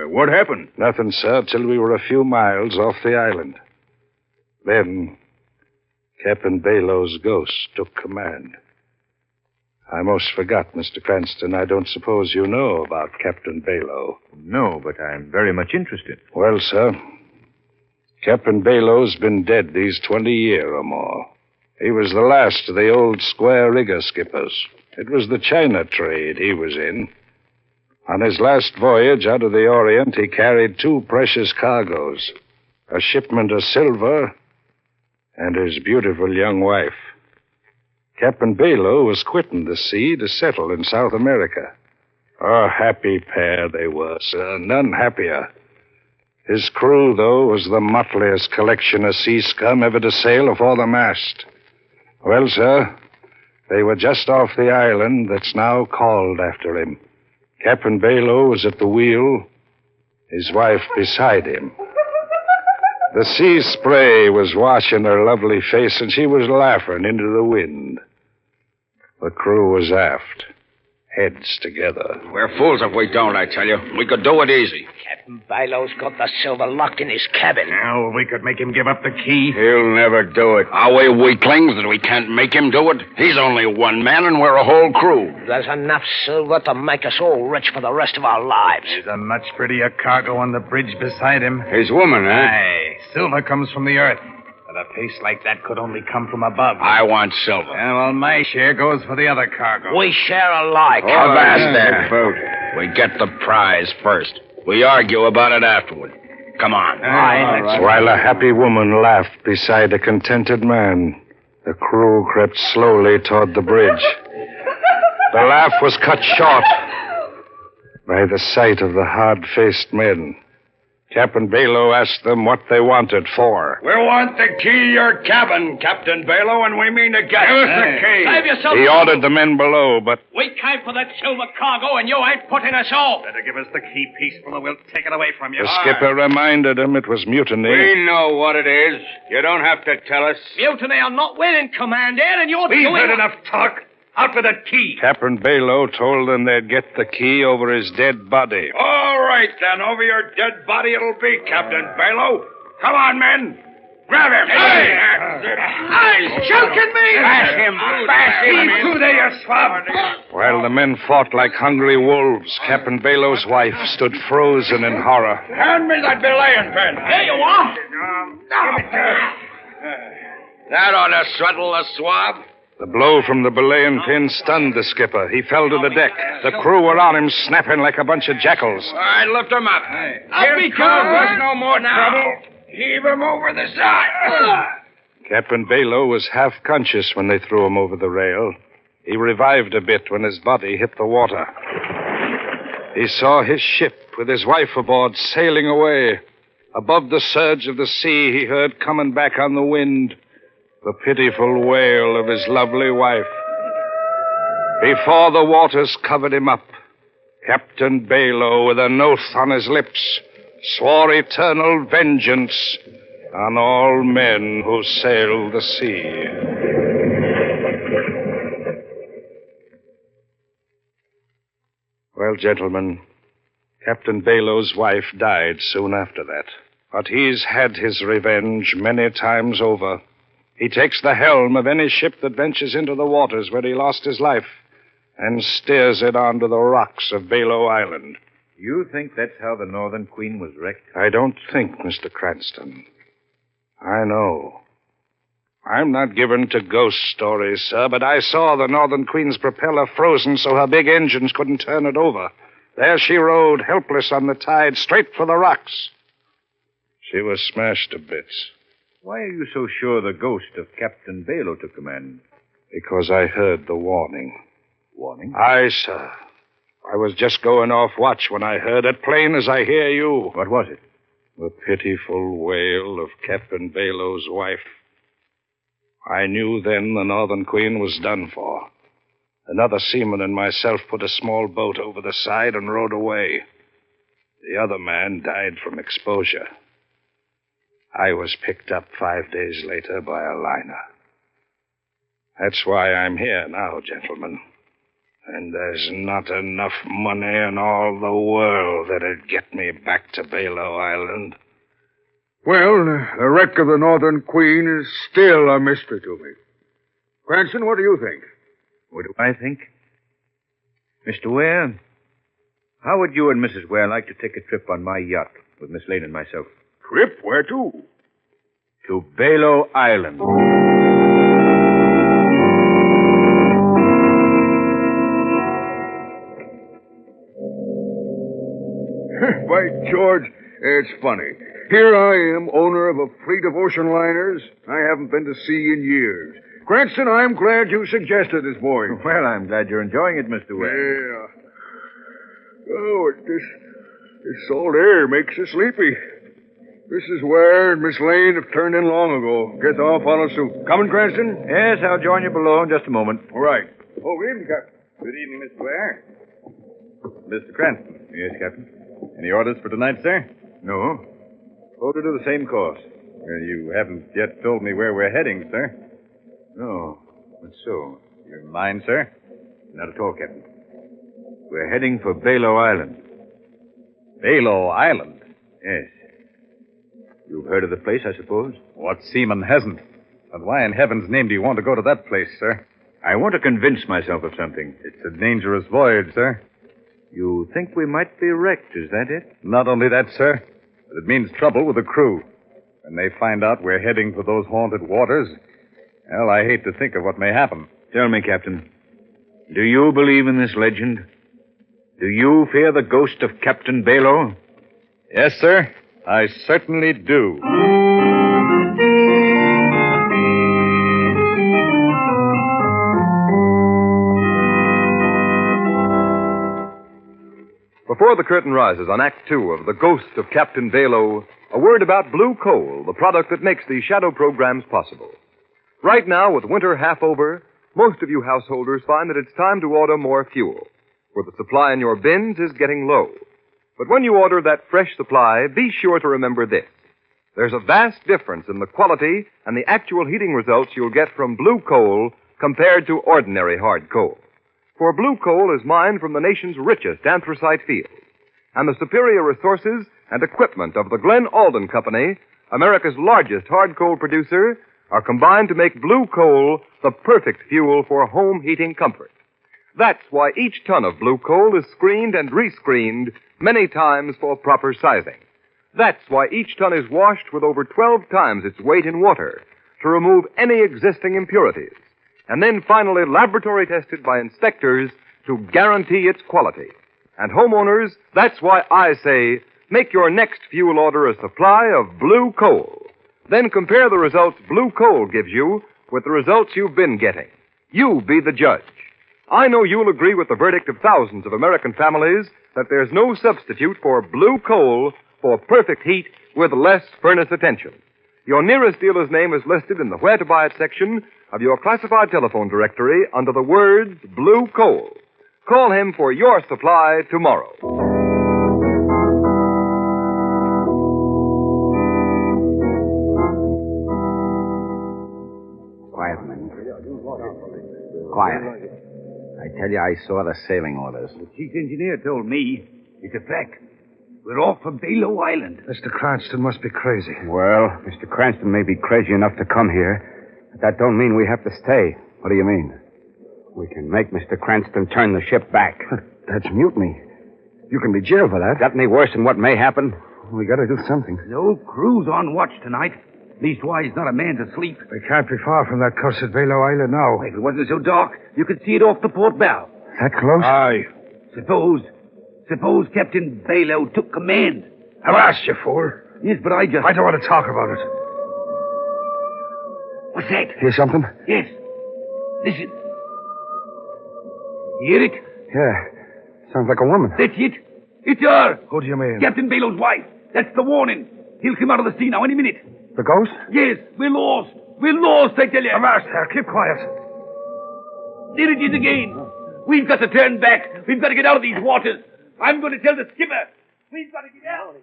What happened? Nothing, sir, till we were a few miles off the island. Then, Captain Bayloe's ghost took command. I most forgot, Mr. Cranston. I don't suppose you know about Captain Bayloe. No, but I'm very much interested. Well, sir, Captain Bayloe's been dead these 20 years or more. He was the last of the old square rigger skippers. It was the China trade he was in. On his last voyage out of the Orient, he carried 2 precious cargoes, a shipment of silver and his beautiful young wife. Captain Bayloe was quitting the sea to settle in South America. A happy pair they were, sir, none happier. His crew, though, was the motliest collection of sea scum ever to sail afore the mast. Well, sir, they were just off the island that's now called after him. Captain Bayloe was at the wheel, his wife beside him. The sea spray was washing her lovely face, and she was laughing into the wind. The crew was aft, heads together. We're fools if we don't, I tell you. We could do it easy. Captain Bayloe's got the silver locked in his cabin. Now, we could make him give up the key. He'll never do it. Are we weaklings that we can't make him do it? He's only one man, and we're a whole crew. There's enough silver to make us all rich for the rest of our lives. There's a much prettier cargo on the bridge beside him. His woman, eh? Aye. Silver comes from the earth. But a pace like that could only come from above. I want silver. Yeah, well, my share goes for the other cargo. We share alike. Avast there. We get the prize first. We argue about it afterward. Come on. Right. While a happy woman laughed beside a contented man, the crew crept slowly toward the bridge. The laugh was cut short by the sight of the hard-faced men. Captain Bayloe asked them what they wanted for. We want the key to your cabin, Captain Bayloe, and we mean to get it. Give us the key. Save yourself. He ordered the men below, but... We came for that silver cargo, and you ain't putting us off. Better give us the key peaceful, or we'll take it away from you. The skipper reminded him it was mutiny. We know what it is. You don't have to tell us. Mutiny or not winning, Commander, and you're We've doing... heard enough talk. Out with that key. Captain Bayloe told them they'd get the key over his dead body. All right, then. Over your dead body it'll be, Captain Bayloe. Come on, men. Grab him. Hey! He's choking me! Bash him. Bash him. He's through there, you swab. While the men fought like hungry wolves, Captain Bayloe's wife stood frozen in horror. Hand me that belaying pin. There you are. That ought to settle the swab. The blow from the belaying pin stunned the skipper. He fell to the deck. The crew were on him, snapping like a bunch of jackals. All right, lift him up. Up he There's goes. no more trouble. Heave him over the side. Captain Bayloe was half conscious when they threw him over the rail. He revived a bit when his body hit the water. He saw his ship with his wife aboard sailing away. Above the surge of the sea, he heard coming back on the wind the pitiful wail of his lovely wife. Before the waters covered him up, Captain Bayloe, with an oath on his lips, swore eternal vengeance on all men who sailed the sea. Well, gentlemen, Captain Bayloe's wife died soon after that. But he's had his revenge many times over. He takes the helm of any ship that ventures into the waters where he lost his life and steers it onto the rocks of Bayloe Island. You think that's how the Northern Queen was wrecked? I don't think, Mr. Cranston. I know. I'm not given to ghost stories, sir, but I saw the Northern Queen's propeller frozen so her big engines couldn't turn it over. There she rode, helpless on the tide, straight for the rocks. She was smashed to bits. Why are you so sure the ghost of Captain Bayloe took command? Because I heard the warning. Warning? Aye, sir. I was just going off watch when I heard it, plain as I hear you. What was it? The pitiful wail of Captain Bayloe's wife. I knew then the Northern Queen was done for. Another seaman and myself put a small boat over the side and rowed away. The other man died from exposure. I was picked up 5 days later by a liner. That's why I'm here now, gentlemen. And there's not enough money in all the world that'd get me back to Bayloe Island. Well, the wreck of the Northern Queen is still a mystery to me. Cranston, what do you think? What do I think? Mr. Ware, how would you and Mrs. Ware like to take a trip on my yacht with Miss Lane and myself? Trip? Where to? To Bayloe Island. By George, it's funny. Here I am, owner of a fleet of ocean liners I haven't been to sea in years. Cranston, I'm glad you suggested this voyage. Well, I'm glad you're enjoying it, Mr. Ware. Yeah. Oh, this salt air makes you sleepy. Mrs. Ware and Miss Lane have turned in long ago. Guess I'll follow suit. Coming, Cranston? Yes, I'll join you below in just a moment. All right. Oh, good evening, Captain. Good evening, Mr. Ware. Mr. Cranston. Yes, Captain. Any orders for tonight, sir? No. Told to do the same course. Well, you haven't yet told me where we're heading, sir. No. But so? You mind, sir? Not at all, Captain. We're heading for Bayloe Island. Bayloe Island? Yes. You've heard of the place, I suppose? What seaman hasn't? And why in heaven's name do you want to go to that place, sir? I want to convince myself of something. It's a dangerous voyage, sir. You think we might be wrecked, is that it? Not only that, sir, but it means trouble with the crew. When they find out we're heading for those haunted waters, well, I hate to think of what may happen. Tell me, Captain, do you believe in this legend? Do you fear the ghost of Captain Bayloe? Yes, sir. I certainly do. Before the curtain rises on Act Two of The Ghost of Captain Bayloe, a word about blue coal, the product that makes these shadow programs possible. Right now, with winter half over, most of you householders find that it's time to order more fuel, for the supply in your bins is getting low. But when you order that fresh supply, be sure to remember this. There's a vast difference in the quality and the actual heating results you'll get from blue coal compared to ordinary hard coal. For blue coal is mined from the nation's richest anthracite fields, and the superior resources and equipment of the Glen Alden Company, America's largest hard coal producer, are combined to make blue coal the perfect fuel for home heating comfort. That's why each ton of blue coal is screened and rescreened many times for proper sizing. That's why each ton is washed with over 12 times its weight in water to remove any existing impurities, and then finally laboratory tested by inspectors to guarantee its quality. And homeowners, that's why I say, make your next fuel order a supply of blue coal. Then compare the results blue coal gives you with the results you've been getting. You be the judge. I know you'll agree with the verdict of thousands of American families that there's no substitute for blue coal for perfect heat with less furnace attention. Your nearest dealer's name is listed in the Where to Buy It section of your classified telephone directory under the words blue coal. Call him for your supply tomorrow. Quiet, men. Quiet. I tell you, I saw the sailing orders. The chief engineer told me. It's a fact. We're off for Bayloe Island. Mr. Cranston must be crazy. Well, Mr. Cranston may be crazy enough to come here, but that don't mean we have to stay. What do you mean? We can make Mr. Cranston turn the ship back. That's mutiny. You can be jailed for that. Got any worse than what may happen? We gotta do something. No crew's on watch tonight. Leastwise, not a man's asleep. We can't be far from that cursed Bayloe Island now. If it wasn't so dark, you could see it off the port bow. That close? Aye. Suppose Captain Bayloe took command. I've asked you, fool. Yes, but I don't want to talk about it. What's that? Hear something? Yes. Listen. Hear it? Yeah. Sounds like a woman. That's it. It's her. Who do you mean? Captain Bayloe's wife. That's the warning. He'll come out of the sea now any minute. The ghost? Yes. We're lost. We're lost, I tell you. Avast there. Keep quiet. There it is again. We've got to turn back. We've got to get out of these waters. I'm going to tell the skipper. We've got to get out.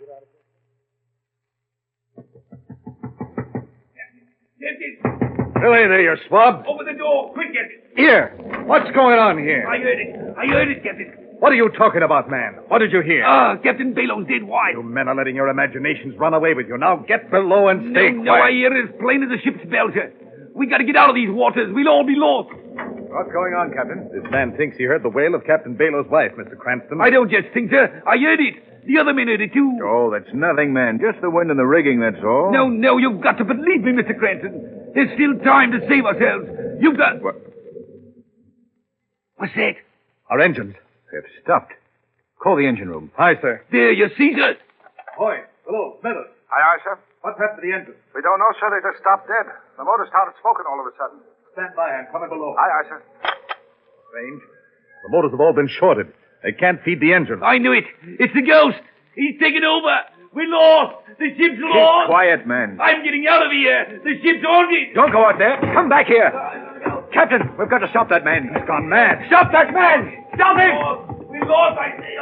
Captain. Hello there, you swab. Over the door. Quick, Captain. Here. What's going on here? I heard it, Captain. What are you talking about, man? What did you hear? Captain Bayloe's dead wife. You men are letting your imaginations run away with you. Now get below and stay quiet. No, I hear it as plain as a ship's bell, sir. We got to get out of these waters. We'll all be lost. What's going on, Captain? This man thinks he heard the wail of Captain Bayloe's wife, Mr. Cranston. I don't just think, sir. I heard it. The other men heard it, too. Oh, that's nothing, man. Just the wind and the rigging, that's all. No, you've got to believe me, Mr. Cranston. There's still time to save ourselves. You've got... What's that? Our engines. They've stopped. Call the engine room. Aye, sir. There, you see, sir. Boy, hello, Smithers. Aye, sir. What's happened to the engine? We don't know, sir. They just stopped dead. The motor started smoking all of a sudden. Stand by. I'm coming below. Aye, sir. Strange. The motors have all been shorted. They can't feed the engine. I knew it. It's the ghost. He's taken over. We lost. The ship's lost. Keep quiet, man. I'm getting out of here. The ship's haunted. Don't go out there. Come back here. Captain, we've got to stop that man. He's gone mad. Stop that man! Stop him! We lost, I say.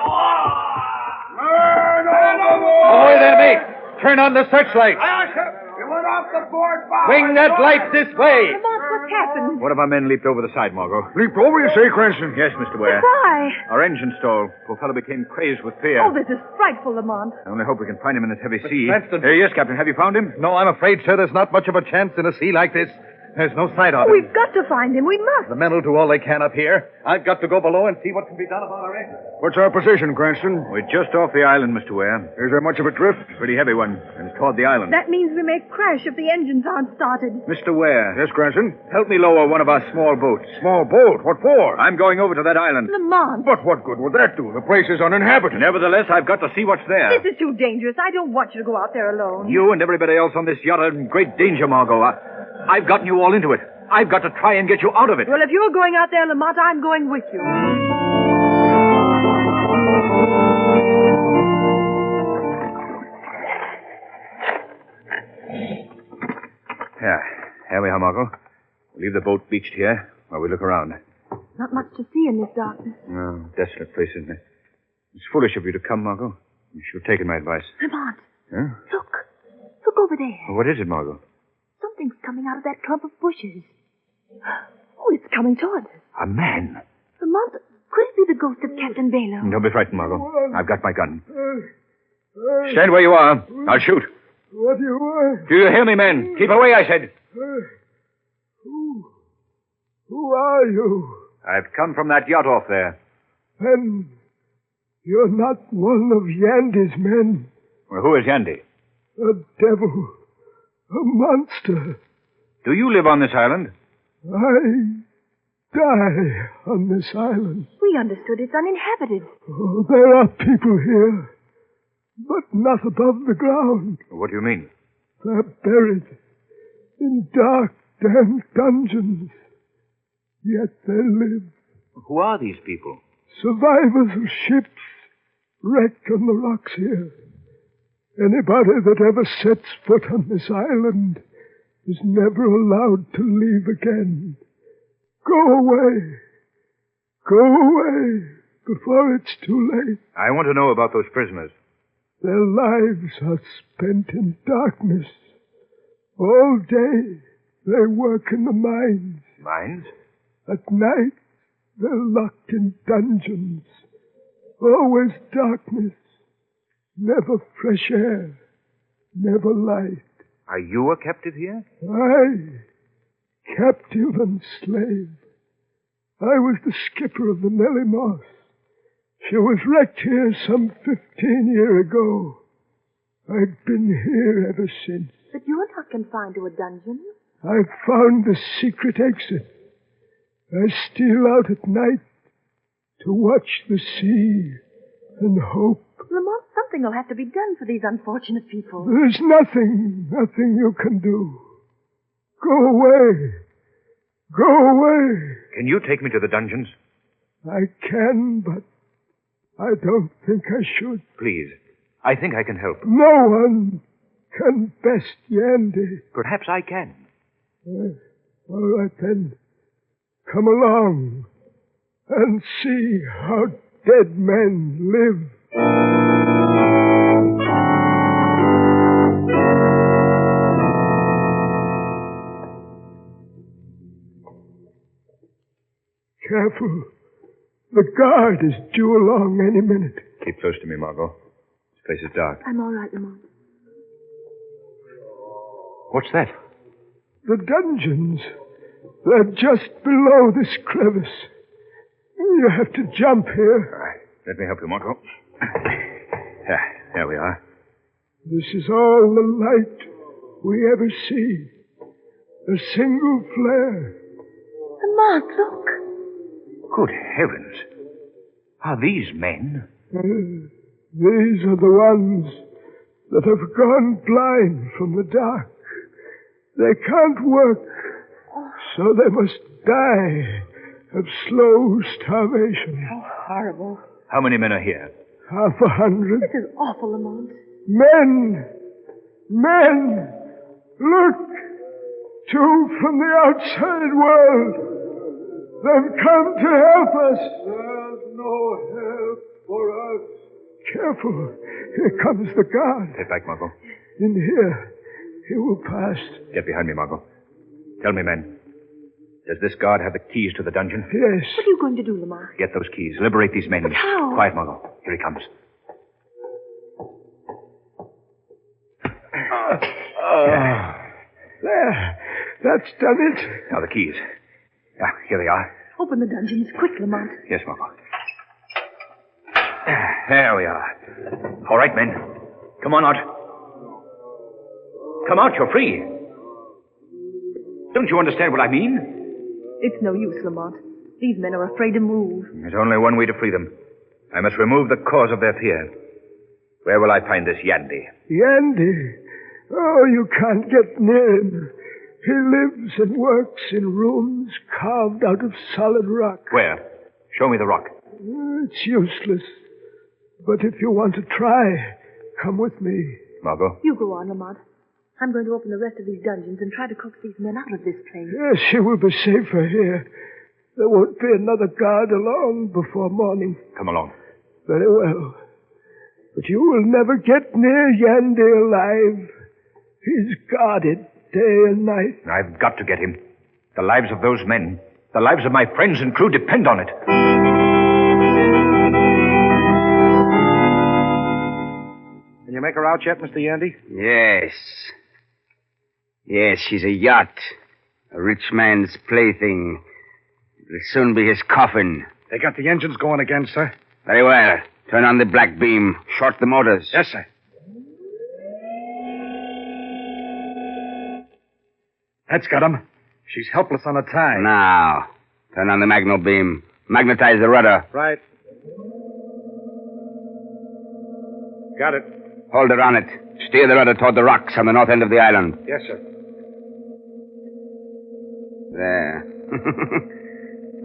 Ahoy there, mate. Turn on the searchlight. Aye, sir. You went off the board, bow. Swing that light this way. Lamont, what's happened? One of our men leaped over the side, Margot. Leaped over, you say, Cranston? Yes, Mr. Ware. Why? Our engine stalled. Poor fellow became crazed with fear. Oh, this is frightful, Lamont. I only hope we can find him in this heavy sea. Cranston. Yes, Captain. Have you found him? No, I'm afraid, sir, there's not much of a chance in a sea like this. There's no sight of him. We've got to find him. We must. The men will do all they can up here. I've got to go below and see what can be done about our engine. What's our position, Cranston? We're just off the island, Mr. Ware. Is there much of a drift? Pretty heavy one, and it's toward the island. That means we may crash if the engines aren't started. Mr. Ware. Yes, Cranston? Help me lower one of our small boats. Small boat? What for? I'm going over to that island. Lamont. But what good would that do? The place is uninhabited. Nevertheless, I've got to see what's there. This is too dangerous. I don't want you to go out there alone. You and everybody else on this yacht are in great danger, Margot. I've gotten you all into it. I've got to try and get you out of it. Well, if you're going out there, Lamont, I'm going with you. Here we are, Margot. We'll leave the boat beached here while we look around. Not much to see in this darkness. No, desolate place, isn't it? It's foolish of you to come, Margot. You should have taken my advice. Lamont, Huh? look. Look over there. What is it, Margot? Something's coming out of that clump of bushes. Oh, it's coming toward us. A man. Lamont, could it be the ghost of Captain Bayloe? Don't be frightened, Margot. I've got my gun. Stand where you are. I'll shoot. What do you want? Do you hear me, men? Keep away, I said. Who are you? I've come from that yacht off there. Then you're not one of Yandy's men. Well, who is Yandy? A devil. A monster. Do you live on this island? I die on this island. We understood it's uninhabited. Oh, there are people here, but not above the ground. What do you mean? They're buried in dark, damp dungeons. Yet they live. Who are these people? Survivors of ships wrecked on the rocks here. Anybody that ever sets foot on this island is never allowed to leave again. Go away. Go away before it's too late. I want to know about those prisoners. Their lives are spent in darkness. All day they work in the mines. Mines? At night they're locked in dungeons. Always darkness. Never fresh air. Never light. Are you a captive here? Aye. Captive and slave. I was the skipper of the Nellie Moss. She was wrecked here some 15 years ago. I've been here ever since. But you're not confined to a dungeon. I've found the secret exit. I steal out at night to watch the sea and hope. Lamont, something will have to be done for these unfortunate people. There's nothing you can do. Go away. Go away. Can you take me to the dungeons? I can, but I don't think I should. Please. I think I can help. No one can best Yandy. Perhaps I can. All right, then. Come along and see how dead men live. Careful. The guard is due along any minute. Keep close to me, Margot. This place is dark. I'm all right, Lamont. What's that? The dungeons. They're just below this crevice. You have to jump here. Let me help you, Marco. There we are. This is all the light we ever see. A single flare. Lamont, look. Good heavens. Are these men? These are the ones that have gone blind from the dark. They can't work, so they must die of slow starvation. How horrible. How many men are here? 100. This is awful, Lamont. Men! Men! Look! 2 from the outside world. They've come to help us. There's no help for us. Careful. Here comes the guard. Step back, Margot. In here. He will pass. Get behind me, Margot. Tell me, men. Does this guard have the keys to the dungeon? Yes. What are you going to do, Lamont? Get those keys. Liberate these men. But how? Quiet, Margot. Here he comes. There. That's done it. Now the keys. Here they are. Open the dungeons quick, Lamont. Yes, Margot. There we are. All right, men. Come on out. Come out, you're free. Don't you understand what I mean? It's no use, Lamont. These men are afraid to move. There's only one way to free them. I must remove the cause of their fear. Where will I find this Yandy? Yandy? Oh, you can't get near him. He lives and works in rooms carved out of solid rock. Where? Show me the rock. It's useless. But if you want to try, come with me. Margot? You go on, Lamont. I'm going to open the rest of these dungeons and try to coax these men out of this place. Yes, she will be safer here. There won't be another guard along before morning. Come along. Very well. But you will never get near Yandy alive. He's guarded day and night. I've got to get him. The lives of those men, the lives of my friends and crew depend on it. Can you make her out yet, Mr. Yandy? Yes. Yes, she's a yacht. A rich man's plaything. It'll soon be his coffin. They got the engines going again, sir. Very well. Turn on the black beam. Short the motors. Yes, sir. That's got him. She's helpless on a tie. Now, turn on the magno beam. Magnetize the rudder. Right. Got it. Hold her on it. Steer the rudder toward the rocks on the north end of the island. Yes, sir. There.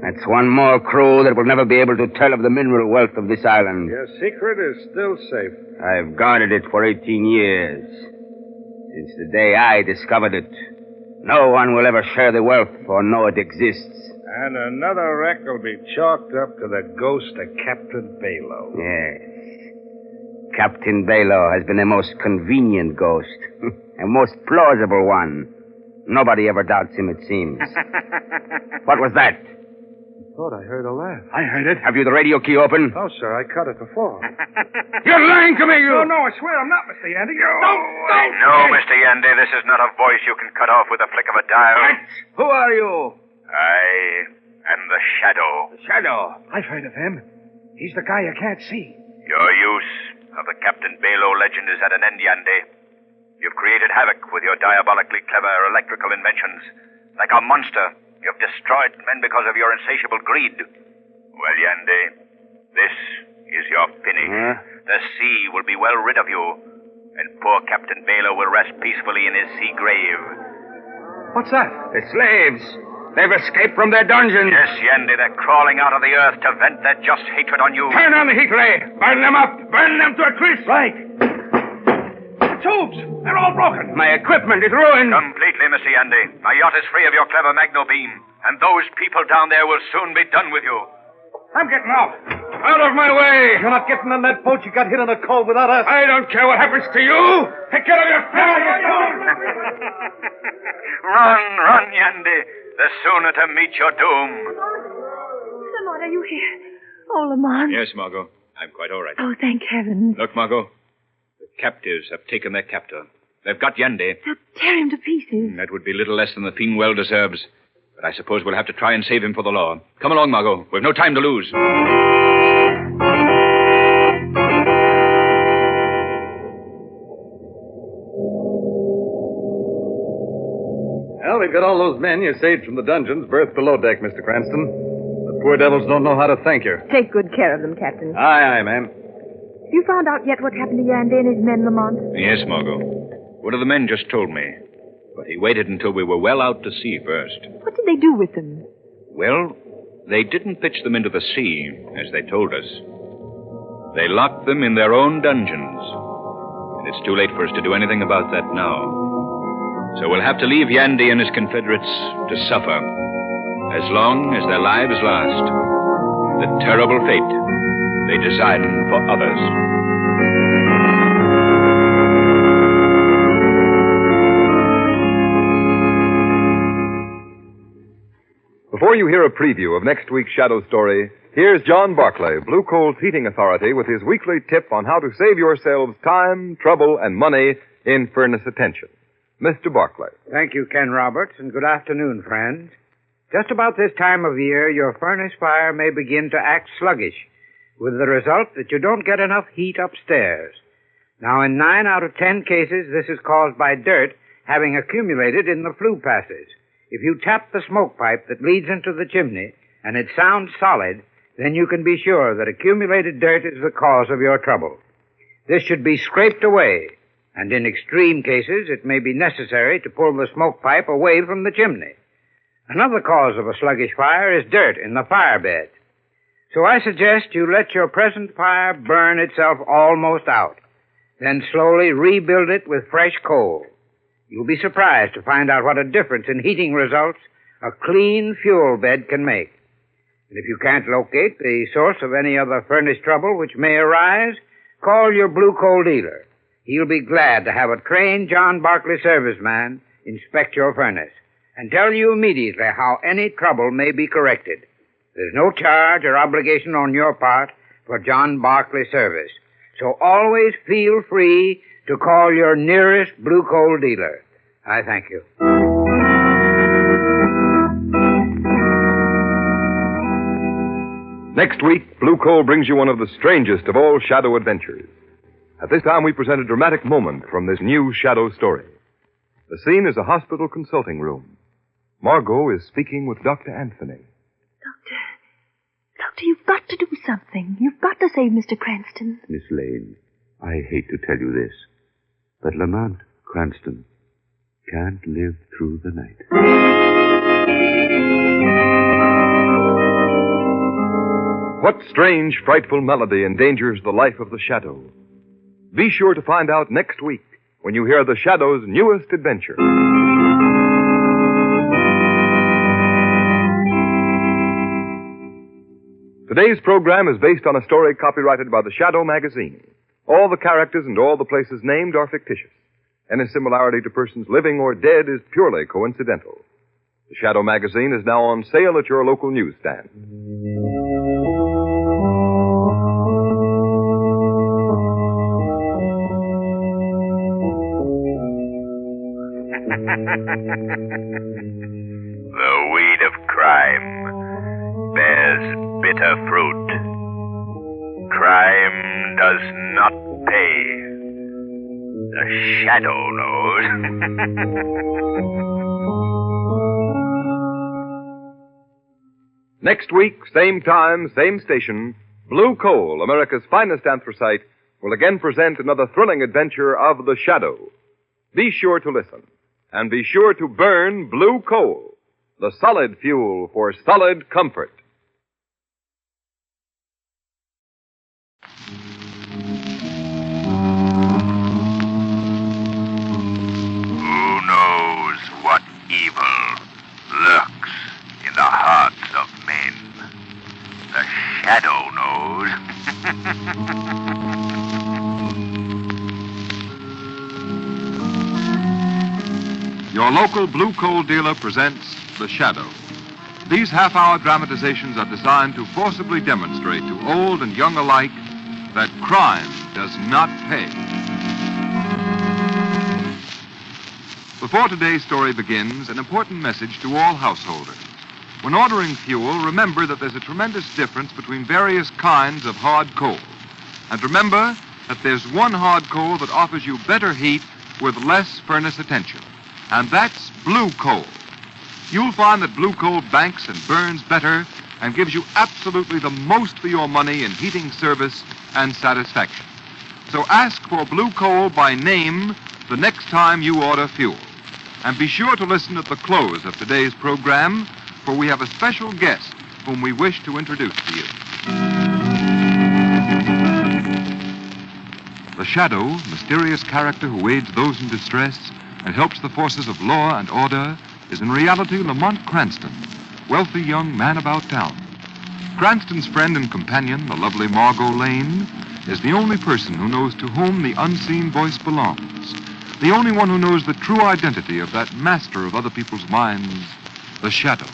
That's one more crew that will never be able to tell of the mineral wealth of this island. Your secret is still safe. I've guarded it for 18 years. Since the day I discovered it. No one will ever share the wealth or know it exists. And another wreck will be chalked up to the ghost of Captain Bayloe. Yes. Captain Bayloe has been a most convenient ghost. A most plausible one. Nobody ever doubts him, it seems. What was that? I thought I heard a laugh. I heard it. Have you the radio key open? No, sir. I cut it before. You're lying to me, you... No, I swear I'm not, Mr. Yandy. No, Mr. Yandy, this is not a voice you can cut off with a flick of a dial. What? Who are you? I am the Shadow. The Shadow? I've heard of him. He's the guy you can't see. Your use of the Captain Bayloe legend is at an end, Yandy. You've created havoc with your diabolically clever electrical inventions. Like a monster, you've destroyed men because of your insatiable greed. Well, Yandy, this is your finish. The sea will be well rid of you, and poor Captain Bayloe will rest peacefully in his sea grave. What's that? The slaves. They've escaped from their dungeons. Yes, Yandy, they're crawling out of the earth to vent their just hatred on you. Turn on the heat ray. Burn them up. Burn them to a crisp. Right. Tubes! They're all broken. My equipment is ruined. Completely, Mr. Yandy. My yacht is free of your clever magno beam, and those people down there will soon be done with you. I'm getting out. Out of my way. You're not getting on that boat. You got hit on the cove without us. I don't care what happens to you. Take care of your family. Run, Yandy. The sooner to meet your doom. Lamont, are you here? Oh, Lamont. Yes, Margot. I'm quite all right. Oh, thank heaven. Look, Margot. The captives have taken their captor. They've got Yandy. They'll tear him to pieces. That would be little less than the thing well deserves. But I suppose we'll have to try and save him for the law. Come along, Margo. We've no time to lose. Well, we've got all those men you saved from the dungeons berthed below deck, Mr. Cranston. The poor devils don't know how to thank you. Take good care of them, Captain. Aye, ma'am. You found out yet what happened to Yandy and his men, Lamont? Yes, Margo. One of the men just told me. But he waited until we were well out to sea first. What did they do with them? Well, they didn't pitch them into the sea, as they told us. They locked them in their own dungeons. And it's too late for us to do anything about that now. So we'll have to leave Yandy and his Confederates to suffer, as long as their lives last, the terrible fate they design for others. Before you hear a preview of next week's Shadow Story, here's John Barclay, Blue Coal's heating authority, with his weekly tip on how to save yourselves time, trouble, and money in furnace attention. Mr. Barclay. Thank you, Ken Roberts, and good afternoon, friends. Just about this time of year, your furnace fire may begin to act sluggish, with the result that you don't get enough heat upstairs. Now, in 9 out of 10 cases, this is caused by dirt having accumulated in the flue passes. If you tap the smoke pipe that leads into the chimney, and it sounds solid, then you can be sure that accumulated dirt is the cause of your trouble. This should be scraped away, and in extreme cases, it may be necessary to pull the smoke pipe away from the chimney. Another cause of a sluggish fire is dirt in the fire bed. So I suggest you let your present fire burn itself almost out, then slowly rebuild it with fresh coal. You'll be surprised to find out what a difference in heating results a clean fuel bed can make. And if you can't locate the source of any other furnace trouble which may arise, call your Blue Coal dealer. He'll be glad to have a trained John Barclay serviceman inspect your furnace and tell you immediately how any trouble may be corrected. There's no charge or obligation on your part for John Barclay service, so always feel free to call your nearest Blue Coal dealer. I thank you. Next week, Blue Coal brings you one of the strangest of all shadow adventures. At this time, we present a dramatic moment from this new Shadow Story. The scene is a hospital consulting room. Margo is speaking with Dr. Anthony. Doctor, you've got to do something. You've got to save Mr. Cranston. Miss Lane, I hate to tell you this, but Lamont Cranston can't live through the night. What strange, frightful melody endangers the life of the Shadow? Be sure to find out next week when you hear the Shadow's newest adventure. Today's program is based on a story copyrighted by the Shadow magazine. All the characters and all the places named are fictitious. Any similarity to persons living or dead is purely coincidental. The Shadow magazine is now on sale at your local newsstand. The weed of crime bears bitter fruit. Crime does not pay. The Shadow knows. Next week, same time, same station, Blue Coal, America's finest anthracite, will again present another thrilling adventure of the Shadow. Be sure to listen. And be sure to burn Blue Coal, the solid fuel for solid comfort. Who knows what evil lurks in the hearts of men? The Shadow knows. Your local Blue Coal dealer presents The Shadow. These half-hour dramatizations are designed to forcibly demonstrate to old and young alike that crime does not pay. Before today's story begins, an important message to all householders. When ordering fuel, remember that there's a tremendous difference between various kinds of hard coal. And remember that there's one hard coal that offers you better heat with less furnace attention. And that's blue coal. You'll find that blue coal banks and burns better and gives you absolutely the most for your money in heating service and satisfaction. So ask for blue coal by name the next time you order fuel. And be sure to listen at the close of today's program, for we have a special guest whom we wish to introduce to you. The Shadow, mysterious character who aids those in distress and helps the forces of law and order, is in reality Lamont Cranston, wealthy young man about town. Cranston's friend and companion, the lovely Margo Lane, is the only person who knows to whom the unseen voice belongs, the only one who knows the true identity of that master of other people's minds, the Shadow.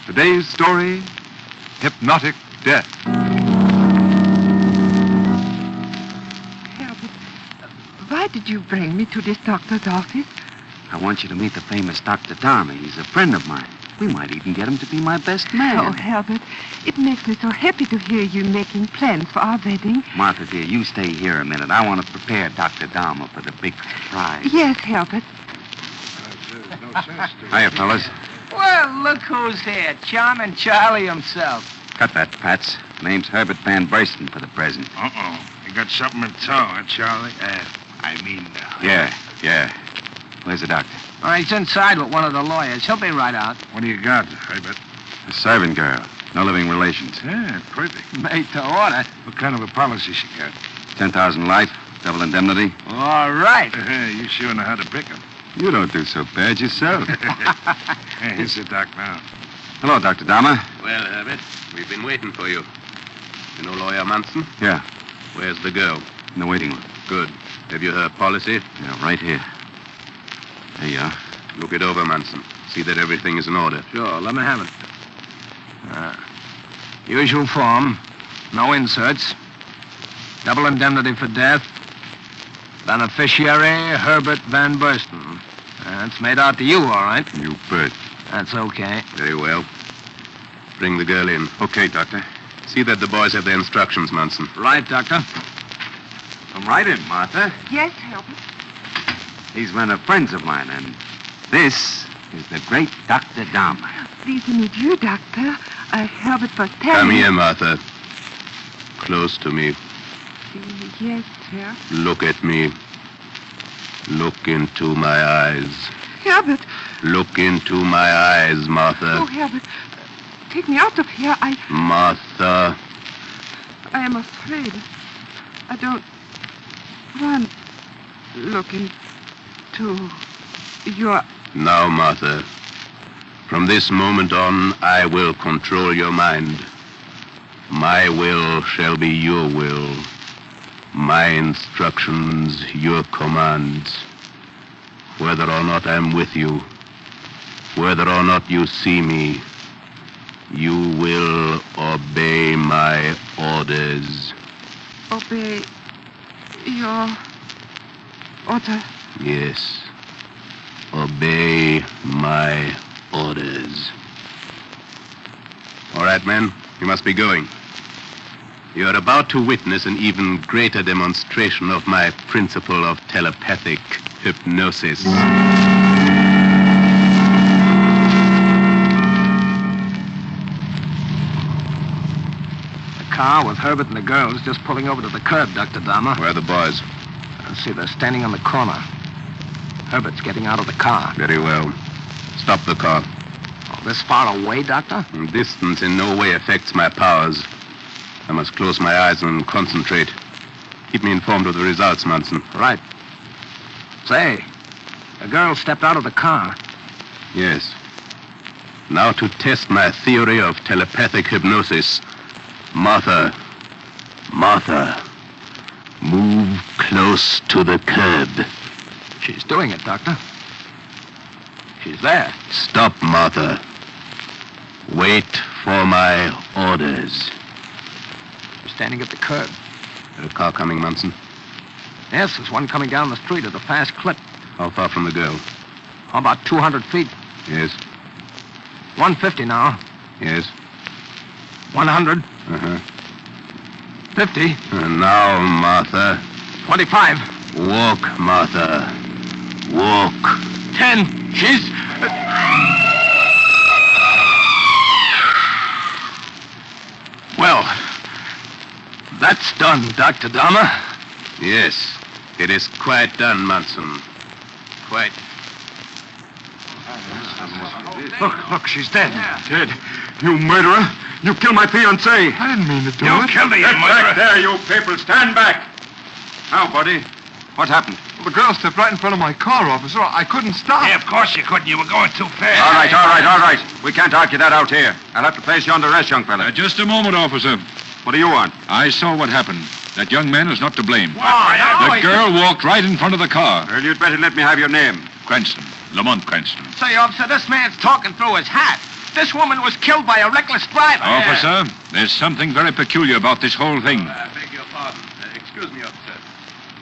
Today's story, Hypnotic Death. Herbert, why did you bring me to this doctor's office? I want you to meet the famous Dr. Dharma. He's a friend of mine. We might even get him to be my best man. Oh, Herbert, it makes me so happy to hear you making plans for our wedding. Martha, dear, you stay here a minute. I want to prepare Dr. Dharma for the big surprise. Yes, Herbert. Hiya, fellas. Well, look who's here. Charming Charlie himself. Cut that, Pats. Name's Herbert Van Bursten for the present. Uh-oh. You got something in tow, huh, Charlie? Yeah. Where's the doctor? Oh, he's inside with one of the lawyers. He'll be right out. What do you got, Herbert? A servant girl. No living relations. Yeah, perfect. Made to order. What kind of a policy she got? 10,000 life, double indemnity. All right. You sure know how to pick 'em. You don't do so bad yourself. Hey, here's the doc now. Hello, Dr. Dharma. Well, Herbert, we've been waiting for you. You know Lawyer Munson? Yeah, Where's the girl? in the waiting room. Good. Have you her policy? Yeah, right here. There you are. Look it over, Munson. See that everything is in order. Sure, let me have it. Usual form. No inserts. Double indemnity for death. Beneficiary, Herbert Van Bursten. It's made out to you, all right. You bet. That's okay. Very well. Bring the girl in. Okay, Doctor. See that the boys have their instructions, Munson. Right, Doctor. Come right in, Martha. Yes, Herbert. These men are friends of mine, and this is the great Dr. Dharma. Pleased to meet you, Doctor. Herbert for Come here, Martha. Close to me. Yes, sir. Look at me. Look into my eyes. Herbert. Look into my eyes, Martha. Oh, Herbert. Take me out of here. Martha. I am afraid. I don't want to look into your... Now, Martha. From this moment on, I will control your mind. My will shall be your will. My instructions, your commands. Whether or not I'm with you, whether or not you see me, you will obey my orders. Obey your order? Yes. Obey my orders. All right, men, you must be going. You are about to witness an even greater demonstration of my principle of telepathic hypnosis. The car with Herbert and the girls just pulling over to the curb, Dr. Dharma. Where are the boys? See, they're standing on the corner. Herbert's getting out of the car. Very well. Stop the car. Oh, this far away, Doctor? Distance in no way affects my powers. I must close my eyes and concentrate. Keep me informed of the results, Munson. Right. Say, the girl stepped out of the car. Yes. Now to test my theory of telepathic hypnosis. Martha. Move close to the curb. She's doing it, Doctor. She's there. Stop, Martha. Wait for my orders. She's standing at the curb. There's a car coming, Munson. Yes, there's one coming down the street at a fast clip. How far from the girl? About 200 feet. Yes. 150 now. Yes. 100. Uh-huh. 50. And now, Martha. 25. Walk, Martha. Walk. 10. She's... Well, that's done, Dr. Dahmer. Yes, it is quite done, Munson. Quite. Look, she's dead. Dead. You murderer. You killed my fiancée. I didn't mean to do You it. killed her, you Get murderer. back there, you people. Stand back. Now, buddy, what happened? The girl stepped right in front of my car, officer. I couldn't stop. Yeah, of course you couldn't. You were going too fast. All right. We can't argue that out here. I'll have to place you under arrest, young fella. Just a moment, officer. What do you want? I saw what happened. That young man is not to blame. Why? The girl walked right in front of the car. Well, you'd better let me have your name. Cranston. Lamont Cranston. Say, officer, this man's talking through his hat. This woman was killed by a reckless driver. Officer, there's something very peculiar about this whole thing. I beg your pardon. Excuse me, officer.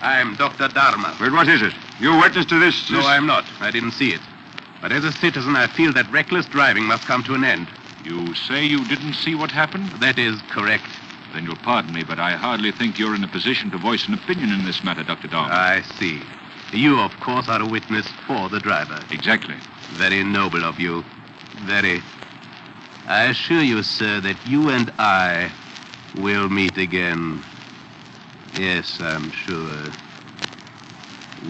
I'm Dr. Dharma. But what is it? You witness to this? No, I'm not. I didn't see it. But as a citizen, I feel that reckless driving must come to an end. You say you didn't see what happened? That is correct. Then you'll pardon me, but I hardly think you're in a position to voice an opinion in this matter, Dr. Dharma. I see. You, of course, are a witness for the driver. Exactly. Very noble of you. Very. I assure you, sir, that you and I will meet again. Yes, I'm sure.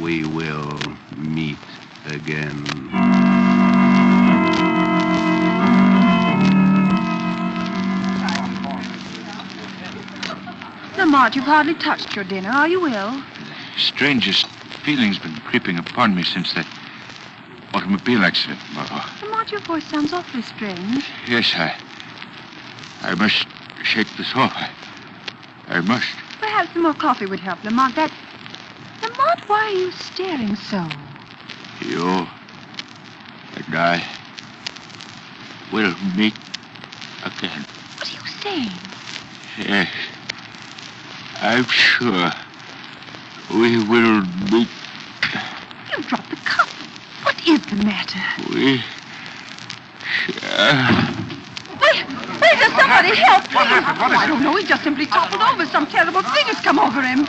We will meet again. Lamont, you've hardly touched your dinner. Are you ill? Strangest feeling's been creeping upon me since that automobile accident, Margo. Lamont, your voice sounds awfully strange. Yes, I must shake this off. I must. Perhaps some more coffee would help, Lamont. Lamont, why are you staring so? You and I will meet again. What are you saying? Yes. I'm sure we will meet. You dropped the cup. What is the matter? We shall. Wait, does somebody help, please? I don't know. He just simply toppled over. Some terrible thing has come over him.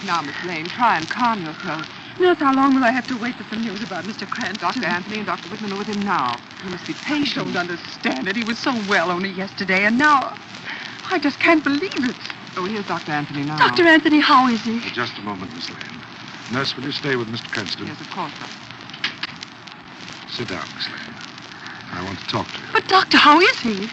Now, Miss Lane, try and calm yourself. Nurse, how long will I have to wait for some news about Mr. Cranston? Dr. Anthony and Dr. Whitman are with him now. You must be patient. I don't understand it. He was so well only yesterday, and now I just can't believe it. Oh, here's Dr. Anthony now. Dr. Anthony, how is he? Just a moment, Miss Lane. Nurse, will you stay with Mr. Cranston? Yes, of course, Doctor. Sit down, Miss Lane. I want to talk to you. But, Doctor, how is he?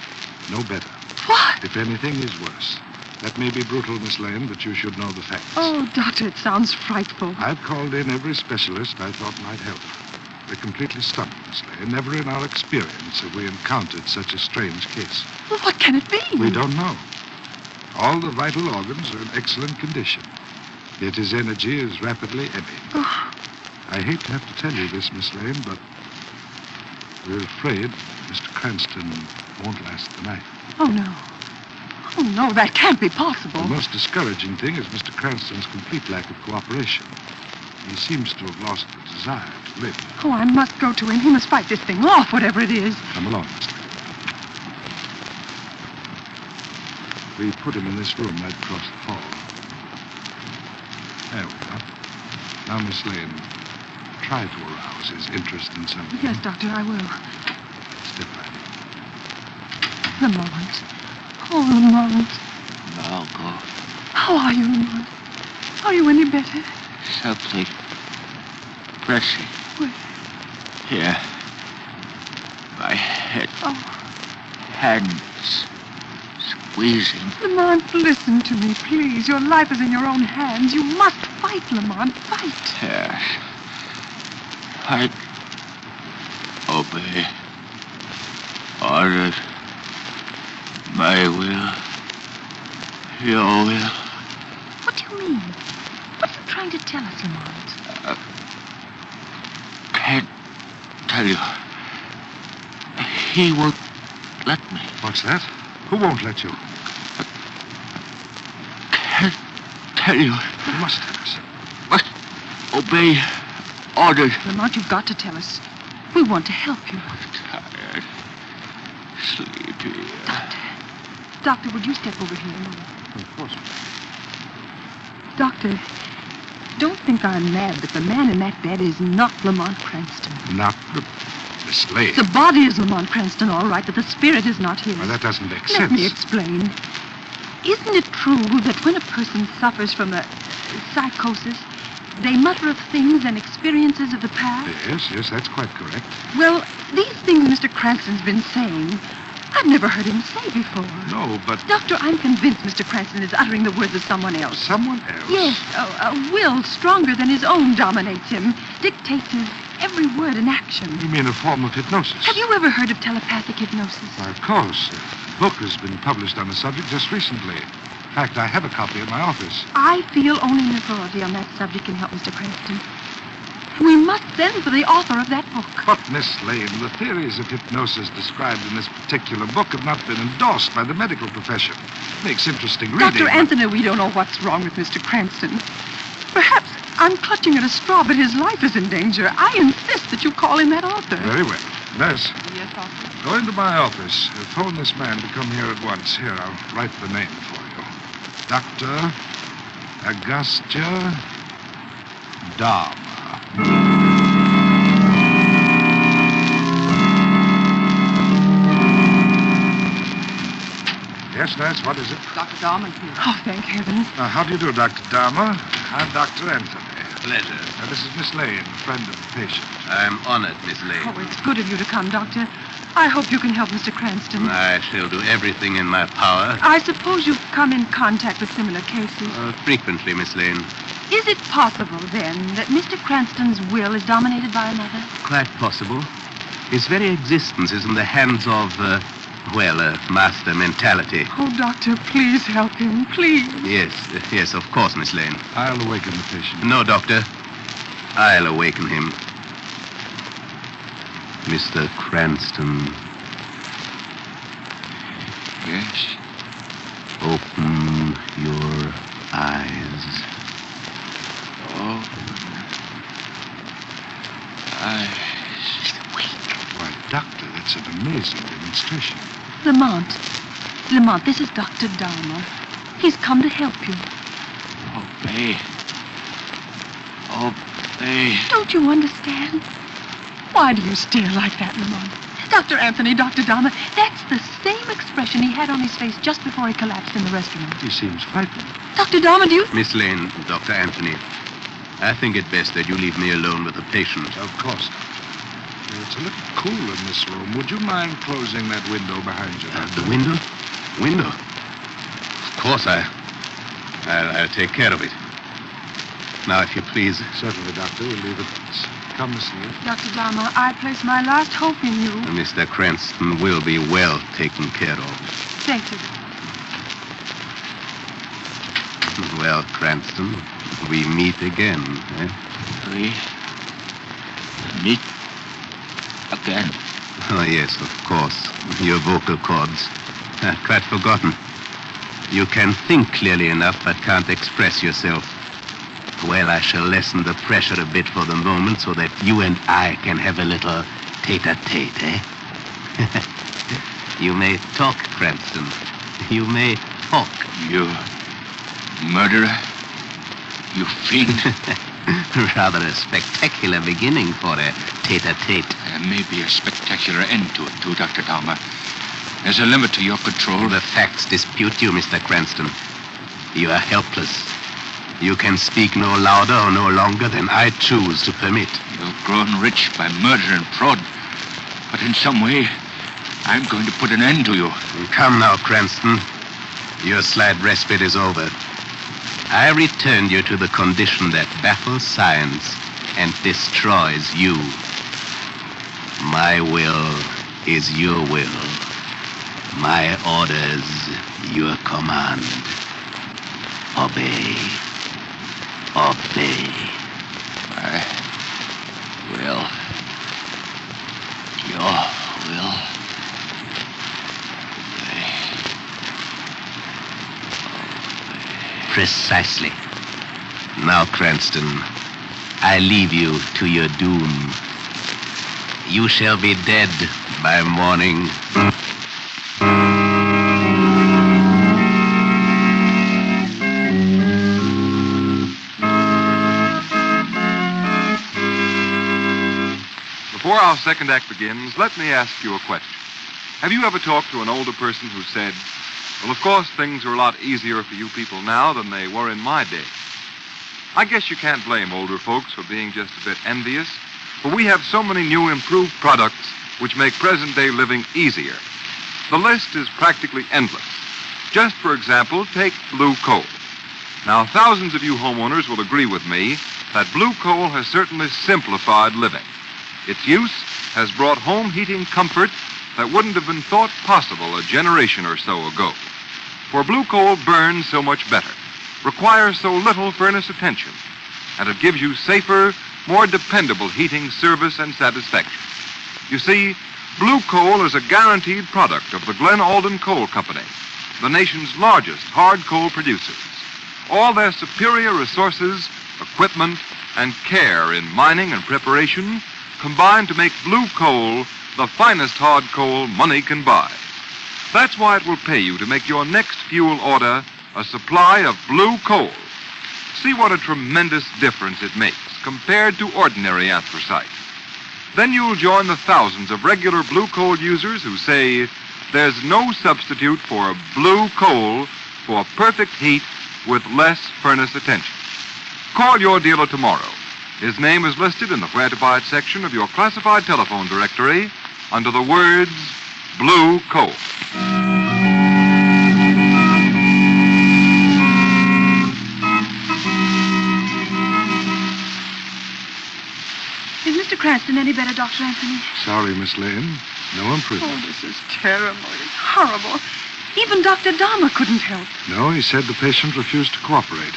No better. What? If anything, is worse. That may be brutal, Miss Lane, but you should know the facts. Oh, Doctor, it sounds frightful. I've called in every specialist I thought might help. They're completely stunned, Miss Lane. Never in our experience have we encountered such a strange case. Well, what can it be? We don't know. All the vital organs are in excellent condition, yet his energy is rapidly ebbing. Oh. I hate to have to tell you this, Miss Lane, but we're afraid Mr. Cranston won't last the night. Oh, no. Oh, no, that can't be possible. The most discouraging thing is Mr. Cranston's complete lack of cooperation. He seems to have lost the desire to live. Oh, I must go to him. He must fight this thing off, whatever it is. Come along, Miss Lane. We put him in this room right across the hall. There we are. Now, Miss Lane, try to arouse his interest in something. Yes, Doctor, I will. Step right in. Lamont. Oh, Lamont. Margo. How are you, Lamont? Are you any better? Something pressing. Where? Here. My head. Oh. Hands squeezing. Lamont, listen to me, please. Your life is in your own hands. You must fight, Lamont. Fight. Yes. Fight. Obey. Orders. My will. Your will. What do you mean? What are you trying to tell us, Lamont? Can't tell you. He won't let me. What's that? Who won't let you? Can't tell you. You must tell us. What? Obey orders. Lamont, you've got to tell us. We want to help you. Tired. Sleepy. Doctor, would you step over here a moment? Of course. Doctor, don't think I'm mad, but the man in that bed is not Lamont Cranston. Not Miss Lane. The body is Lamont Cranston, all right, but the spirit is not his. Well, that doesn't make sense. Let me explain. Isn't it true that when a person suffers from a psychosis, they mutter of things and experiences of the past? Yes, that's quite correct. Well, these things Mr. Cranston's been saying, I've never heard him say before. No, but... Doctor, I'm convinced Mr. Cranston is uttering the words of someone else. Someone else? Yes, a will stronger than his own dominates him, dictates his every word and action. You mean a form of hypnosis? Have you ever heard of telepathic hypnosis? Why, of course. A book has been published on the subject just recently. In fact, I have a copy in my office. I feel only an authority on that subject can help Mr. Cranston. We must send for the author of that book. But, Miss Lane, the theories of hypnosis described in this particular book have not been endorsed by the medical profession. Makes interesting reading. Dr. Anthony, we don't know what's wrong with Mr. Cranston. Perhaps I'm clutching at a straw, but his life is in danger. I insist that you call in that author. Very well. Nurse. Yes, doctor. Go into my office. Phone this man to come here at once. Here, I'll write the name for you. Dr. Agastya Dharma. Yes, nurse, what is it? Dr. Dharma here. Oh, thank heavens. How do you do, Dr. Dharma? I'm Dr. Anthony. Pleasure. This is Miss Lane, a friend of the patient. I'm honored, Miss Lane. Oh, it's good of you to come, Doctor. I hope you can help Mr. Cranston. I shall do everything in my power. I suppose you've come in contact with similar cases. Frequently, Miss Lane. Is it possible, then, that Mr. Cranston's will is dominated by another? Quite possible. His very existence is in the hands of, master mentality. Oh, Doctor, please help him, please. Yes, of course, Miss Lane. I'll awaken the patient. No, Doctor. I'll awaken him. Mr. Cranston. Yes? Open your eyes. Eyes. Why, Doctor, that's an amazing demonstration. Lamont, this is Dr. Dharma. He's come to help you. Obey. Obey. Don't you understand? Why do you stare like that, Lamont? Dr. Anthony, Dr. Dharma, that's the same expression he had on his face just before he collapsed in the restaurant. He seems frightened. Dr. Dharma, do you... Miss Lane, Dr. Anthony, I think it best that you leave me alone with the patient. Of course. It's a little cool in this room. Would you mind closing that window behind you? The window? Window? Of course, I'll take care of it. Now, if you please. Certainly, Doctor. We'll leave it. Come, Miss Lane. Dr. Dharma, I place my last hope in you. Mr. Cranston will be well taken care of. Thank you. Well, Cranston, we meet again, eh? We meet again. Oh, yes, of course. Your vocal cords. I'd quite forgotten. You can think clearly enough, but can't express yourself. Well, I shall lessen the pressure a bit for the moment so that you and I can have a little tete-a-tete, eh? You may talk, Cranston. You may talk. You murderer? You fiend? Rather a spectacular beginning for a tete-a-tete. There may be a spectacular end to it, too, Dr. Dharma. There's a limit to your control. The facts dispute you, Mr. Cranston. You are helpless. You can speak no louder or no longer than I choose to permit. You've grown rich by murder and fraud. But in some way, I'm going to put an end to you. Come now, Cranston. Your slight respite is over. I returned you to the condition that baffles science and destroys you. My will is your will. My orders, your command. Obey. Obey. My will. Your will. Precisely. Now, Cranston, I leave you to your doom. You shall be dead by morning. Before our second act begins, let me ask you a question. Have you ever talked to an older person who said, well, of course, things are a lot easier for you people now than they were in my day? I guess you can't blame older folks for being just a bit envious, for we have so many new improved products which make present-day living easier. The list is practically endless. Just for example, take blue coal. Now, thousands of you homeowners will agree with me that blue coal has certainly simplified living. Its use has brought home heating comfort that wouldn't have been thought possible a generation or so ago. For blue coal burns so much better, requires so little furnace attention, and it gives you safer, more dependable heating service and satisfaction. You see, blue coal is a guaranteed product of the Glen Alden Coal Company, the nation's largest hard coal producers. All their superior resources, equipment, and care in mining and preparation combine to make blue coal the finest hard coal money can buy. That's why it will pay you to make your next fuel order a supply of blue coal. See what a tremendous difference it makes compared to ordinary anthracite. Then you'll join the thousands of regular blue coal users who say there's no substitute for blue coal for perfect heat with less furnace attention. Call your dealer tomorrow. His name is listed in the Where to Buy It section of your classified telephone directory under the words Blue Coal. Is Mr. Cranston any better, Dr. Anthony? Sorry, Miss Lane. No improvement. Oh, this is terrible. It's horrible. Even Dr. Dahmer couldn't help. No, he said the patient refused to cooperate.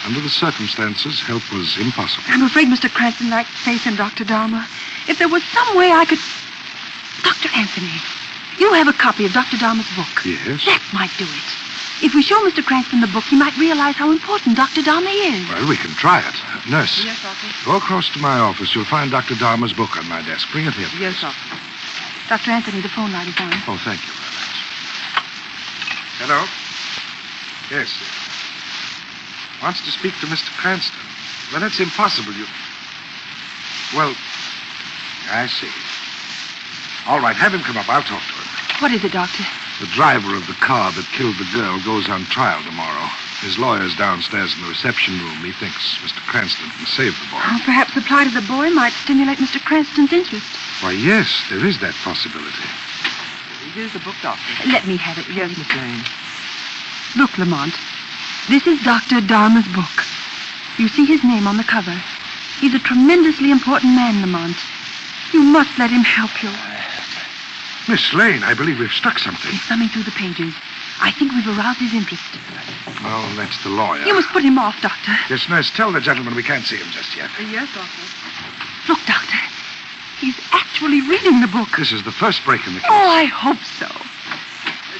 Under the circumstances, help was impossible. I'm afraid Mr. Cranston lacked faith in Dr. Dahmer. If there was some way I could... Dr. Anthony, you have a copy of Dr. Dahmer's book. Yes? That might do it. If we show Mr. Cranston the book, he might realize how important Dr. Dahmer is. Well, we can try it. Nurse. Yes, Doctor. Go across to my office. You'll find Dr. Dahmer's book on my desk. Bring it here. Yes, Doctor. Dr. Anthony, the phone line is on. Oh, thank you very much. Hello? Yes, sir. Wants to speak to Mr. Cranston. Well, that's impossible. Well, I see. All right, have him come up. I'll talk to him. What is it, Doctor? The driver of the car that killed the girl goes on trial tomorrow. His lawyer's downstairs in the reception room. He thinks Mr. Cranston can save the boy. Oh, perhaps the plight of the boy might stimulate Mr. Cranston's interest. Why, yes, there is that possibility. Here's the book, Doctor. Let me have it. Yes, Miss Lane. Look, Lamont. This is Dr. Dahmer's book. You see his name on the cover. He's a tremendously important man, Lamont. You must let him help you. Miss Lane, I believe we've struck something. He's thumbing through the pages. I think we've aroused his interest. Oh, that's the lawyer. You must put him off, Doctor. Yes, nurse, tell the gentleman we can't see him just yet. Yes, Doctor. Look, Doctor. He's actually reading the book. This is the first break in the case. Oh, I hope so.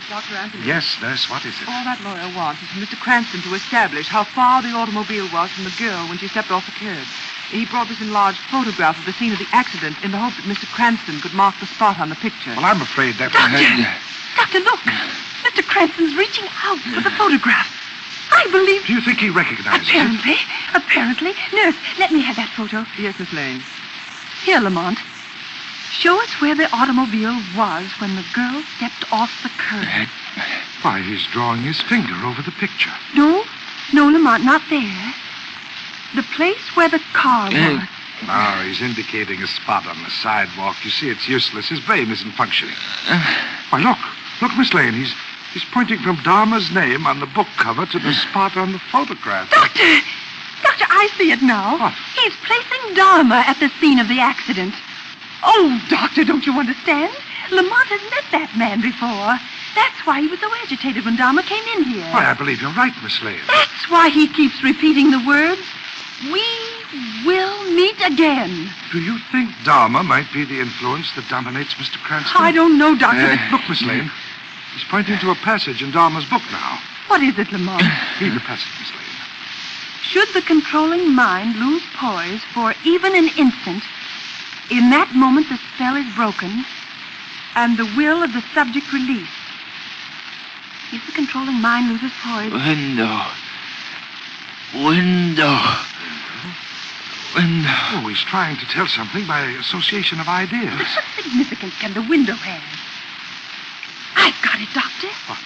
Dr. Anthony. Yes, nurse, what is it? All that lawyer wants is for Mr. Cranston to establish how far the automobile was from the girl when she stepped off the curb. He brought this enlarged photograph of the scene of the accident in the hope that Mr. Cranston could mark the spot on the picture. Well, I'm afraid that... Doctor, look. Mr. Cranston's reaching out for the photograph. I believe... Do you think he recognizes Apparently. it? Apparently. Nurse, let me have that photo. Yes, Miss Lane. Here, Lamont. Show us where the automobile was when the girl stepped off the curb. Why, he's drawing his finger over the picture. No, Lamont, not there. The place where the car was. No, he's indicating a spot on the sidewalk. You see, it's useless. His brain isn't functioning. Why, look, Miss Lane. He's pointing from Dahmer's name on the book cover to the spot on the photograph. Doctor, I see it now. What? He's placing Dahmer at the scene of the accident. Oh, Doctor, don't you understand? Lamont has met that man before. That's why he was so agitated when Dahmer came in here. Why, I believe you're right, Miss Lane. That's why he keeps repeating the words, "We will meet again." Do you think Dahmer might be the influence that dominates Mr. Cranston? I don't know, Doctor. Look, Miss Lane. He's pointing to a passage in Dahmer's book now. What is it, Lamont? Read the passage, Miss Lane. Should the controlling mind lose poise for even an instant, in that moment the spell is broken and the will of the subject released. If the controlling mind loses poise... Window. Oh, he's trying to tell something by association of ideas. What significance can the window have? I've got it, Doctor. What?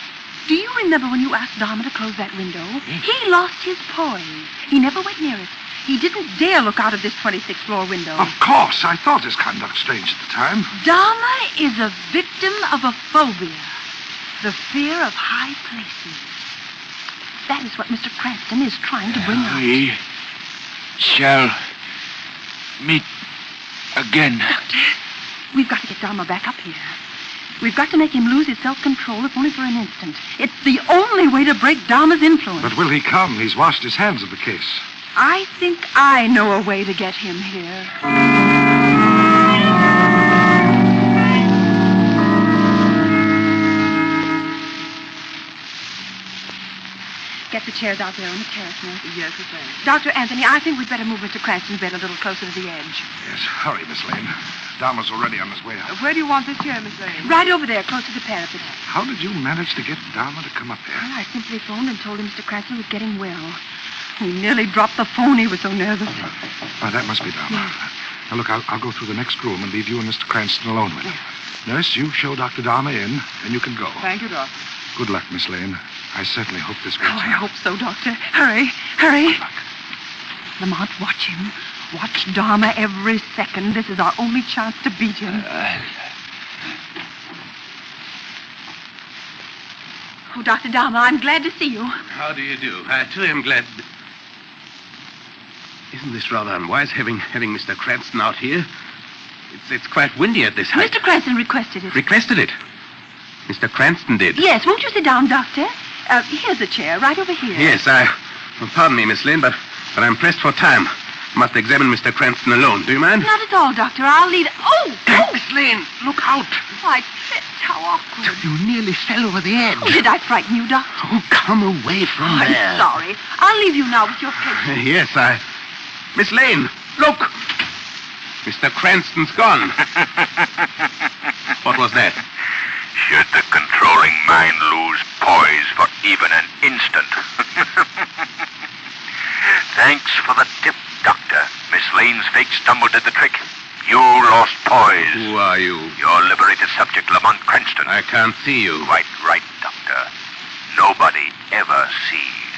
Do you remember when you asked Dharma to close that window? Yes. He lost his poise. He never went near it. He didn't dare look out of this 26th floor window. Of course. I thought his conduct strange at the time. Dharma is a victim of a phobia. The fear of high places. That is what Mr. Cranston is trying to bring out. We shall meet again. Doctor, we've got to get Dharma back up here. We've got to make him lose his self-control, if only for an instant. It's the only way to break Dharma's influence. But will he come? He's washed his hands of the case. I think I know a way to get him here. Get the chairs out there on the terrace, nurse. Yes, sir. Dr. Anthony, I think we'd better move Mr. Cranston's bed a little closer to the edge. Yes, hurry, Miss Lane. Dharma's already on his way up. Where do you want this chair, Miss Lane? Right over there, close to the parapet. How did you manage to get Dharma to come up here? Well, I simply phoned and told him Mr. Cranston was getting well. He nearly dropped the phone. He was so nervous. Oh, that must be Dharma. Yes. Now, look, I'll go through the next room and leave you and Mr. Cranston alone with him. Nurse, you show Dr. Dharma in, and you can go. Thank you, Doc. Good luck, Miss Lane. I certainly hope this works. Oh, I hope so, Doctor. Hurry, hurry. Lamont, watch him. Watch Dharma every second. This is our only chance to beat him. Oh, Dr. Dharma, I'm glad to see you. How do you do? I, too, am glad. Isn't this rather unwise, having Mr. Cranston out here? It's quite windy at this height. Mr. Cranston requested it. Requested it? Mr. Cranston did? Yes, won't you sit down, Doctor? Here's a chair, right over here. Yes, pardon me, Miss Lane, but I'm pressed for time. Must examine Mr. Cranston alone. Do you mind? Not at all, Doctor. I'll lead... Oh! Miss Lane, look out. I tripped. How awkward. You nearly fell over the edge. Oh, did I frighten you, Doctor? Oh, come away from there. I'm sorry. I'll leave you now with your patient. Yes, Miss Lane, look. Mr. Cranston's gone. What was that? Should the controlling mind lose poise for even an instant? Thanks for the tip, Doctor. Miss Lane's fake stumble did the trick. You lost poise. Who are you? Your liberated subject, Lamont Cranston. I can't see you. Quite right, Doctor. Nobody ever sees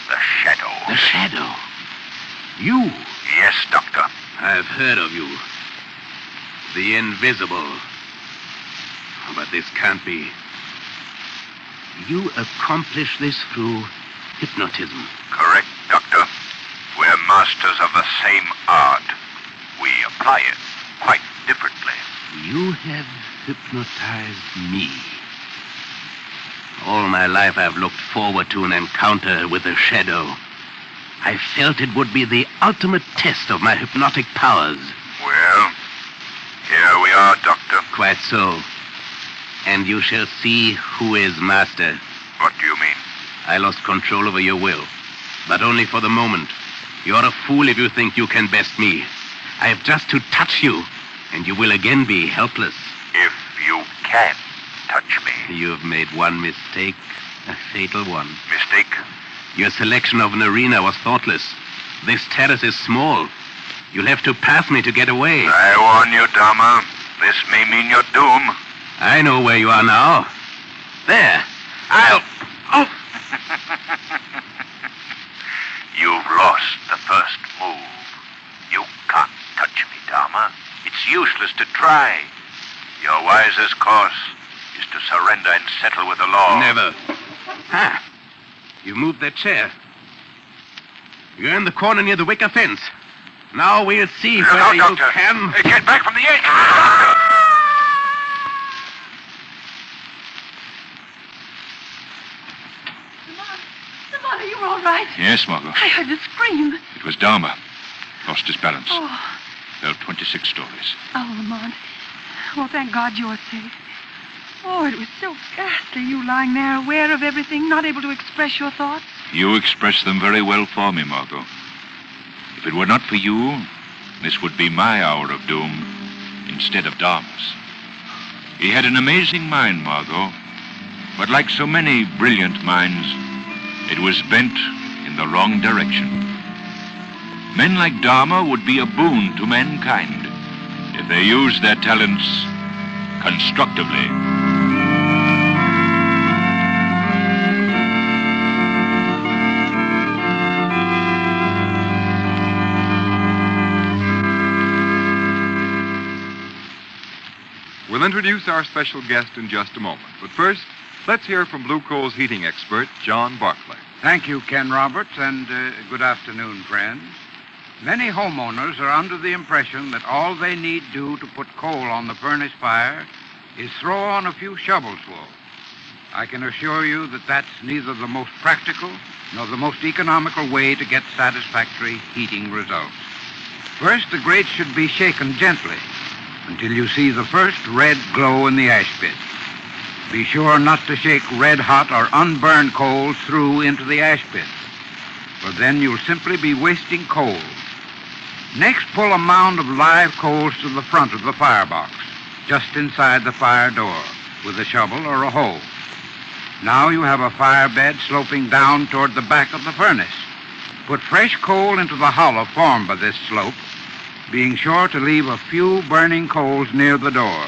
the shadow. The shadow? You? Yes, Doctor. I've heard of you. The invisible. But this can't be. You accomplish this through hypnotism. Correct, Doctor. We're masters of the same art. We apply it quite differently. You have hypnotized me. All my life I've looked forward to an encounter with the shadow. I felt it would be the ultimate test of my hypnotic powers. Well, here we are, Doctor. Quite so. And you shall see who is master. What do you mean? I lost control over your will, but only for the moment. You're a fool if you think you can best me. I have just to touch you, and you will again be helpless. If you can touch me. You have made one mistake, a fatal one. Mistake? Your selection of an arena was thoughtless. This terrace is small. You'll have to pass me to get away. I warn you, Dharma. This may mean your doom. I know where you are now. There. Oh! You've lost the first move. You can't touch me, Dharma. It's useless to try. Your wisest course is to surrender and settle with the law. Never. Ah. You moved that chair. You're in the corner near the wicker fence. Now we'll see whether you can... Get back from the edge! Lamont, are you all right? Yes, Margo. I heard a scream. It was Dharma. Lost his balance. Oh. Fell 26 stories. Oh, Lamont. Well, thank God you're safe. Oh, it was so ghastly, you lying there, aware of everything, not able to express your thoughts. You expressed them very well for me, Margo. If it were not for you, this would be my hour of doom instead of Dom's. He had an amazing mind, Margo, but like so many brilliant minds, it was bent in the wrong direction. Men like Dahmer would be a boon to mankind if they used their talents constructively. We'll introduce our special guest in just a moment. But first, let's hear from Blue Coal's heating expert, John Barclay. Thank you, Ken Roberts, and good afternoon, friends. Many homeowners are under the impression that all they need do to put coal on the furnace fire is throw on a few shovels full. I can assure you that that's neither the most practical nor the most economical way to get satisfactory heating results. First, the grate should be shaken gently until you see the first red glow in the ash pit. Be sure not to shake red-hot or unburned coals through into the ash pit, for then you'll simply be wasting coal. Next, pull a mound of live coals to the front of the firebox, just inside the fire door, with a shovel or a hoe. Now you have a fire bed sloping down toward the back of the furnace. Put fresh coal into the hollow formed by this slope, being sure to leave a few burning coals near the door.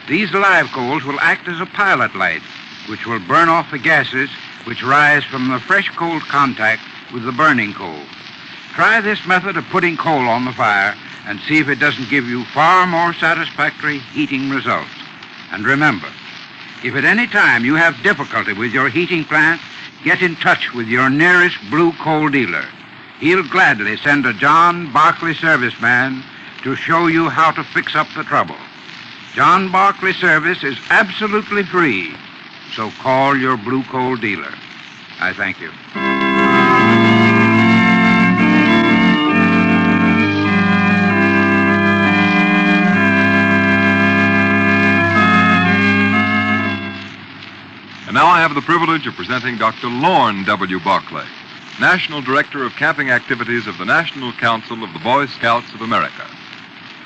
These live coals will act as a pilot light, which will burn off the gases which rise from the fresh coal contact with the burning coal. Try this method of putting coal on the fire and see if it doesn't give you far more satisfactory heating results. And remember, if at any time you have difficulty with your heating plant, get in touch with your nearest Blue Coal dealer. He'll gladly send a John Barclay serviceman to show you how to fix up the trouble. John Barclay service is absolutely free, so call your Blue Coal dealer. I thank you. And now I have the privilege of presenting Dr. Lorne W. Barclay, National Director of Camping Activities of the National Council of the Boy Scouts of America.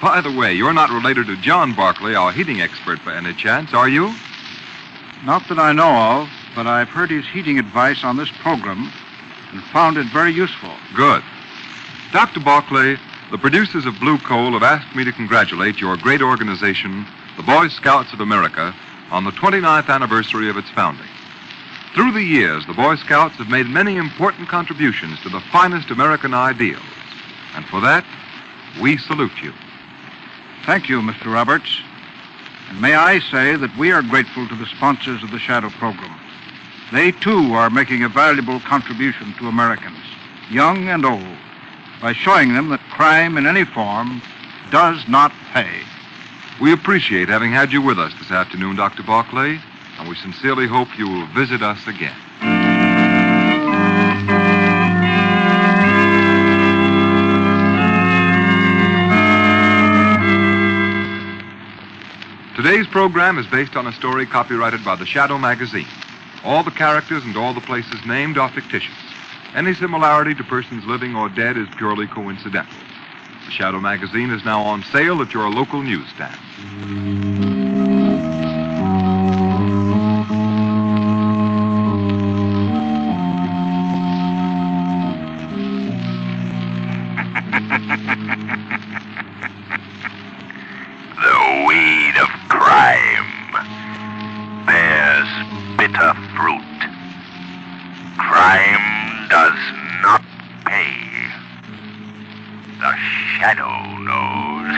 By the way, you're not related to John Barclay, our heating expert, by any chance, are you? Not that I know of, but I've heard his heating advice on this program and found it very useful. Good. Dr. Barclay, the producers of Blue Coal have asked me to congratulate your great organization, the Boy Scouts of America, on the 29th anniversary of its founding. Through the years, the Boy Scouts have made many important contributions to the finest American ideals. And for that, we salute you. Thank you, Mr. Roberts. And may I say that we are grateful to the sponsors of the Shadow program. They, too, are making a valuable contribution to Americans, young and old, by showing them that crime in any form does not pay. We appreciate having had you with us this afternoon, Dr. Barclay, and we sincerely hope you will visit us again. Today's program is based on a story copyrighted by the Shadow magazine. All the characters and all the places named are fictitious. Any similarity to persons living or dead is purely coincidental. The Shadow magazine is now on sale at your local newsstand. The weed of crime bears bitter fruit. Crime does not pay. The Shadow knows.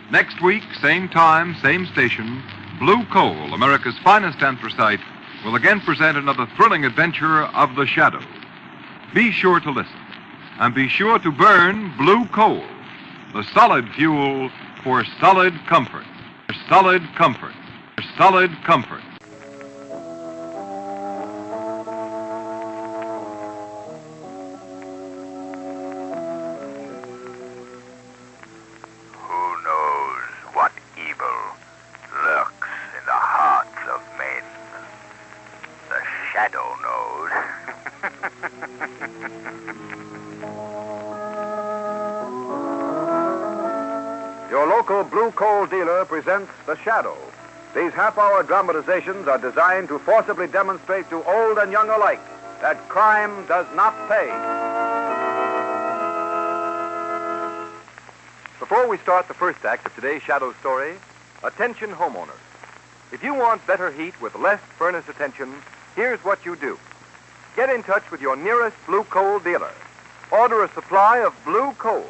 Next week, same time, same station, Blue Coal, America's finest anthracite, will again present another thrilling adventure of the Shadow. Be sure to listen, and be sure to burn Blue Coal, the solid fuel for solid comfort. For solid comfort. For solid comfort. Who knows what evil lurks in Your local blue coal dealer presents The Shadow. These half-hour dramatizations are designed to forcibly demonstrate to old and young alike that crime does not pay. Before we start the first act of today's Shadow story, attention homeowners. If you want better heat with less furnace attention, here's what you do. Get in touch with your nearest blue coal dealer. Order a supply of blue coal,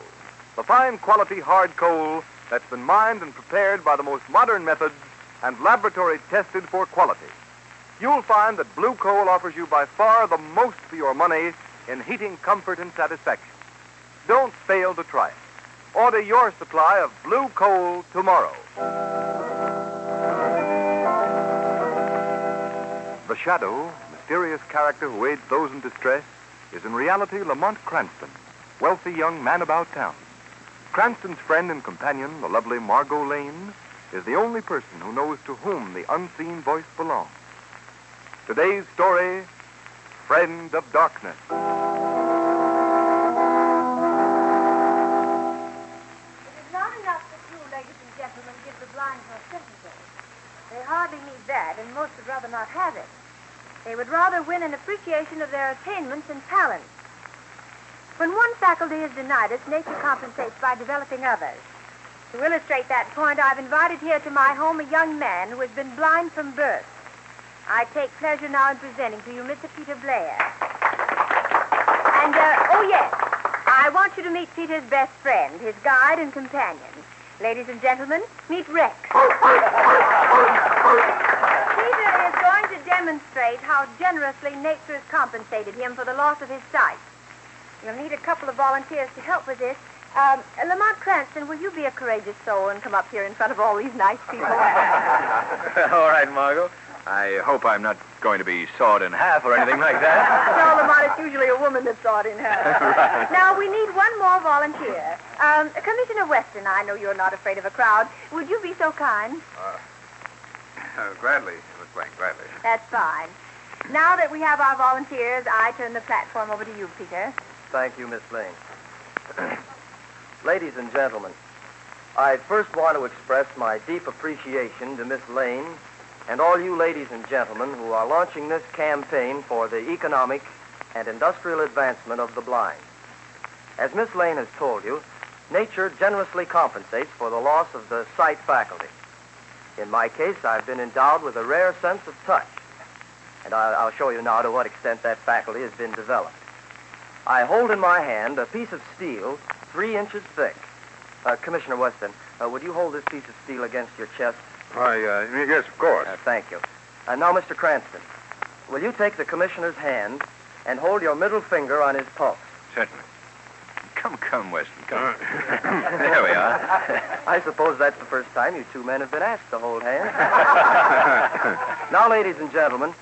the fine quality hard coal that's been mined and prepared by the most modern methods and laboratory tested for quality. You'll find that blue coal offers you by far the most for your money in heating comfort and satisfaction. Don't fail to try it. Order your supply of blue coal tomorrow. The Shadow, mysterious character who aids those in distress, is in reality Lamont Cranston, wealthy young man about town. Cranston's friend and companion, the lovely Margo Lane, is the only person who knows to whom the unseen voice belongs. Today's story, Friend of Darkness. It is not enough that you, ladies and gentlemen, give the blind no sympathy. They hardly need that, and most would rather not have it. They would rather win an appreciation of their attainments and talents. When one faculty is denied us, nature compensates by developing others. To illustrate that point, I've invited here to my home a young man who has been blind from birth. I take pleasure now in presenting to you Mr. Peter Blair. And, oh yes, I want you to meet Peter's best friend, his guide and companion. Ladies and gentlemen, meet Rex. Peter is going to demonstrate how generously nature has compensated him for the loss of his sight. You'll need a couple of volunteers to help with this. Lamont Cranston, will you be a courageous soul and come up here in front of all these nice people? All right, Margo. I hope I'm not going to be sawed in half or anything like that. No, Lamont, it's usually a woman that's sawed in half. Right. Now, we need one more volunteer. Commissioner Weston, I know you're not afraid of a crowd. Would you be so kind? Gladly, Miss Blaine, gladly. That's fine. Now that we have our volunteers, I turn the platform over to you, Peter. Thank you, Miss Lane. Ladies and gentlemen, I first want to express my deep appreciation to Miss Lane and all you ladies and gentlemen who are launching this campaign for the economic and industrial advancement of the blind. As Miss Lane has told you, nature generously compensates for the loss of the sight faculty. In my case, I've been endowed with a rare sense of touch, and I'll show you now to what extent that faculty has been developed. I hold in my hand a piece of steel 3 inches thick. Commissioner Weston, would you hold this piece of steel against your chest? Yes, of course. Thank you. Now, Mr. Cranston, will you take the commissioner's hand and hold your middle finger on his pulse? Certainly. Come, Weston, come. There we are. I suppose that's the first time you two men have been asked to hold hands. Now, ladies and gentlemen,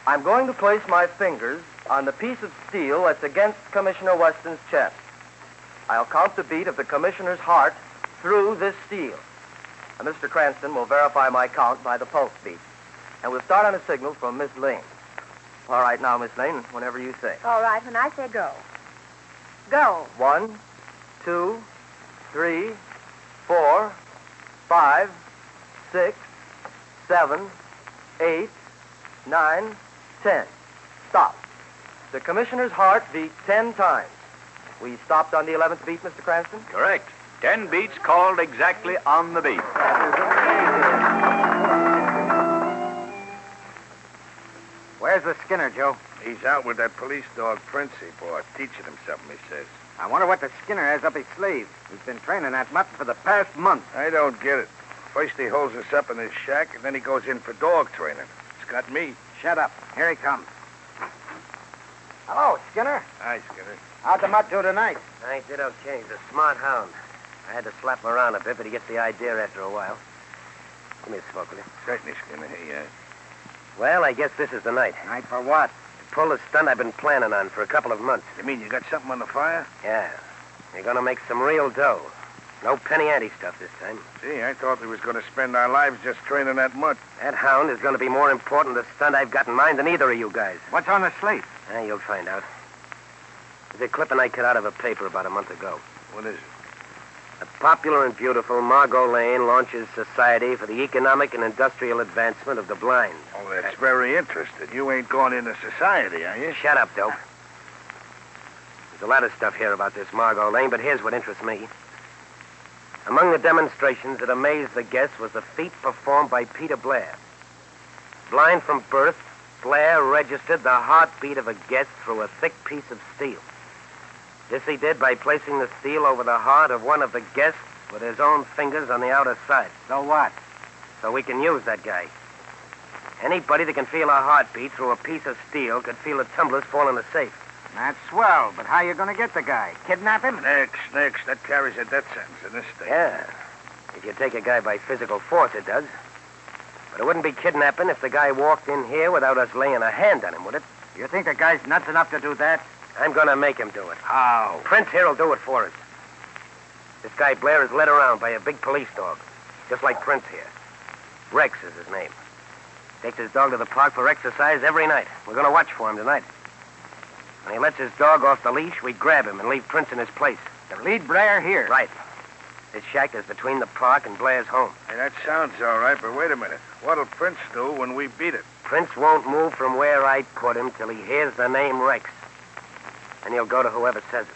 I'm going to place my fingers on the piece of steel that's against Commissioner Weston's chest. I'll count the beat of the commissioner's heart through this steel. Mr. Cranston will verify my count by the pulse beat. And we'll start on a signal from Miss Lane. All right, now, Miss Lane, whenever you say. All right, when I say go. Go. 1, 2, 3, 4, 5, 6, 7, 8, 9, 10. Stop. The commissioner's heart beat 10 times. We stopped on the 11th beat, Mr. Cranston? Correct. 10 beats called exactly on the beat. Where's the Skinner, Joe? He's out with that police dog Princey boy, teaching him something, he says. I wonder what the Skinner has up his sleeve. He's been training that mutt for the past month. I don't get it. First he holds us up in his shack, and then he goes in for dog training. It's got me. Shut up. Here he comes. Hello, Skinner. Hi, Skinner. How'd the mutt do tonight? I did okay. He's a smart hound. I had to slap him around a bit, but he gets the idea after a while. Give me a smoke, will you? Certainly, Skinner. Hey, Well, I guess this is the night. Night for what? To pull the stunt I've been planning on for a couple of months. You mean you got something on the fire? Yeah. You're gonna make some real dough. No penny ante stuff this time. Gee, I thought we was going to spend our lives just training that mutt. That hound is gonna be more important to the stunt I've got in mind than either of you guys. What's on the slate? You'll find out. There's a clipping I cut out of a paper about a month ago. What is it? The popular and beautiful Margo Lane launches Society for the Economic and Industrial Advancement of the Blind. Oh, that's very interesting. You ain't going into society, are you? Shut up, dope. There's a lot of stuff here about this Margo Lane, but here's what interests me. Among the demonstrations that amazed the guests was the feat performed by Peter Blair. Blind from birth, Blair registered the heartbeat of a guest through a thick piece of steel. This he did by placing the steel over the heart of one of the guests with his own fingers on the outer side. So what? So we can use that guy. Anybody that can feel a heartbeat through a piece of steel could feel the tumblers fall in the safe. That's swell, but how you going to get the guy? Kidnap him? Next. That carries a death sentence in this state. Yeah. If you take a guy by physical force, it does. But it wouldn't be kidnapping if the guy walked in here without us laying a hand on him, would it? You think the guy's nuts enough to do that? I'm going to make him do it. How? Prince here will do it for us. This guy Blair is led around by a big police dog, just like Prince here. Rex is his name. Takes his dog to the park for exercise every night. We're going to watch for him tonight. When he lets his dog off the leash, we grab him and leave Prince in his place. To lead Blair here? Right. This shack is between the park and Blair's home. Hey, that sounds all right, but wait a minute. What'll Prince do when we beat it? Prince won't move from where I put him till he hears the name Rex. And he'll go to whoever says it.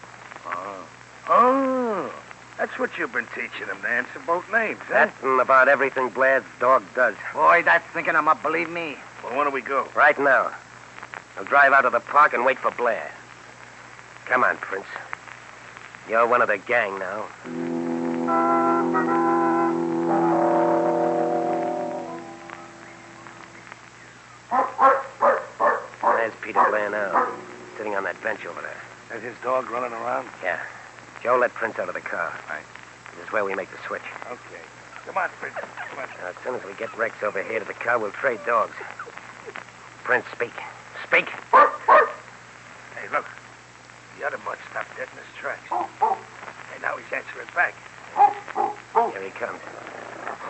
Oh, that's what you've been teaching him to answer both names, huh? That's about everything Blair's dog does. Boy, that's thinking him up, believe me. Well, when do we go? Right now. We'll drive out of the park and wait for Blair. Come on, Prince. You're one of the gang now. There's Peter Blair now, sitting on that bench over there. Is his dog running around? Yeah. Joe let Prince out of the car. Right. This is where we make the switch. Okay. Come on, Prince. Come on. Now, as soon as we get Rex over here to the car, we'll trade dogs. Prince, speak. Speak. Hey, look. The other mutt stopped dead in his tracks. Hey, now he's answering back. Here he comes.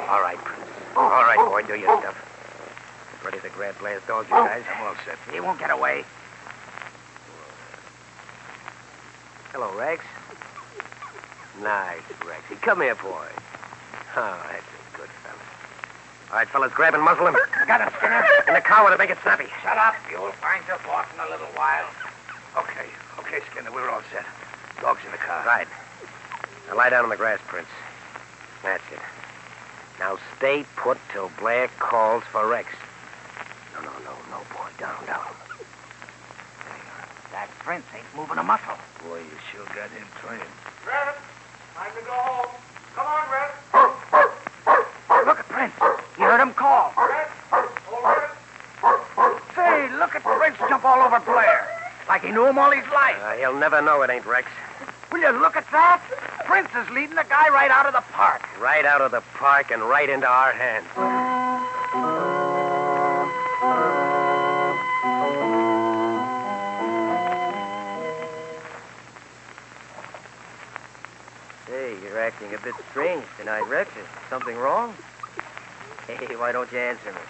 All right, Prince. All right, boy, do your stuff. Ready to grab Blair's dog, you guys? I'm all set. He won't get away. Hello, Rex. Nice, Rexy. Come here, boy. Oh, that's a good fella. All right, fellas, grab and muzzle him. Got him, Skinner. In the car with to make it snappy. Shut up. You'll find your boss in a little while. Okay, Skinner, we're all set. Dog's in the car. Right. Now lie down on the grass, Prince. That's it. Now stay put till Blair calls for Rex. No, boy. Down. That Prince ain't moving a muscle. Boy, you sure got him trained. Red, time to go home. Come on, Red. Look at Prince. You heard him call. Red, Say, look at Prince jump all over Blair. Like he knew him all his life. He'll never know it ain't Rex. Will you look at that? Prince is leading the guy right out of the park. Right out of the park and right into our hands. Hey, you're acting a bit strange tonight, Rex. Is something wrong? Hey, why don't you answer me?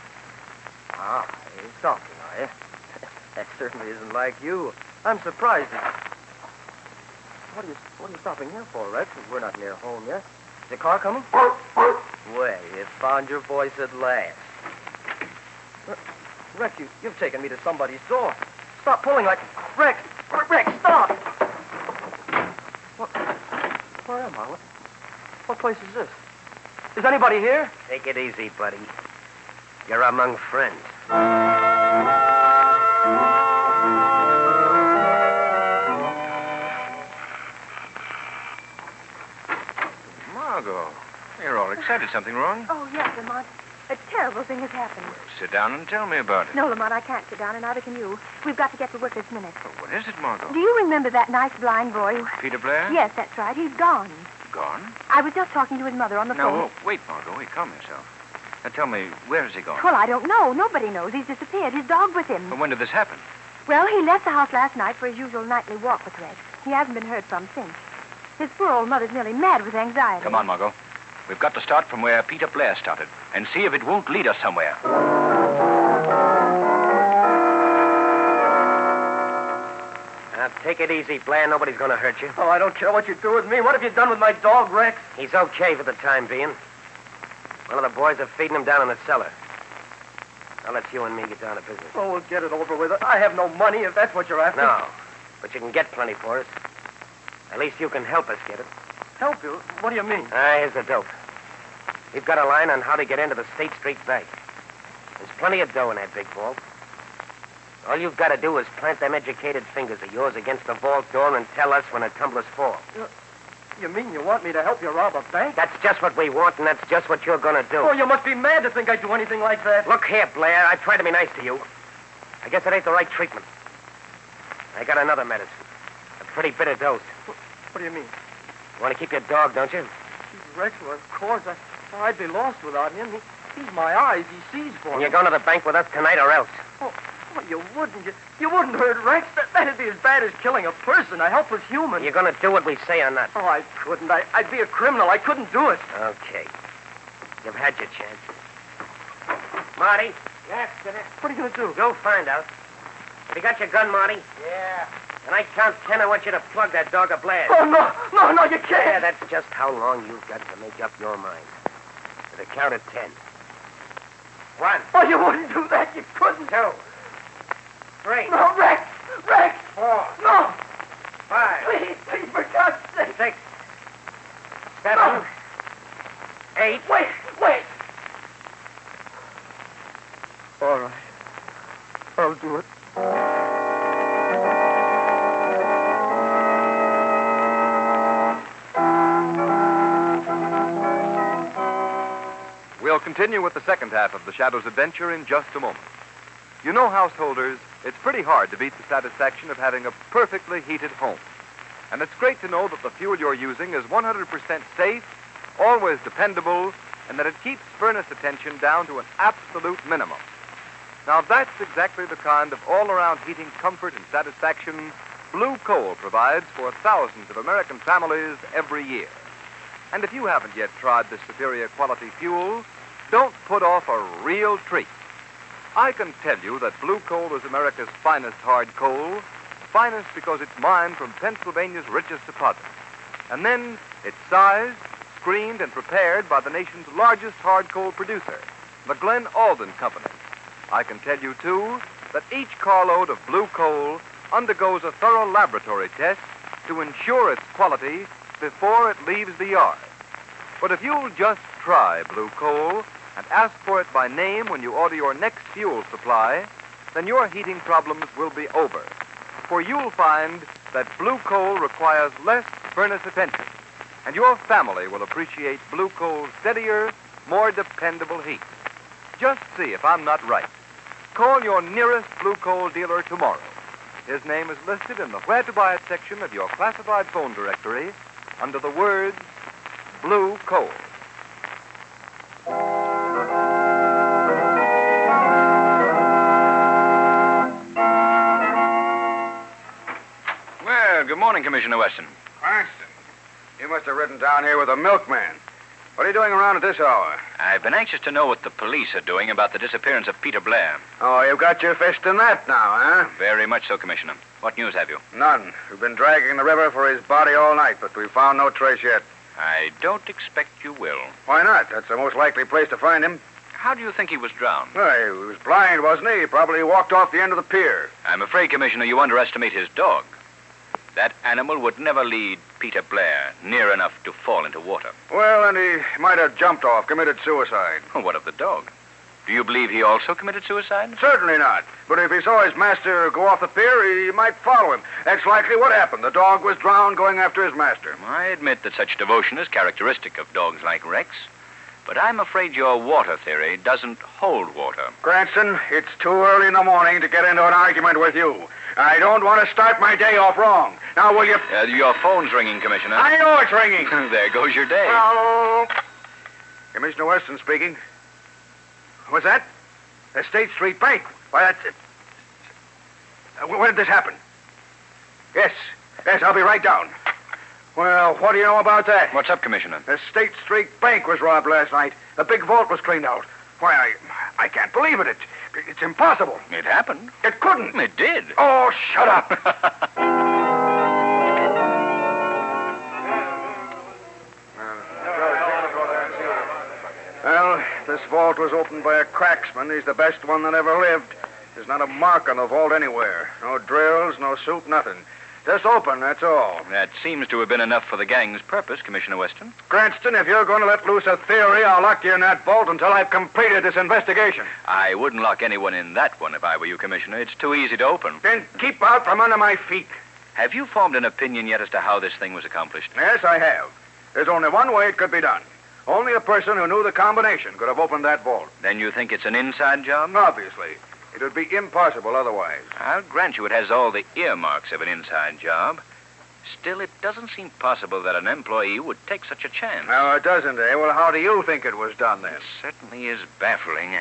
Ah, you're talking, are you? That certainly isn't like you. I'm surprised at you. What are you stopping here for, Rex? We're not near home yet. Is the car coming? Well, you found your voice at last. Rex, you've taken me to somebody's door. Stop pulling like... Rex, stop! Where am I? What place is this? Is anybody here? Take it easy, buddy. You're among friends. Margo, you're all excited. Something wrong? Oh, yes, Lamont. A terrible thing has happened. Sit down and tell me about it. No, Lamont, I can't sit down, and neither can you. We've got to get to work this minute. Oh, what is it, Margo? Do you remember that nice blind boy? Peter Blair? Yes, that's right. He's gone. Gone? I was just talking to his mother on the phone. No, wait, Margo. Wait, calm yourself. Now tell me, where has he gone? Well, I don't know. Nobody knows. He's disappeared. His dog with him. But when did this happen? Well, he left the house last night for his usual nightly walk with Rex. He hasn't been heard from since. His poor old mother's nearly mad with anxiety. Come on, Margo. We've got to start from where Peter Blair started and see if it won't lead us somewhere. Now, take it easy, Blair. Nobody's going to hurt you. Oh, I don't care what you do with me. What have you done with my dog, Rex? He's okay for the time being. One of the boys are feeding him down in the cellar. Now let's you and me get down to business. Oh, we'll get it over with. I have no money, if that's what you're after. No, but you can get plenty for us. At least you can help us get it. Help you? What do you mean? Here's the dope. We've got a line on how to get into the State Street Bank. There's plenty of dough in that big vault. All you've got to do is plant them educated fingers of yours against the vault door and tell us when the tumblers fall. You mean you want me to help you rob a bank? That's just what we want, and that's just what you're going to do. Oh, you must be mad to think I'd do anything like that. Look here, Blair. I tried to be nice to you. I guess it ain't the right treatment. I got another medicine. A pretty bitter dose. What do you mean? You want to keep your dog, don't you? Rex, well, of course. I'd be lost without him. He's my eyes. He sees for me. And you're going to the bank with us tonight or else. Oh, you wouldn't. You wouldn't hurt Rex. That'd be as bad as killing a person, a helpless human. You're going to do what we say or not? Oh, I couldn't. I'd be a criminal. I couldn't do it. Okay. You've had your chance. Marty? Yes, Senator. What are you going to do? Go find out. Have you got your gun, Marty? Yeah. When I count 10, I want you to plug that dog of Blair. Oh, no, you can't. Yeah, that's just how long you've got to make up your mind. To the count of 10. 1. Oh, you wouldn't do that. You couldn't. 2. 3. No, Rex! 4. No! 5. Please, for God's sake. 6. 7. 8. Wait. All right. I'll do it. We'll continue with the second half of the Shadow's adventure in just a moment. You know, householders, it's pretty hard to beat the satisfaction of having a perfectly heated home. And it's great to know that the fuel you're using is 100% safe, always dependable, and that it keeps furnace attention down to an absolute minimum. Now, that's exactly the kind of all-around heating comfort and satisfaction Blue Coal provides for thousands of American families every year. And if you haven't yet tried this superior quality fuel, don't put off a real treat. I can tell you that Blue Coal is America's finest hard coal, finest because it's mined from Pennsylvania's richest deposits. And then it's sized, screened, and prepared by the nation's largest hard coal producer, the Glen Alden Company. I can tell you, too, that each carload of Blue Coal undergoes a thorough laboratory test to ensure its quality before it leaves the yard. But if you'll just try Blue Coal and ask for it by name when you order your next fuel supply, then your heating problems will be over. For you'll find that Blue Coal requires less furnace attention, and your family will appreciate Blue Coal's steadier, more dependable heat. Just see if I'm not right. Call your nearest Blue Coal dealer tomorrow. His name is listed in the Where to Buy It section of your classified phone directory under the words Blue Coal. Well, good morning, Commissioner Weston. Cranston, you must have ridden down here with a milkman. What are you doing around at this hour? I've been anxious to know what the police are doing about the disappearance of Peter Blair. Oh, you've got your fist in that now, huh? Very much so, Commissioner. What news have you? None. We've been dragging the river for his body all night, but we've found no trace yet. I don't expect you will. Why not? That's the most likely place to find him. How do you think he was drowned? Well, he was blind, wasn't he? He probably walked off the end of the pier. I'm afraid, Commissioner, you underestimate his dog. That animal would never lead Peter Blair near enough to fall into water. Well, and he might have jumped off, committed suicide. What of the dog? Do you believe he also committed suicide? Certainly not. But if he saw his master go off the pier, he might follow him. That's likely what happened. The dog was drowned going after his master. I admit that such devotion is characteristic of dogs like Rex. But I'm afraid your water theory doesn't hold water. Cranston, it's too early in the morning to get into an argument with you. I don't want to start my day off wrong. Now, will you... Your phone's ringing, Commissioner. I know it's ringing. There goes your day. Hello. Commissioner Weston speaking. What's that? The State Street Bank. Why, that's it. When did this happen? Yes, I'll be right down. Well, what do you know about that? What's up, Commissioner? The State Street Bank was robbed last night. The big vault was cleaned out. Why, I can't believe it. It's impossible. It happened. It couldn't. It did. Oh, shut up. This vault was opened by a cracksman. He's the best one that ever lived. There's not a mark on the vault anywhere. No drills, no soup, nothing. Just open, that's all. That seems to have been enough for the gang's purpose, Commissioner Weston. Cranston, if you're going to let loose a theory, I'll lock you in that vault until I've completed this investigation. I wouldn't lock anyone in that one if I were you, Commissioner. It's too easy to open. Then keep out from under my feet. Have you formed an opinion yet as to how this thing was accomplished? Yes, I have. There's only one way it could be done. Only a person who knew the combination could have opened that vault. Then you think it's an inside job? Obviously. It would be impossible otherwise. I'll grant you it has all the earmarks of an inside job. Still, it doesn't seem possible that an employee would take such a chance. No, it doesn't, eh? Well, how do you think it was done, then? It certainly is baffling.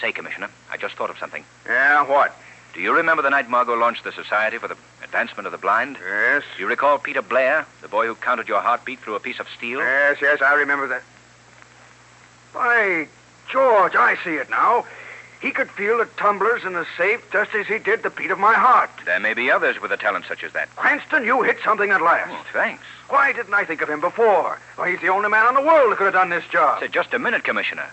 Say, Commissioner, I just thought of something. Yeah, what? Do you remember the night Margo launched the Society for the Advancement of the Blind? Yes. Do you recall Peter Blair, the boy who counted your heartbeat through a piece of steel? Yes, I remember that. By George, I see it now. He could feel the tumblers in the safe just as he did the beat of my heart. There may be others with a talent such as that. Cranston, you hit something at last. Oh, thanks. Why didn't I think of him before? Why, he's the only man in the world who could have done this job. Say, just a minute, Commissioner.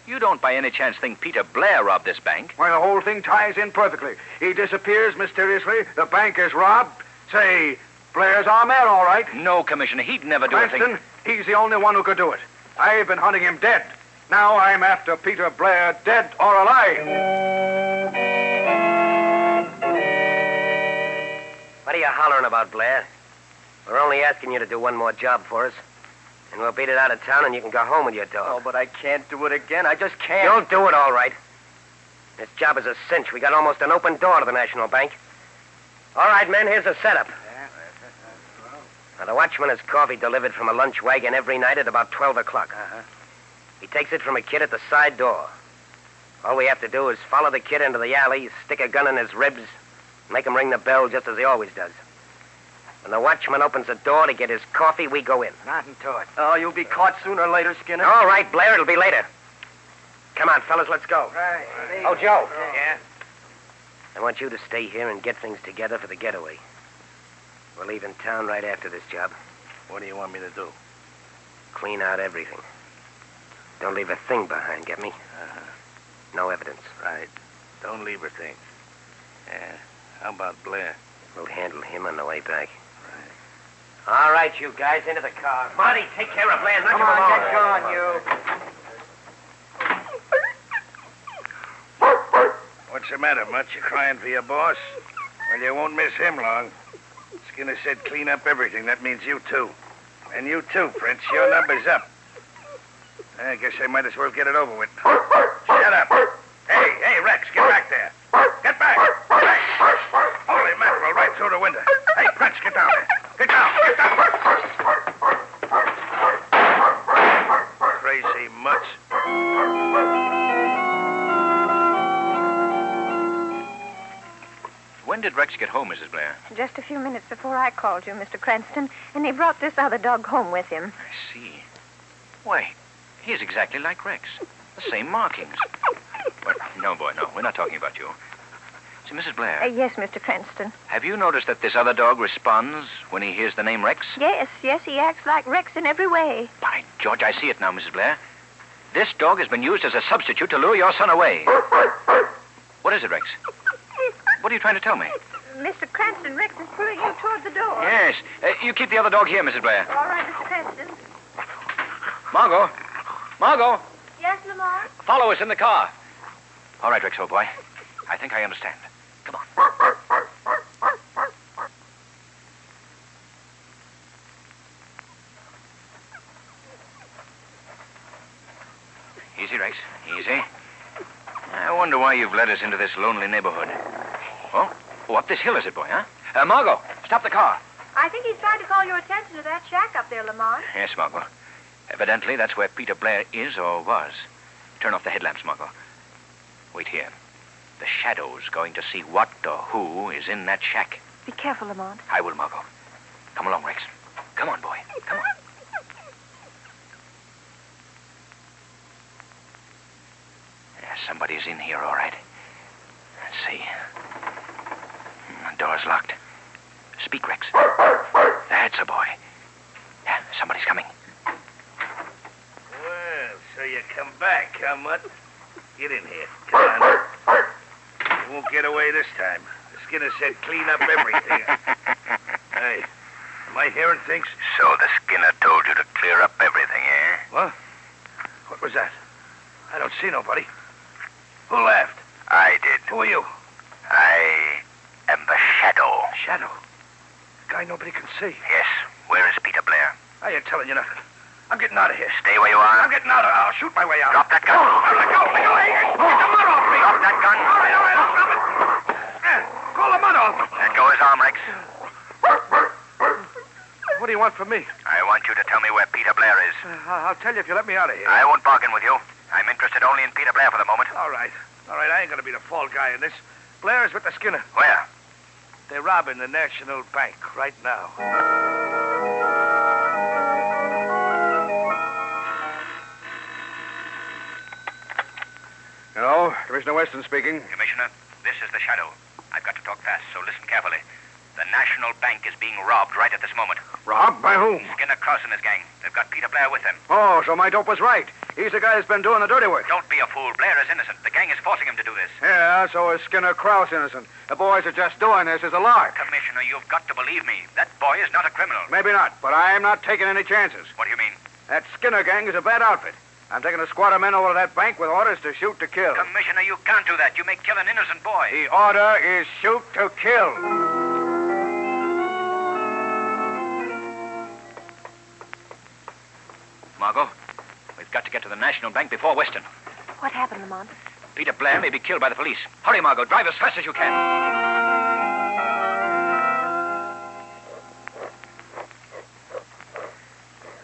You don't by any chance think Peter Blair robbed this bank? Why, the whole thing ties in perfectly. He disappears mysteriously. The bank is robbed. Say, Blair's our man, all right. No, Commissioner, he'd never do a thing. Cranston, he's the only one who could do it. I've been hunting him dead. Now I'm after Peter Blair, dead or alive. What are you hollering about, Blair? We're only asking you to do one more job for us. And we'll beat it out of town and you can go home with your dog. Oh, but I can't do it again. I just can't. You'll do it all right. This job is a cinch. We got almost an open door to the National Bank. All right, men, here's the setup. Now, the watchman has coffee delivered from a lunch wagon every night at about 12 o'clock. He takes it from a kid at the side door. All we have to do is follow the kid into the alley, stick a gun in his ribs, make him ring the bell just as he always does. When the watchman opens the door to get his coffee, we go in. Not into it. Oh, you'll be caught sooner or later, Skinner. All right, Blair, it'll be later. Come on, fellas, let's go. Right. Oh, Joe. Yeah? I want you to stay here and get things together for the getaway. We're leaving town right after this job. What do you want me to do? Clean out everything. Don't leave a thing behind, get me? No evidence. Right. Don't leave her things. Yeah. How about Blair? We'll handle him on the way back. Right. All right, you guys, into the car. Marty, take care of Blair. Come on, get going, you. What's the matter, Mutt? You crying for your boss? Well, you won't miss him long. Skinner said clean up everything. That means you too. And you too, Prince. Your number's up. I guess I might as well get it over with. Shut up. Hey, Rex, get back there. Get back. Rex. Holy mackerel, right through the window. Hey, Prince, get down there. Get down. Crazy mutts. When did Rex get home, Mrs. Blair? Just a few minutes before I called you, Mr. Cranston, and he brought this other dog home with him. I see. Why, he is exactly like Rex. The same markings. But, no, boy, no. We're not talking about you. See, Mrs. Blair. Yes, Mr. Cranston. Have you noticed that this other dog responds when he hears the name Rex? Yes, he acts like Rex in every way. By George, I see it now, Mrs. Blair. This dog has been used as a substitute to lure your son away. What is it, Rex? What are you trying to tell me? Mr. Cranston, Rex is pulling you toward the door. Yes. You keep the other dog here, Mrs. Blair. All right, Mr. Cranston. Margo. Yes, Lamont? Follow us in the car. All right, Rex, old boy. I think I understand. Come on. Easy, Rex. Easy. I wonder why you've led us into this lonely neighborhood. Oh, up this hill is it, boy, huh? Margo, stop the car. I think he's trying to call your attention to that shack up there, Lamont. Yes, Margo. Evidently, that's where Peter Blair is or was. Turn off the headlamps, Margo. Wait here. The shadow's going to see what or who is in that shack. Be careful, Lamont. I will, Margo. Come along, Rex. Come on, boy. Come on. Yeah, somebody's in here, all right. Let's see. The door's locked. Speak, Rex. That's a boy. Yeah, somebody's coming. Well, so you you come back, huh, Mutt? Get in here. Come on. You won't get away this time. The Skinner said clean up everything. Hey, am I hearing things? So the Skinner told you to clear up everything, eh? What? What was that? I don't see nobody. Who laughed? I did. Who are you? I am the Shadow. Shadow? The guy nobody can see. Yes. Where is Peter Blair? I ain't telling you nothing. I'm getting out of here. Stay where you are. I'm getting out of here. I'll shoot my way out. Drop that gun. Let go. Hey, get the mud off me. Drop that gun. All right, I'll stop it. Call the mud off. Let go his arm, Rex. What do you want from me? I want you to tell me where Peter Blair is. I'll tell you if you let me out of here. I won't bargain with you. I'm interested only in Peter Blair for the moment. All right. I ain't going to be the fall guy in this. Blair's with the Skinner. Where? They're robbing the National Bank right now. Hello, Commissioner Weston speaking. Commissioner, this is the Shadow. I've got to talk fast, so listen carefully. The National Bank is being robbed right at this moment. Robbed? By whom? Skinner Cross and his gang. They've got Peter Blair with them. Oh, so my dope was right. He's the guy that's been doing the dirty work. Don't be a fool. Blair is innocent. The gang is forcing him to do this. Yeah, so is Skinner Krause innocent. The boys are just doing this as a lark. Commissioner, you've got to believe me. That boy is not a criminal. Maybe not, but I'm not taking any chances. What do you mean? That Skinner gang is a bad outfit. I'm taking a squad of men over to that bank with orders to shoot to kill. Commissioner, you can't do that. You may kill an innocent boy. The order is shoot to kill. Margo, we've got to get to the National Bank before Weston. What happened, Lamont? Peter Blair may be killed by the police. Hurry, Margo. Drive as fast as you can.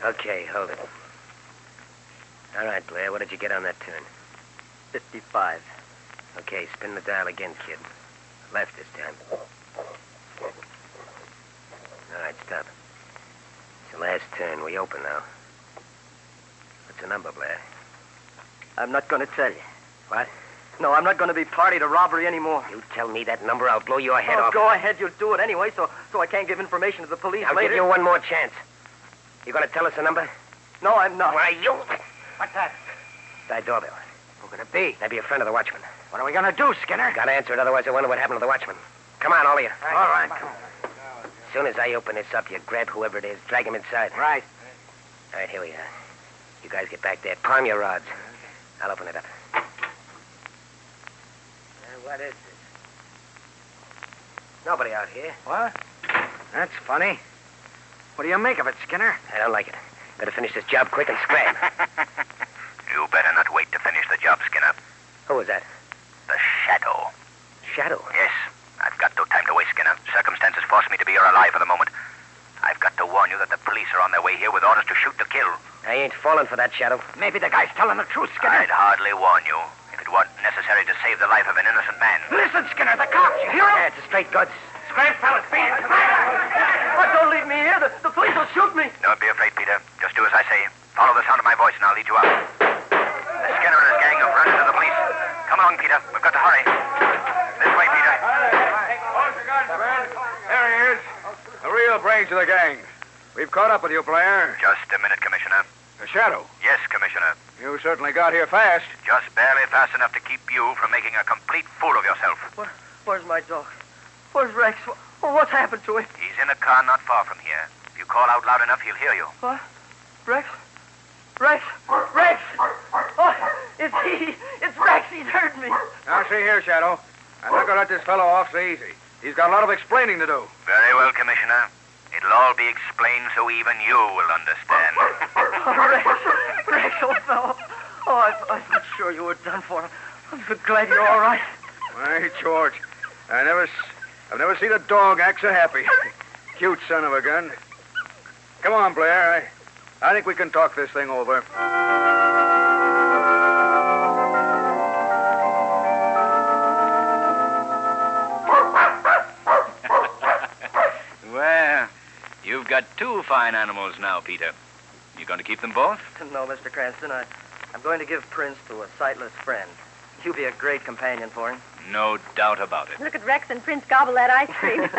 Okay, hold it. All right, Blair, what did you get on that turn? 55. Okay, spin the dial again, kid. Left this time. All right, stop. It's the last turn. We open now. What's the number, Blair? I'm not going to tell you. What? No, I'm not going to be party to robbery anymore. You tell me that number, I'll blow your head off. Go ahead. You'll do it anyway, so I can't give information to the police I'll later. give you one more chance. You going to tell us the number? No, I'm not. Why, you... What's that? Die doorbell. Who could it be? That'd be a friend of the watchman. What are we going to do, Skinner? Gotta answer it, otherwise I wonder what happened to the watchman. Come on, all of you. All right. As soon as I open this up, you grab whoever it is, drag him inside. Right. All right, here we are. You guys get back there. Palm your rods. I'll open it up. What is this? Nobody out here. What? That's funny. What do you make of it, Skinner? I don't like it. Better finish this job quick and scram. You better not wait to finish the job, Skinner. Who was that? The Shadow. Shadow? Yes. I've got no time to waste, Skinner. Circumstances force me to be here alive for the moment. I've got to warn you that the police are on their way here with orders to shoot to kill. I ain't falling for that, Shadow. Maybe the guy's telling the truth, Skinner. I'd hardly warn you if it weren't necessary to save the life of an innocent man. Listen, Skinner, the cops. You hear him? Yeah, it's a straight guts. Scram, fellas, beat it. Don't leave me here. The police will shoot me. Don't be afraid, Peter. Just do as I say. Follow the sound of my voice and I'll lead you out. Skinner and his gang have run into the police. Come along, Peter. We've got to hurry. This way, Peter. There he is. The real brains of the gang. We've caught up with you, Blair. Just a minute, Commissioner. The Shadow. Yes, Commissioner. You certainly got here fast. Just barely fast enough to keep you from making a complete fool of yourself. Where's my dog? Where's Rex? What's happened to him? He's in a car not far from here. If you call out loud enough, he'll hear you. What? Rex? Rex! Rex! Oh, it's he. It's Rex. He's hurt me. Now, see here, Shadow. I'm not going to let this fellow off so easy. He's got a lot of explaining to do. Very well, Commissioner. It'll all be explained so even you will understand. Oh, Rex, old fellow. Oh, I thought sure you were done for. I'm so glad you're all right. Why, George, I've never seen a dog act so happy. Cute son of a gun. Come on, Blair. I think we can talk this thing over. Well, you've got two fine animals now, Peter. You going to keep them both? No, Mr. Cranston. I'm going to give Prince to a sightless friend. You'll be a great companion for him. No doubt about it. Look at Rex and Prince gobble that ice cream.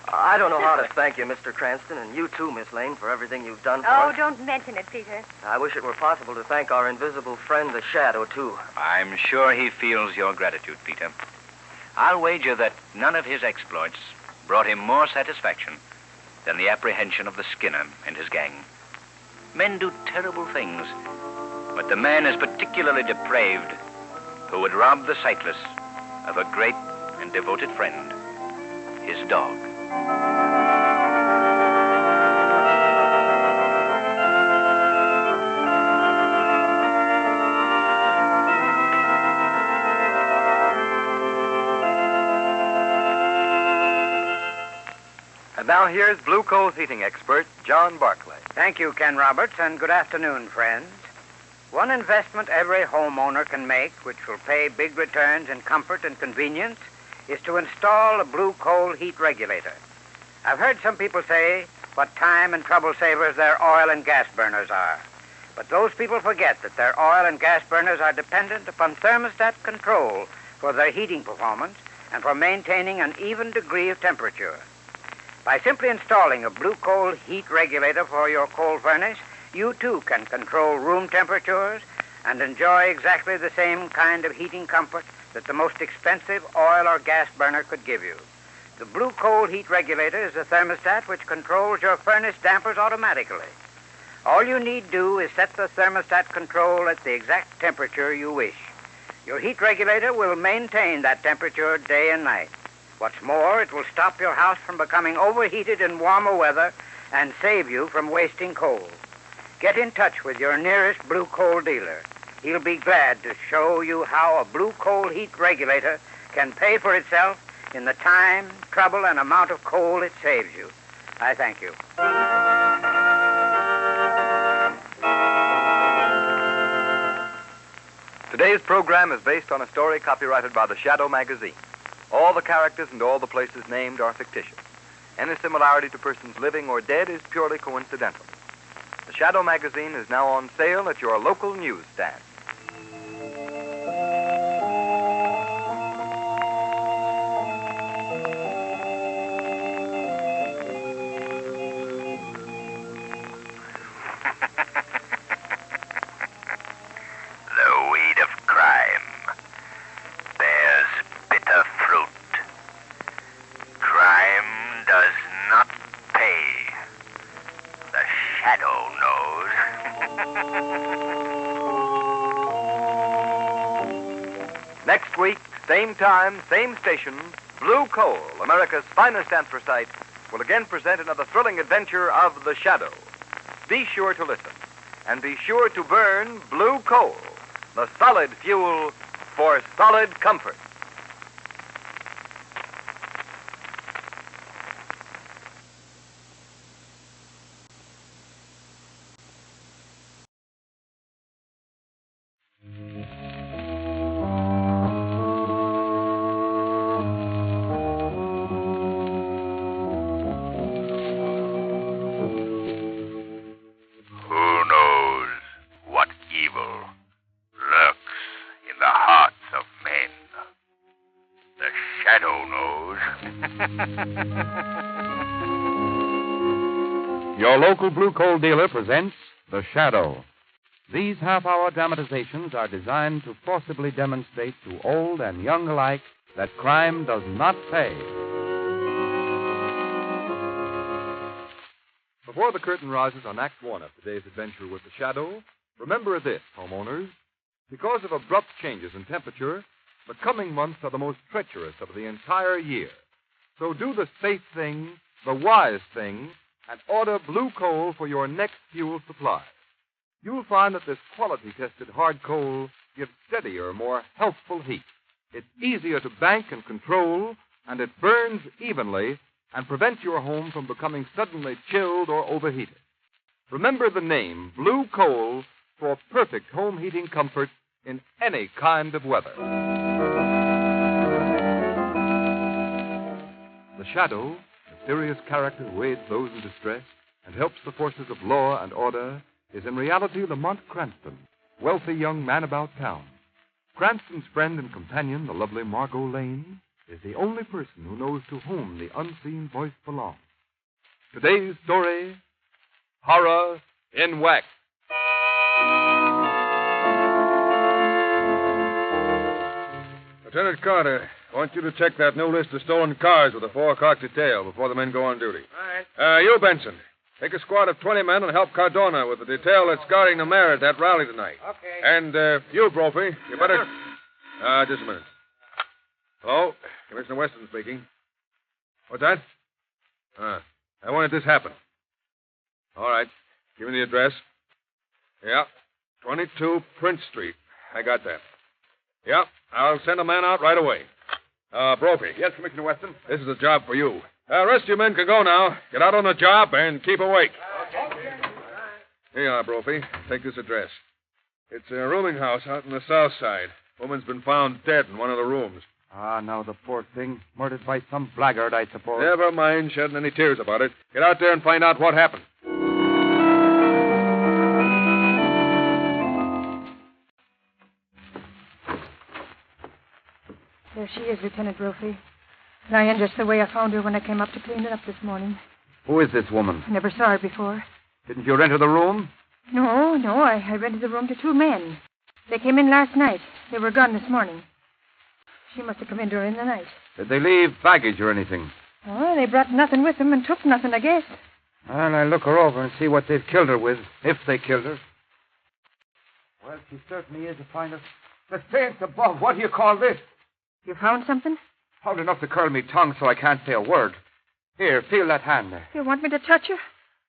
I don't know how to thank you, Mr. Cranston, and you too, Miss Lane, for everything you've done for Oh, us. don't mention it, Peter. I wish it were possible to thank our invisible friend, the Shadow, too. I'm sure he feels your gratitude, Peter. I'll wager that none of his exploits brought him more satisfaction than the apprehension of the Skinner and his gang. Men do terrible things, but the man is particularly depraved who would rob the sightless of a great and devoted friend, his dog. And now here's Blue Coal's heating expert, John Barclay. Thank you, Ken Roberts, and good afternoon, friends. One investment every homeowner can make, which will pay big returns in comfort and convenience, is to install a blue coal heat regulator. I've heard some people say what time and trouble savers their oil and gas burners are. But those people forget that their oil and gas burners are dependent upon thermostat control for their heating performance and for maintaining an even degree of temperature. By simply installing a blue coal heat regulator for your coal furnace, you too can control room temperatures and enjoy exactly the same kind of heating comfort that the most expensive oil or gas burner could give you. The blue coal heat regulator is a thermostat which controls your furnace dampers automatically. All you need do is set the thermostat control at the exact temperature you wish. Your heat regulator will maintain that temperature day and night. What's more, it will stop your house from becoming overheated in warmer weather and save you from wasting coal. Get in touch with your nearest blue coal dealer. He'll be glad to show you how a blue coal heat regulator can pay for itself in the time, trouble, and amount of coal it saves you. I thank you. Today's program is based on a story copyrighted by the Shadow magazine. All the characters and all the places named are fictitious. Any similarity to persons living or dead is purely coincidental. The Shadow magazine is now on sale at your local newsstand. The weed of crime bears bitter fruit. Crime does not pay. The Shadow knows. Next week, same time, same station, Blue Coal, America's finest anthracite, will again present another thrilling adventure of the Shadow. Be sure to listen, and be sure to burn Blue Coal, the solid fuel for solid comfort. Who knows what evil lurks in the hearts of men? The Shadow knows. Your local blue coal dealer presents The Shadow. These half-hour dramatizations are designed to forcibly demonstrate to old and young alike that crime does not pay. Before the curtain rises on Act One of today's adventure with the Shadow, remember this, homeowners. Because of abrupt changes in temperature, the coming months are the most treacherous of the entire year. So do the safe thing, the wise thing, and order blue coal for your next fuel supply. You'll find that this quality-tested hard coal gives steadier, more healthful heat. It's easier to bank and control, and it burns evenly and prevents your home from becoming suddenly chilled or overheated. Remember the name, Blue Coal, for perfect home heating comfort in any kind of weather. The Shadow, mysterious character who aids those in distress and helps the forces of law and order, is in reality Lamont Cranston, wealthy young man about town. Cranston's friend and companion, the lovely Margo Lane, is the only person who knows to whom the unseen voice belongs. Today's story, Horror in Wax. Lieutenant Carter, I want you to check that new list of stolen cars with a 4 o'clock detail before the men go on duty. All right. You, Benson, take a squad of 20 men and help Cardona with the detail that's guarding the mayor at that rally tonight. Okay. And you, Brophy, you better... just a minute. Hello? Commissioner Weston speaking. What's that? When did this happen? All right. Give me the address. Yeah. 22 Prince Street. I got that. Yeah. I'll send a man out right away. Brophy. Yes, Commissioner Weston. This is a job for you. Rest of you men can go now. Get out on the job and keep awake. Here you are, Brophy. Take this address. It's a rooming house out on the south side. Woman's been found dead in one of the rooms. Ah, now the poor thing. Murdered by some blackguard, I suppose. Never mind shedding any tears about it. Get out there and find out what happened. There she is, Lieutenant Brophy. Lying just the way I found her when I came up to clean it up this morning. Who is this woman? I never saw her before. Didn't you enter the room? No. I rented the room to 2 men. They came in last night. They were gone this morning. She must have come in during the night. Did they leave baggage or anything? Oh, they brought nothing with them and took nothing, I guess. Well, I'll look her over and see what they've killed her with, if they killed her. Well, she certainly is a finder. The saints above, what do you call this? You found something? Hard enough to curl me tongue so I can't say a word. Here, feel that hand there. You want me to touch her?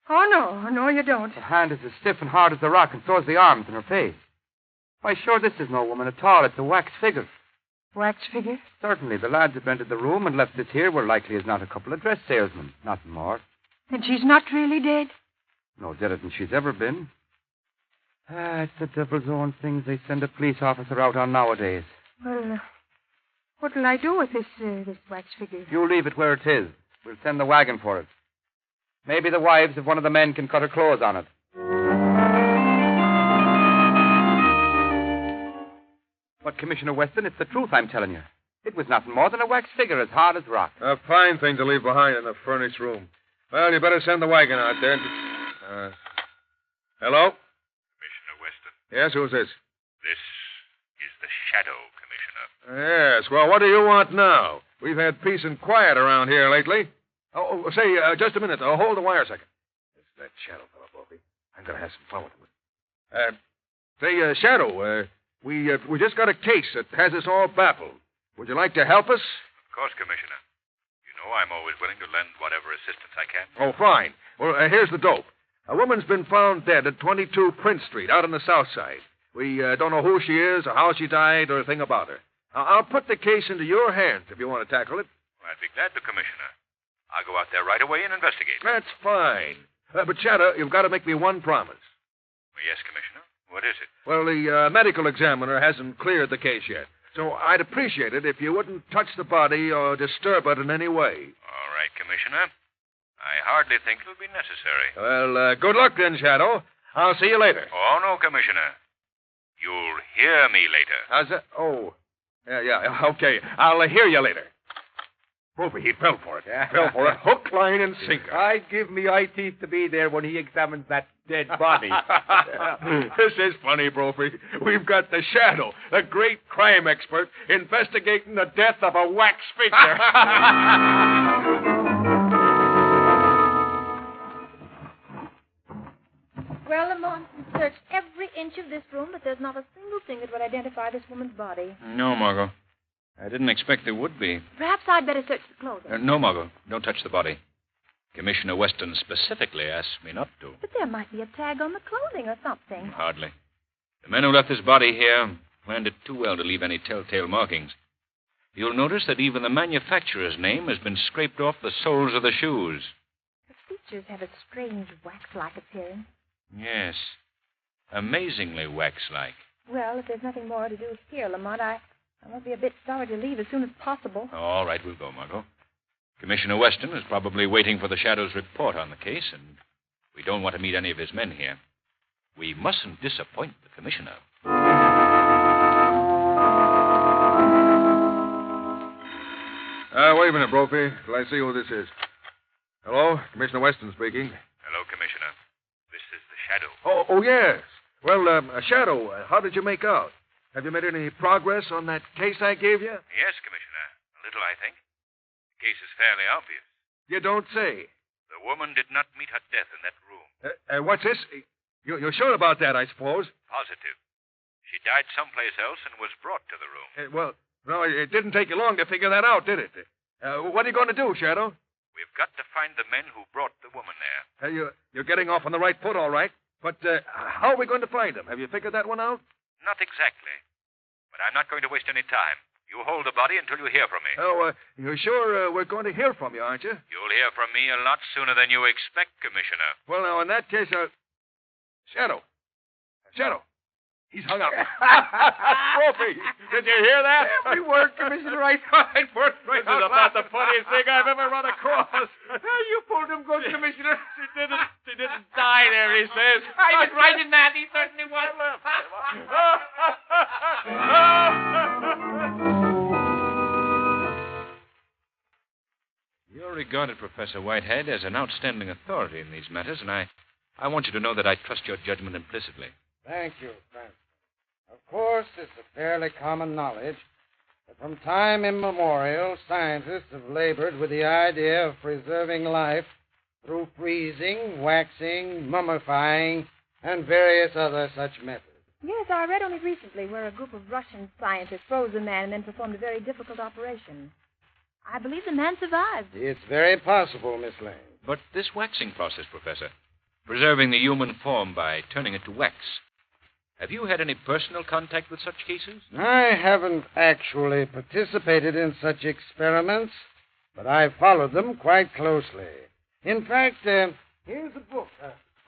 Oh, no, you don't. The hand is as stiff and hard as the rock, and so is the arms and her face. Why, sure, this is no woman at all. It's a wax figure. Wax figure? Certainly. The lads that rented the room and left this here were likely as not a couple of dress salesmen. Nothing more. And she's not really dead? No deader than she's ever been. It's the devil's own things they send a police officer out on nowadays. Well, what'll I do with this wax figure? You leave it where it is. We'll send the wagon for it. Maybe the wives of one of the men can cut her clothes on it. But, Commissioner Weston, it's the truth I'm telling you. It was nothing more than a wax figure as hard as rock. A fine thing to leave behind in a furnished room. Well, you better send the wagon out there. Hello? Commissioner Weston. Yes, who's this? This is the Shadow, Commissioner. Yes, well, what do you want now? We've had peace and quiet around here lately. Say, just a minute. Hold the wire a second. This is that Shadow fellow, Bobby. I'm going to have some fun with him. Say, Shadow, we just got a case that has us all baffled. Would you like to help us? Of course, Commissioner. You know I'm always willing to lend whatever assistance I can. Oh, fine. Well, here's the dope. A woman's been found dead at 22 Prince Street, out on the south side. We don't know who she is or how she died or a thing about her. I'll put the case into your hands if you want to tackle it. Well, I'd be glad to, Commissioner. I'll go out there right away and investigate. That's fine. But, Shadow, you've got to make me one promise. Well, yes, Commissioner. What is it? Well, the medical examiner hasn't cleared the case yet. So I'd appreciate it if you wouldn't touch the body or disturb it in any way. All right, Commissioner. I hardly think it'll be necessary. Well, good luck then, Shadow. I'll see you later. Oh, no, Commissioner. You'll hear me later. How's that? Oh. Yeah, okay. I'll hear you later. Brophy, he fell for it. Fell for it. Hook, line, and sinker. I'd give me eye teeth to be there when he examines that dead body. This is funny, Brophy. We've got the Shadow, the great crime expert, investigating the death of a wax figure. Well, Lamont, we've searched every inch of this room, but there's not a single thing that would identify this woman's body. No, Margo. I didn't expect there would be. Perhaps I'd better search the clothing. No, Margo. Don't touch the body. Commissioner Weston specifically asked me not to. But there might be a tag on the clothing or something. Hardly. The men who left this body here planned it too well to leave any telltale markings. You'll notice that even the manufacturer's name has been scraped off the soles of the shoes. The features have a strange wax-like appearance. Yes. Amazingly wax-like. Well, if there's nothing more to do here, Lamont, I won't be a bit sorry to leave as soon as possible. All right, we'll go, Margo. Commissioner Weston is probably waiting for the Shadow's report on the case, and we don't want to meet any of his men here. We mustn't disappoint the Commissioner. Wait a minute, Brophy, till I see who this is. Hello? Commissioner Weston speaking. Hello, Commissioner. This is the Shadow. Oh, yes. Well, Shadow, how did you make out? Have you made any progress on that case I gave you? Yes, Commissioner. A little, I think. The case is fairly obvious. You don't say. The woman did not meet her death in that room. What's this? You're sure about that, I suppose? Positive. She died someplace else and was brought to the room. Well, no, it didn't take you long to figure that out, did it? What are you going to do, Shadow? We've got to find the men who brought the woman there. You're getting off on the right foot, all right. But how are we going to find them? Have you figured that one out? Not exactly. But I'm not going to waste any time. You hold the body until you hear from me. Oh, you're sure we're going to hear from you, aren't you? You'll hear from me a lot sooner than you expect, Commissioner. Well, now, in that case, Shadow. He's hung up. Brophy, did you hear that? Every word, Commissioner. Right word. This is about the funniest thing I've ever run across. You pulled him good, Commissioner. She didn't die there, he says. I was right in that. He certainly was. You're regarded, Professor Whitehead, as an outstanding authority in these matters, and I want you to know that I trust your judgment implicitly. Thank you, Cranston. Of course, it's a fairly common knowledge that from time immemorial, scientists have labored with the idea of preserving life through freezing, waxing, mummifying, and various other such methods. Yes, I read only recently where a group of Russian scientists froze a man and then performed a very difficult operation. I believe the man survived. It's very possible, Miss Lane. But this waxing process, Professor, preserving the human form by turning it to wax, have you had any personal contact with such cases? I haven't actually participated in such experiments, but I've followed them quite closely. In fact, here's a book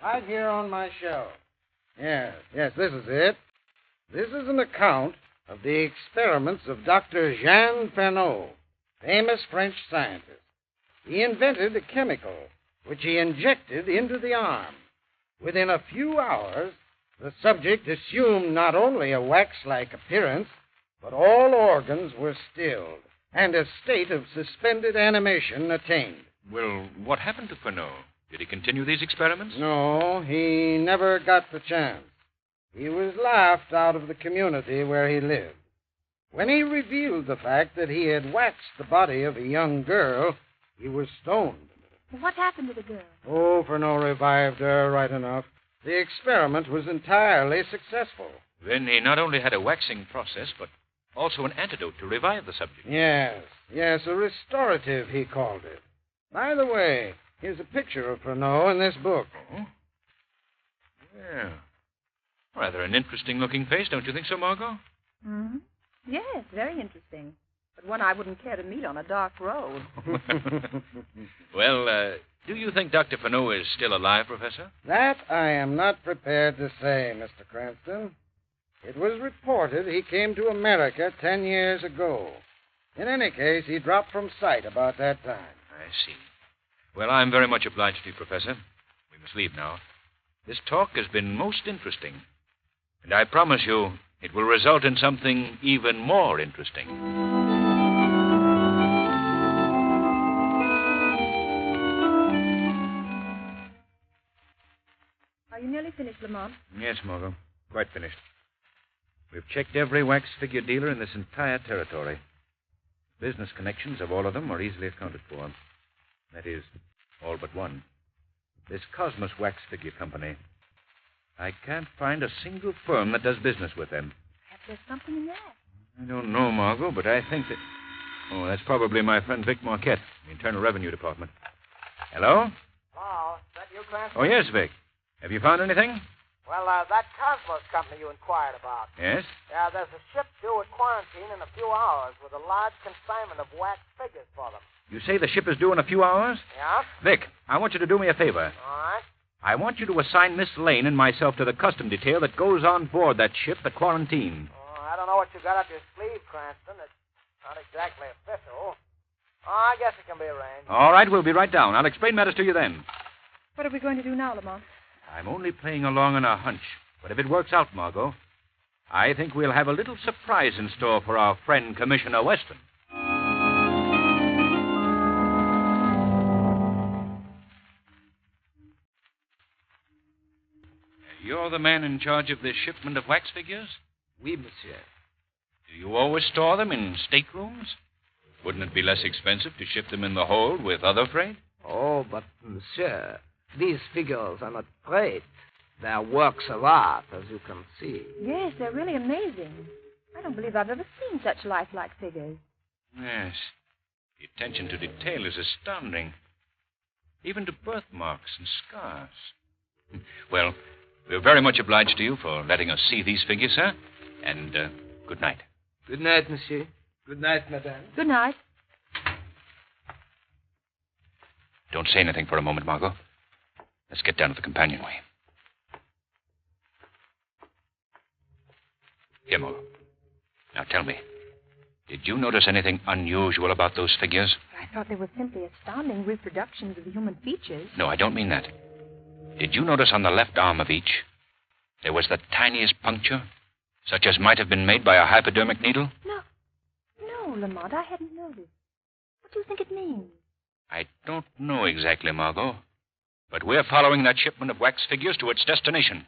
right here on my shelf. Yes, this is it. This is an account of the experiments of Dr. Jean Fernot, famous French scientist. He invented a chemical which he injected into the arm. Within a few hours, the subject assumed not only a wax-like appearance, but all organs were stilled, and a state of suspended animation attained. Well, what happened to Fernot? Did he continue these experiments? No, he never got the chance. He was laughed out of the community where he lived. When he revealed the fact that he had waxed the body of a young girl, he was stoned. What happened to the girl? Oh, Fernot revived her right enough. The experiment was entirely successful. Then he not only had a waxing process, but also an antidote to revive the subject. Yes, a restorative, he called it. By the way, here's a picture of Fernot in this book. Oh? Yeah. Rather an interesting-looking face, don't you think so, Margo? Mm-hmm. Yes, very interesting. But one I wouldn't care to meet on a dark road. Well, do you think Dr. Fernot is still alive, Professor? That I am not prepared to say, Mr. Cranston. It was reported he came to America 10 years ago. In any case, he dropped from sight about that time. I see. Well, I'm very much obliged to you, Professor. We must leave now. This talk has been most interesting. And I promise you it will result in something even more interesting. Are you nearly finished, Lamont? Yes, Margo. Quite finished. We've checked every wax figure dealer in this entire territory. Business connections of all of them are easily accounted for. That is, all but one. This Cosmos Wax Figure Company. I can't find a single firm that does business with them. Perhaps there's something in that. I don't know, Margo, but I think that... Oh, that's probably my friend Vic Marquette, the Internal Revenue Department. Hello? Oh, is that you, Cranston? Oh, yes, Vic. Have you found anything? Well, that Cosmos company you inquired about. Yes? Yeah, there's a ship due at quarantine in a few hours with a large consignment of wax figures for them. You say the ship is due in a few hours? Yeah? Vic, I want you to do me a favor. All right. I want you to assign Miss Lane and myself to the custom detail that goes on board that ship at quarantine. Oh, I don't know what you got up your sleeve, Cranston. It's not exactly official. Oh, I guess it can be arranged. All right, we'll be right down. I'll explain matters to you then. What are we going to do now, Lamont? I'm only playing along on a hunch. But if it works out, Margo, I think we'll have a little surprise in store for our friend, Commissioner Weston. You're the man in charge of this shipment of wax figures? Oui, monsieur. Do you always store them in staterooms? Wouldn't it be less expensive to ship them in the hold with other freight? Oh, but, monsieur, these figures are not freight. They're works of art, as you can see. Yes, they're really amazing. I don't believe I've ever seen such lifelike figures. Yes. The attention to detail is astounding. Even to birthmarks and scars. Well, we're very much obliged to you for letting us see these figures, sir. And good night. Good night, monsieur. Good night, madame. Good night. Don't say anything for a moment, Margo. Let's get down to the companionway. Here, Margo. Now tell me, did you notice anything unusual about those figures? I thought they were simply astounding reproductions of the human features. No, I don't mean that. Did you notice on the left arm of each, there was the tiniest puncture, such as might have been made by a hypodermic needle? No, Lamont, I hadn't noticed. What do you think it means? I don't know exactly, Margo. But we're following that shipment of wax figures to its destination.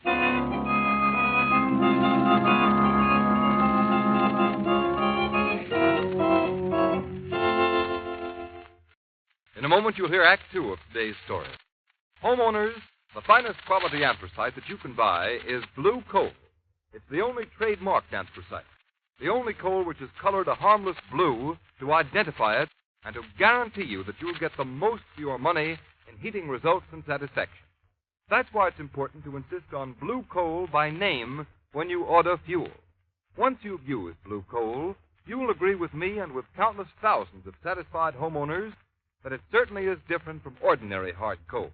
In a moment, you'll hear Act Two of today's story. Homeowners, the finest quality anthracite that you can buy is blue coal. It's the only trademarked anthracite. The only coal which is colored a harmless blue to identify it and to guarantee you that you'll get the most for your money in heating results and satisfaction. That's why it's important to insist on blue coal by name when you order fuel. Once you've used blue coal, you'll agree with me and with countless thousands of satisfied homeowners that it certainly is different from ordinary hard coal.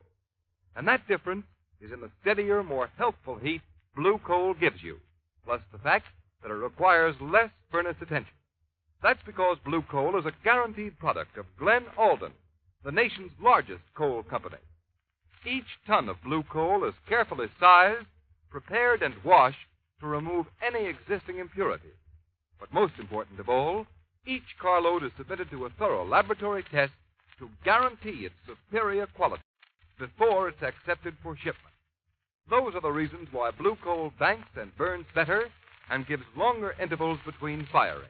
And that difference is in the steadier, more healthful heat blue coal gives you, plus the fact that it requires less furnace attention. That's because blue coal is a guaranteed product of Glen Alden, the nation's largest coal company. Each ton of blue coal is carefully sized, prepared, and washed to remove any existing impurities. But most important of all, each carload is submitted to a thorough laboratory test to guarantee its superior quality before it's accepted for shipment. Those are the reasons why blue coal banks and burns better and gives longer intervals between firing.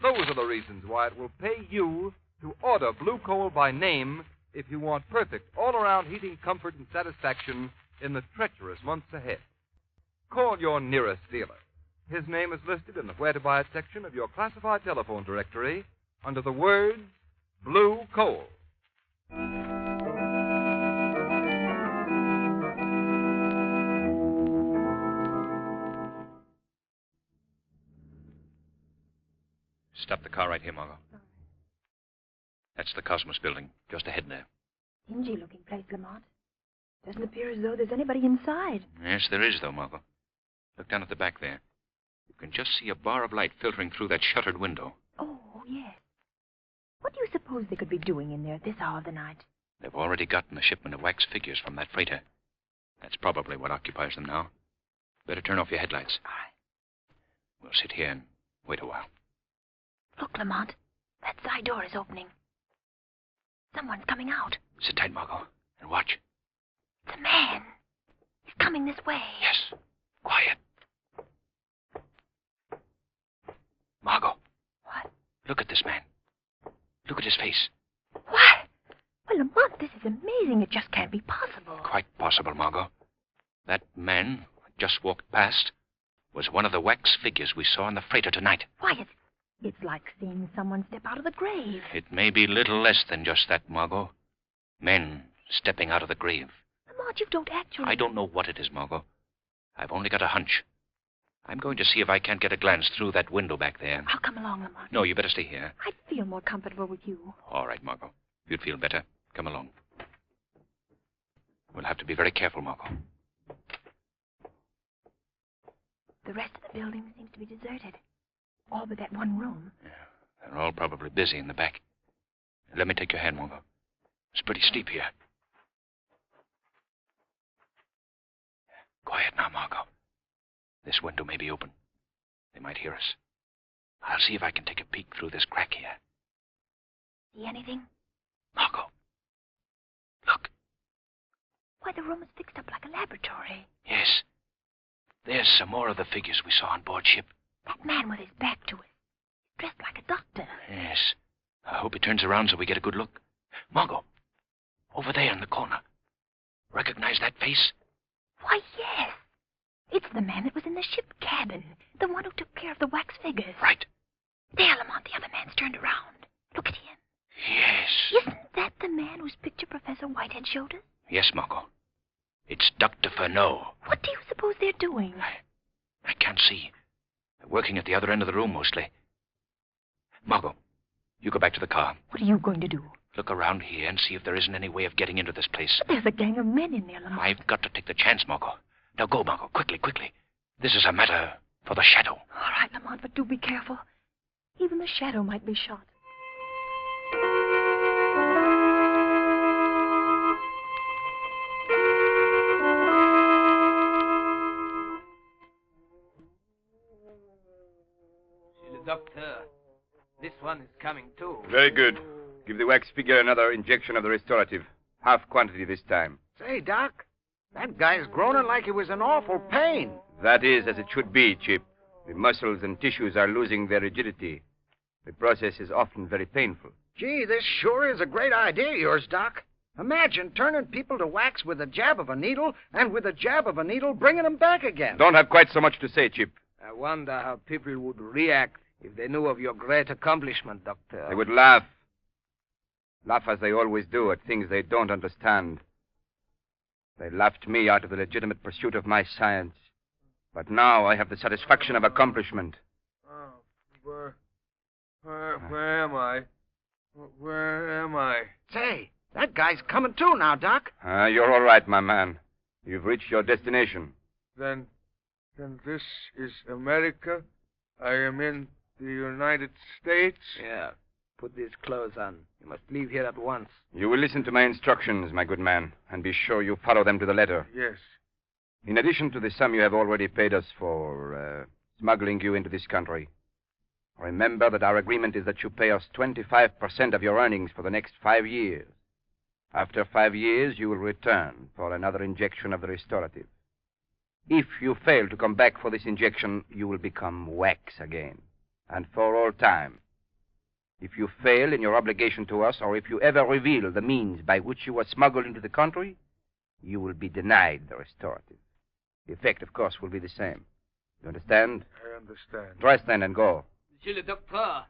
Those are the reasons why it will pay you to order blue coal by name if you want perfect all-around heating comfort and satisfaction in the treacherous months ahead. Call your nearest dealer. His name is listed in the Where to Buy It section of your classified telephone directory under the words Blue Coal. Stop the car right here, Margo. That's the Cosmos building, just ahead there. Dingy-looking place, Lamont. Doesn't appear as though there's anybody inside. Yes, there is, though, Margo. Look down at the back there. You can just see a bar of light filtering through that shuttered window. Oh, yes. What do you suppose they could be doing in there at this hour of the night? They've already gotten the shipment of wax figures from that freighter. That's probably what occupies them now. Better turn off your headlights. All right. We'll sit here and wait a while. Look, Lamont. That side door is opening. Someone's coming out. Sit tight, Margo, and watch. It's a man. He's coming this way. Yes. Quiet. Margo. What? Look at this man. Look at his face. What? Well, Lamont, this is amazing. It just can't be possible. Quite possible, Margo. That man who just walked past was one of the wax figures we saw in the freighter tonight. Why, it's like seeing someone step out of the grave. It may be little less than just that, Margo. Men stepping out of the grave. Lamont, you don't actually... I don't know what it is, Margo. I've only got a hunch. I'm going to see if I can't get a glance through that window back there. I'll come along, Lamont. No, you better stay here. I'd feel more comfortable with you. All right, Margo. If you'd feel better, come along. We'll have to be very careful, Margo. The rest of the building seems to be deserted. All but that one room. Yeah, they're all probably busy in the back. Let me take your hand, Margo. It's pretty steep here. Quiet now, Margo. This window may be open. They might hear us. I'll see if I can take a peek through this crack here. See anything? Margo. Look. Why, the room is fixed up like a laboratory. Yes. There's some more of the figures we saw on board ship. That man with his back to us, dressed like a doctor. Yes. I hope he turns around so we get a good look. Margo, over there in the corner. Recognize that face? Why, yes. It's the man that was in the ship cabin. The one who took care of the wax figures. Right. There, Lamont, the other man's turned around. Look at him. Yes. Isn't that the man whose picture Professor Whitehead showed us? Yes, Margo. It's Dr. Furneaux. What do you suppose they're doing? I can't see. They're working at the other end of the room, mostly. Margo, you go back to the car. What are you going to do? Look around here and see if there isn't any way of getting into this place. But there's a gang of men in there, Lamont. I've got to take the chance, Margo. Now go, Margo, quickly, quickly. This is a matter for the Shadow. All right, Lamont, but do be careful. Even the Shadow might be shot. Doctor, this one is coming too. Very good. Give the wax figure another injection of the restorative. Half quantity this time. Say, Doc, that guy's groaning like he was in awful pain. That is as it should be, Chip. The muscles and tissues are losing their rigidity. The process is often very painful. Gee, this sure is a great idea of yours, Doc. Imagine turning people to wax with a jab of a needle, and with a jab of a needle bringing them back again. Don't have quite so much to say, Chip. I wonder how people would react if they knew of your great accomplishment, Doctor. They would laugh. Laugh as they always do at things they don't understand. They laughed me out of the legitimate pursuit of my science. But now I have the satisfaction of accomplishment. Where am I? Where am I? Say, that guy's coming too now, Doc. You're all right, my man. You've reached your destination. Then this is America? I am in the United States? Yeah. Put these clothes on. You must leave here at once. You will listen to my instructions, my good man, and be sure you follow them to the letter. Yes. In addition to the sum you have already paid us for smuggling you into this country, remember that our agreement is that you pay us 25% of your earnings for the next 5 years. After 5 years, you will return for another injection of the restorative. If you fail to come back for this injection, you will become wax again, and for all time. If you fail in your obligation to us, or if you ever reveal the means by which you were smuggled into the country, you will be denied the restorative. The effect, of course, will be the same. You understand? I understand. Dress then and go. Monsieur le Docteur,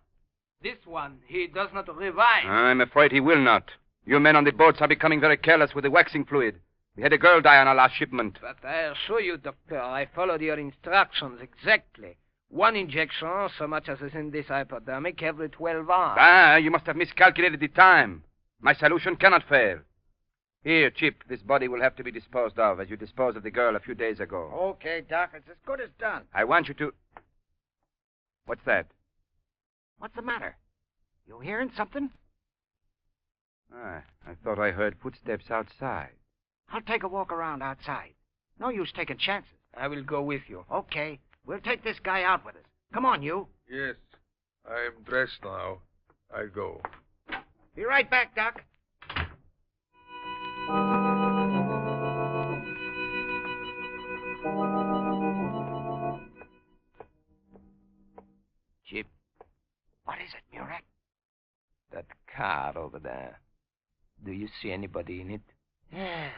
this one, he does not revive. I'm afraid he will not. You men on the boats are becoming very careless with the waxing fluid. We had a girl die on our last shipment. But I assure you, Doctor, I followed your instructions exactly. 1 injection, so much as is in this hypodermic, every 12 hours. You must have miscalculated the time. My solution cannot fail. Here, Chip, this body will have to be disposed of, as you disposed of the girl a few days ago. Okay, Doc, it's as good as done. I want you to... What's that? What's the matter? You hearing something? I thought I heard footsteps outside. I'll take a walk around outside. No use taking chances. I will go with you. Okay. We'll take this guy out with us. Come on, you. Yes. I am dressed now. I go. Be right back, Doc. Chip. What is it, Murat? That car over there. Do you see anybody in it? Yeah,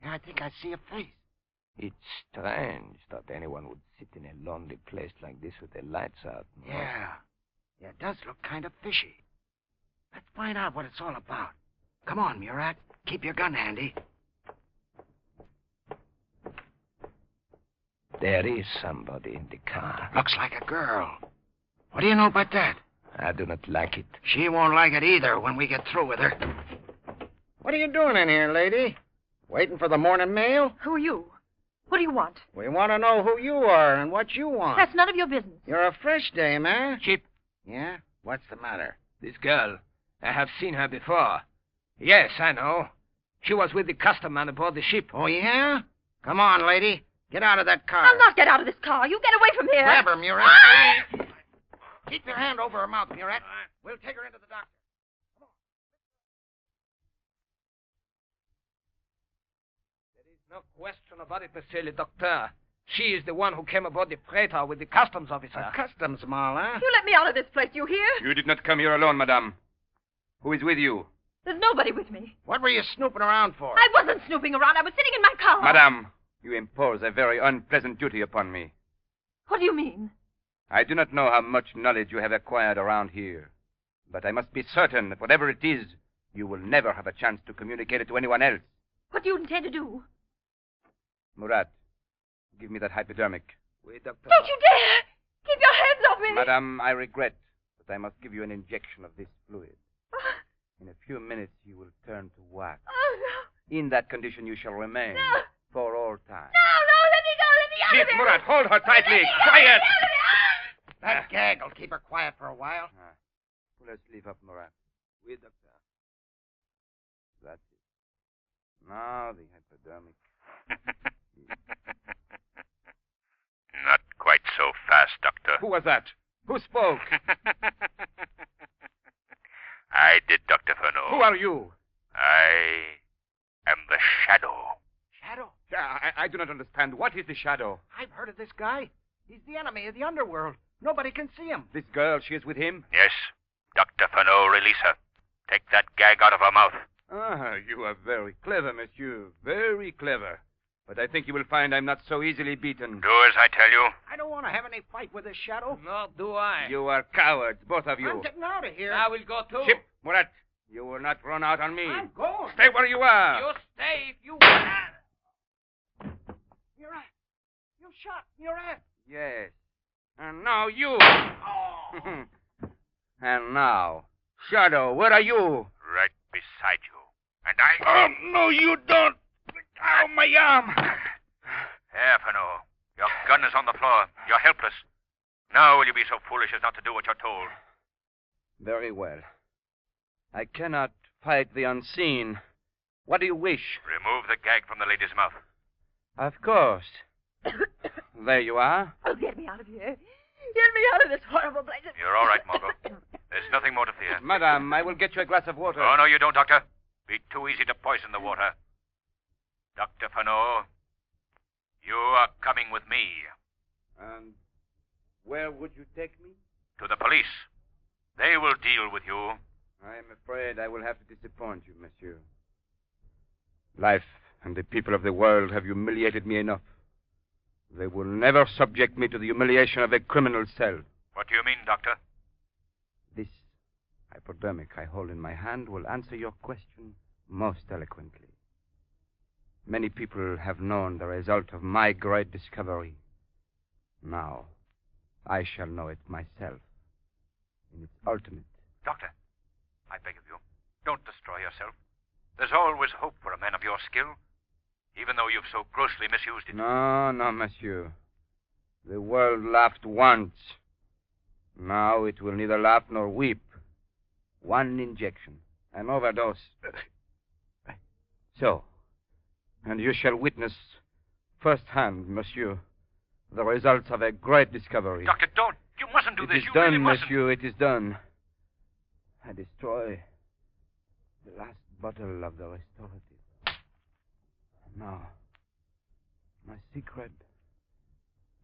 I think I see a face. It's strange that anyone would sit in a lonely place like this with the lights out. No? Yeah, it does look kind of fishy. Let's find out what it's all about. Come on, Murat. Keep your gun handy. There is somebody in the car. Looks like a girl. What do you know about that? I do not like it. She won't like it either when we get through with her. What are you doing in here, lady? Waiting for the morning mail? Who are you? What do you want? We want to know who you are and what you want. That's none of your business. You're a fresh dame, eh? Chip. Yeah? What's the matter? This girl. I have seen her before. Yes, I know. She was with the custom man aboard the ship. Oh, yeah? Come on, lady. Get out of that car. I'll not get out of this car. You get away from here. Grab her, Murat. Keep your hand over her mouth, Murat. We'll take her into the doctor. There is no question about it, Monsieur le Docteur. She is the one who came aboard the freighter with the customs officer. A customs mall, huh? You let me out of this place, you hear? You did not come here alone, madame. Who is with you? There's nobody with me. What were you snooping around for? I wasn't snooping around. I was sitting in my car. Madame, you impose a very unpleasant duty upon me. What do you mean? I do not know how much knowledge you have acquired around here, but I must be certain that whatever it is, you will never have a chance to communicate it to anyone else. What do you intend to do? Murat, give me that hypodermic. Wait, Doctor. Don't you dare! Keep your hands off me! Madame, I regret, but I must give you an injection of this fluid. In a few minutes, you will turn to wax. Oh, no. In that condition, you shall remain for all time. No, let me go. Let me out of Chief here. Murat, hold her tightly. Quiet! That gag will keep her quiet for a while. Let's leave up, Murat. Oui, Doctor. That's it. Now the hypodermic. Not quite so fast, Doctor. Who was that? Who spoke? I did, Dr. Furneaux. Who are you? I am the Shadow. Shadow? I do not understand. What is the Shadow? I've heard of this guy. He's the enemy of the underworld. Nobody can see him. This girl, she is with him? Yes. Dr. Furneaux, release her. Take that gag out of her mouth. Ah, you are very clever, monsieur. Very clever. But I think you will find I'm not so easily beaten. Do as I tell you. I don't want to have any fight with this Shadow. Nor do I. You are cowards, both of you. I'm getting out of here. I will go too. Ship, Murat, you will not run out on me. I'm going. Stay where you are. You stay if you... Murat, you shot Murat. Yes. And now you. Oh. And now, Shadow, where are you? Right beside you. And I... Oh, no, you don't. Ow, my arm. There, Furneaux. Your gun is on the floor. You're helpless. Now will you be so foolish as not to do what you're told? Very well. I cannot fight the unseen. What do you wish? Remove the gag from the lady's mouth. Of course. There you are. Oh, get me out of here. Get me out of this horrible place. You're all right, Margo. There's nothing more to fear. Madame, I will get you a glass of water. Oh, no, you don't, Doctor. Be too easy to poison the water. Dr. Furneaux, you are coming with me. And where would you take me? To the police. They will deal with you. I am afraid I will have to disappoint you, monsieur. Life and the people of the world have humiliated me enough. They will never subject me to the humiliation of a criminal cell. What do you mean, Doctor? This hypodermic I hold in my hand will answer your question most eloquently. Many people have known the result of my great discovery. Now, I shall know it myself in its ultimate. Doctor, I beg of you, don't destroy yourself. There's always hope for a man of your skill, even though you've so grossly misused it. No, monsieur. The world laughed once. Now it will neither laugh nor weep. One injection, an overdose. So, and you shall witness firsthand, monsieur, the results of a great discovery. Doctor, don't. You mustn't do this. It is You done, really mustn't. monsieur, it is done. I destroy the last bottle of the restorative. Now, my secret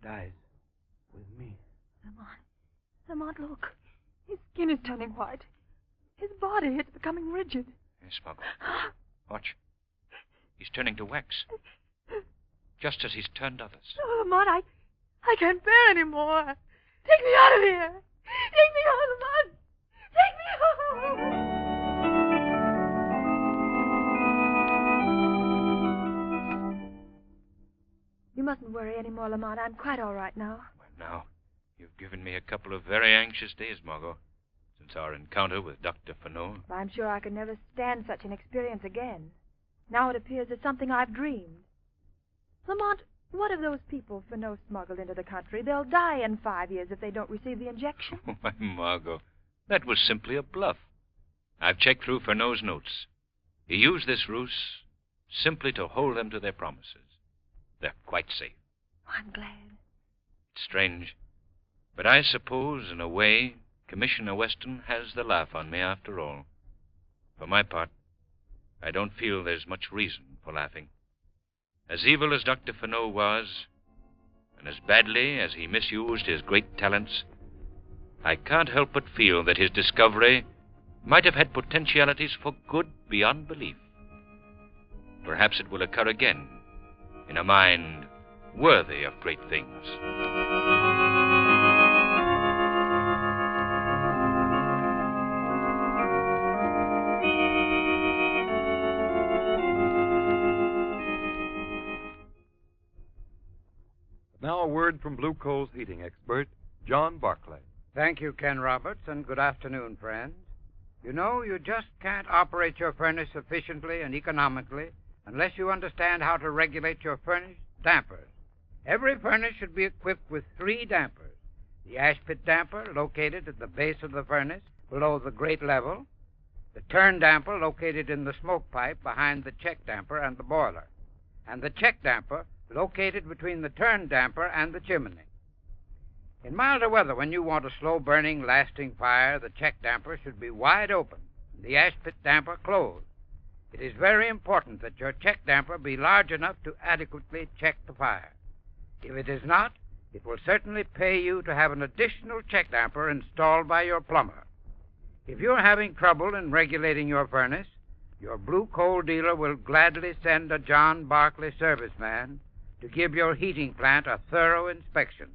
dies with me. Lamont, look. His skin is turning white. His body, it's becoming rigid. Yes, Margo. Watch. He's turning to wax. Just as he's turned others. Oh, Lamont, I can't bear any more. Take me out of here. Take me out, Lamont. Take me out. You mustn't worry any more, Lamont. I'm quite all right now. Now, you've given me a couple of very anxious days, Margo, since our encounter with Dr. Furneaux. I'm sure I could never stand such an experience again. Now it appears it's something I've dreamed. Lamont, what of those people Furneaux smuggled into the country? They'll die in 5 years if they don't receive the injection. Why, Margo, that was simply a bluff. I've checked through Furneaux's notes. He used this ruse simply to hold them to their promises. They're quite safe. I'm glad. It's strange, but I suppose, in a way, Commissioner Weston has the laugh on me after all. For my part, I don't feel there's much reason for laughing. As evil as Dr. Furneaux was, And as badly as he misused his great talents, I can't help but feel that his discovery might have had potentialities for good beyond belief. Perhaps it will occur again in a mind worthy of great things. Now a word from Blue Coal's heating expert, John Barclay. Thank you, Ken Roberts, and good afternoon, friends. You know, you just can't operate your furnace efficiently and economically unless you understand how to regulate your furnace dampers. Every furnace should be equipped with 3 dampers. The ash pit damper, located at the base of the furnace below the grate level. The turn damper, located in the smoke pipe behind the check damper and the boiler. And the check damper, located between the turn damper and the chimney. In milder weather, when you want a slow-burning, lasting fire, the check damper should be wide open, and the ash pit damper closed. It is very important that your check damper be large enough to adequately check the fire. If it is not, it will certainly pay you to have an additional check damper installed by your plumber. If you're having trouble in regulating your furnace, your Blue Coal dealer will gladly send a John Barclay serviceman to give your heating plant a thorough inspection.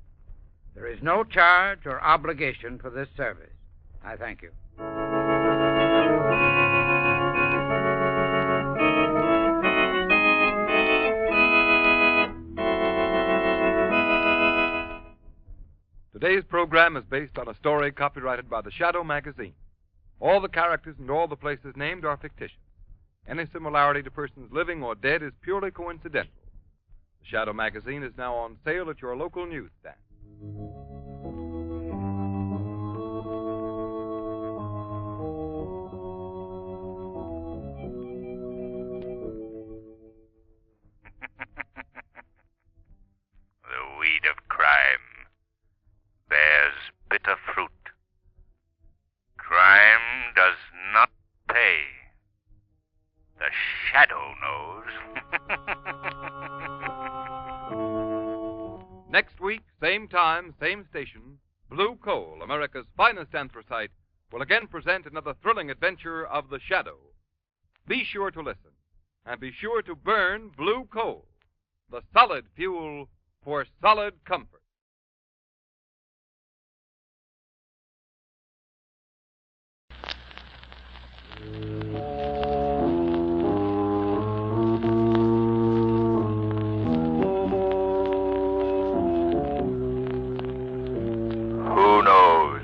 There is no charge or obligation for this service. I thank you. Today's program is based on a story copyrighted by the Shadow magazine. All the characters and all the places named are fictitious. Any similarity to persons living or dead is purely coincidental. The Shadow magazine is now on sale at your local newsstand. The weed of crime bears bitter fruit. Crime does not pay. The Shadow knows. Next week, same time, same station, Blue Coal, America's finest anthracite, will again present another thrilling adventure of the Shadow. Be sure to listen, and be sure to burn Blue Coal, the solid fuel for solid comfort. Who knows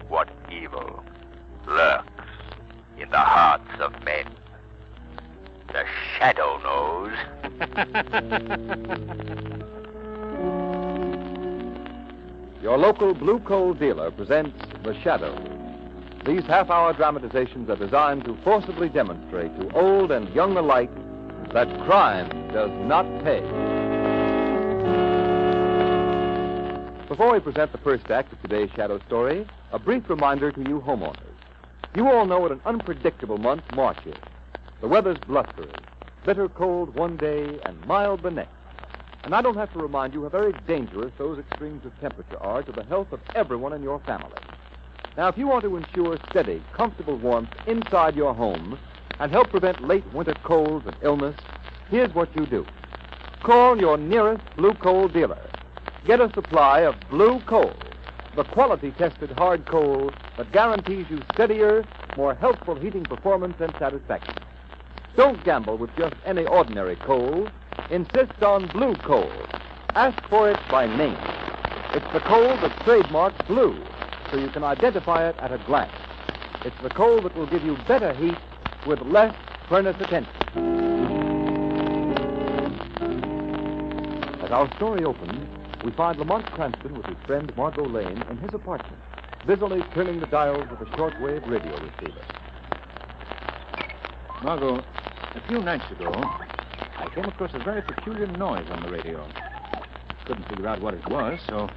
what evil lurks in the hearts of men? The Shadow knows. Your local Blue Coal dealer presents The Shadow. These half-hour dramatizations are designed to forcibly demonstrate to old and young alike that crime does not pay. Before we present the first act of today's Shadow story, a brief reminder to you homeowners. You all know what an unpredictable month March is. The weather's blustery, bitter cold one day and mild the next. And I don't have to remind you how very dangerous those extremes of temperature are to the health of everyone in your family. Now, if you want to ensure steady, comfortable warmth inside your home and help prevent late winter colds and illness, here's what you do. Call your nearest Blue Coal dealer. Get a supply of Blue Coal, the quality-tested hard coal that guarantees you steadier, more healthful heating performance and satisfaction. Don't gamble with just any ordinary coal. Insist on Blue Coal. Ask for it by name. It's the coal that's trademarked blue, so you can identify it at a glance. It's the coal that will give you better heat with less furnace attention. As our story opens, we find Lamont Cranston with his friend Margo Lane in his apartment, busily turning the dials of a shortwave radio receiver. Margo, a few nights ago, I came across a very peculiar noise on the radio. Couldn't figure out what it was, so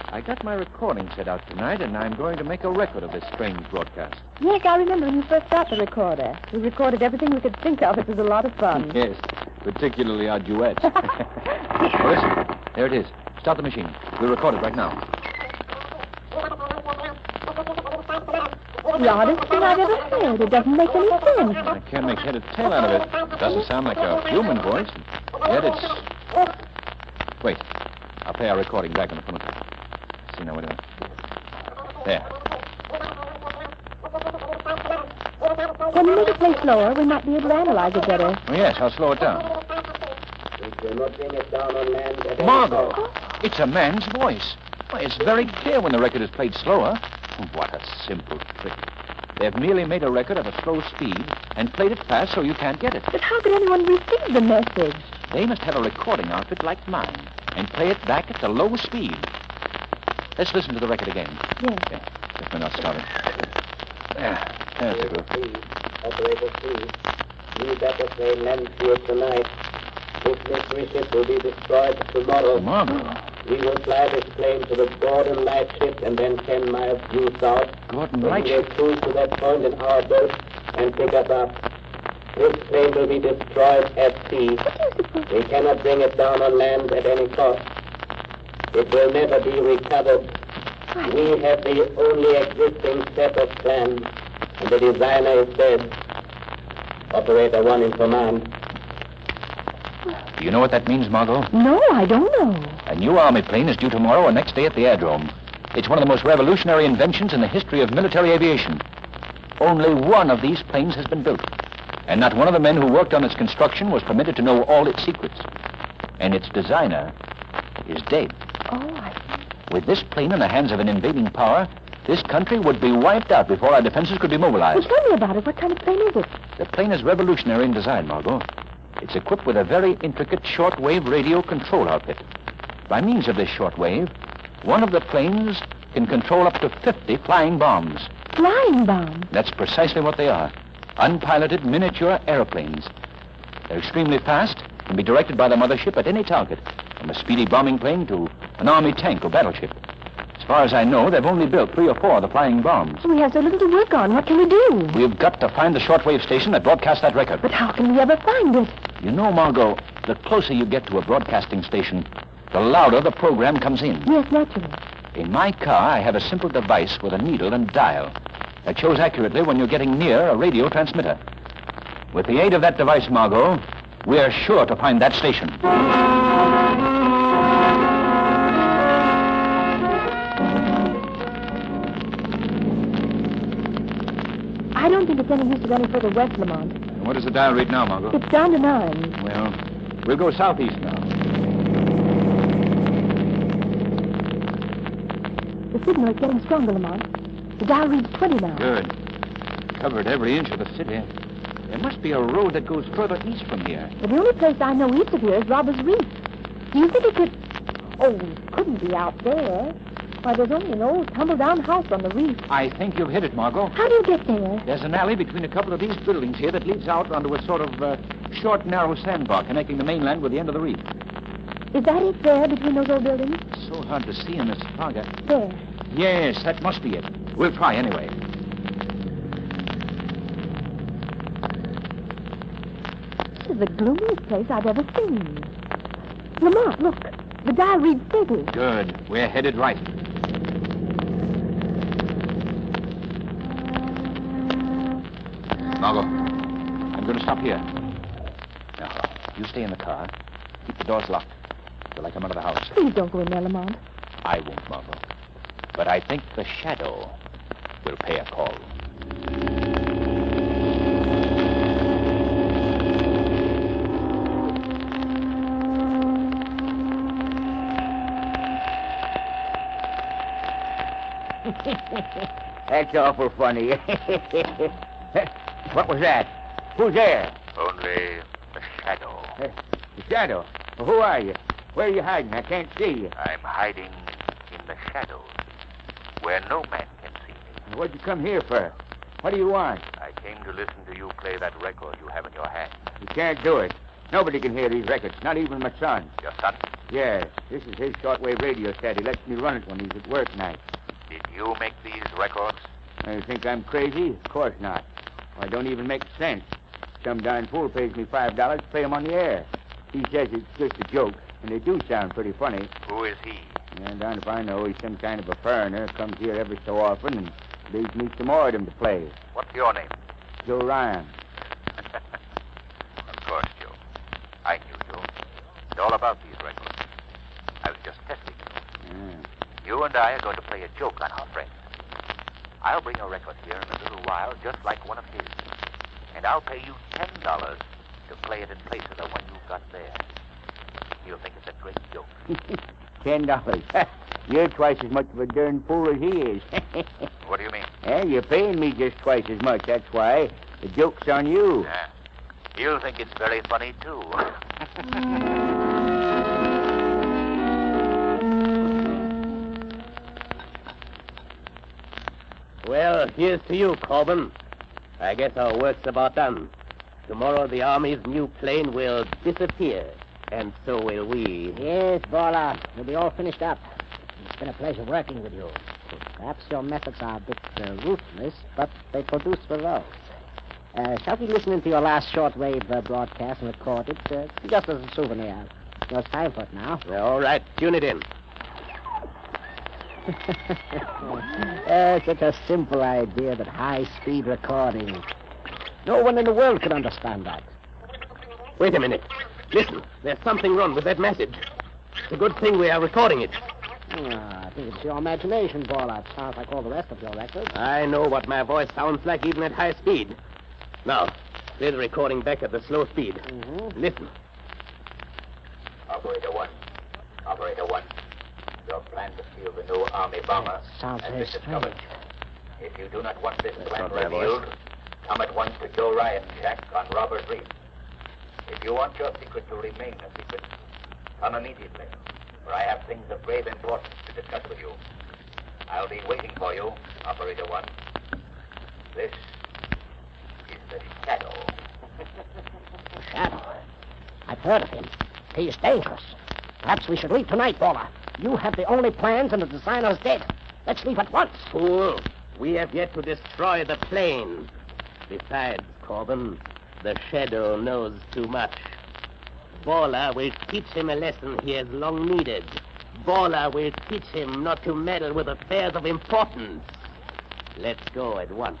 I got my recording set out tonight, and I'm going to make a record of this strange broadcast. Yes, I remember when you first got the recorder. We recorded everything we could think of. It was a lot of fun. Yes, particularly our duets. Now listen, there it is. Start the machine. We'll record it right now. The oddest thing I've ever heard. It doesn't make any sense. I can't make head or tail out of it. It doesn't sound like a human voice. Yet it's... Wait. I'll play our recording back on the phone. See now, wait a minute. There. Can you make it play slower? We might be able to analyze it better. Oh, yes, I'll slow it down. Margo! It's a man's voice. Why, it's very clear when the record is played slower. What a simple trick. They've merely made a record at a slow speed and played it fast so you can't get it. But how could anyone receive the message? They must have a recording outfit like mine and play it back at the low speed. Let's listen to the record again. Yes. Yeah, just a minute, I'll start it. There's the group. Operator C. We better play Mansfield tonight. This mystery ship will be destroyed tomorrow. Margo. We will fly this plane to the Gordon Lightship and then 10 miles due south. Gordon Lightship? We will cruise to that point in our boat and pick us up. This plane will be destroyed at sea. We cannot bring it down on land at any cost. It will never be recovered. We have the only existing set of plans, and the designer is dead. Operator 1 in command. Do you know what that means, Margo? No, I don't know. A new army plane is due tomorrow or next day at the aerodrome. It's one of the most revolutionary inventions in the history of military aviation. Only one of these planes has been built, and not one of the men who worked on its construction was permitted to know all its secrets. And its designer is dead. Oh, I see. With this plane in the hands of an invading power, this country would be wiped out before our defenses could be mobilized. Well, tell me about it. What kind of plane is it? The plane is revolutionary in design, Margo. It's equipped with a very intricate shortwave radio control outfit. By means of this shortwave, one of the planes can control up to 50 flying bombs. Flying bombs? That's precisely what they are. Unpiloted miniature airplanes. They're extremely fast, can be directed by the mothership at any target, from a speedy bombing plane to an army tank or battleship. As far as I know, they've only built 3 or 4 of the flying bombs. We have so little to work on. What can we do? We've got to find the shortwave station that broadcasts that record. But how can we ever find it? You know, Margo, the closer you get to a broadcasting station, the louder the program comes in. Yes, naturally. In my car, I have a simple device with a needle and dial that shows accurately when you're getting near a radio transmitter. With the aid of that device, Margo, we're sure to find that station. I don't think it's any use to go any further west, Lamont. What does the dial read now, Margo? It's down to 9. Well, we'll go southeast now. The signal is getting stronger, Lamont. The dial reads 20 now. Good. Covered every inch of the city. There must be a road that goes further east from here. But the only place I know east of here is Robbers Reef. Do you think it could... Oh, it couldn't be out there. Why, there's only an old tumble-down house on the reef. I think you've hit it, Margo. How do you get there? There's an alley between a couple of these buildings here that leads out onto a sort of short, narrow sandbar connecting the mainland with the end of the reef. Is that it there between those old buildings? It's so hard to see in this fog. There. Yes, that must be it. We'll try anyway. This is the gloomiest place I've ever seen. Lamont, look. The dial reads steady. Good. We're headed right. Margo, I'm going to stop here. Now, you stay in the car. Keep the doors locked till I come out of the house. Please don't go in there, Lamont. I won't, Margo. But I think the shadow will pay a call. That's awful funny. What was that? Who's there? Only the shadow. The shadow? Well, who are you? Where are you hiding? I can't see you. I'm hiding in the shadows, where no man can see me. What'd you come here for? What do you want? I came to listen to you play that record you have in your hand. You can't do it. Nobody can hear these records, not even my son. Your son? Yes, this is his shortwave radio set. He lets me run it when he's at work night. Did you make these records? You think I'm crazy? Of course not. Well, I don't even make sense. Some darn fool pays me $5 to play him on the air. He says it's just a joke. And they do sound pretty funny. Who is he? And darn if I know, he's some kind of a foreigner. Comes here every so often and leaves me some more of them to play. What's your name? Joe Ryan. Of course, Joe. I knew Joe. It's all about these records. I was just testing you. You and I are going to play a joke on our friend. I'll bring a record here in a little while, just like one of his. And I'll pay you $10 to play it in place of the one you've got there. You'll think it's a great joke. $10. You're twice as much of a darn fool as he is. What do you mean? You're paying me just twice as much. That's why. The joke's on you. Yeah. You'll think it's very funny, too. Well, here's to you, Corbin. I guess our work's about done. Tomorrow the Army's new plane will disappear, and so will we. Yes, Bayloe. We'll be all finished up. It's been a pleasure working with you. Perhaps your methods are a bit ruthless, but they produce results. Shall we listen into your last shortwave broadcast and record it, just as a souvenir? Well, it's time for it now. All right, tune it in. Such a simple idea, that high-speed recording. No one in the world could understand that. Wait a minute. Listen, there's something wrong with that message. It's a good thing we are recording it. I think it's your imagination, Bayloe. It sounds like all the rest of your records. I know what my voice sounds like even at high speed. Now, play the recording back at the slow speed. Mm-hmm. Listen. Operator 1. Operator 1. Your plan to steal the new Army bomber Sounds has very been discovered. strange. If you do not want this plan not my revealed, voice. come at once to Joe Ryan's shack on Robbers Reef. If you want your secret to remain a secret, come immediately, for I have things of grave importance to discuss with you. I'll be waiting for you, Operator 1. This is the Shadow. Shadow? I've heard of him. He's dangerous. Perhaps we should leave tonight, Bayloe. You have the only plans and the designer's dead. Let's leave at once. Fool, we have yet to destroy the plane. Besides, Corbin, the Shadow knows too much. Bayloe will teach him a lesson he has long needed. Bayloe will teach him not to meddle with affairs of importance. Let's go at once.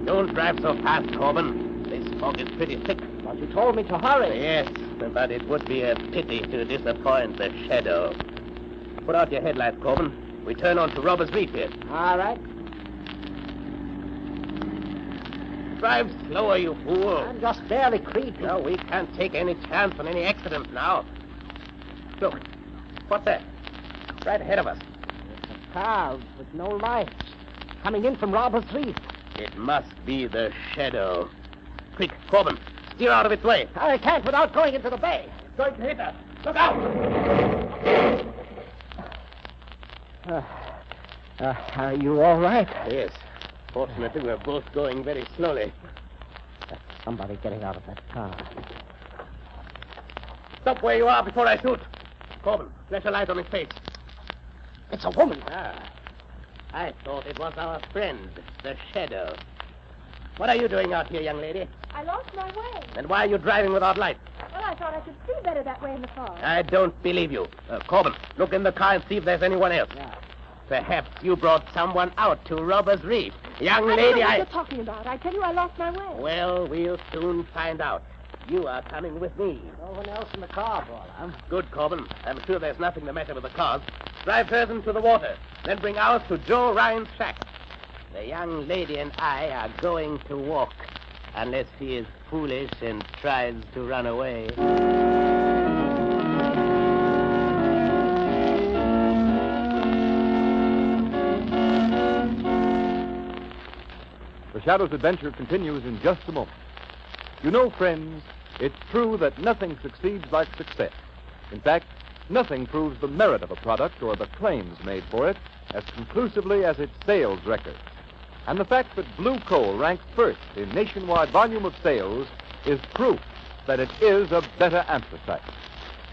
Don't drive so fast, Corbin. This fog is pretty thick. But you told me to hurry. Yes, but it would be a pity to disappoint the Shadow. Put out your headlights, Corbin. We turn on to Robbers Reef here. All right. Drive slower, you fool. I'm just barely creeping. No, we can't take any chance on any accident now. Look, what's that? Right ahead of us. It's a car with no lights. Coming in from Robbers Reef. It must be the Shadow. Quick, Corbin, steer out of its way. I can't without going into the bay. It's going to hit us. Look out! Are you all right? Yes. Fortunately, we're both going very slowly. That's somebody getting out of that car. Stop where you are before I shoot. Corbin, flash a light on his face. It's a woman. I thought it was our friend, the Shadow. What are you doing out here, young lady? I lost my way. And why are you driving without lights? Well, I thought I could see better that way in the fog. I don't believe you. Corbin, look in the car and see if there's anyone else. Yeah. Perhaps you brought someone out to Robbers Reef. Young I lady, don't know what you're talking about. I tell you, I lost my way. Well, we'll soon find out. You are coming with me. No one else in the car, Bayloe. Good, Corbin. I'm sure there's nothing the matter with the cars. Drive hers into the water. Then bring ours to Joe Ryan's shack. The young lady and I are going to walk. Unless he is foolish and tries to run away. The Shadow's adventure continues in just a moment. You know, friends, it's true that nothing succeeds like success. In fact, nothing proves the merit of a product or the claims made for it as conclusively as its sales records. And the fact that Blue Coal ranks first in nationwide volume of sales is proof that it is a better anthracite.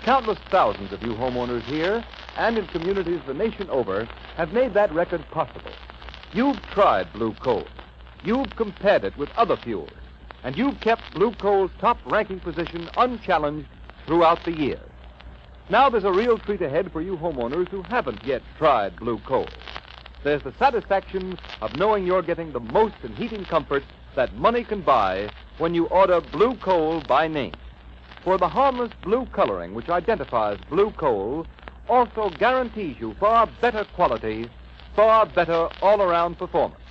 Countless thousands of you homeowners here and in communities the nation over have made that record possible. You've tried Blue Coal. you've compared it with other fuels, and you've kept blue coal's top-ranking position unchallenged throughout the year. Now there's a real treat ahead for you homeowners who haven't yet tried blue coal. There's the satisfaction of knowing you're getting the most in heating comfort that money can buy when you order blue coal by name. For the harmless blue coloring which identifies blue coal also guarantees you far better quality, far better all-around performance.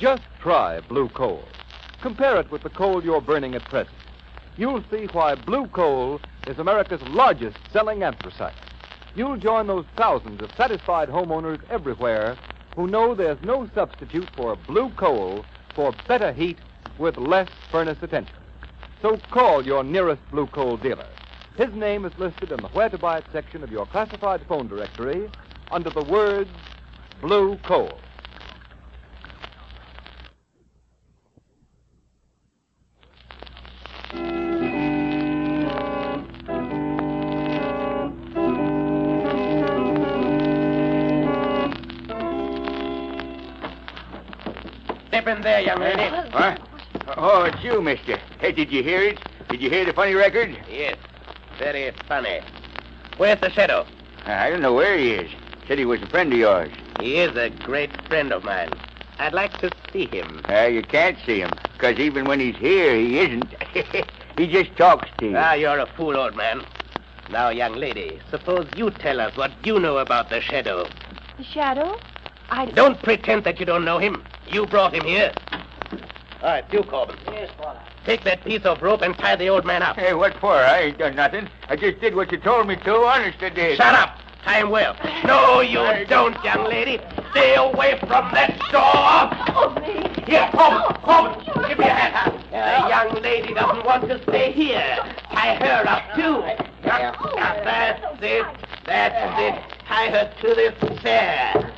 Just try blue coal. Compare it with the coal you're burning at present. You'll see why blue coal is America's largest selling anthracite. You'll join those thousands of satisfied homeowners everywhere who know there's no substitute for blue coal for better heat with less furnace attention. So call your nearest blue coal dealer. His name is listed in the Where to Buy It section of your classified phone directory under the words Blue Coal. Step in there, young lady. What? Oh, it's you, mister. Hey, did you hear it? Did you hear the funny record? Yes, very funny. Where's the shadow? I don't know where he is. Said he was a friend of yours. He is a great friend of mine. I'd like to see him. You can't see him, because even when he's here, he isn't. He just talks to you. Ah, you're a fool, old man. Now, young lady, suppose you tell us what you know about the shadow. The shadow? Don't pretend that you don't know him. You brought him here. All right, you, Corbin. Yes, Father. Take that piece of rope and tie the old man up. Hey, what for? I ain't done nothing. I just did what you told me to. Honest, I did. Shut up. Tie him well. No, you don't, young lady. Stay away from that door. Oh, me. Here, Corbin, give me a hand. The young lady doesn't want to stay here. Tie her up, too. That's it. That's it. Tie her to this chair.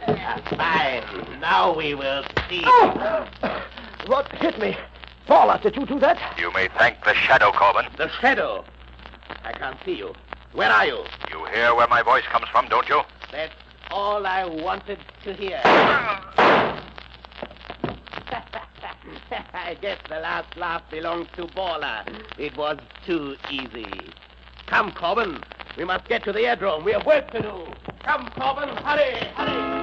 Fine. Now we will see. What hit me? Paula, did you do that? You may thank the shadow, Corbin. The shadow? I can't see you. Where are you? You hear where my voice comes from, don't you? That's all I wanted to hear. I guess the last laugh belongs to Baller. It was too easy. Come, Corbin. We must get to the aerodrome. We have work to do. Come, Corbin. Hurry, hurry.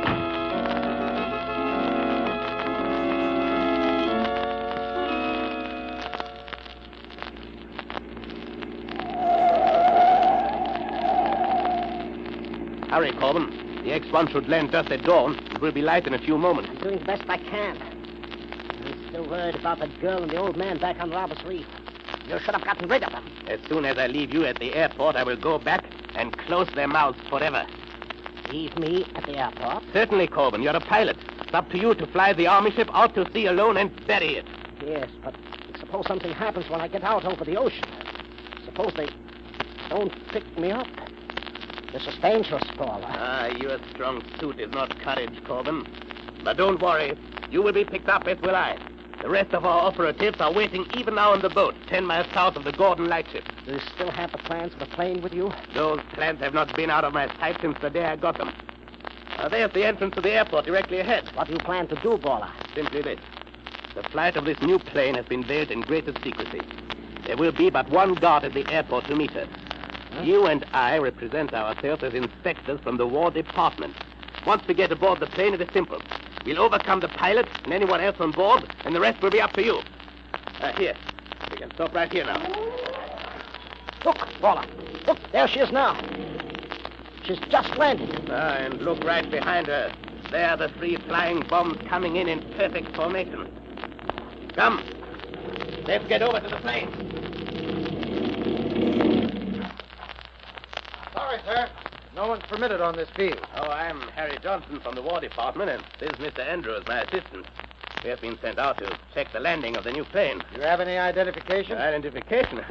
Hurry, Corbin. The X-1 should land just at dawn. It will be light in a few moments. I'm doing the best I can. I'm still worried about that girl and the old man back on Robert's Reef. You should have gotten rid of them. As soon as I leave you at the airport, I will go back and close their mouths forever. Leave me at the airport? Certainly, Corbin. You're a pilot. It's up to you to fly the army ship out to sea alone and bury it. Yes, but suppose something happens when I get out over the ocean. Suppose they don't pick me up. This is dangerous, Paula. Ah, your strong suit is not courage, Corbin. But don't worry. You will be picked up, as will I. The rest of our operatives are waiting even now on the boat, 10 miles south of the Gordon lightship. Do you still have the plans for the plane with you? Those plans have not been out of my sight since the day I got them. There's the entrance to the airport directly ahead. What do you plan to do, Paula? Simply this. The flight of this new plane has been veiled in greatest secrecy. There will be but one guard at the airport to meet us. You and I represent ourselves as inspectors from the War Department. Once we get aboard the plane, it is simple. We'll overcome the pilot and anyone else on board, and the rest will be up to you. Here. We can stop right here now. Look, Paula. Look, there she is now. She's just landed. And look right behind her. There are the 3 flying bombs coming in perfect formation. Come. Let's get over to the plane. Sorry, sir. No one's permitted on this field. Oh, I'm Harry Johnson from the War Department, and this is Mr. Andrews, my assistant. We have been sent out to check the landing of the new plane. Do you have any identification? Identification?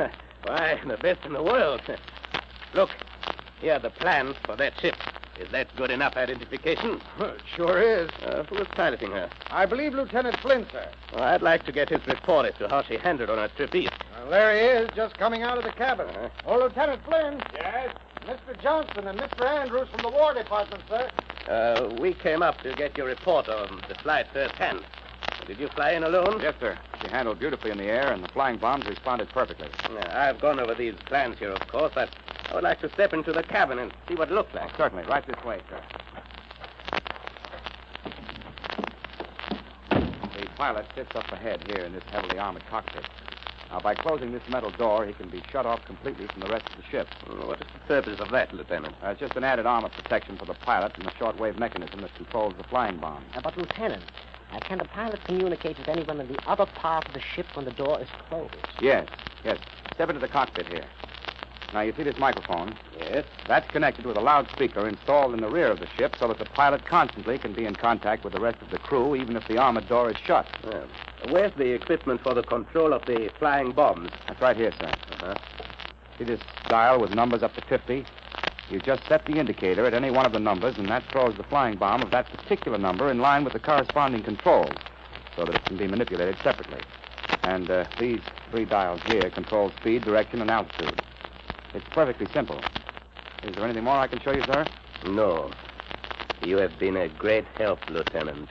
Why, the best in the world. Look, here are the plans for that ship. Is that good enough identification? Well, it sure is. Who is piloting her? I believe Lieutenant Flynn, sir. Well, I'd like to get his report as to how she handled on her trip east. Well, there he is, just coming out of the cabin. Oh, Lieutenant Flynn. Yes? Mr. Johnson and Mr. Andrews from the War Department, sir. We came up to get your report on the flight firsthand. Did you fly in alone? Yes, sir. She handled beautifully in the air, and the flying bombs responded perfectly. Yeah, I've gone over these plans here, of course, but I would like to step into the cabin and see what it looks like. Certainly. Right this way, sir. The pilot sits up ahead here in this heavily armored cockpit. Now, by closing this metal door, he can be shut off completely from the rest of the ship. What is the purpose of that, Lieutenant? It's just an added armor protection for the pilot and the shortwave mechanism that controls the flying bomb. But, Lieutenant, can the pilot communicate with anyone in the other part of the ship when the door is closed? Yes. Step into the cockpit here. Now, you see this microphone? Yes. That's connected with a loudspeaker installed in the rear of the ship so that the pilot constantly can be in contact with the rest of the crew, even if the armored door is shut. Where's the equipment for the control of the flying bombs? That's right here, sir. Uh-huh. See this dial with numbers up to 50? You just set the indicator at any one of the numbers, and that throws the flying bomb of that particular number in line with the corresponding controls, so that it can be manipulated separately. And these 3 dials here control speed, direction, and altitude. It's perfectly simple. Is there anything more I can show you, sir? No. You have been a great help, Lieutenant.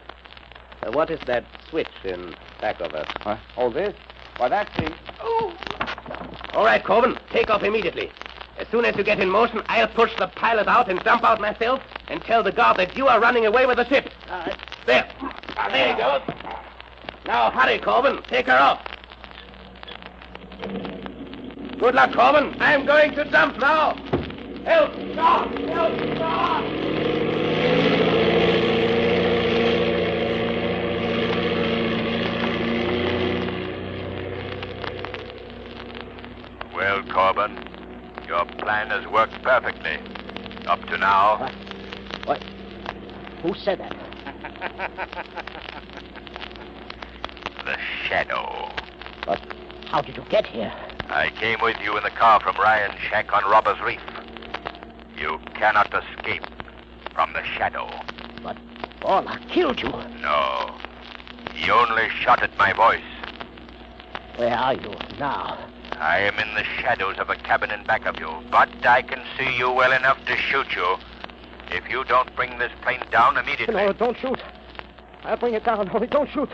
What is that switch in back of us? What? Oh, this? Why, that's the... Oh! All right, Corbin, take off immediately. As soon as you get in motion, I'll push the pilot out and jump out myself and tell the guard that you are running away with the ship. All right. There. There you go. Now, hurry, Corbin. Take her off. Good luck, Corbin. I'm going to jump now. Help! Stop! Help! Stop! Well, Corbin, your plan has worked perfectly. Up to now. What? Who said that? The Shadow. But how did you get here? I came with you in the car from Ryan's shack on Robbers Reef. You cannot escape from the Shadow. But Paula killed you. No. He only shot at my voice. Where are you now? I am in the shadows of a cabin in back of you, but I can see you well enough to shoot you if you don't bring this plane down immediately. No, don't shoot. I'll bring it down. Only don't shoot.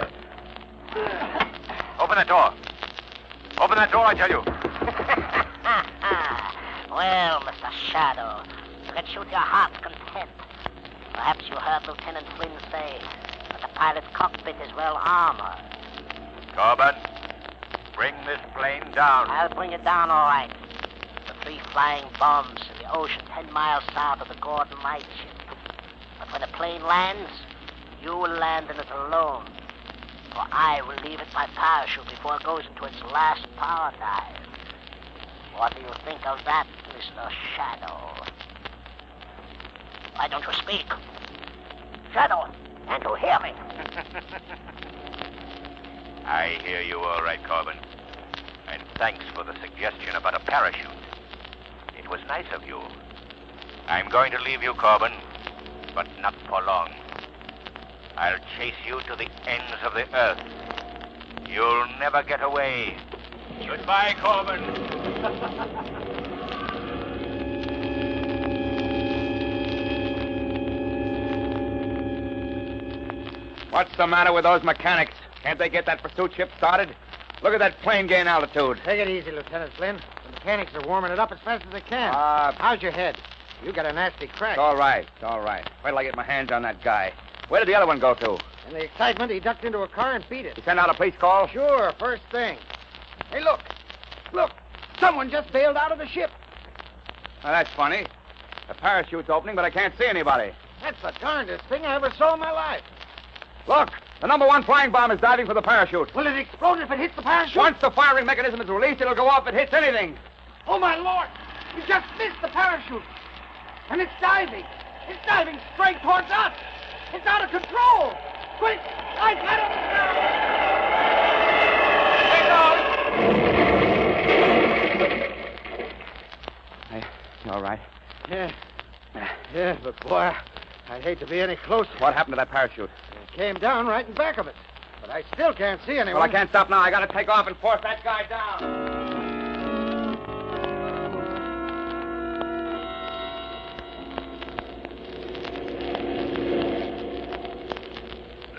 Open that door. Open that door, I tell you. Well, Mr. Shadow, you can shoot your heart's content. Perhaps you heard Lieutenant Flynn say that the pilot's cockpit is well armored. Corbin, bring this plane down. I'll bring it down all right. The 3 flying bombs in the ocean 10 miles south of the Gordon Lightship. But when the plane lands, you will land in it alone. For I will leave it by parachute before it goes into its last power dive. What do you think of that, Mr. Shadow? Why don't you speak? Shadow, can't you hear me? I hear you all right, Corbin. And thanks for the suggestion about a parachute. It was nice of you. I'm going to leave you, Corbin, but not for long. I'll chase you to the ends of the earth. You'll never get away. Goodbye, Corbin. What's the matter with those mechanics? Can't they get that pursuit ship started? Look at that plane gain altitude. Take it easy, Lieutenant Flynn. The mechanics are warming it up as fast as they can. How's your head? You got a nasty crack. It's all right. Wait till I get my hands on that guy. Where did the other one go to? In the excitement, he ducked into a car and beat it. You send out a police call? Sure, first thing. Hey, look. Look. Someone just bailed out of the ship. Now, that's funny. The parachute's opening, but I can't see anybody. That's the darndest thing I ever saw in my life. Look, the number 1 flying bomb is diving for the parachute. Will it explode if it hits the parachute? Once the firing mechanism is released, it'll go off if it hits anything. Oh, my Lord. You just missed the parachute. And it's diving. It's diving straight towards us. It's out of control. Quick, I got it. Hey, you all right? Yeah, but boy, I'd hate to be any closer. What happened to that parachute? It came down right in back of it. But I still can't see anyone. Well, I can't stop now. I gotta take off and force that guy down.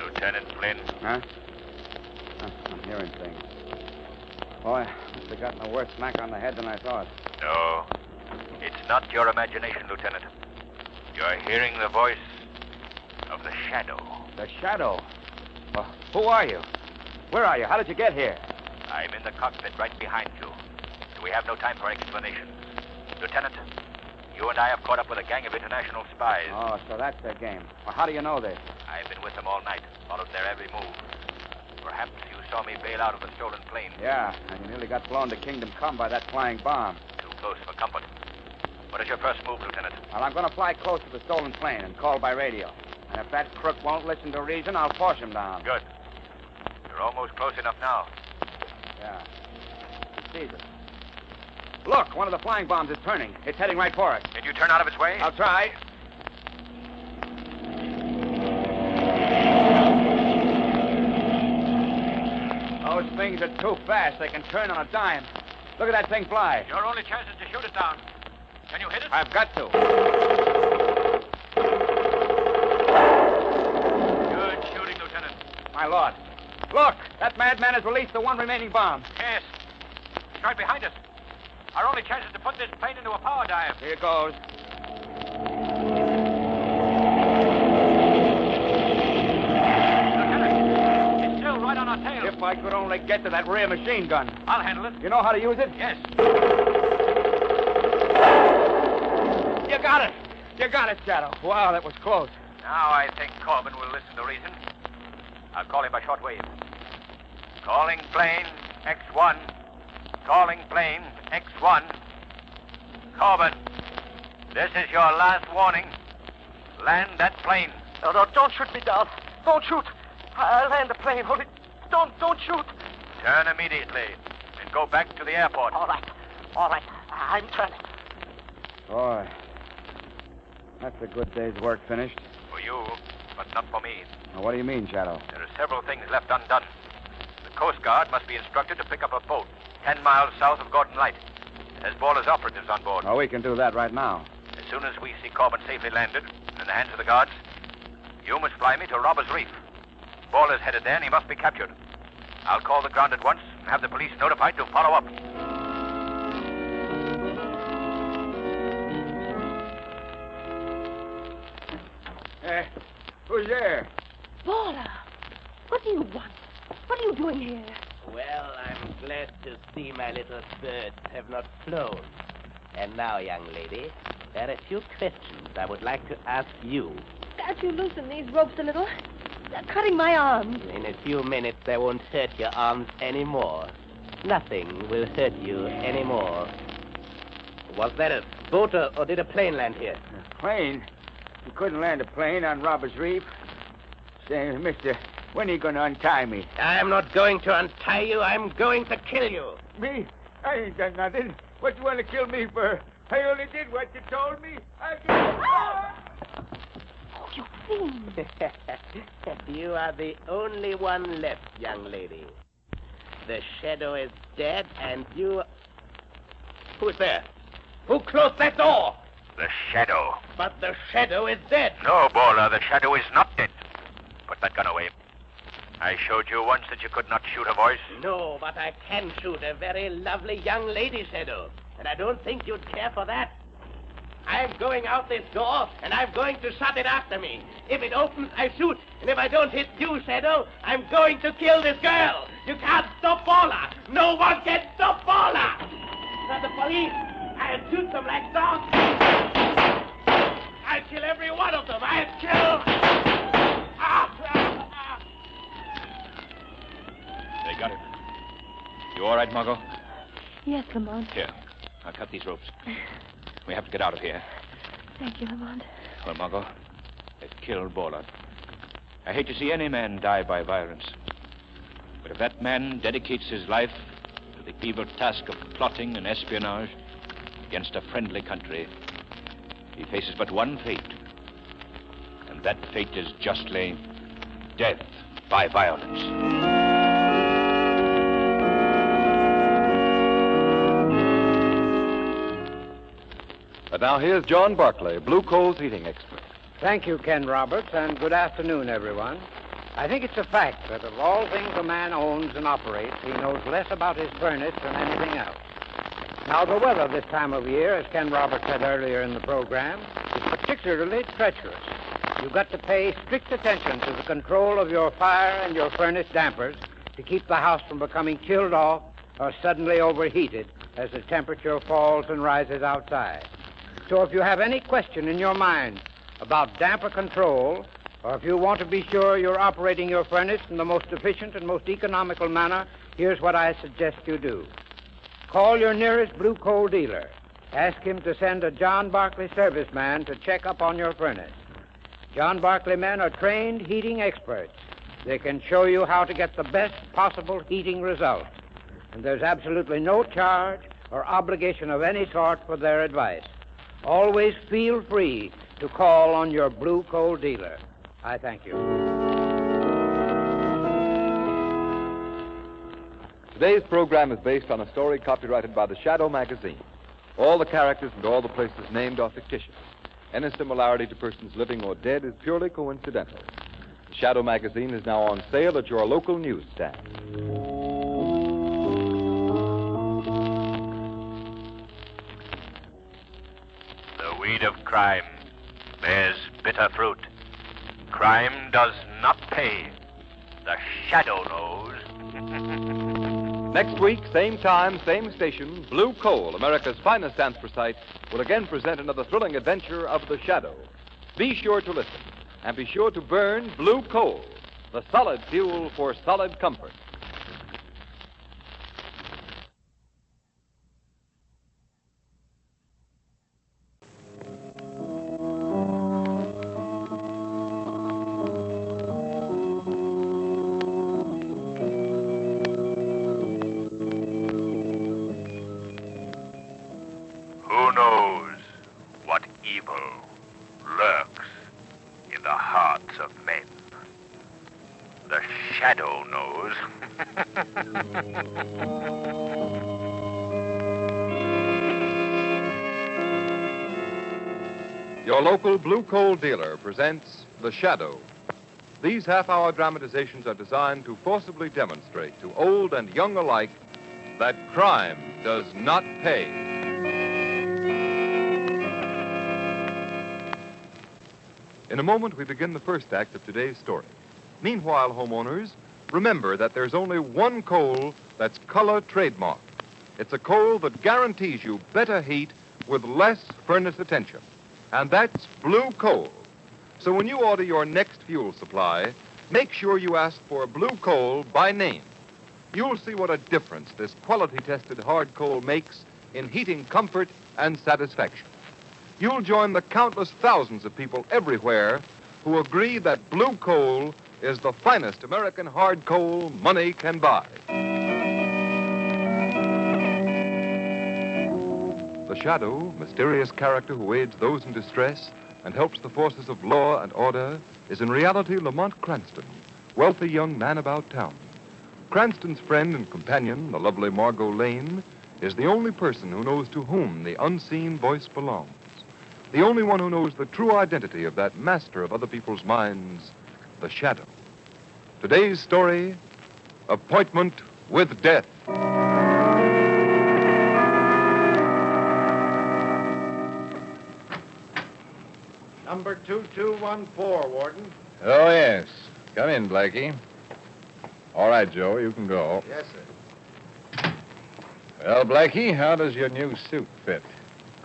Lieutenant Flynn. Huh? I'm hearing things. Boy, must have gotten a worse smack on the head than I thought. No, it's not your imagination, Lieutenant. You're hearing the voice of the shadow. The shadow? Who are you? Where are you? How did you get here? I'm in the cockpit right behind you. So we have no time for explanations. Lieutenant, you and I have caught up with a gang of international spies. Oh, so that's their game. Well, how do you know this? I've been with them all night, followed their every move. Perhaps you saw me bail out of the stolen plane. Yeah, and you nearly got blown to Kingdom Come by that flying bomb. Too close for comfort. What is your first move, Lieutenant? Well, I'm going to fly close to the stolen plane and call by radio. And if that crook won't listen to reason, I'll force him down. Good. You're almost close enough now. Yeah. He sees us. Look, one of the flying bombs is turning. It's heading right for us. Can you turn out of its way? I'll try. Those things are too fast. They can turn on a dime. Look at that thing fly. Your only chance is to shoot it down. Can you hit it? I've got to. Good shooting, Lieutenant. My lord. Look, that madman has released the one remaining bomb. Yes. It's right behind us. Our only chance is to put this plane into a power dive. Here goes. Lieutenant, it's still right on our tail. If I could only get to that rear machine gun. I'll handle it. You know how to use it? Yes. You got it. You got it, Shadow. Wow, that was close. Now I think Corbin will listen to reason. I'll call him by shortwave. Calling plane X1. Calling plane X1. Corbin, this is your last warning. Land that plane. No, don't shoot me down. Don't shoot. I'll land the plane. Only don't shoot. Turn immediately and go back to the airport. All right. I'm turning. Boy, that's a good day's work finished. For you, but not for me. Now, what do you mean, Shadow? There are several things left undone. The Coast Guard must be instructed to pick up a boat 10 miles south of Gordon Light. It has Baller's operatives on board. Oh, we can do that right now. As soon as we see Corbin safely landed in the hands of the guards, you must fly me to Robbers Reef. Baller's headed there and he must be captured. I'll call the ground at once and have the police notified to follow up. Who's there? Baller, what do you want? What are you doing here? Well, I'm glad to see my little birds have not flown. And now, young lady, there are a few questions I would like to ask you. Can't you loosen these ropes a little? They're cutting my arms. In a few minutes, they won't hurt your arms anymore. Nothing will hurt you anymore. Was that a boat or did a plane land here? A plane? You couldn't land a plane on Robbers Reef. Say, mister, when are you going to untie me? I'm not going to untie you. I'm going to kill you. Me? I ain't done nothing. What you want to kill me for? I only did what you told me. You fiend. You are the only one left, young lady. The shadow is dead, and you... Who's there? Who closed that door? The shadow. But the shadow is dead. No, Baller, the shadow is not dead. Put that gun away. I showed you once that you could not shoot a voice. No, but I can shoot a very lovely young lady, Shadow. And I don't think you'd care for that. I'm going out this door, and I'm going to shut it after me. If it opens, I shoot. And if I don't hit you, Shadow, I'm going to kill this girl. You can't stop Baller. No one can stop Baller. Not the police. I'll shoot them like dogs. I'll kill every one of them. I'll kill... They got him. You all right, Margo? Yes, Lamont. Here, I'll cut these ropes. We have to get out of here. Thank you, Lamont. Well, Margo, they've killed Baller. I hate to see any man die by violence. But if that man dedicates his life to the evil task of plotting and espionage against a friendly country, he faces but one fate. And that fate is justly death by violence. But now here's John Barclay, Blue Coal's heating expert. Thank you, Ken Roberts, and good afternoon, everyone. I think it's a fact that of all things a man owns and operates, he knows less about his furnace than anything else. Now, the weather this time of year, as Ken Roberts said earlier in the program, is particularly treacherous. You've got to pay strict attention to the control of your fire and your furnace dampers to keep the house from becoming chilled off or suddenly overheated as the temperature falls and rises outside. So if you have any question in your mind about damper control, or if you want to be sure you're operating your furnace in the most efficient and most economical manner, here's what I suggest you do. Call your nearest blue coal dealer. Ask him to send a John Barclay serviceman to check up on your furnace. John Barclay men are trained heating experts. They can show you how to get the best possible heating results. And there's absolutely no charge or obligation of any sort for their advice. Always feel free to call on your blue coal dealer. I thank you. Today's program is based on a story copyrighted by the Shadow magazine. All the characters and all the places named are fictitious. Any similarity to persons living or dead is purely coincidental. The Shadow magazine is now on sale at your local newsstand. The weed of crime bears bitter fruit. Crime does not pay. The Shadow knows. Next week, same time, same station, Blue Coal, America's finest anthracite, will again present another thrilling adventure of the Shadow. Be sure to listen, and be sure to burn Blue Coal, the solid fuel for solid comfort. Who knows what evil lurks in the hearts of men? The Shadow knows. Your local Blue Coal dealer presents The Shadow. These half-hour dramatizations are designed to forcibly demonstrate to old and young alike that crime does not pay. In a moment, we begin the first act of today's story. Meanwhile, homeowners, remember that there's only one coal that's color trademarked. It's a coal that guarantees you better heat with less furnace attention. And that's Blue Coal. So when you order your next fuel supply, make sure you ask for Blue Coal by name. You'll see what a difference this quality-tested hard coal makes in heating comfort and satisfaction. You'll join the countless thousands of people everywhere who agree that Blue Coal is the finest American hard coal money can buy. The Shadow, mysterious character who aids those in distress and helps the forces of law and order, is in reality Lamont Cranston, wealthy young man about town. Cranston's friend and companion, the lovely Margo Lane, is the only person who knows to whom the unseen voice belongs. The only one who knows the true identity of that master of other people's minds, the Shadow. Today's story, Appointment with Death. Number 2214, Warden. Oh, yes. Come in, Blackie. All right, Joe, you can go. Yes, sir. Well, Blackie, how does your new suit fit?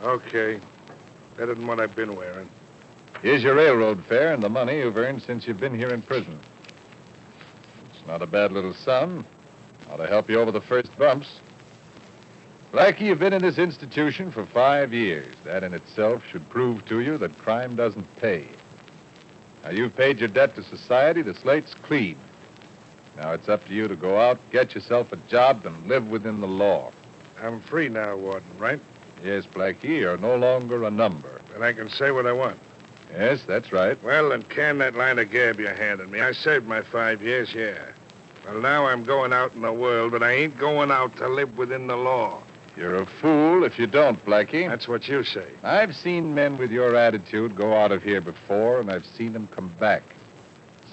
Okay. Better than what I've been wearing. Here's your railroad fare and the money you've earned since you've been here in prison. It's not a bad little sum. Ought to help you over the first bumps. Blackie, you've been in this institution for 5 years. That in itself should prove to you that crime doesn't pay. Now, you've paid your debt to society. The slate's clean. Now it's up to you to go out, get yourself a job, and live within the law. I'm free now, Warden, right? Yes, Blackie, you're no longer a number. And I can say what I want. Yes, that's right. Well, then can that line of gab you handed me. I served my 5 years, yeah. Well, now I'm going out in the world, but I ain't going out to live within the law. You're a fool if you don't, Blackie. That's what you say. I've seen men with your attitude go out of here before, and I've seen them come back.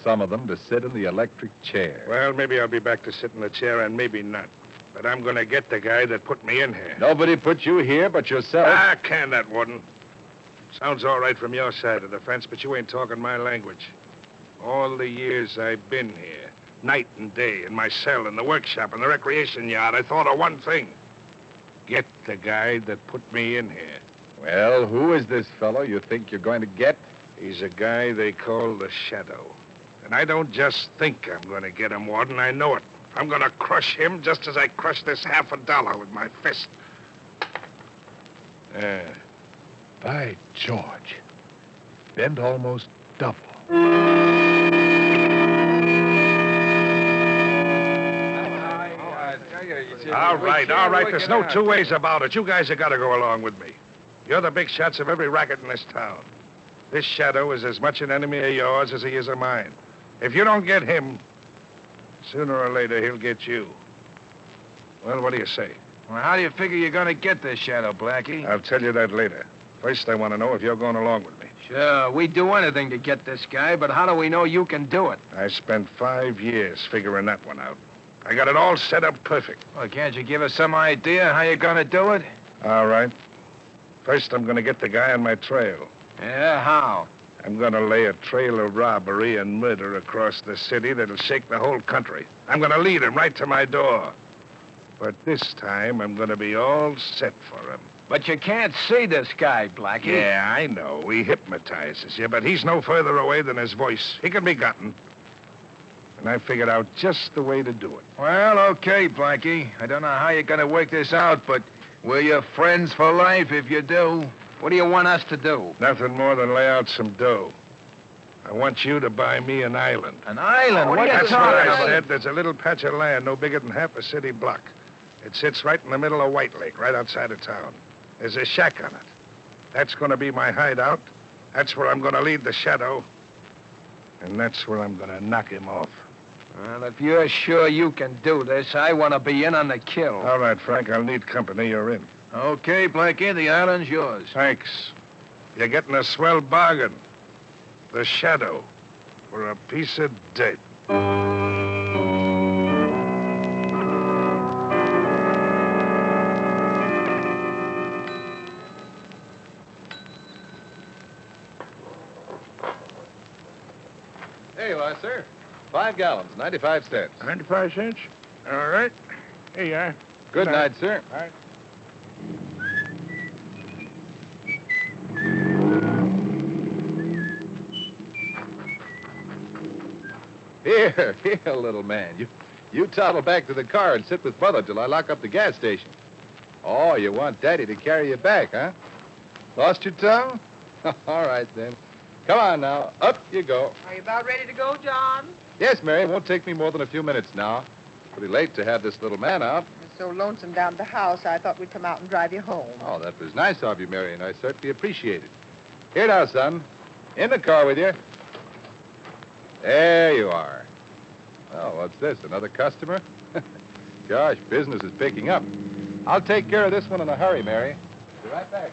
some of them to sit in the electric chair. Well, maybe I'll be back to sit in the chair and maybe not. But I'm going to get the guy that put me in here. Nobody put you here but yourself. Ah, can that, Warden. Sounds all right from your side of the fence, but you ain't talking my language. All the years I've been here, night and day, in my cell, in the workshop, in the recreation yard, I thought of one thing. Get the guy that put me in here. Well, who is this fellow you think you're going to get? He's a guy they call the Shadow. And I don't just think I'm going to get him, Warden. I know it. I'm going to crush him just as I crushed this $50 with my fist. By George. Bent almost double. All right. There's no two ways about it. You guys have got to go along with me. You're the big shots of every racket in this town. This Shadow is as much an enemy of yours as he is of mine. If you don't get him, sooner or later he'll get you. Well, what do you say? Well, how do you figure you're going to get this Shadow, Blackie? I'll tell you that later. First, I want to know if you're going along with me. Sure, we'd do anything to get this guy, but how do we know you can do it? I spent 5 years figuring that one out. I got it all set up perfect. Well, can't you give us some idea how you're going to do it? All right. First, I'm going to get the guy on my trail. Yeah, how? I'm going to lay a trail of robbery and murder across the city that'll shake the whole country. I'm going to lead him right to my door. But this time, I'm going to be all set for him. But you can't see this guy, Blackie. Yeah, I know. He hypnotizes you, but he's no further away than his voice. He can be gotten. And I figured out just the way to do it. Well, okay, Blackie. I don't know how you're going to work this out, but we're your friends for life if you do. What do you want us to do? Nothing more than lay out some dough. I want you to buy me an island. An island? What are you That's talking what about? I said. There's a little patch of land no bigger than half a city block. It sits right in the middle of White Lake, right outside of town. There's a shack on it. That's going to be my hideout. That's where I'm going to lead the Shadow. And that's where I'm going to knock him off. Well, if you're sure you can do this, I want to be in on the kill. All right, Frank, I'll need company. You're in. Okay, Blackie, the island's yours. Thanks. You're getting a swell bargain. The Shadow for a piece of dirt. Here you are, sir. 5 gallons, 95 cents. 95 cents? All right. Here you are. Good night, sir. All right. Here, little man. You toddle back to the car and sit with Mother till I lock up the gas station. Oh, you want Daddy to carry you back, huh? Lost your tongue? All right, then. Come on now. Up you go. Are you about ready to go, John? Yes, Mary. It won't take me more than a few minutes now. Pretty late to have this little man out. It's so lonesome down at the house, I thought we'd come out and drive you home. Oh, that was nice of you, Mary, and I certainly appreciate it. Here now, son. In the car with you. There you are. Oh, what's this? Another customer? Gosh, business is picking up. I'll take care of this one in a hurry, Mary. Be right back.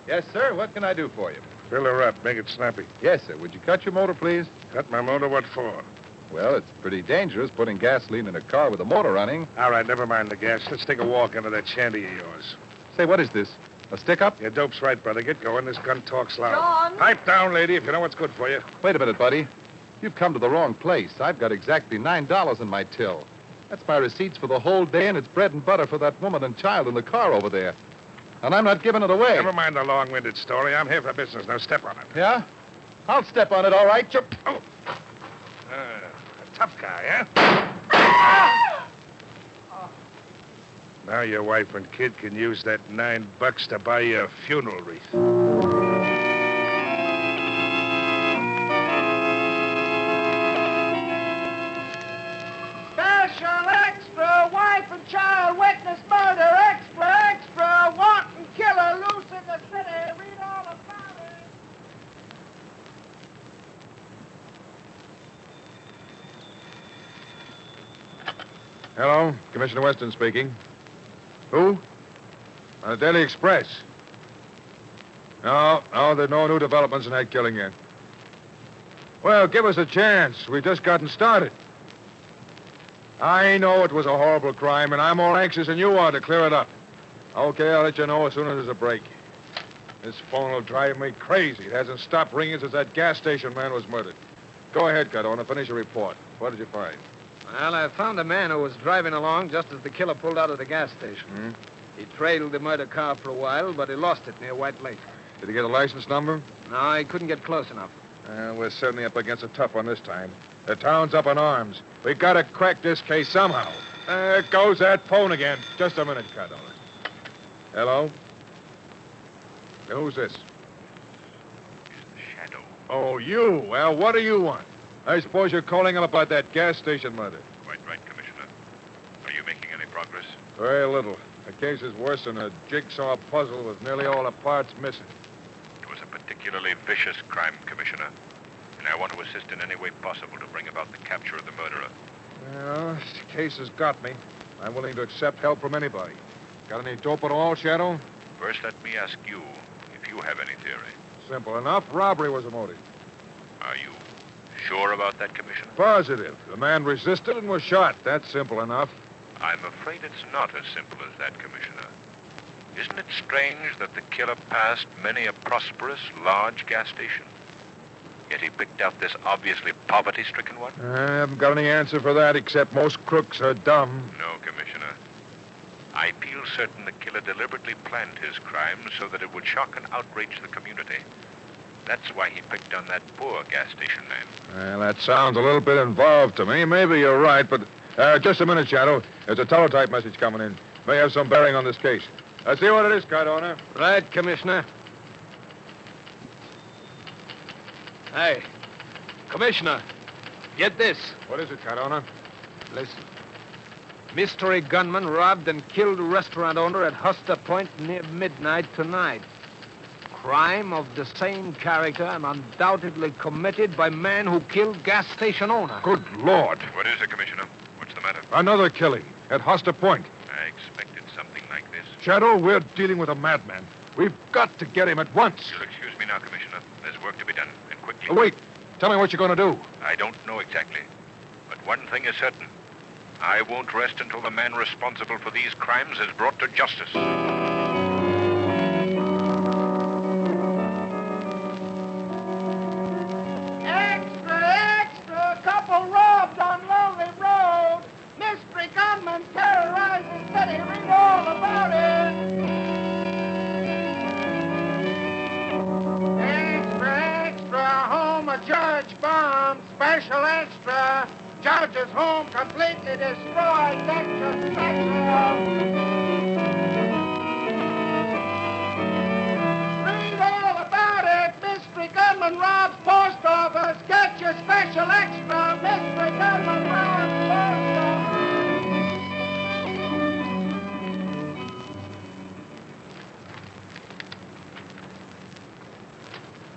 Yes, sir. What can I do for you? Fill her up. Make it snappy. Yes, sir. Would you cut your motor, please? Cut my motor? What for? Well, it's pretty dangerous putting gasoline in a car with a motor running. All right, never mind the gas. Let's take a walk into that shanty of yours. Say, what is this? A stick-up? Your dope's right, brother. Get going. This gun talks loud. John! Pipe down, lady, if you know what's good for you. Wait a minute, buddy. You've come to the wrong place. I've got exactly $9 in my till. That's my receipts for the whole day, and it's bread and butter for that woman and child in the car over there. And I'm not giving it away. Never mind the long-winded story. I'm here for business. Now step on it. Yeah? I'll step on it, all right. Oh. A tough guy, huh? Now your wife and kid can use that $9 to buy you a funeral wreath. Special extra, wife and child witness murder, extra, wanton killer loose in the city. Read all about it. Hello, Commissioner Weston speaking. Who? On the Daily Express. No, there are no new developments in that killing yet. Well, give us a chance. We've just gotten started. I know it was a horrible crime, and I'm more anxious than you are to clear it up. Okay, I'll let you know as soon as there's a break. This phone will drive me crazy. It hasn't stopped ringing since that gas station man was murdered. Go ahead, Cardona. Finish your report. What did you find? Well, I found a man who was driving along just as the killer pulled out of the gas station. He trailed the murder car for a while, but he lost it near White Lake. Did he get a license number? No, he couldn't get close enough. We're certainly up against a tough one this time. The town's up in arms. We gotta crack this case somehow. There goes that phone again. Just a minute, Cardona. Hello? Who's this? It's the Shadow. Oh, you. Well, what do you want? I suppose you're calling him about that gas station murder. Quite right, Commissioner. Are you making any progress? Very little. The case is worse than a jigsaw puzzle with nearly all the parts missing. It was a particularly vicious crime, Commissioner. And I want to assist in any way possible to bring about the capture of the murderer. Well, this case has got me. I'm willing to accept help from anybody. Got any dope at all, Shadow? First, let me ask you if you have any theory. Simple enough. Robbery was the motive. Are you sure about that, Commissioner? Positive. The man resisted and was shot. That's simple enough. I'm afraid it's not as simple as that, Commissioner. Isn't it strange that the killer passed many a prosperous, large gas station? Yet he picked out this obviously poverty-stricken one? I haven't got any answer for that, except most crooks are dumb. No, Commissioner. I feel certain the killer deliberately planned his crime so that it would shock and outrage the community. That's why he picked on that poor gas station man. Well, that sounds a little bit involved to me. Maybe you're right, but... just a minute, Shadow. There's a teletype message coming in. May have some bearing on this case. Let's see what it is, Cardona. Right, Commissioner. Hey, Commissioner, get this. What is it, Cardona? Listen. Mystery gunman robbed and killed restaurant owner at Huster Point near midnight tonight. Crime of the same character and undoubtedly committed by man who killed gas station owner. Good Lord. What is it, Commissioner? What's the matter? Another killing at Huster Point. I expected something like this. Shadow, we're dealing with a madman. We've got to get him at once. You'll excuse me now, Commissioner. There's work to be done, and quickly. Wait. Tell me what you're going to do. I don't know exactly. But one thing is certain. I won't rest until the man responsible for these crimes is brought to justice. Extra! Couple robbed on Lonely Road. Mystery gunman terrorizing city. Read all about it. Extra! Home a judge bomb. Special extra. Judge's home completely destroyed. Section special. Read all about it. Mystery gunman robs post office. Get your special extra. Mystery gunman robs post office.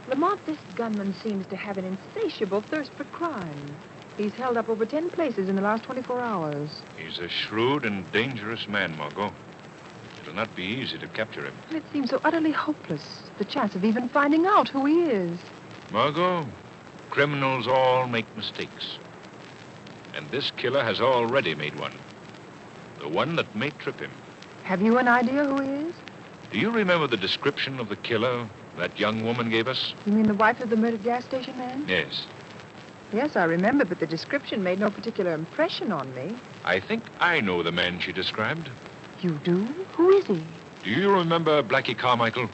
Lamont, this gunman seems to have an insatiable thirst for crime. He's held up over 10 places in the last 24 hours. He's a shrewd and dangerous man, Margo. It'll not be easy to capture him. And it seems so utterly hopeless, the chance of even finding out who he is. Margo, criminals all make mistakes. And this killer has already made one. The one that may trip him. Have you an idea who he is? Do you remember the description of the killer that young woman gave us? You mean the wife of the murdered gas station man? Yes. Yes, I remember, but the description made no particular impression on me. I think I know the man she described. You do? Who is he? Do you remember Blackie Carmichael?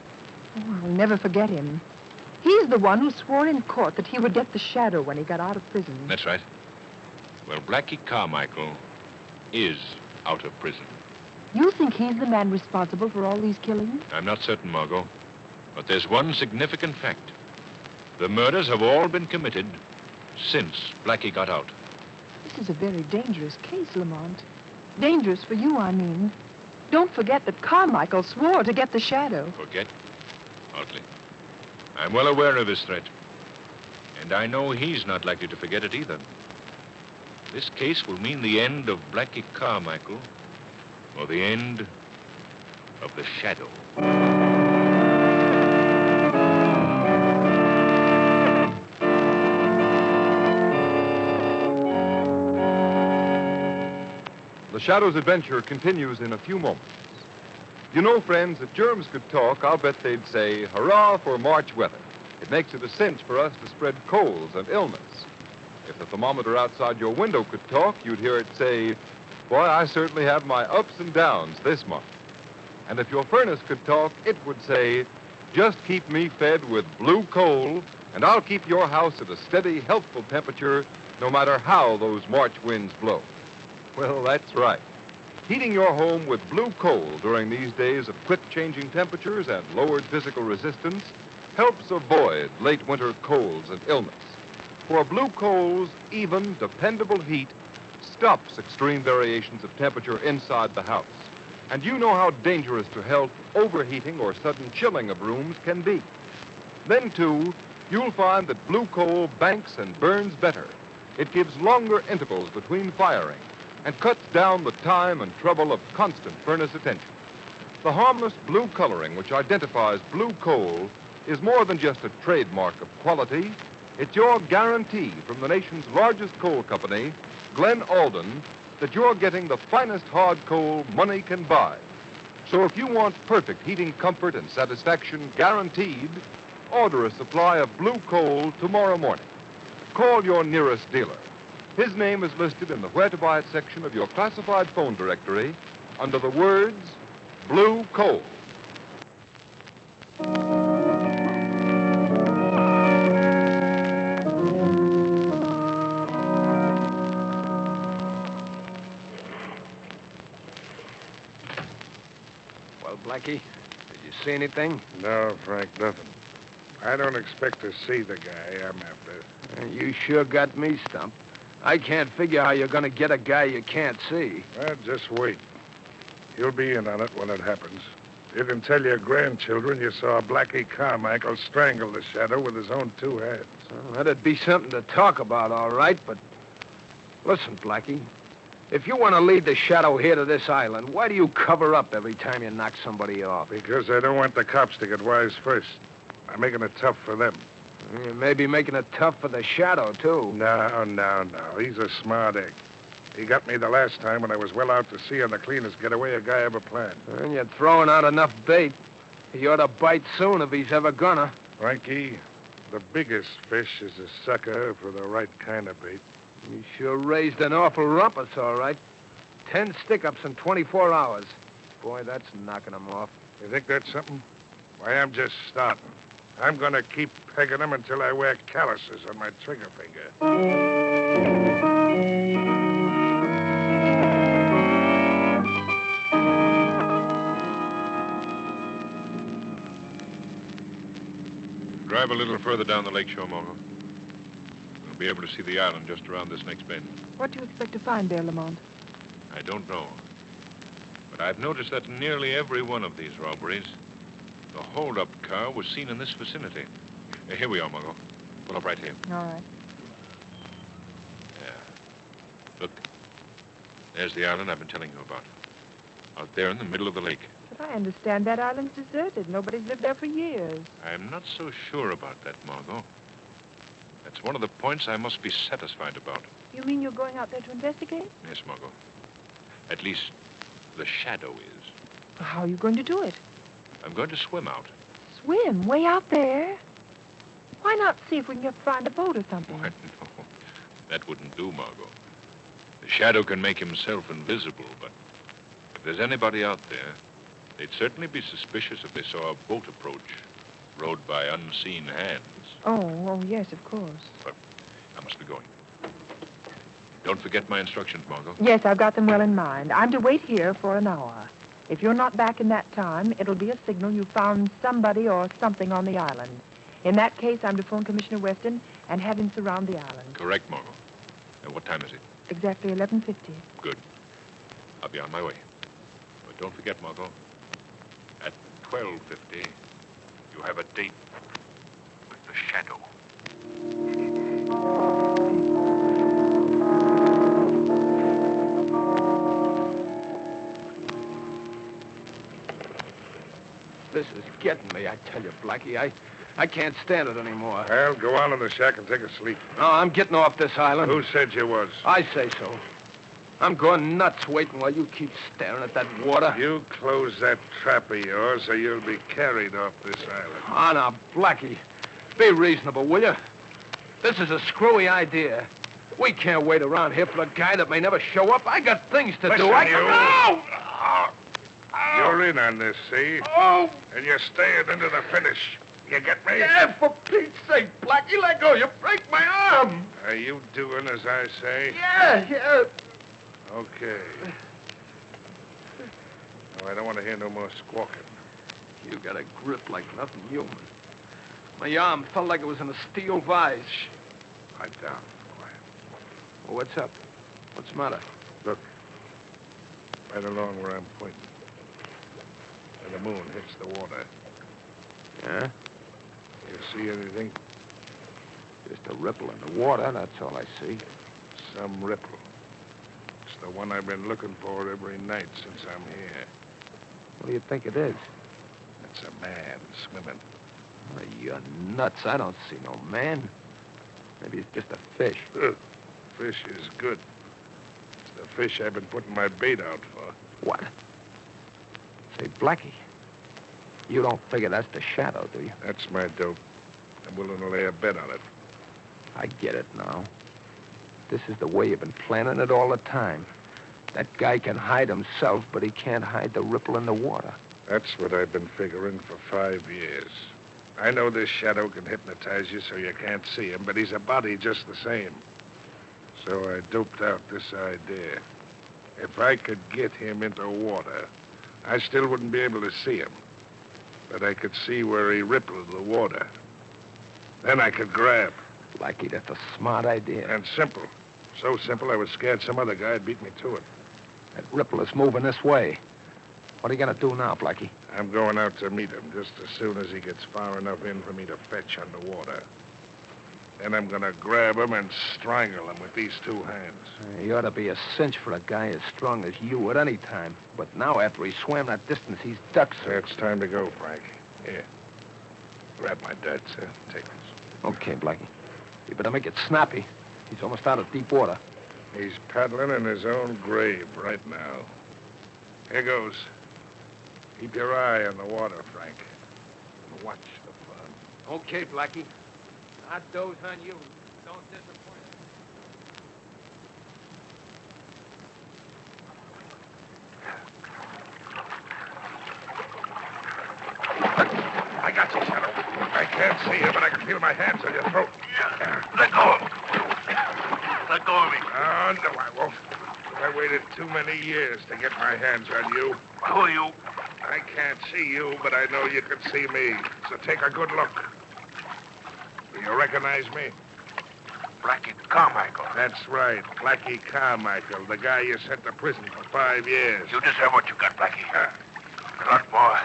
Oh, I'll never forget him. He's the one who swore in court that he would get the shadow when he got out of prison. That's right. Well, Blackie Carmichael is out of prison. You think he's the man responsible for all these killings? I'm not certain, Margo. But there's one significant fact. The murders have all been committed since Blackie got out. This is a very dangerous case, Lamont. Dangerous for you, I mean. Don't forget that Carmichael swore to get the shadow. Forget? Hardly. I'm well aware of his threat. And I know he's not likely to forget it either. This case will mean the end of Blackie Carmichael, or the end of the shadow. The Shadow's adventure continues in a few moments. You know, friends, if germs could talk, I'll bet they'd say, hurrah for March weather. It makes it a cinch for us to spread colds and illness. If the thermometer outside your window could talk, you'd hear it say, boy, I certainly have my ups and downs this month. And if your furnace could talk, it would say, just keep me fed with blue coal, and I'll keep your house at a steady, healthful temperature, no matter how those March winds blow. Well, that's right. Heating your home with blue coal during these days of quick-changing temperatures and lowered physical resistance helps avoid late winter colds and illness. For blue coal's even, dependable heat stops extreme variations of temperature inside the house. And you know how dangerous to health overheating or sudden chilling of rooms can be. Then, too, you'll find that blue coal banks and burns better. It gives longer intervals between firing and cuts down the time and trouble of constant furnace attention. The harmless blue coloring which identifies blue coal is more than just a trademark of quality. It's your guarantee from the nation's largest coal company, Glen Alden, that you're getting the finest hard coal money can buy. So if you want perfect heating comfort and satisfaction guaranteed, order a supply of blue coal tomorrow morning. Call your nearest dealer. His name is listed in the Where to Buy It section of your classified phone directory under the words Blue Coal. Well, Blackie, did you see anything? No, Frank, nothing. I don't expect to see the guy I'm after. You sure got me stumped. I can't figure how you're going to get a guy you can't see. Well, just wait. You'll be in on it when it happens. You can tell your grandchildren you saw Blackie Carmichael strangle the Shadow with his own two hands. Well, that'd be something to talk about, all right, but... Listen, Blackie, if you want to lead the Shadow here to this island, why do you cover up every time you knock somebody off? Because I don't want the cops to get wise first. I'm making it tough for them. You may be making it tough for the Shadow, too. No. He's a smart egg. He got me the last time when I was well out to sea on the cleanest getaway a guy ever planned. And you're throwing out enough bait. He ought to bite soon if he's ever gonna. Frankie, the biggest fish is a sucker for the right kind of bait. You sure raised an awful rumpus, all right. 10 stick-ups in 24 hours. Boy, that's knocking him off. You think that's something? Why, I'm just starting. I'm going to keep pegging them until I wear calluses on my trigger finger. Drive a little further down the lake shore, Margo. We'll be able to see the island just around this next bend. What do you expect to find there, Lamont? I don't know. But I've noticed that in nearly every one of these robberies, the hold-up car was seen in this vicinity. Here we are, Margo. Pull up right here. All right. Yeah. Look. There's the island I've been telling you about. Out there in the middle of the lake. But I understand that island's deserted. Nobody's lived there for years. I'm not so sure about that, Margo. That's one of the points I must be satisfied about. You mean you're going out there to investigate? Yes, Margo. At least, the Shadow is. How are you going to do it? I'm going to swim out. Swim? Way out there? Why not see if we can find a boat or something? Why, no. That wouldn't do, Margo. The Shadow can make himself invisible, but if there's anybody out there, they'd certainly be suspicious if they saw a boat approach, rowed by unseen hands. Oh, yes, of course. But I must be going. Don't forget my instructions, Margo. Yes, I've got them well in mind. I'm to wait here for an hour. If you're not back in that time, it'll be a signal you found somebody or something on the island. In that case, I'm to phone Commissioner Weston and have him surround the island. Correct, Margo. What time is it? Exactly 11:50. Good. I'll be on my way. But don't forget, Margo, at 12:50, you have a date with the Shadow. This is getting me, I tell you, Blackie. I can't stand it anymore. Well, go on in the shack and take a sleep. No, I'm getting off this island. Who said you was? I say so. I'm going nuts waiting while you keep staring at that water. You close that trap of yours or you'll be carried off this island. Oh, now, Blackie, be reasonable, will you? This is a screwy idea. We can't wait around here for a guy that may never show up. I got things to do. You're in on this, see? Oh! And you're staying into the finish. You get me? Yeah, for Pete's sake, Blackie, let go. You break my arm. Are you doing as I say? Yeah. Okay. Oh, I don't want to hear no more squawking. You got a grip like nothing human. My arm felt like it was in a steel vise. Pipe down. Quiet. Well, what's up? What's the matter? Look. Right along where I'm pointing. Where the moon hits the water. Yeah? You see anything? Just a ripple in the water, that's all I see. Some ripple. It's the one I've been looking for every night since I'm here. What do you think it is? It's a man swimming. Oh, you're nuts. I don't see no man. Maybe it's just a fish. Fish is good. It's the fish I've been putting my bait out for. What? Say, Blackie, you don't figure that's the shadow, do you? That's my dope. I'm willing to lay a bet on it. I get it now. This is the way you've been planning it all the time. That guy can hide himself, but he can't hide the ripple in the water. That's what I've been figuring for 5 years. I know this shadow can hypnotize you so you can't see him, but he's a body just the same. So I doped out this idea. If I could get him into water, I still wouldn't be able to see him. But I could see where he rippled the water. Then I could grab. Blackie, that's a smart idea. And simple. So simple I was scared some other guy'd beat me to it. That ripple is moving this way. What are you going to do now, Blackie? I'm going out to meet him just as soon as he gets far enough in for me to fetch underwater. Then I'm going to grab him and strangle him with these two hands. You ought to be a cinch for a guy as strong as you at any time. But now, after he swam that distance, he's ducked. It's time to go, Frank. Here. Grab my darts, sir. Take this. Okay, Blackie. You better make it snappy. He's almost out of deep water. He's paddling in his own grave right now. Here goes. Keep your eye on the water, Frank. And watch the fun. Okay, Blackie. I doze on you. Don't disappoint. I got you, Shadow. I can't see you, but I can feel my hands on your throat. Let go. Let go of me. Oh, no, I won't. I waited too many years to get my hands on you. Who are you? I can't see you, but I know you can see me. So take a good look. Do you recognize me? Blackie Carmichael. That's right. Blackie Carmichael, the guy you sent to prison for 5 years. You deserve what you got, Blackie. A lot more.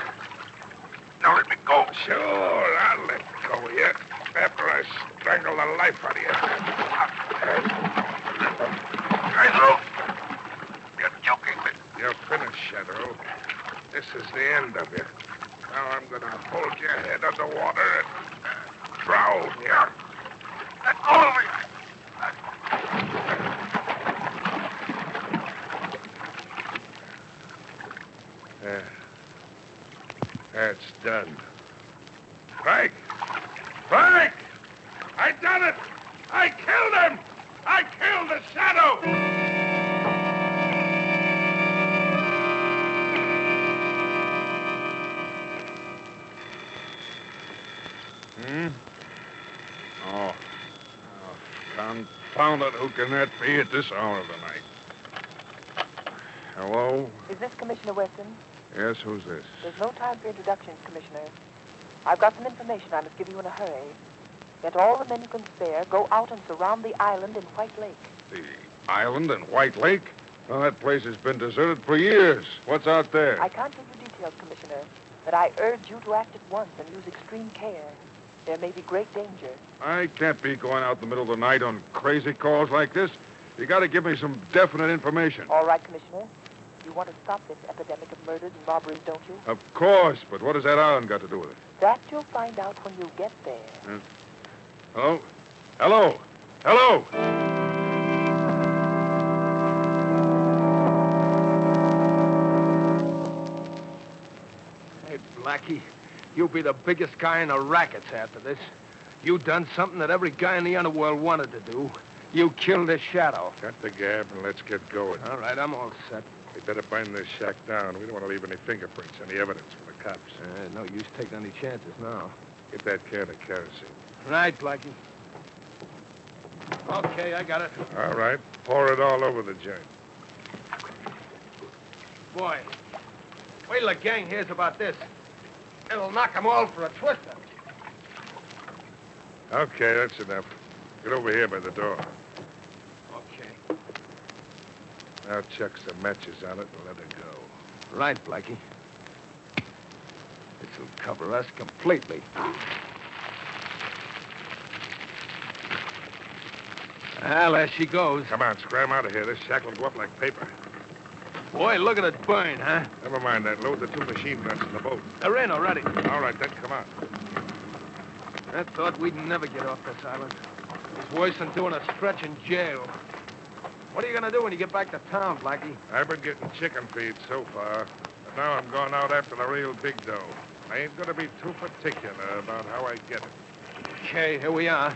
Now let me go. Sure, I'll let go of you after I strangle the life out of you. Pedro, you're joking me. You're finished, Shadow. This is the end of you. Now I'm going to hold your head underwater and drown you. Let go of me. That's done. Frank! Frank! I done it! I killed him! I killed the shadow! Oh, confound it. Who can that be at this hour of the night? Hello? Is this Commissioner Weston? Yes, who's this? There's no time for introductions, Commissioner. I've got some information I must give you in a hurry. Get all the men you can spare, go out and surround the island in White Lake. The island in White Lake? Well, that place has been deserted for years. What's out there? I can't give you details, Commissioner, but I urge you to act at once and use extreme care. There may be great danger. I can't be going out in the middle of the night on crazy calls like this. You got to give me some definite information. All right, Commissioner. You want to stop this epidemic of murders and robberies, don't you? Of course, but what has that island got to do with it? That you'll find out when you get there. Hello? Hello? Hello? Blackie. You'll be the biggest guy in the rackets after this. You done something that every guy in the underworld wanted to do. You killed the Shadow. Cut the gab and let's get going. All right, I'm all set. We better bind this shack down. We don't want to leave any fingerprints, any evidence for the cops. No use taking any chances now. Get that can of kerosene. Right, Blackie. Okay, I got it. All right. Pour it all over the joint. Boy, wait till the gang hears about this. It'll knock them all for a twister. Okay, that's enough. Get over here by the door. Okay. Now chuck some matches on it and let it go. Right, Blackie. This'll cover us completely. Well, there she goes. Come on, scram out of here. This shack will go up like paper. Boy, look at it burn, huh? Never mind that. Load the 2 machine guns in the boat. They're in already. All right, then come on. I thought we'd never get off this island. It's worse than doing a stretch in jail. What are you going to do when you get back to town, Blackie? I've been getting chicken feed so far, but now I'm going out after the real big dough. I ain't going to be too particular about how I get it. Okay, here we are.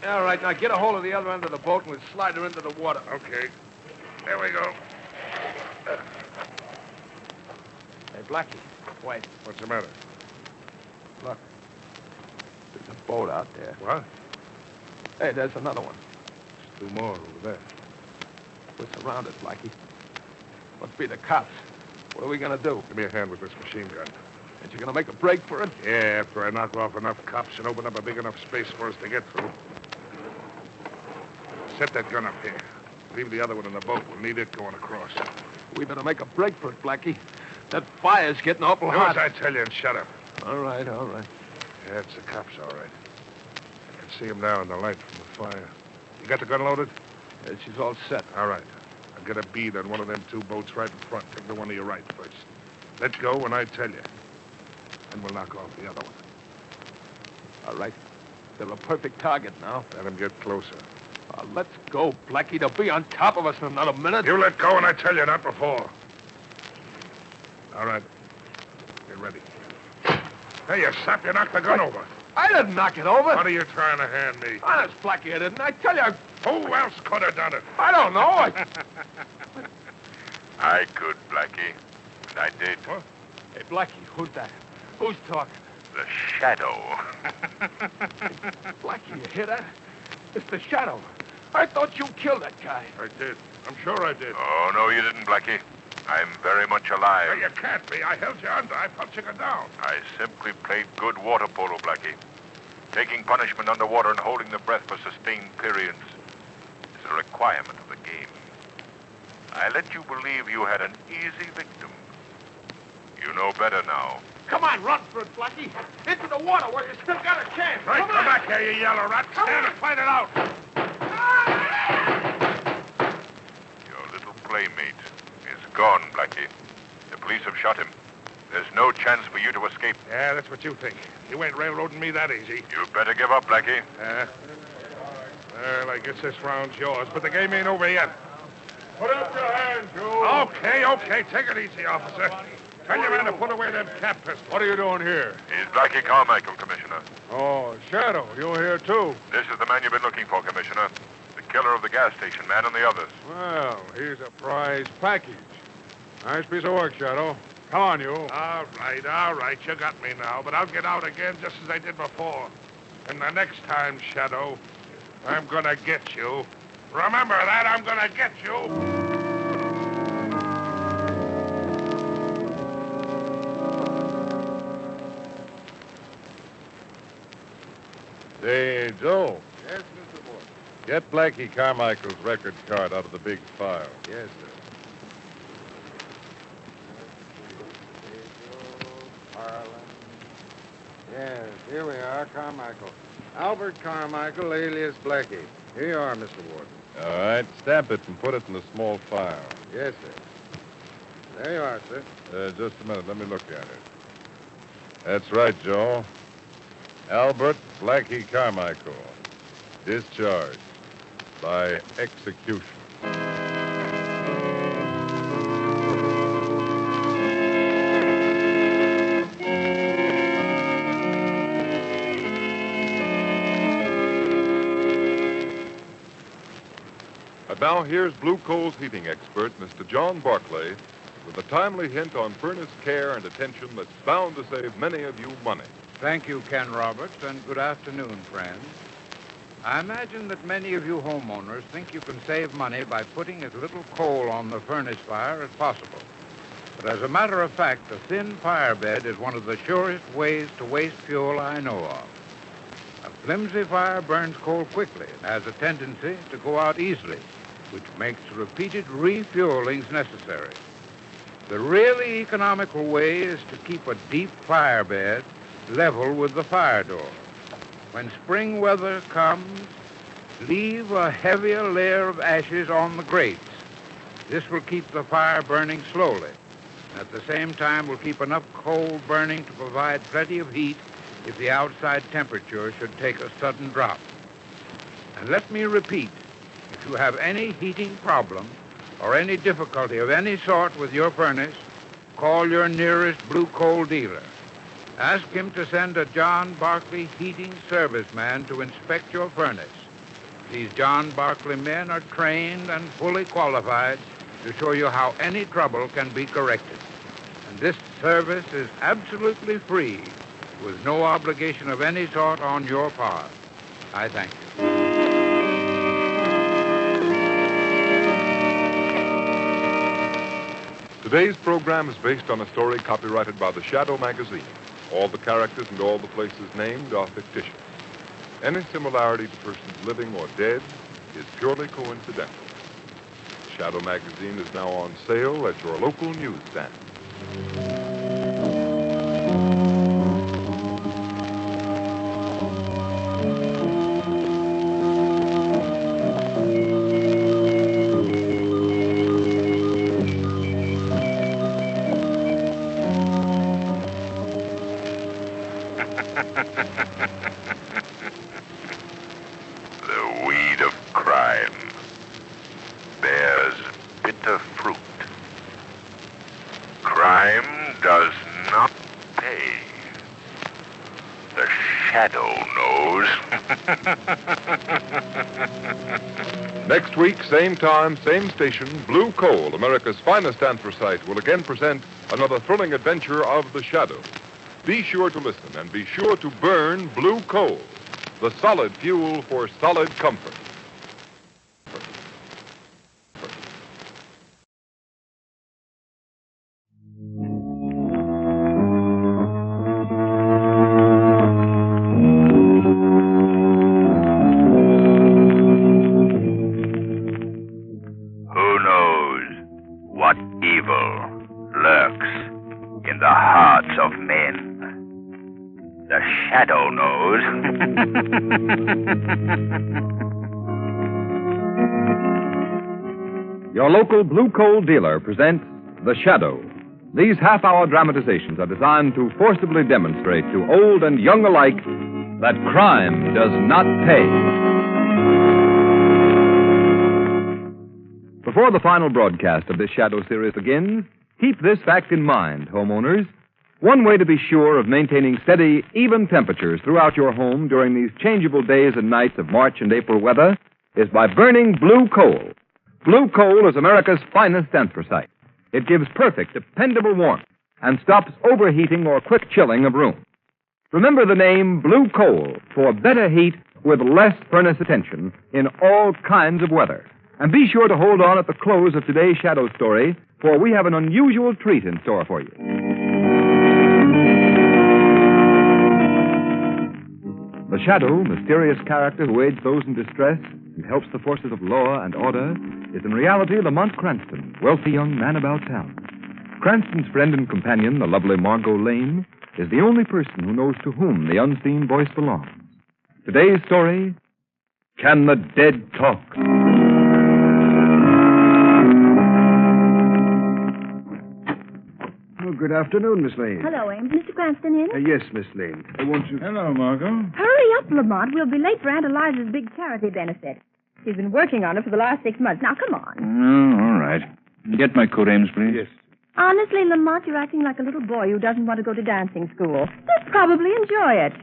All right, now get a hold of the other end of the boat and we'll slide her into the water. Okay. There we go. Hey, Blackie, wait. What's the matter? Look. There's a boat out there. What? Hey, there's another one. There's 2 more over there. We're surrounded, Blackie. Must be the cops. What are we going to do? Give me a hand with this machine gun. Ain't you going to make a break for it? Yeah, after I knock off enough cops and open up a big enough space for us to get through. Set that gun up here. Leave the other one in the boat. We'll need it going across. We better make a break for it, Blackie. That fire's getting awful Do hot. as I tell you and shut up. All right, all right. Yeah, it's the cops, all right. I can see them now in the light from the fire. You got the gun loaded? Yeah, she's all set. All right. I'll get a bead on one of them 2 boats right in front. Take the one to your right first. Let go when I tell you. Then we'll knock off the other one. All right. They're a perfect target now. Let them get closer. Let's go, Blackie. They'll be on top of us in another minute. You let go when I tell you, not before. All right. Get ready. Hey, you sap, you knocked the gun over. I didn't knock it over. What are you trying to hand me? Honest, Blackie, I didn't. I tell you. Who else could have done it? I don't know. I could, Blackie. And I did. What? Hey, Blackie, who's that? Who's talking? The Shadow. Blackie, you hear that? It's the Shadow. I thought you killed that guy. I did. I'm sure I did. Oh, no, you didn't, Blackie. I'm very much alive. Well, you can't be. I held you under. I felt you go down. I simply played good water polo, Blackie. Taking punishment underwater and holding the breath for sustained periods is a requirement of the game. I let you believe you had an easy victim. You know better now. Come on, run for it, Blackie. Into the water where you still got a chance. Right, come back here, you yellow rat. Stand and fight it out. Your little playmate is gone, Blackie. The police have shot him. There's no chance for you to escape. Yeah, that's what you think. You ain't railroading me that easy. You better give up, Blackie. Well, I guess this round's yours, but the game ain't over yet. Put up your hands, Joe. Okay. Take it easy, officer. Tell your man to put away them cap pistols. What are you doing here? He's Blackie Carmichael, Commissioner. Oh, Shadow, you're here, too. This is the man you've been looking for, Commissioner. The killer of the gas station man and the others. Well, here's a prize package. Nice piece of work, Shadow. Come on, you. All right. You got me now, but I'll get out again just as I did before. And the next time, Shadow, I'm gonna get you. Remember that, I'm gonna get you. Say, Joe, Yes, Mr. Ward. get Blackie Carmichael's record card out of the big file. Yes, sir. Yes, here we are, Carmichael. Albert Carmichael, alias Blackie. Here you are, Mr. Warden. All right, stamp it and put it in the small file. Yes, sir. There you are, sir. Just a minute, let me look at it. That's right, Joe. Albert Blackie Carmichael, discharged by execution. now here's Blue Coal's heating expert, Mr. John Barclay, with a timely hint on furnace care and attention that's bound to save many of you money. Thank you, Ken Roberts, and good afternoon, friends. I imagine that many of you homeowners think you can save money by putting as little coal on the furnace fire as possible. But as a matter of fact, a thin fire bed is one of the surest ways to waste fuel I know of. A flimsy fire burns coal quickly and has a tendency to go out easily, which makes repeated refuelings necessary. The really economical way is to keep a deep fire bed level with the fire door. When spring weather comes, leave a heavier layer of ashes on the grates. This will keep the fire burning slowly. At the same time, will keep enough coal burning to provide plenty of heat if the outside temperature should take a sudden drop. And let me repeat, if you have any heating problem or any difficulty of any sort with your furnace, call your nearest Blue Coal dealer. Ask him to send a John Barclay heating serviceman to inspect your furnace. These John Barclay men are trained and fully qualified to show you how any trouble can be corrected. And this service is absolutely free, with no obligation of any sort on your part. I thank you. Today's program is based on a story copyrighted by the Shadow magazine. All the characters and all the places named are fictitious. Any similarity to persons living or dead is purely coincidental. Shadow magazine is now on sale at your local newsstand. The weed of crime bears bitter fruit. Crime does not pay. The shadow knows. Next week, same time, same station, Blue Coal, America's finest anthracite, will again present another thrilling adventure of the Shadow. Be sure to listen and be sure to burn Blue Coal, the solid fuel for solid comfort. Who knows what evil lurks in the hearts of men? The shadow knows. Your local Blue Coal dealer presents The Shadow. These half-hour dramatizations are designed to forcibly demonstrate to old and young alike that crime does not pay. Before the final broadcast of this Shadow series begins, keep this fact in mind, homeowners. One way to be sure of maintaining steady, even temperatures throughout your home during these changeable days and nights of March and April weather is by burning Blue Coal. Blue Coal is America's finest anthracite. It gives perfect, dependable warmth and stops overheating or quick chilling of rooms. Remember the name Blue Coal for better heat with less furnace attention in all kinds of weather. And be sure to hold on at the close of today's Shadow story, for we have an unusual treat in store for you. The Shadow, mysterious character who aids those in distress and helps the forces of law and order, is in reality Lamont Cranston, wealthy young man about town. Cranston's friend and companion, the lovely Margo Lane, is the only person who knows to whom the unseen voice belongs. Today's story, Can the Dead Talk? Oh, good afternoon, Miss Lane. Hello, Ames. Mr. Cranston in? Yes, Miss Lane. I want you... Hello, Margo. Hurry up, Lamont. We'll be late for Aunt Eliza's big charity benefit. She's been working on it for the last 6 months. Now, come on. Oh, all right. Get my coat, Ames, please. Yes. Honestly, Lamont, you're acting like a little boy who doesn't want to go to dancing school. You'll probably enjoy it.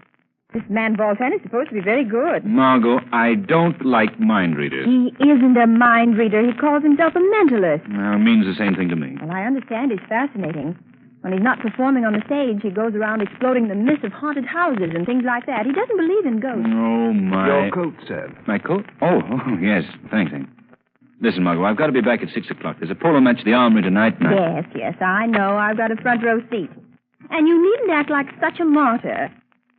This man Voltaire is supposed to be very good. Margo, I don't like mind readers. He isn't a mind reader. He calls himself a mentalist. Well, it means the same thing to me. Well, I understand he's fascinating. When he's not performing on the stage, he goes around exploding the myths of haunted houses and things like that. He doesn't believe in ghosts. Oh, my... Your coat, sir. My coat? Oh, yes. Thanks. Listen, Margo, I've got to be back at 6 o'clock. There's a polo match at the Armory tonight. Yes, I know. I've got a front row seat. And you needn't act like such a martyr.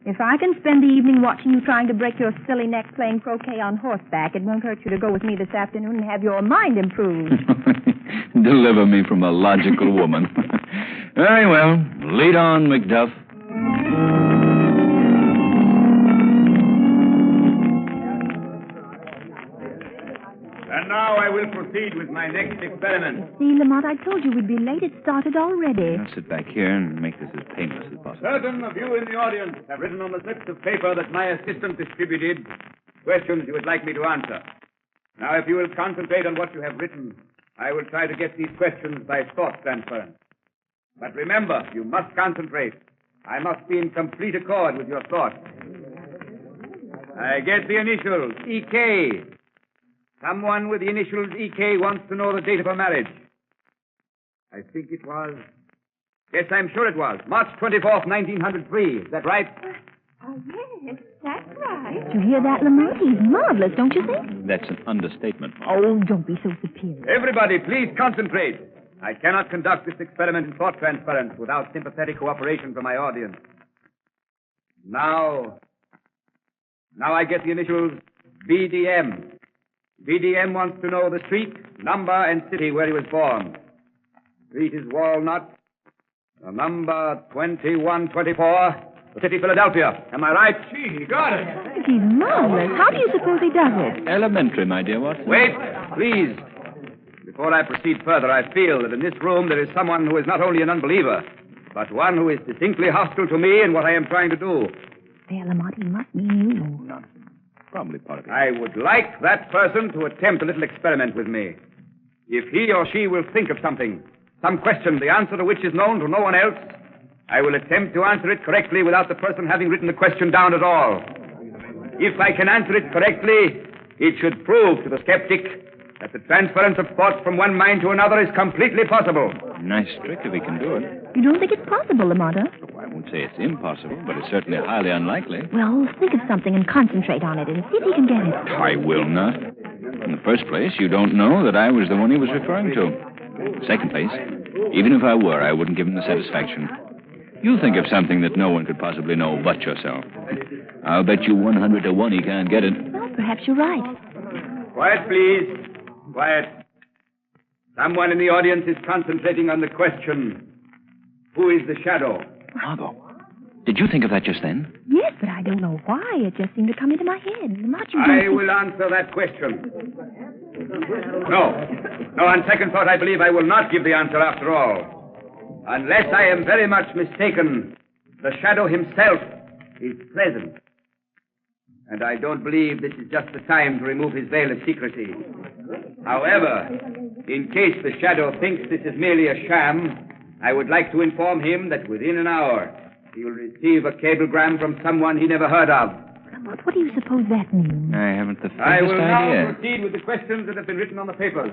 If I can spend the evening watching you trying to break your silly neck playing croquet on horseback, it won't hurt you to go with me this afternoon and have your mind improved. Deliver me from a logical woman. Very well. Lead on, Macduff. And now I will proceed with my next experiment. See, Lamont, I told you we'd be late. It started already. I'll sit back here and make this as painless as possible. Certain of you in the audience have written on the slips of paper that my assistant distributed questions you would like me to answer. Now, if you will concentrate on what you have written, I will try to get these questions by thought transference. But remember, you must concentrate. I must be in complete accord with your thoughts. I get the initials, E.K. Someone with the initials E.K. wants to know the date of her marriage. I think it was... Yes, I'm sure it was. March 24th, 1903. Is that right? Oh, yes, that's right. Did you hear that, Lamont? He's marvelous, don't you think? That's an understatement. Oh, don't be so superior. Everybody, please concentrate. I cannot conduct this experiment in thought transference without sympathetic cooperation from my audience. Now I get the initials BDM. BDM wants to know the street, number, and city where he was born. Street is Walnut. The number 2124. The city, Philadelphia. Am I right? Gee, he got it. He's marvelous. How do you suppose he does it? Elementary, my dear Watson. Wait, please. Before I proceed further, I feel that in this room there is someone who is not only an unbeliever, but one who is distinctly hostile to me and what I am trying to do. There, Lamont, he must mean you. No, probably part of it. I would like that person to attempt a little experiment with me. If he or she will think of something, some question, the answer to which is known to no one else, I will attempt to answer it correctly without the person having written the question down at all. If I can answer it correctly, it should prove to the skeptic that the transference of thoughts from one mind to another is completely possible. Nice trick if he can do it. You don't think it's possible, Lamont? I won't say it's impossible, but it's certainly highly unlikely. Well, think of something and concentrate on it and see if you can get it. I will not. In the first place, you don't know that I was the one he was referring to. Second place, even if I were, I wouldn't give him the satisfaction. You think of something that no one could possibly know but yourself. I'll bet you 100 to 1 he can't get it. Well, perhaps you're right. Quiet, please. Quiet. Someone in the audience is concentrating on the question, who is the shadow? Margo, did you think of that just then? Yes, but I don't know why. It just seemed to come into my head. I will answer that question. No, on second thought, I believe I will not give the answer after all. Unless I am very much mistaken, the shadow himself is present. And I don't believe this is just the time to remove his veil of secrecy. However, in case the shadow thinks this is merely a sham, I would like to inform him that within an hour he will receive a cablegram from someone he never heard of. What do you suppose that means? I haven't the I faintest will idea. now proceed with the questions that have been written on the papers.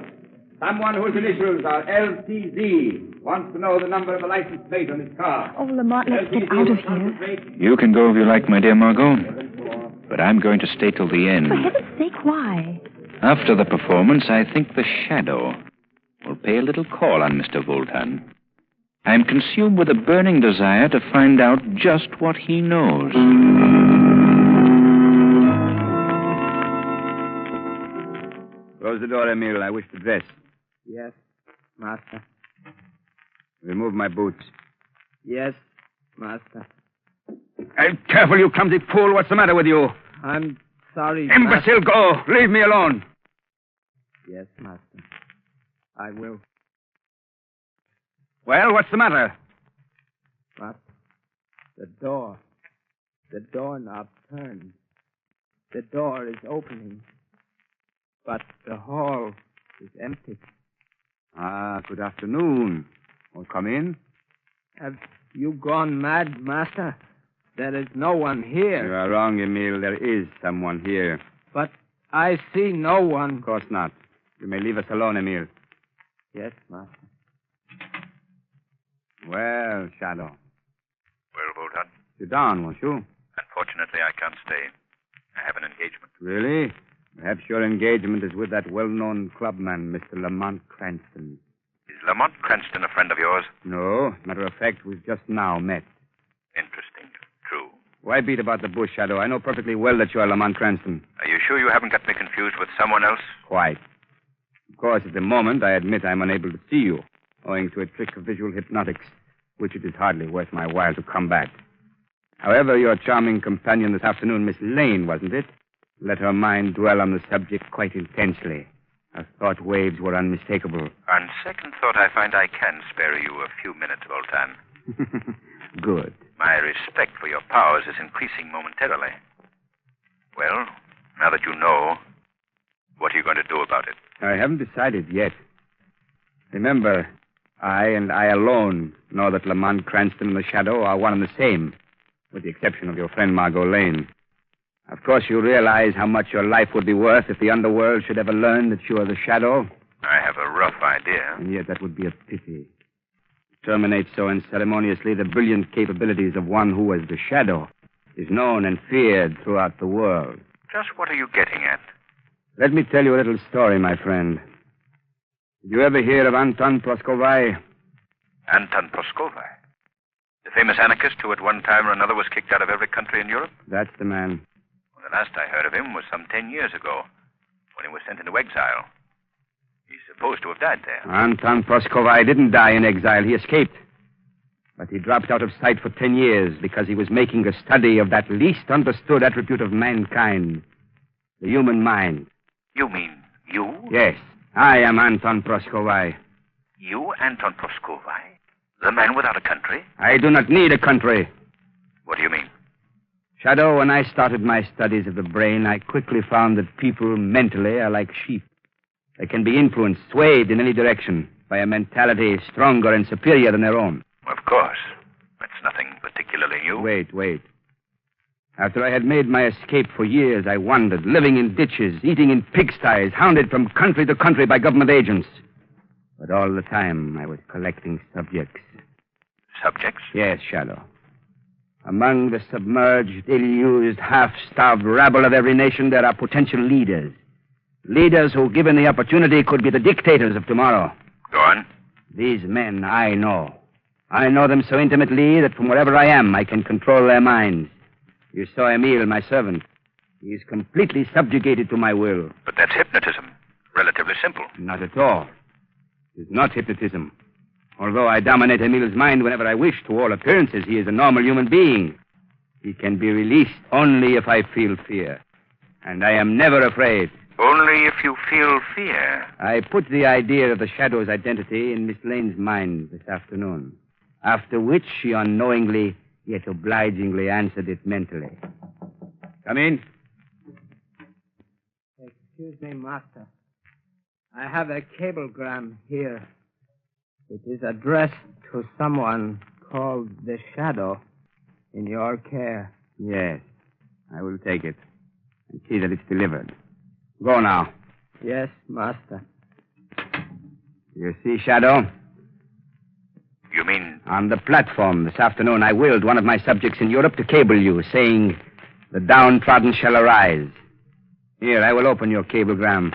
Someone whose initials are LTZ wants to know the number of the license plate on his car. Oh, Lamont, let's get out of here. You can go if you like, my dear Margot. But I'm going to stay till the end. For heaven's sake, why? After the performance, I think the shadow will pay a little call on Mr. Voltan. I'm consumed with a burning desire to find out just what he knows. Close the door, Emile. I wish to dress. Yes, master. Remove my boots. Yes, master. Careful, you clumsy fool. What's the matter with you? I'm sorry, Imbecile, go. Leave me alone. Yes, master. I will. Well, what's the matter? But the doorknob turned. The door is opening. But the hall is empty. Ah, good afternoon. Won't come in? Have you gone mad, master? There is no one here. You are wrong, Emile. There is someone here. But I see no one. Of course not. You may leave us alone, Emile. Yes, master. Well, Shadow. Well, Bolton? Sit down, won't you? Unfortunately, I can't stay. I have an engagement. Really? Perhaps your engagement is with that well-known clubman, Mr. Lamont Cranston. Is Lamont Cranston a friend of yours? No. Matter of fact, we've just now met. Interesting. True. Why beat about the bush, Shadow? I know perfectly well that you are Lamont Cranston. Are you sure you haven't got me confused with someone else? Quite. Of course, at the moment, I admit I'm unable to see you, owing to a trick of visual hypnotics, which it is hardly worth my while to come back. However, your charming companion this afternoon, Miss Lane, wasn't it? Let her mind dwell on the subject quite intensely. Her thought waves were unmistakable. On second thought, I find I can spare you a few minutes, Bolton. Good. My respect for your powers is increasing momentarily. Well, now that you know, what are you going to do about it? I haven't decided yet. Remember, I and I alone know that Lamont Cranston and the Shadow are one and the same, with the exception of your friend Margo Lane. Of course, you realize how much your life would be worth if the underworld should ever learn that you are the Shadow. I have a rough idea. And yet that would be a pity. To terminate so unceremoniously the brilliant capabilities of one who, as the Shadow, is known and feared throughout the world. Just what are you getting at? Let me tell you a little story, my friend. Did you ever hear of Anton Proskovai? Anton Proskovai? The famous anarchist who at one time or another was kicked out of every country in Europe? That's the man. Well, the last I heard of him was some 10 years ago, when he was sent into exile. He's supposed to have died there. Anton Proskovai didn't die in exile. He escaped. But he dropped out of sight for 10 years because he was making a study of that least understood attribute of mankind, the human mind. You mean you? Yes. I am Anton Proskovai. You, Anton Proskovai? The man without a country? I do not need a country. What do you mean? Shadow, when I started my studies of the brain, I quickly found that people mentally are like sheep. They can be influenced, swayed in any direction by a mentality stronger and superior than their own. Of course. That's nothing particularly new. Wait. After I had made my escape for years, I wandered, living in ditches, eating in pigsties, hounded from country to country by government agents. But all the time, I was collecting subjects. Subjects? Yes, Shadow. Among the submerged, ill-used, half-starved rabble of every nation, there are potential leaders. Leaders who, given the opportunity, could be the dictators of tomorrow. Go on. These men I know. I know them so intimately that from wherever I am, I can control their minds. You saw Emile, my servant. He is completely subjugated to my will. But that's hypnotism. Relatively simple. Not at all. It is not hypnotism. Although I dominate Emile's mind whenever I wish, to all appearances, he is a normal human being. He can be released only if I feel fear. And I am never afraid. Only if you feel fear. I put the idea of the Shadow's identity in Miss Lane's mind this afternoon, after which she unknowingly, yet obligingly answered it mentally. Come in. Excuse me, Master. I have a cablegram here. It is addressed to someone called the Shadow in your care. Yes, I will take it and see that it's delivered. Go now. Yes, Master. You see, Shadow? You mean? On the platform this afternoon, I willed one of my subjects in Europe to cable you, saying, "The downtrodden shall arise." Here, I will open your cablegram.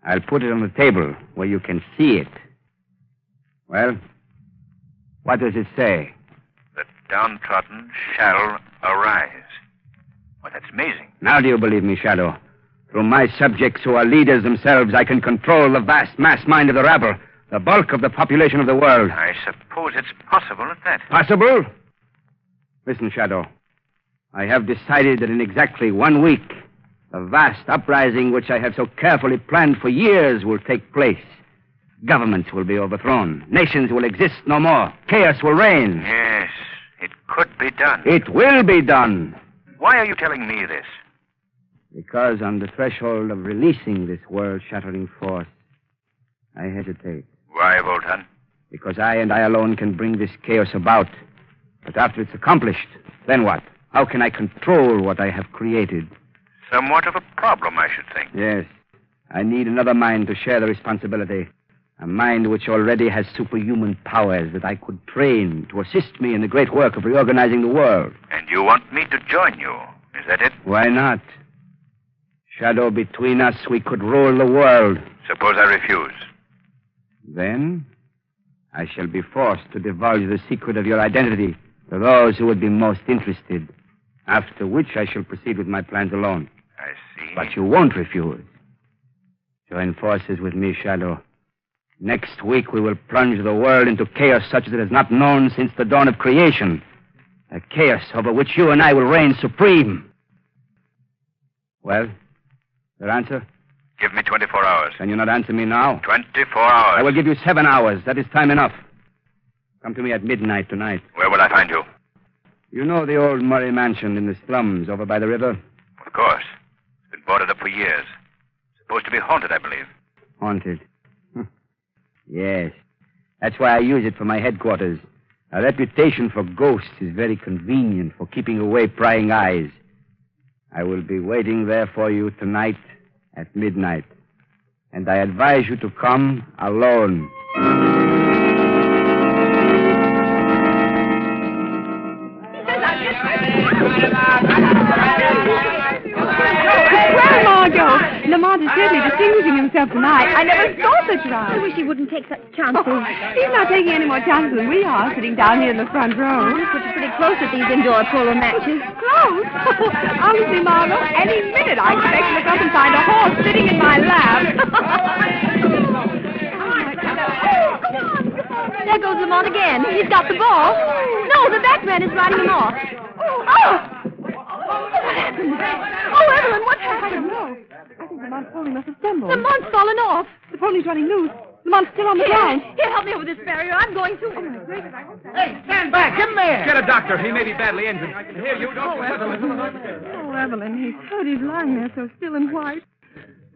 I'll put it on the table where you can see it. Well, what does it say? The downtrodden shall arise. Well, that's amazing. Now do you believe me, Shadow? Through my subjects who are leaders themselves, I can control the vast mass mind of the rabble, the bulk of the population of the world. I suppose it's possible at that. Possible? Listen, Shadow. I have decided that in exactly 1 week, the vast uprising which I have so carefully planned for years will take place. Governments will be overthrown. Nations will exist no more. Chaos will reign. Yes, it could be done. It will be done. Why are you telling me this? Because on the threshold of releasing this world-shattering force, I hesitate. Why, Voltan? Because I and I alone can bring this chaos about. But after it's accomplished, then what? How can I control what I have created? Somewhat of a problem, I should think. Yes. I need another mind to share the responsibility. A mind which already has superhuman powers that I could train to assist me in the great work of reorganizing the world. And you want me to join you, is that it? Why not? Shadow, between us, we could rule the world. Suppose I refuse. Then I shall be forced to divulge the secret of your identity to those who would be most interested, after which I shall proceed with my plans alone. I see. But you won't refuse. Join forces with me, Shadow. Next week we will plunge the world into chaos such as it has not known since the dawn of creation. A chaos over which you and I will reign supreme. Well, your answer? Give me 24 hours. Can you not answer me now? 24 hours. I will give you 7 hours. That is time enough. Come to me at midnight tonight. Where will I find you? You know the old Murray mansion in the slums over by the river? Of course. It's been boarded up for years. Supposed to be haunted, I believe. Haunted? Yes. That's why I use it for my headquarters. A reputation for ghosts is very convenient for keeping away prying eyes. I will be waiting there for you tonight at midnight. And I advise you to come alone. Well, Margo, Lamont is certainly distinguishing himself tonight. I never saw such ride. I wish he wouldn't take such chances. He's not taking any more chances than we are, sitting down here in the front row. He puts you pretty close at these indoor polo matches. Close? Honestly, Margo, any minute I expect to look up and find a horse sitting in my lap. There goes Lamont again. He's got the ball. No, the backman is riding him off. Oh! What happened? Oh, Evelyn, what happened? I don't know. I think Lamont's pony must have stumbled. Lamont's fallen off. The pony's running loose. Lamont's still on the ground. Here, help me over this barrier. I'm going to. Oh, my gracious, I hope that... Hey, stand back. Give him there. Get a doctor. He may be badly injured. I can hear you. Oh, Evelyn, he's hurt. He's lying there so still and white.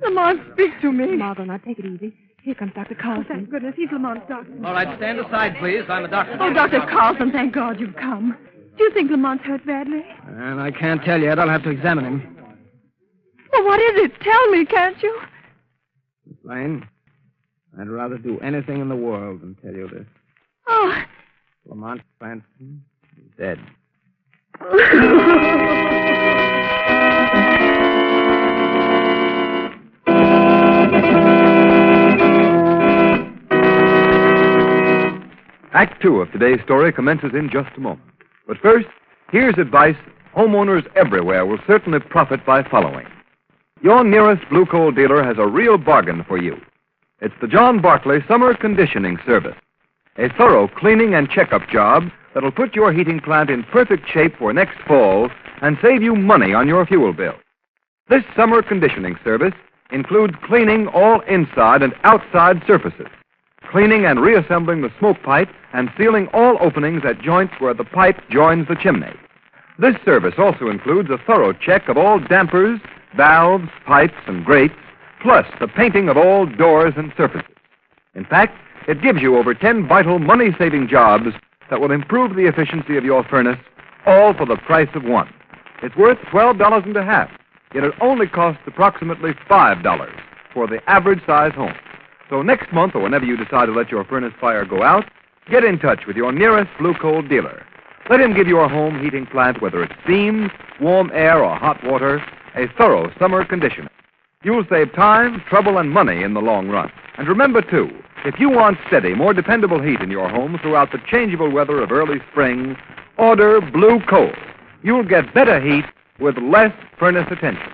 Lamont, speak to me. Margo, now take it easy. Here comes Dr. Carlson. Oh, thank goodness. He's Lamont's doctor. All right, stand aside, please. I'm the doctor. Oh, Dr. Carlson, thank God you've come. Do you think Lamont's hurt badly? And I can't tell yet. I'll have to examine him. Well, what is it? Tell me, can't you? Miss Lane, I'd rather do anything in the world than tell you this. Oh. Lamont Cranston is dead. Act 2 of today's story commences in just a moment. But first, here's advice homeowners everywhere will certainly profit by following. Your nearest blue coal dealer has a real bargain for you. It's the John Barclay Summer Conditioning Service, a thorough cleaning and checkup job that'll put your heating plant in perfect shape for next fall and save you money on your fuel bill. This summer conditioning service includes cleaning all inside and outside surfaces, cleaning and reassembling the smoke pipe, and sealing all openings at joints where the pipe joins the chimney. This service also includes a thorough check of all dampers, valves, pipes, and grates, plus the painting of all doors and surfaces. In fact, it gives you over 10 vital money-saving jobs that will improve the efficiency of your furnace, all for the price of one. It's worth $12.50, yet it only costs approximately $5 for the average-size home. So next month, or whenever you decide to let your furnace fire go out, get in touch with your nearest blue coal dealer. Let him give your home heating plant, whether it's steam, warm air, or hot water, a thorough summer conditioner. You'll save time, trouble, and money in the long run. And remember, too, if you want steady, more dependable heat in your home throughout the changeable weather of early spring, order Blue Coal. You'll get better heat with less furnace attention.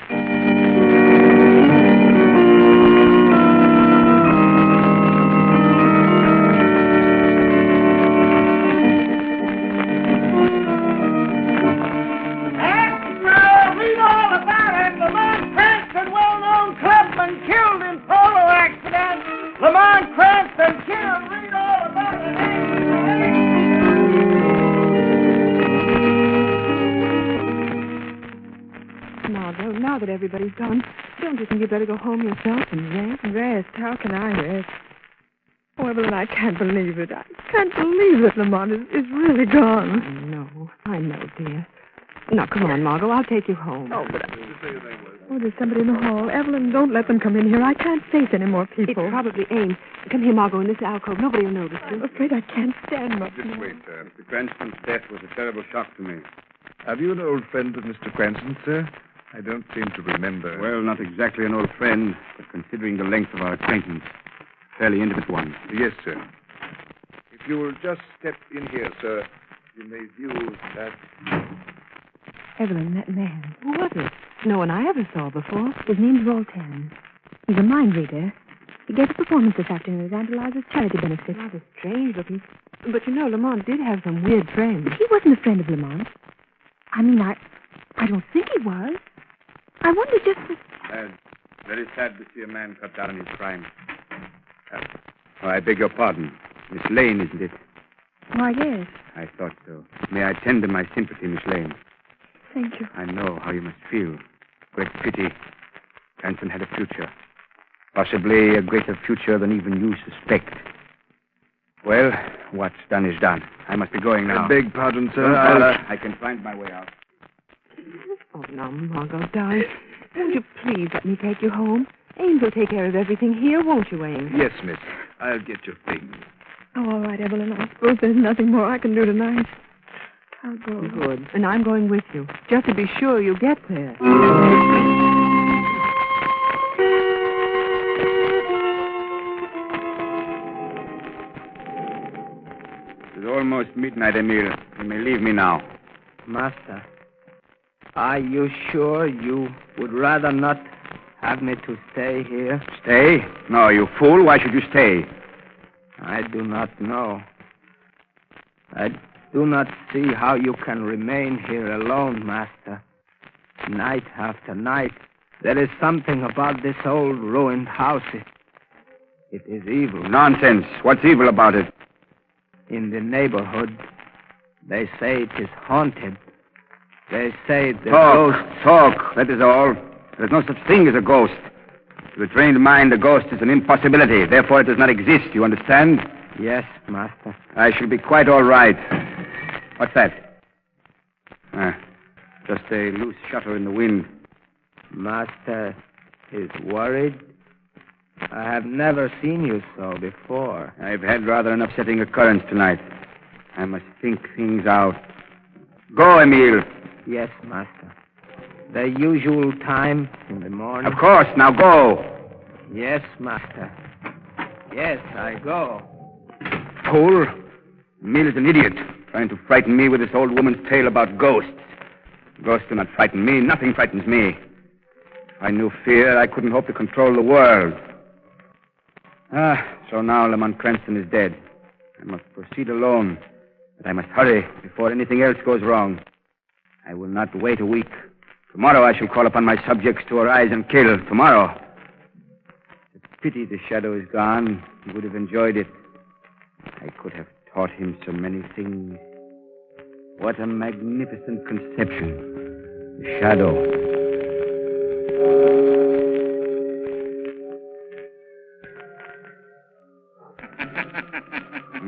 Lamont Cranston killed. Read all about it. Margo, now that everybody's gone, don't you think you'd better go home yourself and rest? Rest? How can I rest? Oh, Evelyn, I can't believe it. I can't believe that Lamont is really gone. I know, dear. Now, come on, Margo. I'll take you home. Oh, but there's somebody in the hall. Evelyn, don't let them come in here. I can't face any more people. It's probably Ames. Come here, Margo, in this alcove. Nobody will notice you. I'm afraid I can't stand much Just more. wait, sir. Mr. Cranston's death was a terrible shock to me. Have you an old friend of Mr. Cranston, sir? I don't seem to remember. Well, not exactly an old friend, but considering the length of our acquaintance, a fairly intimate one. Yes, sir. If you will just step in here, sir, you may view that. Evelyn, that man. Who was it? No one I ever saw before. His name's Voltaire. He's a mind reader. He gave a performance this afternoon at Aunt Eliza's charity benefit. Rather strange looking. But you know, Lamont did have some weird friends. But he wasn't a friend of Lamont. I mean, I don't think he was. I wonder just... Very sad to see a man cut down in his crime. I beg your pardon. Miss Lane, isn't it? Why, yes. I thought so. May I tender my sympathy, Miss Lane? Thank you. I know how you must feel. Great pity. Cranston had a future. Possibly a greater future than even you suspect. Well, what's done is done. I must be going now. I beg pardon, sir. Don't bother. I can find my way out. Oh, now, Margo, darling. Won't you please let me take you home? Ames will take care of everything here, won't you, Ames? Yes, miss. I'll get your things. Oh, all right, Evelyn. I suppose there's nothing more I can do tonight. I'll go. Good. And I'm going with you, just to be sure you get there. It's almost midnight, Emile. You may leave me now. Master, are you sure you would rather not have me to stay here? Stay? No, you fool. Why should you stay? I do not know. I do not see how you can remain here alone, Master. Night after night, there is something about this old ruined house. It is evil. Nonsense. What's evil about it? In the neighborhood, they say it is haunted. They say the ghost... Talk. That is all. There's no such thing as a ghost. To the trained mind, a ghost is an impossibility. Therefore, it does not exist. You understand? Yes, Master. I shall be quite all right. What's that? Just a loose shutter in the wind. Master is worried? I have never seen you so before. I've had rather an upsetting occurrence tonight. I must think things out. Go, Emile. Yes, Master. The usual time in the morning? Of course. Now go. Yes, Master. Yes, I go. Fool. Emile is an idiot, trying to frighten me with this old woman's tale about ghosts. Ghosts do not frighten me. Nothing frightens me. If I knew fear, I couldn't hope to control the world. So now Lamont Cranston is dead. I must proceed alone. But I must hurry before anything else goes wrong. I will not wait a week. Tomorrow I shall call upon my subjects to arise and kill. Tomorrow. It's a pity the shadow is gone. He would have enjoyed it. I could have taught him so many things. What a magnificent conception. The shadow.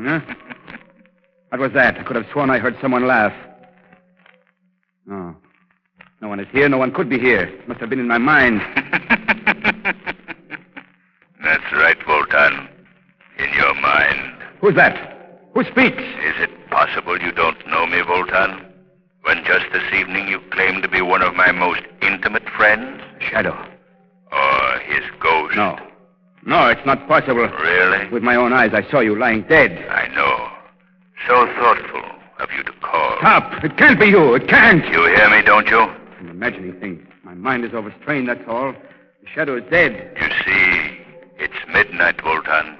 Huh? What was that? I could have sworn I heard someone laugh. No. No one is here. No one could be here. It must have been in my mind. That's right, Voltan. In your mind. Who's that? Who speaks? Is it possible you don't know me, Voltan? When just this evening you claimed to be one of my most intimate friends? Shadow. Or his ghost? No. No, it's not possible. Really? With my own eyes, I saw you lying dead. I know. So thoughtful of you to call. Stop! It can't be you. It can't. You hear me, don't you? I'm imagining things. My mind is overstrained, that's all. The shadow is dead. You see, it's midnight, Voltan.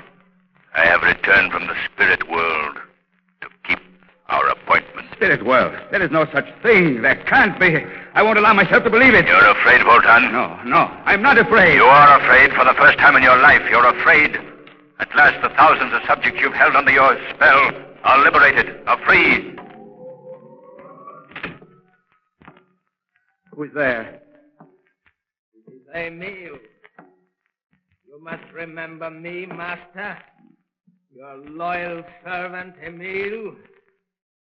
I have returned from the spirit world to keep our appointment. Spirit world? There is no such thing. There can't be. I won't allow myself to believe it. You're afraid, Voltan? No. I'm not afraid. You are afraid for the first time in your life. You're afraid. At last, the thousands of subjects you've held under your spell are liberated, are free. Who's there? It is Emile. You must remember me, Master. Your loyal servant, Emile.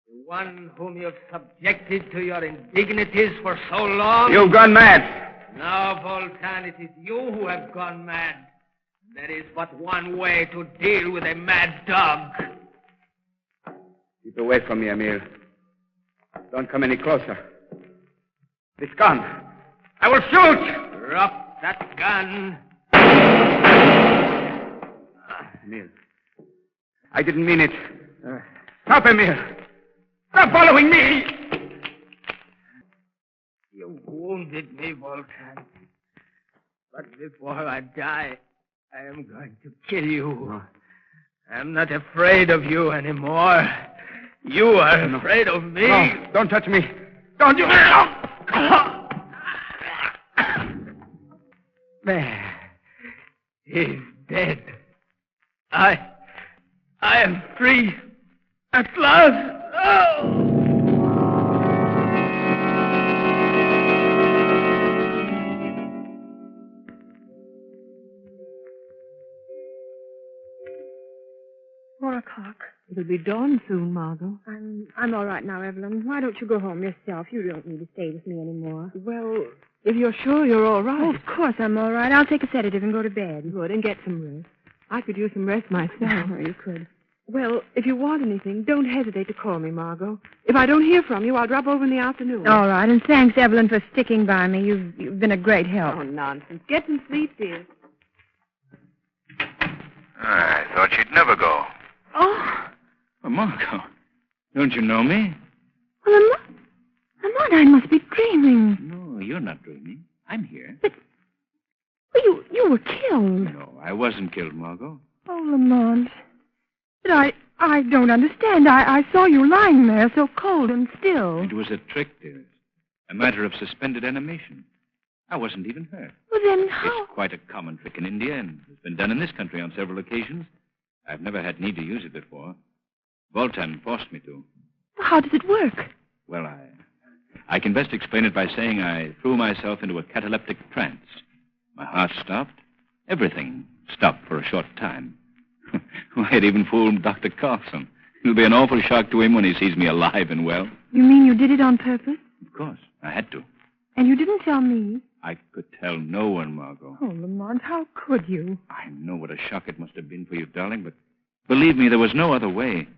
The one whom you've subjected to your indignities for so long. You've gone mad. Now, Voltan, it is you who have gone mad. There is but one way to deal with a mad dog. Keep away from me, Emile. Don't come any closer. This gun. I will shoot! Drop that gun. Emile. I didn't mean it. Stop, Emile. Stop following me! You wounded me, Voltan. But before I die, I am going to kill you. I'm not afraid of you anymore. You are afraid of me. No, don't touch me. Don't you... There. He's dead. I am free. At last. Oh! $4:00. It'll be dawn soon, Margo. I'm all right now, Evelyn. Why don't you go home yourself? You don't need to stay with me anymore. Well, if you're sure you're all right. Oh, of course I'm all right. I'll take a sedative and go to bed. Good, and get some rest. I could use some rest myself. Oh, you could. Well, if you want anything, don't hesitate to call me, Margo. If I don't hear from you, I'll drop over in the afternoon. All right, and thanks, Evelyn, for sticking by me. You've been a great help. Oh, nonsense. Get some sleep, dear. I thought she'd never go. Oh. Oh, Margo, don't you know me? Well, Lamont, I must be dreaming. No, you're not dreaming. I'm here. But you were killed. No, I wasn't killed, Margo. Oh, Lamont. But I don't understand. I saw you lying there so cold and still. It was a trick, dearest. A matter of suspended animation. I wasn't even hurt. Well, then how? It's quite a common trick in India, and it's been done in this country on several occasions. I've never had need to use it before. Voltan forced me to. How does it work? Well, I can best explain it by saying I threw myself into a cataleptic trance. My heart stopped. Everything stopped for a short time. I had even fooled Dr. Carlson. It'll be an awful shock to him when he sees me alive and well. You mean you did it on purpose? Of course. I had to. And you didn't tell me? I could tell no one, Margo. Oh, Lamont, how could you? I know what a shock it must have been for you, darling, but believe me, there was no other way.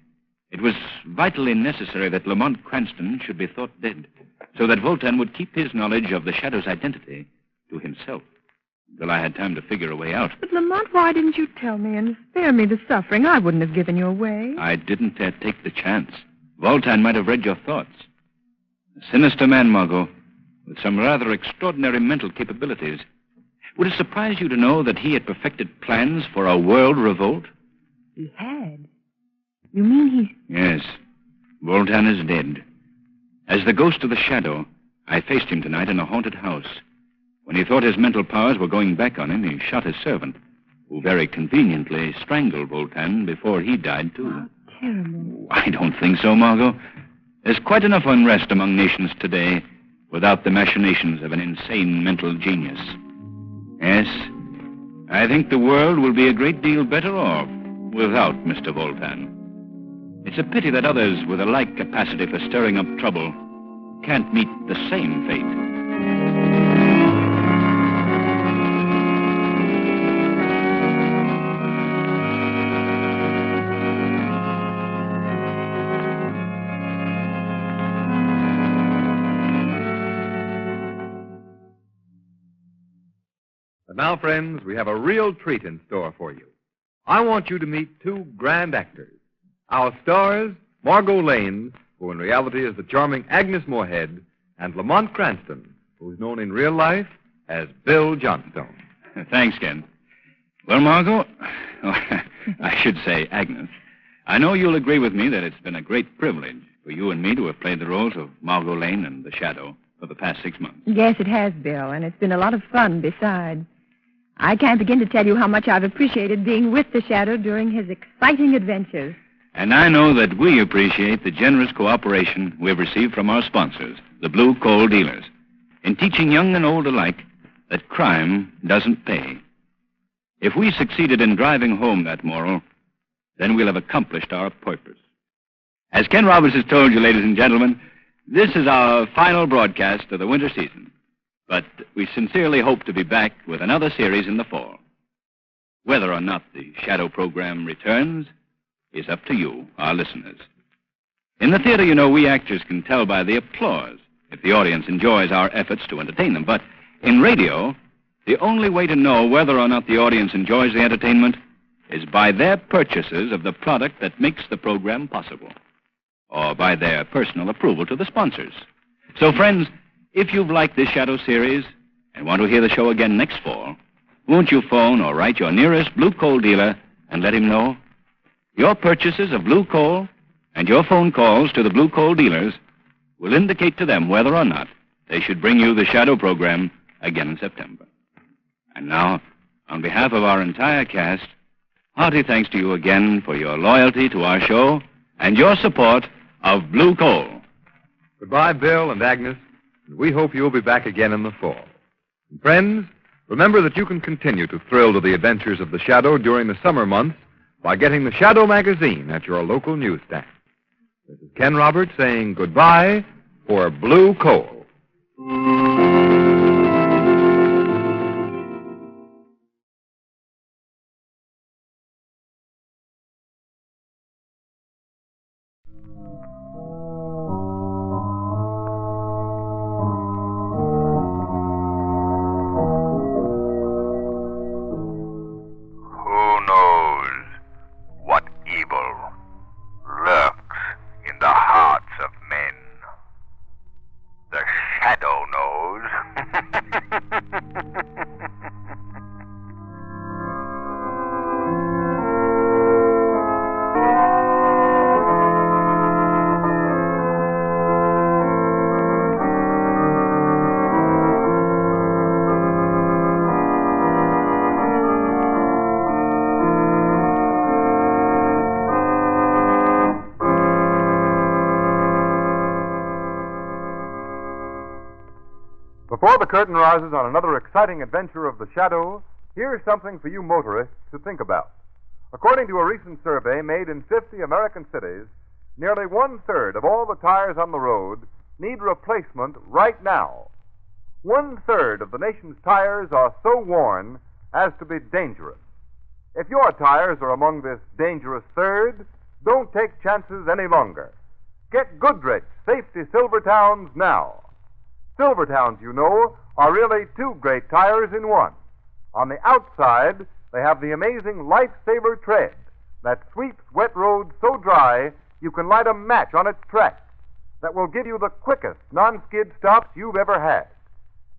It was vitally necessary that Lamont Cranston should be thought dead, so that Voltan would keep his knowledge of the Shadow's identity to himself, until I had time to figure a way out. But, Lamont, why didn't you tell me and spare me the suffering? I wouldn't have given you away. I didn't dare take the chance. Voltan might have read your thoughts. A sinister man, Margo, with some rather extraordinary mental capabilities. Would it surprise you to know that he had perfected plans for a world revolt? He had? You mean he... Yes. Voltan is dead. As the ghost of the Shadow, I faced him tonight in a haunted house. When he thought his mental powers were going back on him, he shot his servant, who very conveniently strangled Voltan before he died, too. Oh, terrible. I don't think so, Margo. There's quite enough unrest among nations today without the machinations of an insane mental genius. Yes, I think the world will be a great deal better off without Mr. Voltan. It's a pity that others with a like capacity for stirring up trouble can't meet the same fate. And now, friends, we have a real treat in store for you. I want you to meet two grand actors. Our stars, Margo Lane, who in reality is the charming Agnes Moorehead, and Lamont Cranston, who's known in real life as Bill Johnstone. Thanks, Ken. Well, Margo, I should say Agnes, I know you'll agree with me that it's been a great privilege for you and me to have played the roles of Margo Lane and the Shadow for the past 6 months. Yes, it has, Bill, and it's been a lot of fun besides. I can't begin to tell you how much I've appreciated being with the Shadow during his exciting adventures. And I know that we appreciate the generous cooperation we've received from our sponsors, the Blue Coal Dealers, in teaching young and old alike that crime doesn't pay. If we succeeded in driving home that moral, then we'll have accomplished our purpose. As Ken Roberts has told you, ladies and gentlemen, this is our final broadcast of the winter season. But we sincerely hope to be back with another series in the fall. Whether or not the Shadow program returns is up to you, our listeners. In the theater, you know, we actors can tell by the applause if the audience enjoys our efforts to entertain them. But in radio, the only way to know whether or not the audience enjoys the entertainment is by their purchases of the product that makes the program possible, or by their personal approval to the sponsors. So, friends, if you've liked this Shadow series and want to hear the show again next fall, won't you phone or write your nearest blue coal dealer and let him know? Your purchases of blue coal and your phone calls to the blue coal dealers will indicate to them whether or not they should bring you the Shadow program again in September. And now, on behalf of our entire cast, hearty thanks to you again for your loyalty to our show and your support of Blue Coal. Goodbye, Bill and Agnes. We hope you'll be back again in the fall. And friends, remember that you can continue to thrill to the adventures of the Shadow during the summer months by getting the Shadow magazine at your local newsstand. This is Ken Roberts saying goodbye for Blue Coal. Who knows what evil lurks in the hearts of men? The Shadow knows. Before the curtain rises on another exciting adventure of the Shadow, here's something for you motorists to think about. According to a recent survey made in 50 American cities, nearly one-third of all the tires on the road need replacement right now. One-third of the nation's tires are so worn as to be dangerous. If your tires are among this dangerous third, don't take chances any longer. Get Goodrich Safety Silvertowns now. Silvertowns, you know, are really two great tires in one. On the outside, they have the amazing Lifesaver tread that sweeps wet roads so dry you can light a match on its track, that will give you the quickest non-skid stops you've ever had.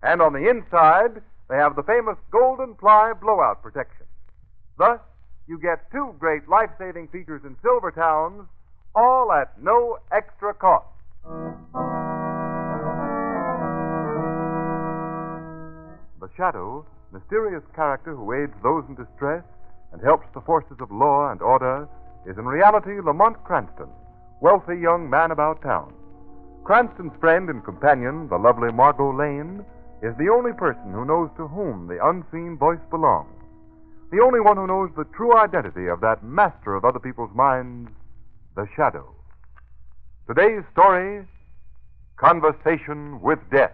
And on the inside, they have the famous Golden Ply blowout protection. Thus, you get two great life-saving features in Silvertowns, all at no extra cost. The Shadow, mysterious character who aids those in distress and helps the forces of law and order, is in reality Lamont Cranston, wealthy young man about town. Cranston's friend and companion, the lovely Margo Lane, is the only person who knows to whom the unseen voice belongs, the only one who knows the true identity of that master of other people's minds, the Shadow. Today's story, Conversation with Death.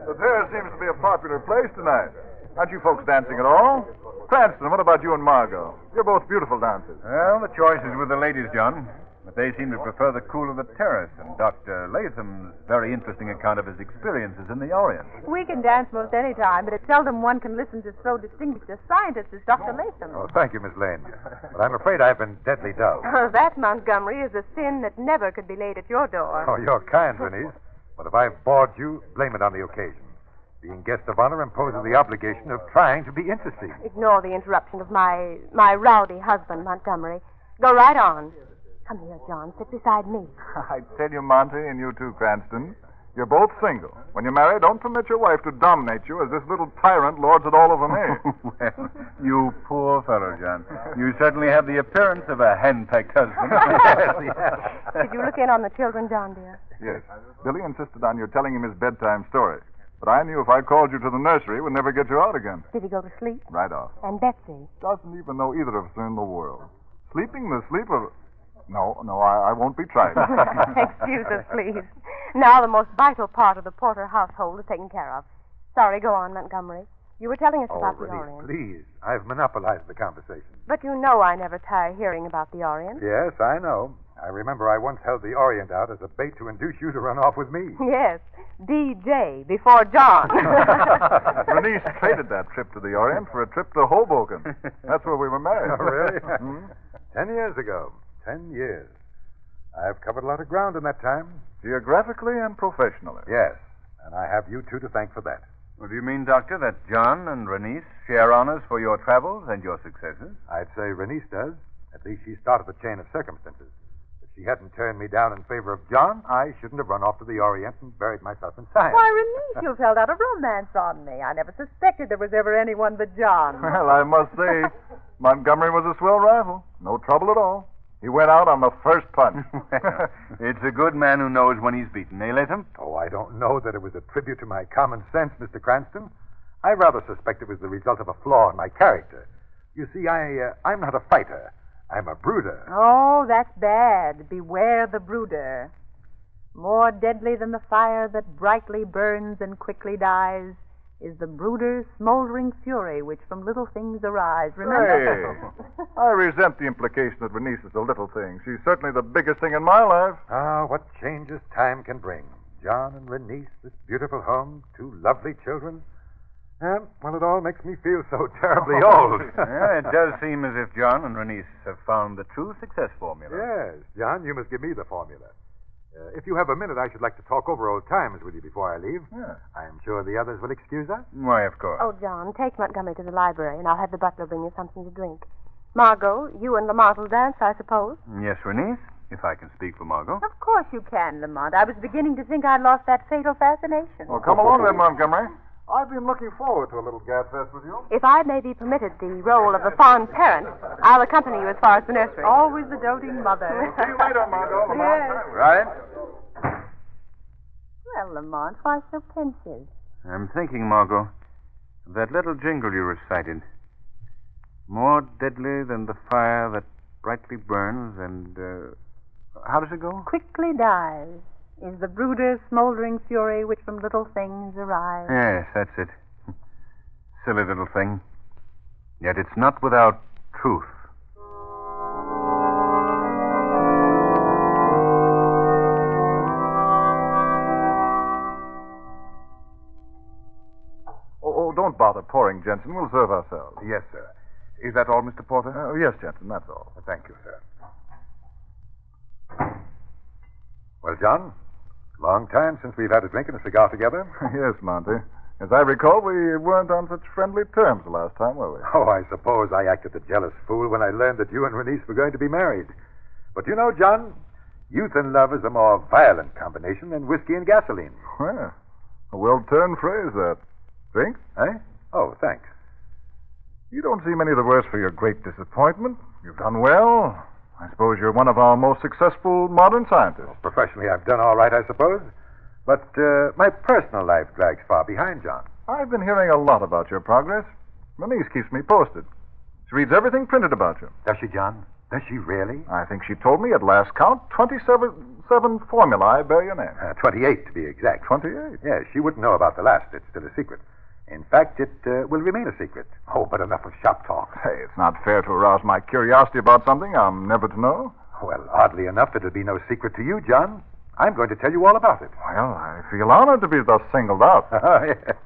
The fair seems to be a popular place tonight. Aren't you folks dancing at all? Cranston, what about you and Margo? You're both beautiful dancers. Well, the choice is with the ladies, John. But they seem to prefer the cool of the terrace, and Dr. Latham's very interesting account of his experiences in the Orient. We can dance most any time, but it's seldom one can listen to so distinguished a scientist as Dr. Latham. Oh, thank you, Miss Lane. But I'm afraid I've been deadly dull. Oh, that, Montgomery, is a sin that never could be laid at your door. Oh, you're kind, Denise. But if I've bored you, blame it on the occasion. Being guest of honor imposes the obligation of trying to be interesting. Ignore the interruption of my rowdy husband, Montgomery. Go right on. Come here, John. Sit beside me. I tell you, Monty, and you too, Cranston, You're both single. When you marry, don't permit your wife to dominate you as this little tyrant lords it all over me. Well, you poor fellow, John. You certainly have the appearance of a hen-pecked husband. Did you look in on the children, John, dear? Yes. Billy insisted on your telling him his bedtime story. But I knew if I called you to the nursery, we'd never get you out again. Did he go to sleep? Right off. And Betsy? Doesn't even know either of us are in the world. Sleeping the sleep of... No, I won't be tried. Excuse us, please. Now the most vital part of the Porter household is taken care of. Sorry, go on, Montgomery. You were telling us about the Orient. Please. I've monopolized the conversation. But you know I never tire hearing about the Orient. Yes, I know. I remember I once held the Orient out as a bait to induce you to run off with me. Yes, DJ before John. Bernice traded that trip to the Orient for a trip to Hoboken. That's where we were married. Oh, really? 10 years ago. 10 years. I've covered a lot of ground in that time. Geographically and professionally. Yes, and I have you two to thank for that. Well, do you mean, Doctor, that John and Renice share honors for your travels and your successes? I'd say Renice does. At least she started the chain of circumstances. If she hadn't turned me down in favor of John, I shouldn't have run off to the Orient and buried myself in science. Why, Renee, you've held out a romance on me. I never suspected there was ever anyone but John. Well, I must say, Montgomery was a swell rival. No trouble at all. He went out on the first punch. It's a good man who knows when he's beaten, eh, Latham? Oh, I don't know that it was a tribute to my common sense, Mr. Cranston. I rather suspect it was the result of a flaw in my character. You see, I'm not a fighter. I'm a brooder. Oh, that's bad. Beware the brooder. More deadly than the fire that brightly burns and quickly dies is the brooder's smoldering fury which from little things arise. Remember? Hey, I resent the implication that Renice is a little thing. She's certainly the biggest thing in my life. Ah, what changes time can bring. John and Renice, this beautiful home, two lovely children. Well, it all makes me feel so terribly old. Yeah, it does seem as if John and Renice have found the true success formula. Yes, John, you must give me the formula. If you have a minute, I should like to talk over old times with you before I leave. Yeah. I'm sure the others will excuse us. Why, of course. Oh, John, take Montgomery to the library, and I'll have the butler bring you something to drink. Margot, you and Lamont will dance, I suppose? Yes, Renice, if I can speak for Margot. Of course you can, Lamont. I was beginning to think I'd lost that fatal fascination. Well, come along then, Montgomery. I've been looking forward to a little gabfest with you. If I may be permitted the role of the fond parent, I'll accompany you as far as the nursery. Always the doting mother. See you later, Margot. Yes. Right? Well, Lamont, why so pensive? I'm thinking, Margot, of that little jingle you recited. More deadly than the fire that brightly burns and, how does it go? Quickly dies is the brooder's smoldering fury which from little things arise. Yes, that's it. Silly little thing. Yet it's not without truth. Oh, don't bother pouring, Jensen. We'll serve ourselves. Yes, sir. Is that all, Mr. Porter? Oh, yes, Jensen, that's all. Thank you, sir. Well, John, long time since we've had a drink and a cigar together. Yes, Monty. As I recall, we weren't on such friendly terms the last time, were we? Oh, I suppose I acted the jealous fool when I learned that you and Renice were going to be married. But you know, John, youth and love is a more violent combination than whiskey and gasoline. Well, a well-turned phrase, that. Drink? Eh? Oh, thanks. You don't seem any the worse for your great disappointment. You've done well. I suppose you're one of our most successful modern scientists. Well, professionally, I've done all right, I suppose. But my personal life drags far behind, John. I've been hearing a lot about your progress. Renice keeps me posted. She reads everything printed about you. Does she, John? Does she really? I think she told me at last count 27 formulae bear your name. 28, to be exact. 28? Yes, she wouldn't know about the last. It's still a secret. In fact, it will remain a secret. Oh, but enough of shop talk. Hey, it's not fair to arouse my curiosity about something I'm never to know. Well, oddly enough, it'll be no secret to you, John. I'm going to tell you all about it. Well, I feel honored to be thus singled out. Oh, yes.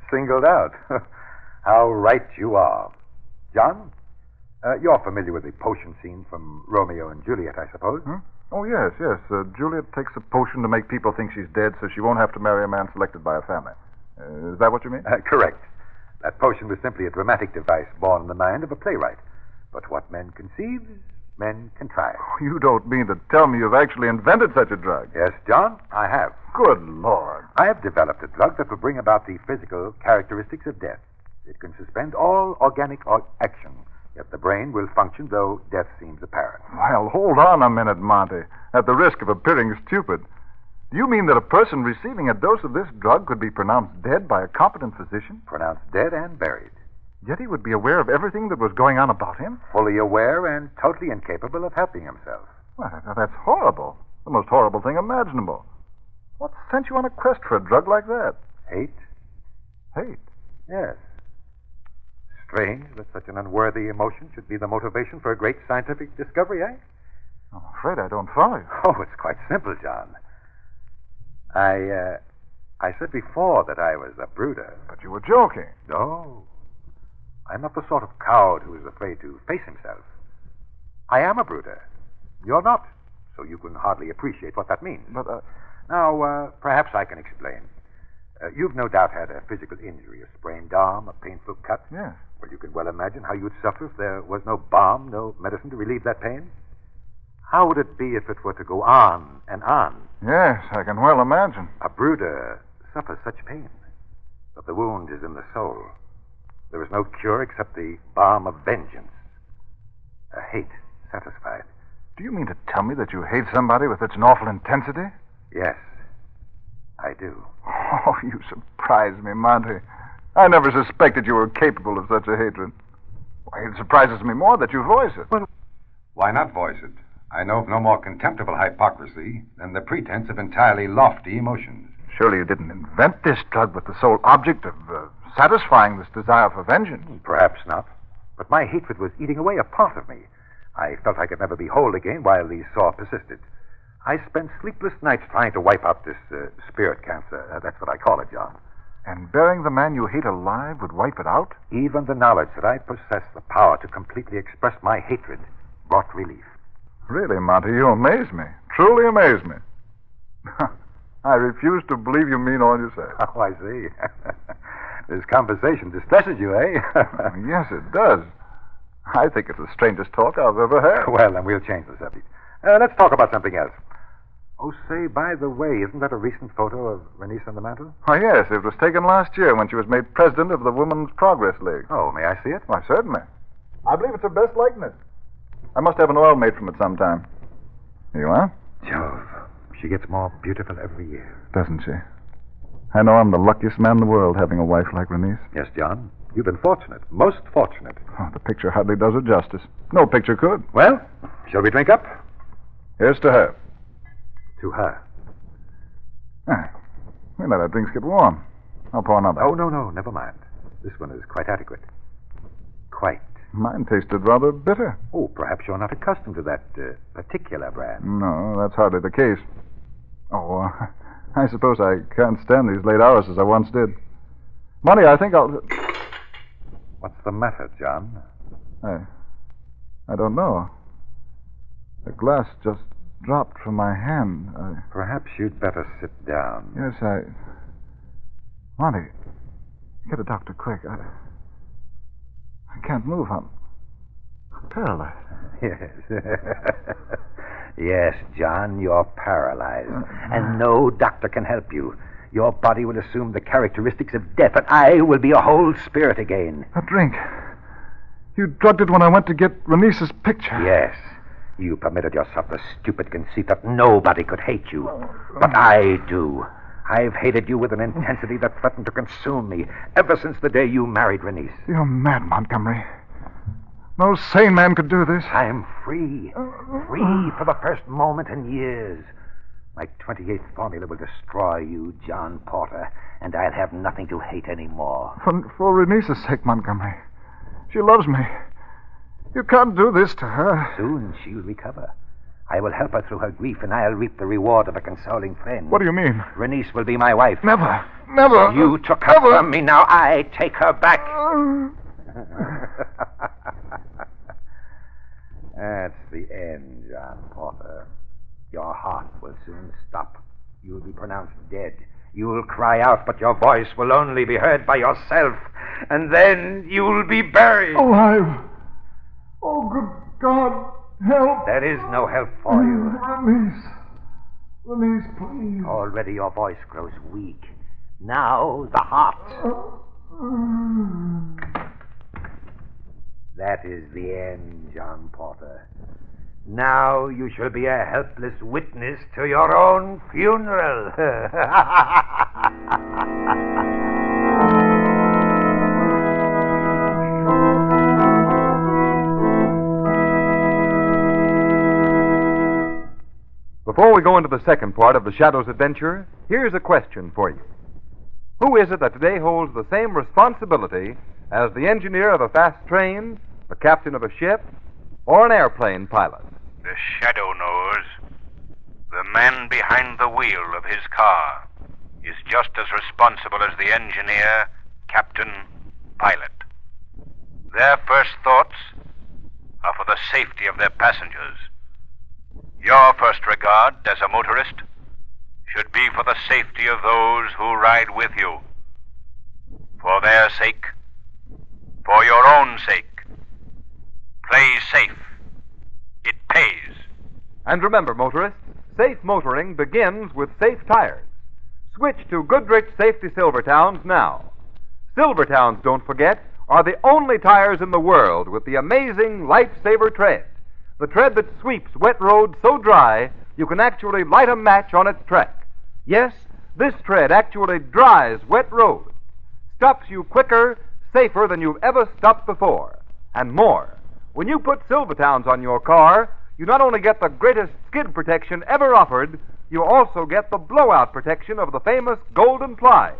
Singled out. How right you are. John, you're familiar with the potion scene from Romeo and Juliet, I suppose? Hmm? Oh, yes. Juliet takes a potion to make people think she's dead so she won't have to marry a man selected by her family. Is that what you mean? Correct. That potion was simply a dramatic device born in the mind of a playwright. But what men conceives, Men can try. You don't mean to tell me you've actually invented such a drug? Yes, John, I have. Good Lord. I have developed a drug that will bring about the physical characteristics of death. It can suspend all organic action, yet the brain will function though death seems apparent. Well, hold on a minute, Monty. At the risk of appearing stupid, do you mean that a person receiving a dose of this drug could be pronounced dead by a competent physician? Pronounced dead and buried. Yet he would be aware of everything that was going on about him? Fully aware and totally incapable of helping himself. Well, that's horrible. The most horrible thing imaginable. What sent you on a quest for a drug like that? Hate? Hate? Yes. Strange that such an unworthy emotion should be the motivation for a great scientific discovery, eh? I'm afraid I don't follow you. Oh, it's quite simple, John. I said before that I was a brooder. But you were joking. No. I'm not the sort of coward who is afraid to face himself. I am a brooder. You're not, so you can hardly appreciate what that means. But, Now, perhaps I can explain. You've no doubt had a physical injury, a sprained arm, a painful cut. Yes. Well, you can well imagine how you'd suffer if there was no balm, no medicine to relieve that pain. How would it be if it were to go on and on? Yes, I can well imagine. A brooder suffers such pain, but the wound is in the soul. There is no cure except the balm of vengeance. A hate satisfied. Do you mean to tell me that you hate somebody with such an awful intensity? Yes, I do. Oh, you surprise me, Monty. I never suspected you were capable of such a hatred. Why, it surprises me more that you voice it. Well, why not voice it? I know of no more contemptible hypocrisy than the pretense of entirely lofty emotions. Surely you didn't invent this drug with the sole object of satisfying this desire for vengeance. Perhaps not. But my hatred was eating away a part of me. I felt I could never be whole again while the sore persisted. I spent sleepless nights trying to wipe out this spirit cancer. That's what I call it, John. And burying the man you hate alive would wipe it out? Even the knowledge that I possess the power to completely express my hatred brought relief. Really, Monty, you amaze me. Truly amaze me. I refuse to believe you mean all you say. Oh, I see. This conversation distresses you, eh? Yes, it does. I think it's the strangest talk I've ever had. Well, then we'll change the subject. Let's talk about something else. Oh, say, by the way, isn't that a recent photo of Renice on the mantel? Oh, yes. It was taken last year when she was made president of the Women's Progress League. Oh, may I see it? Why, certainly. I believe it's her best likeness. I must have an oil made from it sometime. Here you are. Jove, she gets more beautiful every year. Doesn't she? I know I'm the luckiest man in the world having a wife like Renice. Yes, John. You've been fortunate. Most fortunate. Oh, the picture hardly does her justice. No picture could. Well, shall we drink up? Here's to her. To her. We let our drinks get warm. I'll pour another. Oh, no, never mind. This one is quite adequate. Quite. Mine tasted rather bitter. Oh, perhaps you're not accustomed to that particular brand. No, that's hardly the case. Oh, I suppose I can't stand these late hours as I once did. Monty, I think I'll... What's the matter, John? I don't know. The glass just dropped from my hand. Perhaps you'd better sit down. Yes, Monty, get a doctor quick. I can't move. I'm paralyzed. Yes. Yes, John, you're paralyzed. And no doctor can help you. Your body will assume the characteristics of death, and I will be a whole spirit again. A drink. You drugged it when I went to get Renice's picture. Yes. You permitted yourself the stupid conceit that nobody could hate you. But I do. I've hated you with an intensity that threatened to consume me ever since the day you married Renice. You're mad, Montgomery. No sane man could do this. I'm free. Free for the first moment in years. My 28th formula will destroy you, John Porter, and I'll have nothing to hate anymore. For Renice's sake, Montgomery. She loves me. You can't do this to her. Soon she'll recover. I will help her through her grief, and I'll reap the reward of a consoling friend. What do you mean? Renice will be my wife. Never. Never. You took her from me. Now I take her back. That's the end, John Porter. Your heart will soon stop. You'll be pronounced dead. You'll cry out, but your voice will only be heard by yourself. And then you'll be buried. Alive. Oh, good God. Help! There is no help for you. Release, please. Already your voice grows weak. Now the heart. That is the end, John Porter. Now you shall be a helpless witness to your own funeral. Before we go into the second part of the Shadow's adventure, here's a question for you. Who is it that today holds the same responsibility as the engineer of a fast train, the captain of a ship, or an airplane pilot? The Shadow knows. The man behind the wheel of his car is just as responsible as the engineer, captain, pilot. Their first thoughts are for the safety of their passengers. Your first regard as a motorist should be for the safety of those who ride with you. For their sake, for your own sake, play safe. It pays. And remember, motorists, safe motoring begins with safe tires. Switch to Goodrich Safety Silvertowns now. Silvertowns, don't forget, are the only tires in the world with the amazing Lifesaver tread. The tread that sweeps wet roads so dry you can actually light a match on its track. Yes, this tread actually dries wet roads. Stops you quicker, safer than you've ever stopped before. And more. When you put Silvertowns on your car, you not only get the greatest skid protection ever offered, you also get the blowout protection of the famous Golden Ply,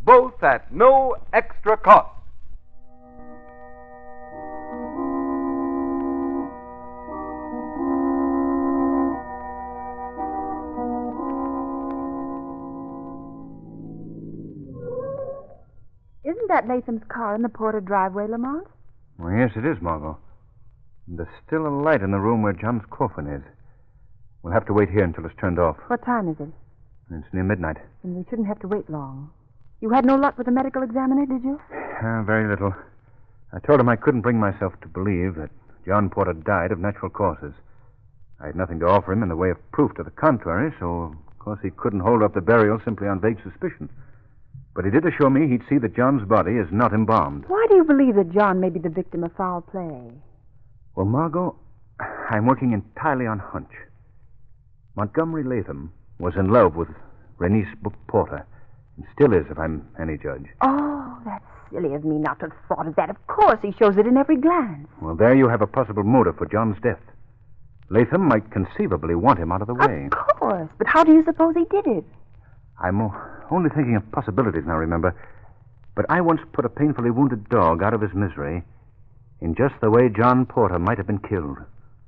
both at no extra cost. Isn't that Latham's car in the Porter driveway, Lamont? Well, yes, it is, Margo. And there's still a light in the room where John's coffin is. We'll have to wait here until it's turned off. What time is it? It's near midnight. Then we shouldn't have to wait long. You had no luck with the medical examiner, did you? Very little. I told him I couldn't bring myself to believe that John Porter died of natural causes. I had nothing to offer him in the way of proof to the contrary, so, of course, he couldn't hold up the burial simply on vague suspicion. But he did assure me he'd see that John's body is not embalmed. Why do you believe that John may be the victim of foul play? Well, Margo, I'm working entirely on hunch. Montgomery Latham was in love with Renice Porter, and still is, if I'm any judge. Oh, that's silly of me not to have thought of that. Of course, he shows it in every glance. Well, there you have a possible motive for John's death. Latham might conceivably want him out of the way. Of course, but how do you suppose he did it? I'm only thinking of possibilities now, remember. But I once put a painfully wounded dog out of his misery in just the way John Porter might have been killed.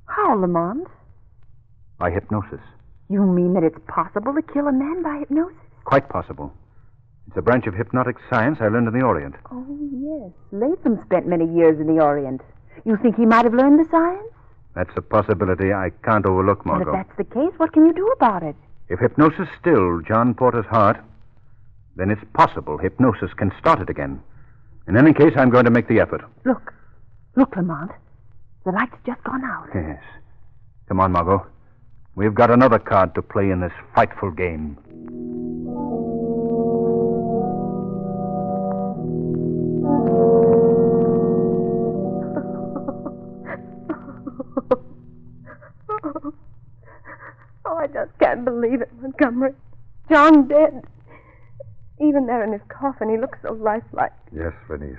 How, Lamont? By hypnosis. You mean that it's possible to kill a man by hypnosis? Quite possible. It's a branch of hypnotic science I learned in the Orient. Oh, yes. Latham spent many years in the Orient. You think he might have learned the science? That's a possibility I can't overlook, Margo. But if that's the case, what can you do about it? If hypnosis stilled John Porter's heart, then it's possible hypnosis can start it again. In any case, I'm going to make the effort. Look, Lamont. The light's just gone out. Yes. Come on, Margo. We've got another card to play in this frightful game. Oh, I just can't believe it, Montgomery. John dead. Even there in his coffin, he looks so lifelike. Yes, Renice.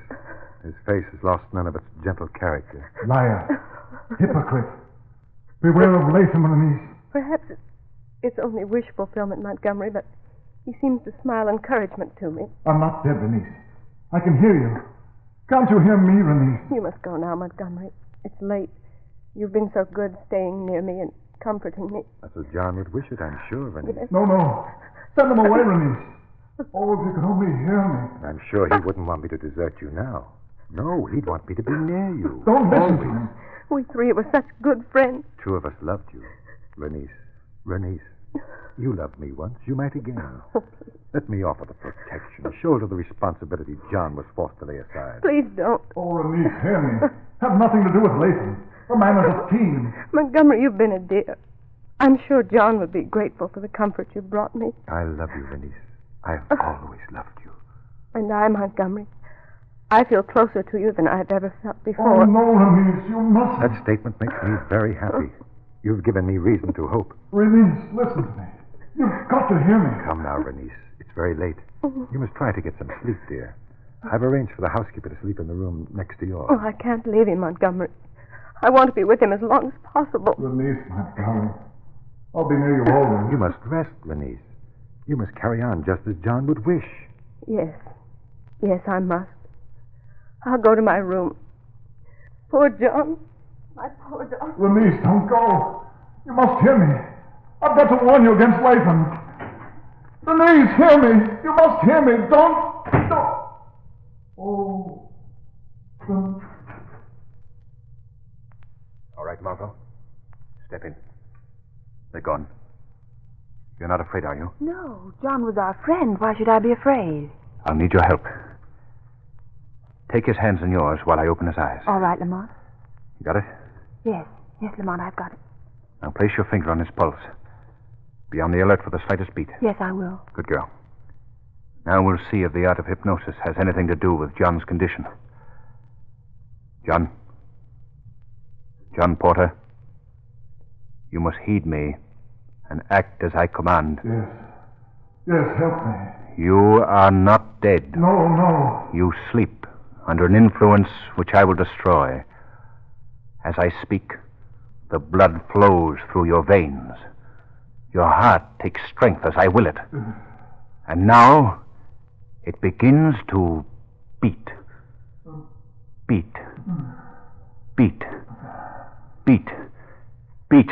His face has lost none of its gentle character. Liar. Hypocrite. Beware of Latham, Renice. Perhaps it's only wish fulfillment, Montgomery, but he seems to smile encouragement to me. I'm not dead, Renice. I can hear you. Can't you hear me, Renice? You must go now, Montgomery. It's late. You've been so good staying near me and comforting me. That's as John would wish it, I'm sure, Renice. Yes. No. Send him away, Renice. Oh, if you could only hear me. I'm sure he wouldn't want me to desert you now. No, he'd want me to be near you. Don't listen to him. We three were such good friends. Two of us loved you. Renice, you loved me once. You might again. Let me offer the protection, shoulder the responsibility John was forced to lay aside. Please don't. Oh, Renice, hear me. Have nothing to do with Latham. A man is a team. Montgomery, you've been a dear. I'm sure John would be grateful for the comfort you brought me. I love you, Denise. I've always loved you. And I, Montgomery, I feel closer to you than I've ever felt before. Oh, no, Renice, you mustn't. That statement makes me very happy. You've given me reason to hope. Renice, listen to me. You've got to hear me. Come now, Renice. It's very late. You must try to get some sleep, dear. I've arranged for the housekeeper to sleep in the room next to yours. Oh, I can't leave him, Montgomery. I want to be with him as long as possible. Renice, my darling. I'll be near you always. You must rest, Renice. You must carry on just as John would wish. Yes. Yes, I must. I'll go to my room. Poor John. My poor John. Renice, don't go. You must hear me. I've got to warn you against Latham. Renice, hear me. You must hear me. Don't. Oh. All right, Margo. Step in. They're gone. You're not afraid, are you? No, John was our friend. Why should I be afraid? I'll need your help. Take his hands in yours while I open his eyes. All right, Lamont. You got it? Yes, Lamont, I've got it. Now place your finger on his pulse. Be on the alert for the slightest beat. Yes, I will. Good girl. Now we'll see if the art of hypnosis has anything to do with John's condition. John Porter, you must heed me and act as I command. Yes. Yes, help me. You are not dead. No. You sleep under an influence which I will destroy. As I speak, the blood flows through your veins. Your heart takes strength as I will it. And now, it begins to beat. Beat. Beat. Beat. Beat.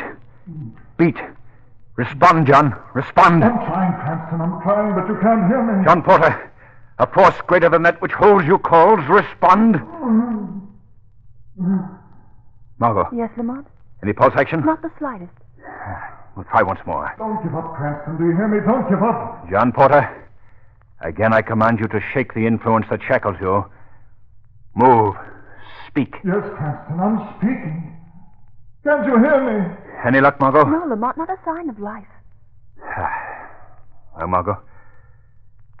Beat. Respond, John. Respond. I'm trying, Cranston. I'm trying, but you can't hear me. John Porter, a force greater than that which holds you calls. Respond. Margo. Yes, Lamont? Any pulse action? Not the slightest. We'll try once more. Don't give up, Cranston. Do you hear me? Don't give up. John Porter, again I command you to shake the influence that shackles you. Move. Speak. Yes, Cranston, I'm speaking. Can't you hear me? Any luck, Margo? No, Lamont, not a sign of life. Well, Margo,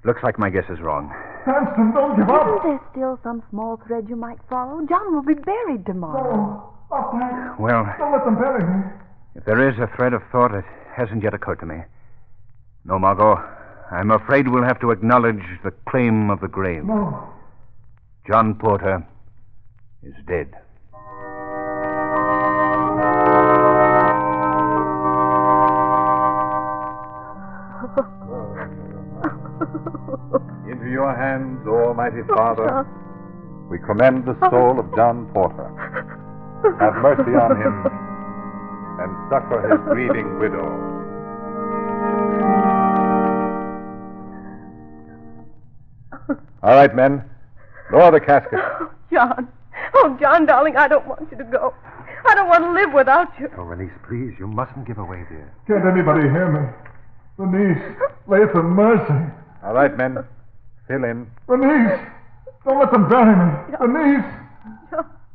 looks like my guess is wrong. Cranston, don't give up. Isn't there still some small thread you might follow? John will be buried tomorrow. No, Well, don't let them bury me. if there is a thread of thought, it hasn't yet occurred to me. No, Margo, I'm afraid we'll have to acknowledge the claim of the grave. No. John Porter is dead. Into your hands, Almighty Father, we commend the soul of John Porter. Have mercy on him and succor his grieving widow. All right, men. Lower the casket. John. Oh, John, darling, I don't want you to go. I don't want to live without you. Oh, Renice, please, you mustn't give away, dear. Can't anybody hear me? Renice, Latham, mercy. All right, men. Fill in. Renice, don't let them bury me. Renice.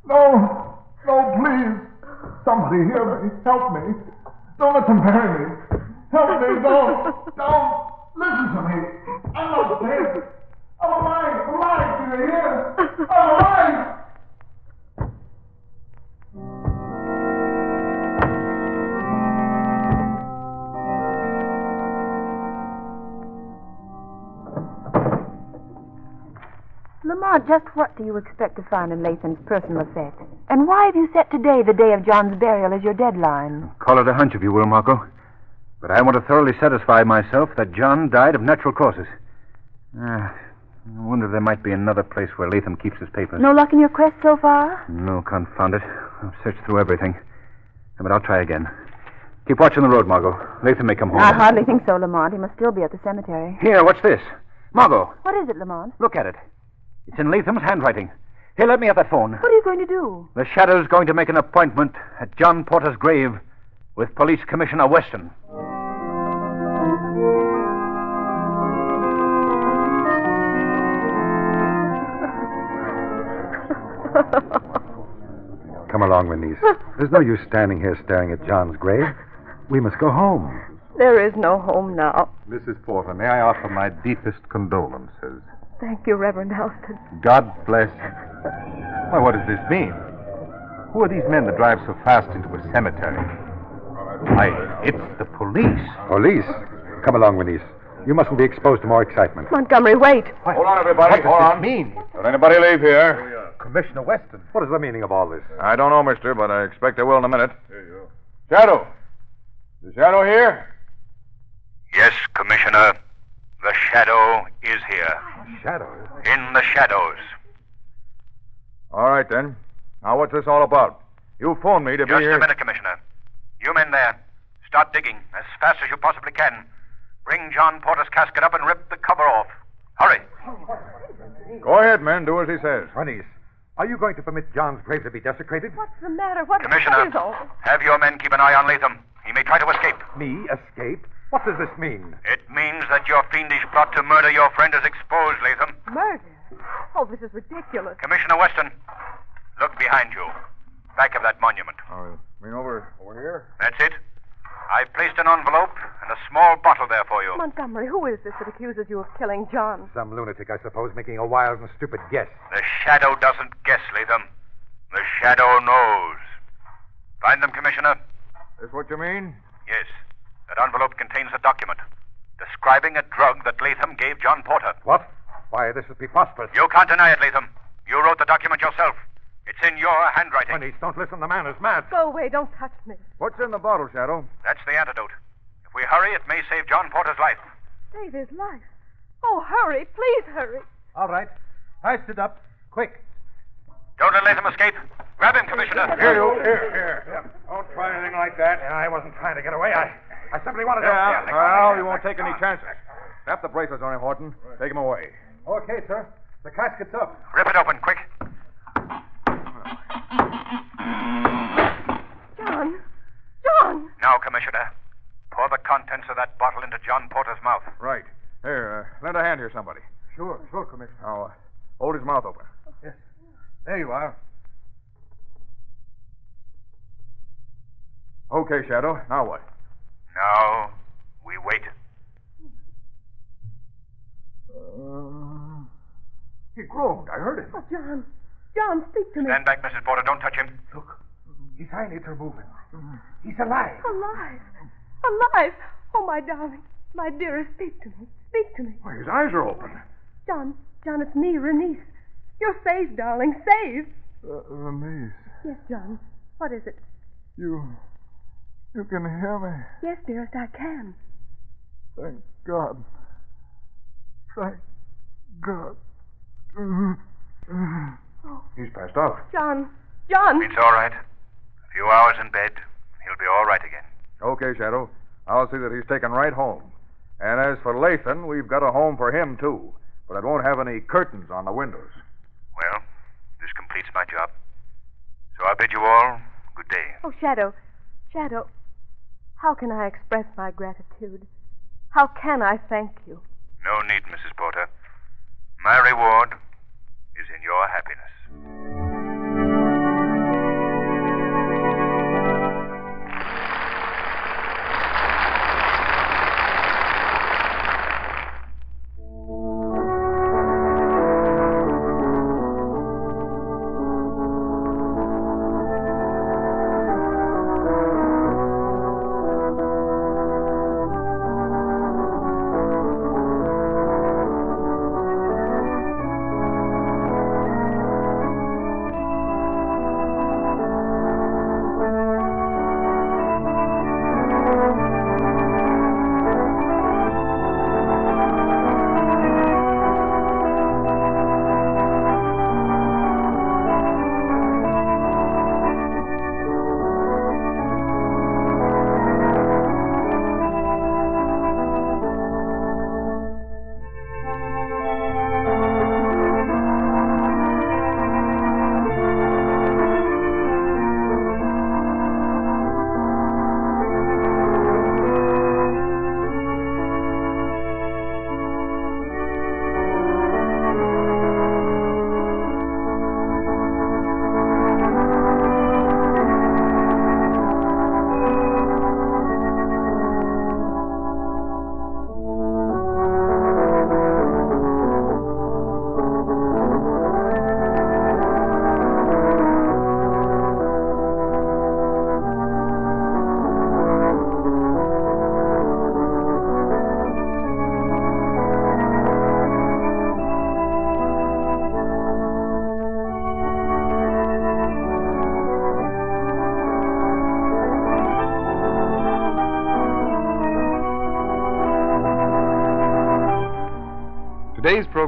No, please. Somebody hear me. Help me. Don't let them bury me. Help me. Don't. Listen to me. I'm not dead. I'm alive. Do you hear? I'm alive. Lamont, just what do you expect to find in Latham's personal effects? And why have you set today, the day of John's burial, as your deadline? Call it a hunch if you will, Marco. But I want to thoroughly satisfy myself that John died of natural causes. I wonder if there might be another place where Latham keeps his papers. No luck in your quest so far? No, confound it. I've searched through everything. But I'll try again. Keep watching the road, Margot. Latham may come home. I hardly think so, Lamont. He must still be at the cemetery. Here, what's this? Margot, What is it, Lamont? look at it. It's in Latham's handwriting. Here, let me have that phone. What are you going to do? The Shadow's going to make an appointment at John Porter's grave with Police Commissioner Weston. Come Come along, Bernice. There's no use standing here staring at John's grave. We must go home. There is no home now. Mrs. Porter, may I offer my deepest condolences? Thank you, Reverend Houston. God bless. Why, what does this mean? Who are these men that drive so fast into a cemetery? Why, it's the police. Police? Come along, Bernice. You mustn't be exposed to more excitement. Montgomery, wait. Hold on, everybody. What does this mean? Don't anybody leave here. Commissioner Weston. What is the meaning of all this? I don't know, mister, but I expect I will in a minute. Shadow. Is Shadow here? Yes, Commissioner. The Shadow is here. Shadow? In the shadows. All right, then. Now, what's this all about? You phoned me to be Just here. a minute, Commissioner. You men there, start digging as fast as you possibly can. Bring John Porter's casket up and rip the cover off. Hurry. Go ahead, men. Do as he says. Bernice, are you going to permit John's grave to be desecrated? What's the matter? What Commissioner, is all this? have your men keep an eye on Latham. He may try to escape. Me escape? What does this mean? It means that your fiendish plot to murder your friend is exposed, Latham. Murder? Oh, this is ridiculous. Commissioner Weston, look behind you. Back of that monument. Oh, mean over here? That's it. I've placed an envelope and a small bottle there for you. Montgomery, who is this that accuses you of killing John? Some lunatic, I suppose, making a wild and stupid guess. The Shadow doesn't guess, Latham. The Shadow knows. Find them, Commissioner? Is what you mean? Yes. That envelope contains a document describing a drug that Latham gave John Porter. What? Why, this is preposterous. You can't deny it, Latham. You wrote the document yourself. It's in your handwriting. Bernice, don't listen. The man is mad. Go away. Don't touch me. What's in the bottle, Shadow? That's the antidote. If we hurry, it may save John Porter's life. Save his life. Oh, hurry. Please hurry. All right. Heist it up. Quick. Don't let Latham escape. Grab him, Commissioner. Here. Don't try anything like that. I wasn't trying to get away. I simply wanted to... Well, you won't take any chances. Snap the bracelets on him, Horton. Take him away. Okay, sir. The casket's up. Rip it open, quick. John! Now, Commissioner, pour the contents of that bottle into John Porter's mouth. Right. Here, lend a hand here, somebody. Sure, Commissioner. Now, hold his mouth open. Yes. There you are. Okay, Shadow. Now what? Now, we wait. He groaned. I heard him. Oh, John. John, speak to me. Stand back, Mrs. Porter. Don't touch him. Look. His eyelids are moving. He's alive. Alive. Alive. Oh, my darling. My dearest, speak to me. Speak to me. Why, his eyes are open. John, it's me, Renice. You're saved, darling. Saved. Renice, Yes, John. What is it? you can hear me. Yes, dearest, I can. Thank God. Thank God. He's passed out. John. It's all right. A few hours in bed, he'll be all right again. Okay, Shadow. I'll see that he's taken right home. And as for Lathan, we've got a home for him, too. But it won't have any curtains on the windows. Well, this completes my job. So I bid you all good day. Oh, Shadow. How can I express my gratitude? How can I thank you? No need, Mrs. Porter. My reward is in your happiness.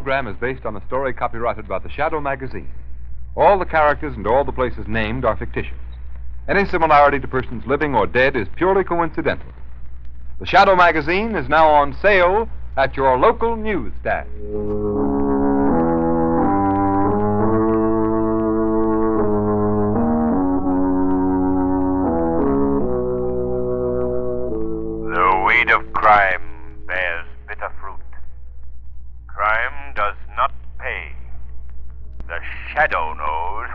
program is based on a story copyrighted by the Shadow magazine. All the characters and all the places named are fictitious. Any similarity to persons living or dead is purely coincidental. The Shadow magazine is now on sale at your local newsstand. The weed of crime bears bitter fruit. Crime does not pay. The shadow knows.